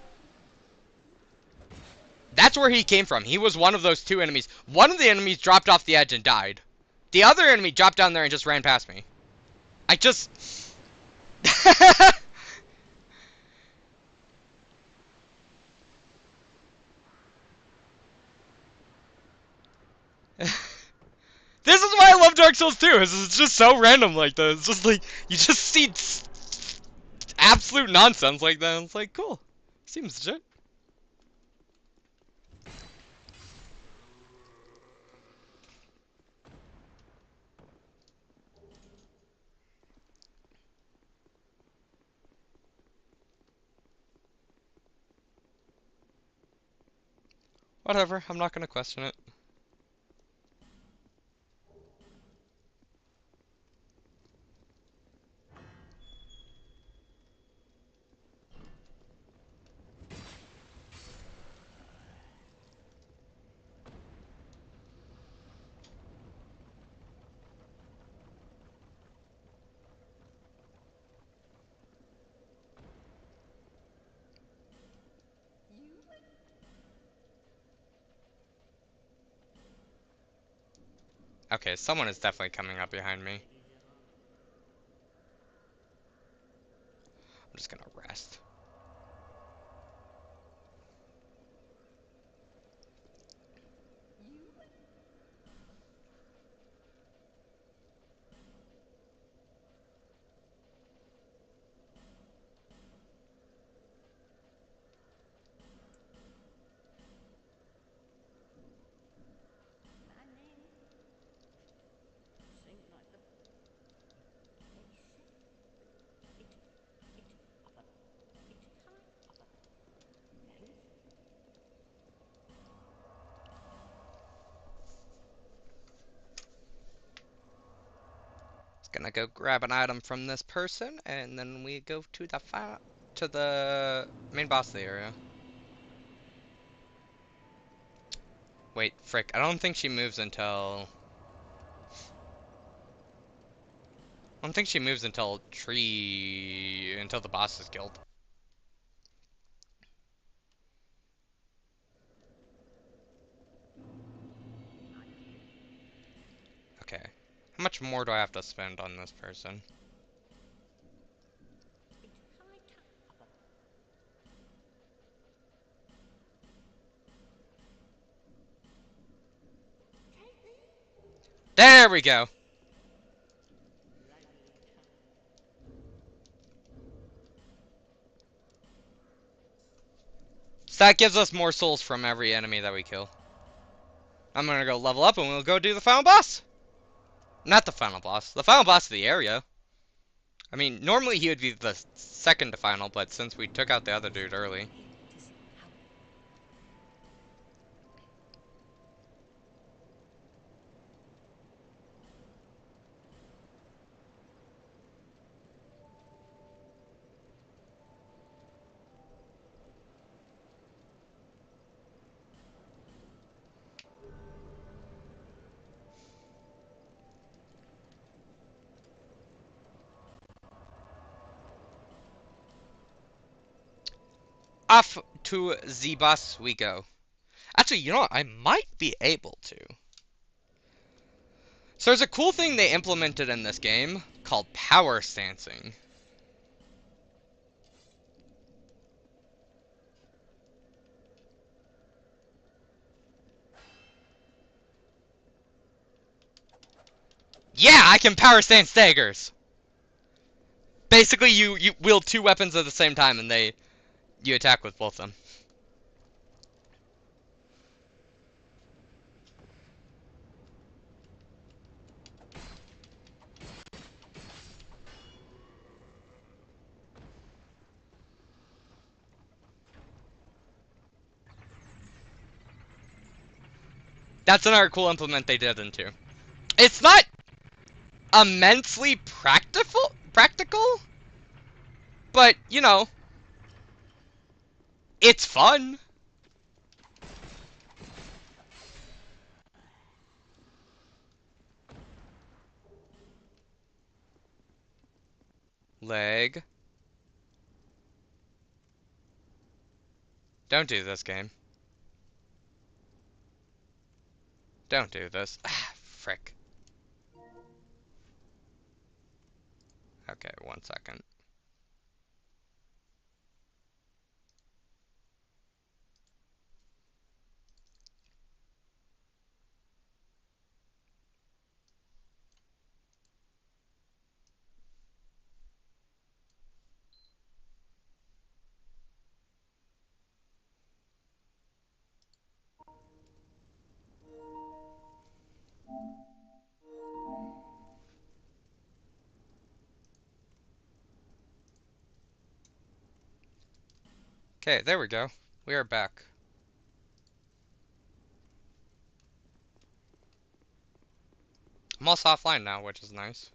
That's where he came from. He was one of those two enemies. One of the enemies dropped off the edge and died. The other enemy dropped down there and just ran past me. I just... This is why I love Dark Souls 2. It's just so random like that. It's just like, you just see absolute nonsense like that. It's like, cool. Seems legit. Whatever, I'm not gonna question it. Okay, someone is definitely coming up behind me. I'm just gonna rest. Gonna go grab an item from this person, and then we go to the main boss of the area. Wait, frick! I don't think she moves until. I don't think she moves until until the boss is killed. Okay. How much more do I have to spend on this person? There we go. So that gives us more souls from every enemy that we kill. I'm gonna go level up and we'll go do the final boss. Not the final boss. The final boss of the area. I mean, normally he would be the second to final, but since we took out the other dude early. Off to the boss we go. Actually, you know what? I might be able to. So there's a cool thing they implemented in this game. called power stancing. Yeah, I can power stance daggers! Basically, you wield two weapons at the same time, and you attack with both of them. That's another cool implement they did into. It's not immensely practical, but, you know, it's fun. Leg. Don't do this, game. Don't do this. Ah, frick. Okay, 1 second. Okay, there we go. We are back. I'm also offline now, which is nice.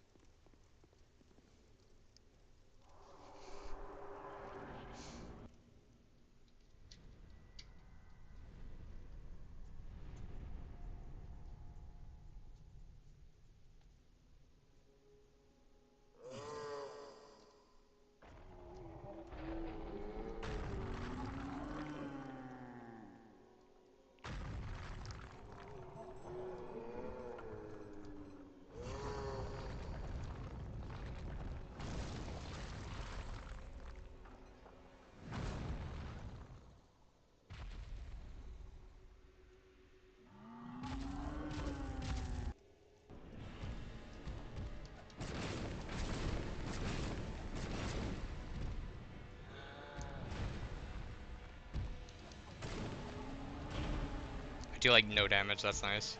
I do like no damage, that's nice.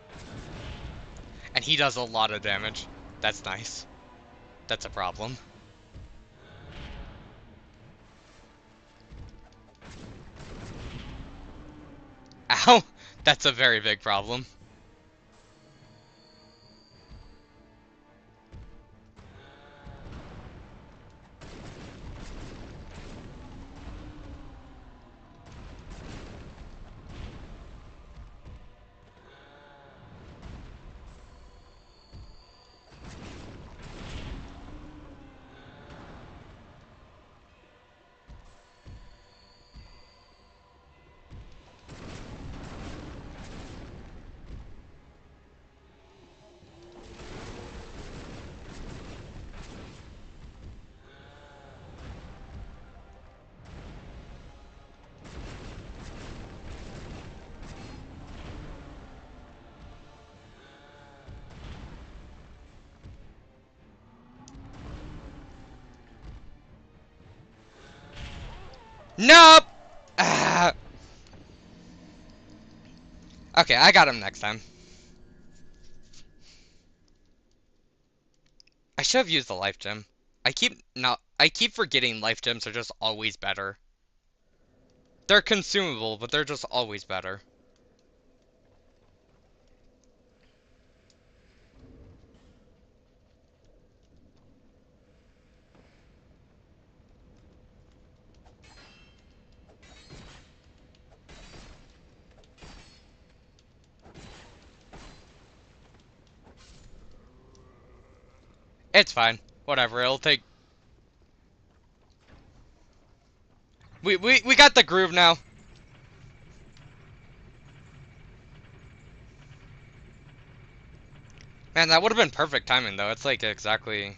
And he does a lot of damage. That's nice. That's a problem. Ow! That's a very big problem. Nope! Ah. Okay, I got him next time. I should have used the life gem. I keep forgetting life gems are just always better. They're consumable, but they're just always better. It's fine. Whatever, it'll take... We got the groove now. Man, that would have been perfect timing, though. It's like exactly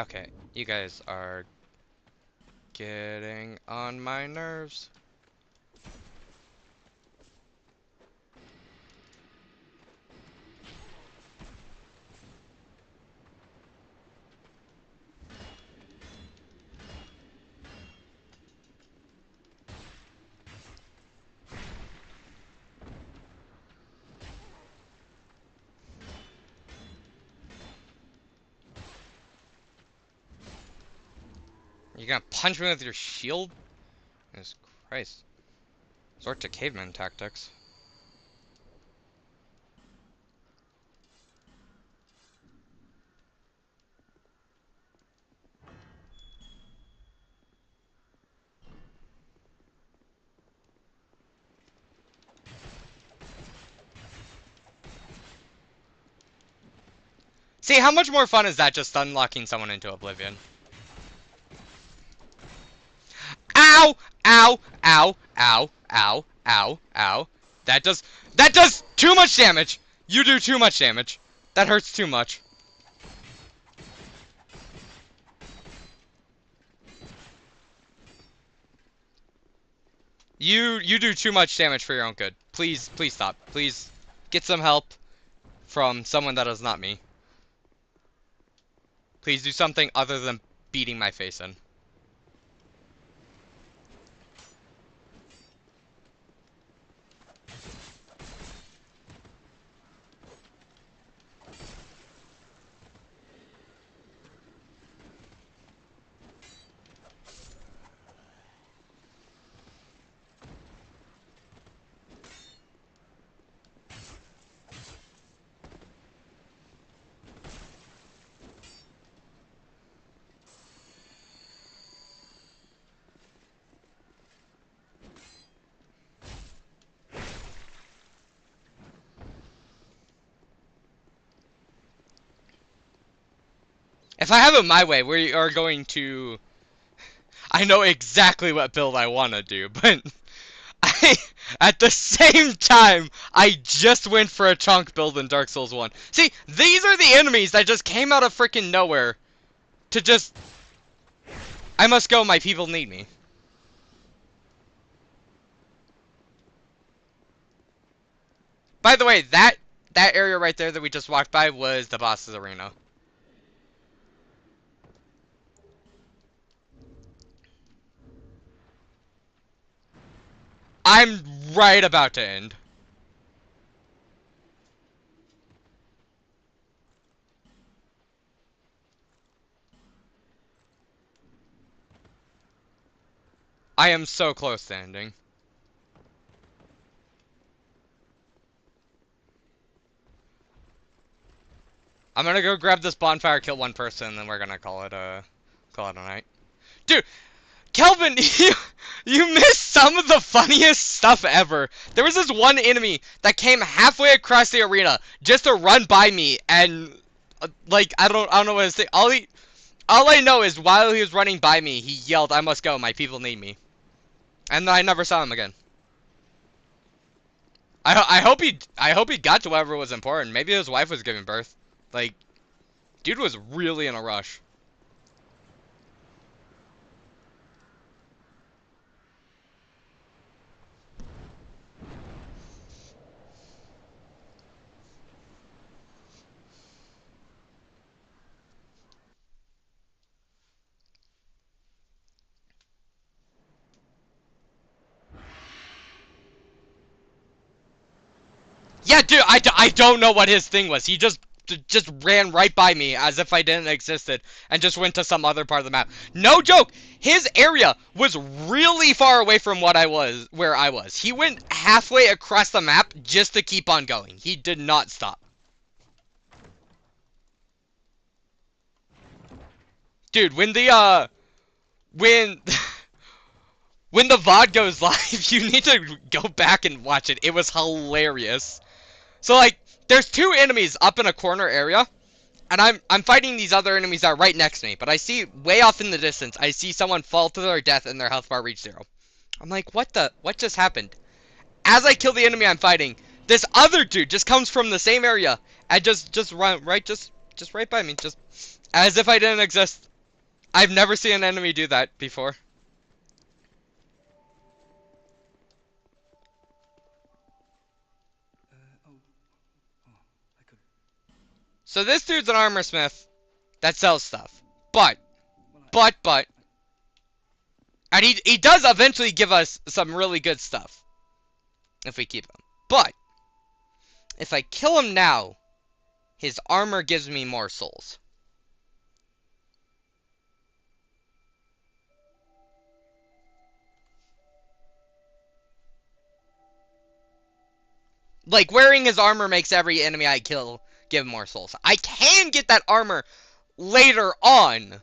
Okay, you guys are getting on my nerves. You gonna punch me with your shield? Jesus Christ. Resort to caveman tactics. See, how much more fun is that just unlocking someone into oblivion? Ow! Ow! Ow! Ow! Ow! Ow! Ow! That does too much damage! You do too much damage. That hurts too much. You do too much damage for your own good. Please, please stop. Please get some help from someone that is not me. Please do something other than beating my face in. If I have it my way, we are going to... I know exactly what build I want to do, but... at the same time, I just went for a chunk build in Dark Souls 1. See, these are the enemies that just came out of freaking nowhere to just... I must go, my people need me. By the way, that area right there that we just walked by was the boss's arena. I'm right about to end. I am so close to ending. I'm gonna go grab this bonfire, kill one person, and then we're gonna call it a night. Dude, Kelvin, you missed some of the funniest stuff ever. There was this one enemy that came halfway across the arena just to run by me, and like I don't know what to say. All I know is while he was running by me, he yelled, "I must go, my people need me," and then I never saw him again. I hope he got to whatever was important. Maybe his wife was giving birth. Like, dude was really in a rush. Yeah, dude, I don't know what his thing was. He just ran right by me as if I didn't existed and just went to some other part of the map. No joke. His area was really far away from where I was. He went halfway across the map just to keep on going. He did not stop. Dude, when the when when the VOD goes live, you need to go back and watch it. It was hilarious. So like, there's two enemies up in a corner area, and I'm fighting these other enemies that are right next to me. But I see way off in the distance, I see someone fall to their death and their health bar reach 0. I'm like, what just happened? As I kill the enemy I'm fighting, this other dude just comes from the same area and just run right just right by me, just as if I didn't exist. I've never seen an enemy do that before. So this dude's an armor smith that sells stuff. But, and he does eventually give us some really good stuff. If we keep him. But, if I kill him now, his armor gives me more souls. Like, wearing his armor makes every enemy I kill give more souls. I can get that armor later on.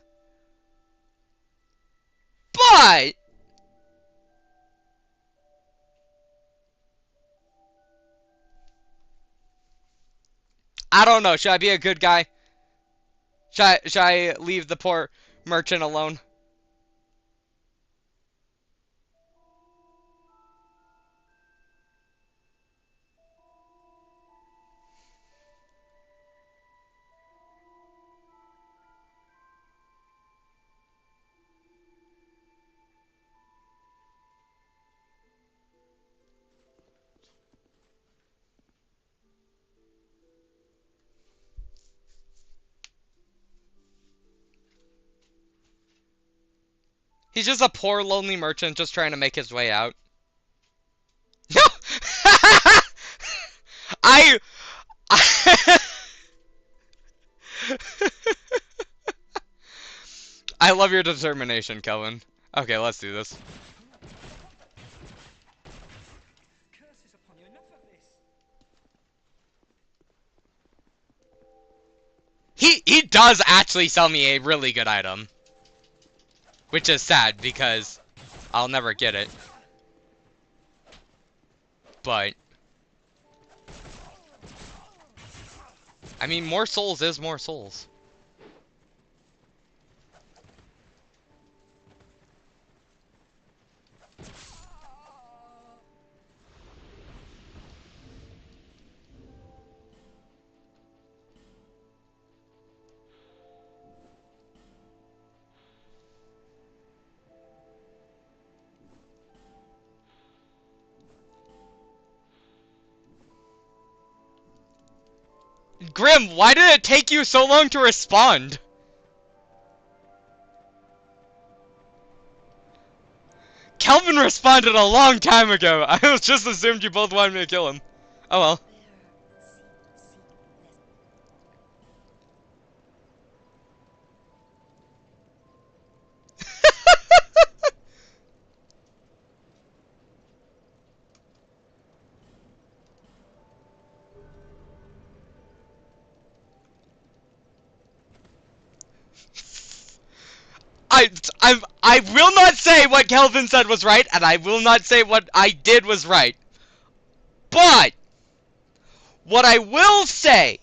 But I don't know. Should I be a good guy? Should I leave the poor merchant alone? He's just a poor, lonely merchant just trying to make his way out. No! I... I love your determination, Kelvin. Okay, let's do this. He does actually sell me a really good item. Which is sad, because I'll never get it. But I mean, more souls is more souls. Grim, why did it take you so long to respond? Kelvin responded a long time ago. I was just assumed you both wanted me to kill him. Oh well. I will not say what Kelvin said was right, and I will not say what I did was right. But what I will say,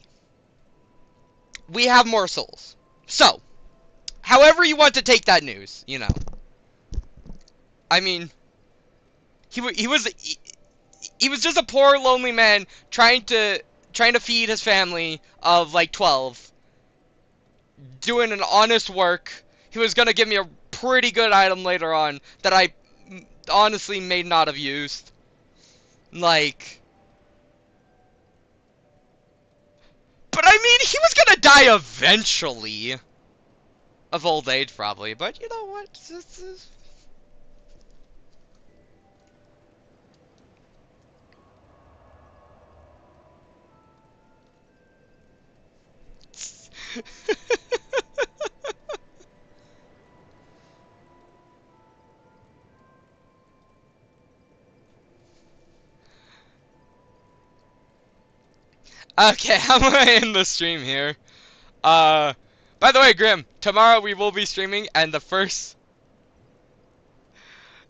we have more souls. So, however you want to take that news, you know. I mean, he was just a poor lonely man trying to feed his family of like 12, doing an honest work. He was gonna give me a pretty good item later on that I honestly may not have used. Like, but I mean, he was gonna die eventually. Of old age, probably. But you know what? Okay, I'm gonna end the stream here. By the way, Grim, tomorrow we will be streaming, and the first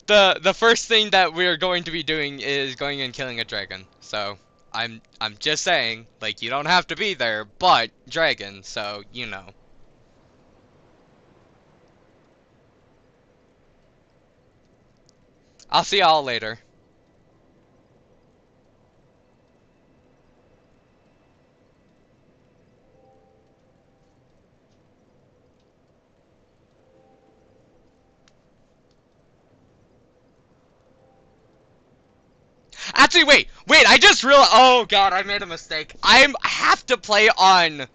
thing that we're going to be doing is going and killing a dragon. So I'm just saying, like, you don't have to be there, but dragon, so you know. I'll see y'all later. Actually, wait, I just realized, oh god, I made a mistake. I have to play on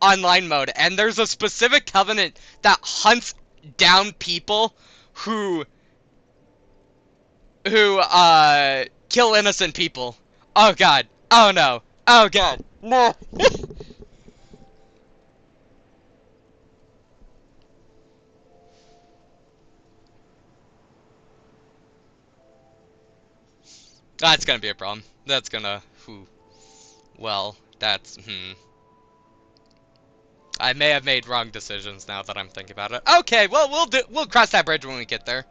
online mode, and there's a specific covenant that hunts down people who kill innocent people. Oh god. Oh no. Oh god. No. That's gonna be a problem. That's gonna, well, I may have made wrong decisions now that I'm thinking about it. Okay, well, we'll cross that bridge when we get there.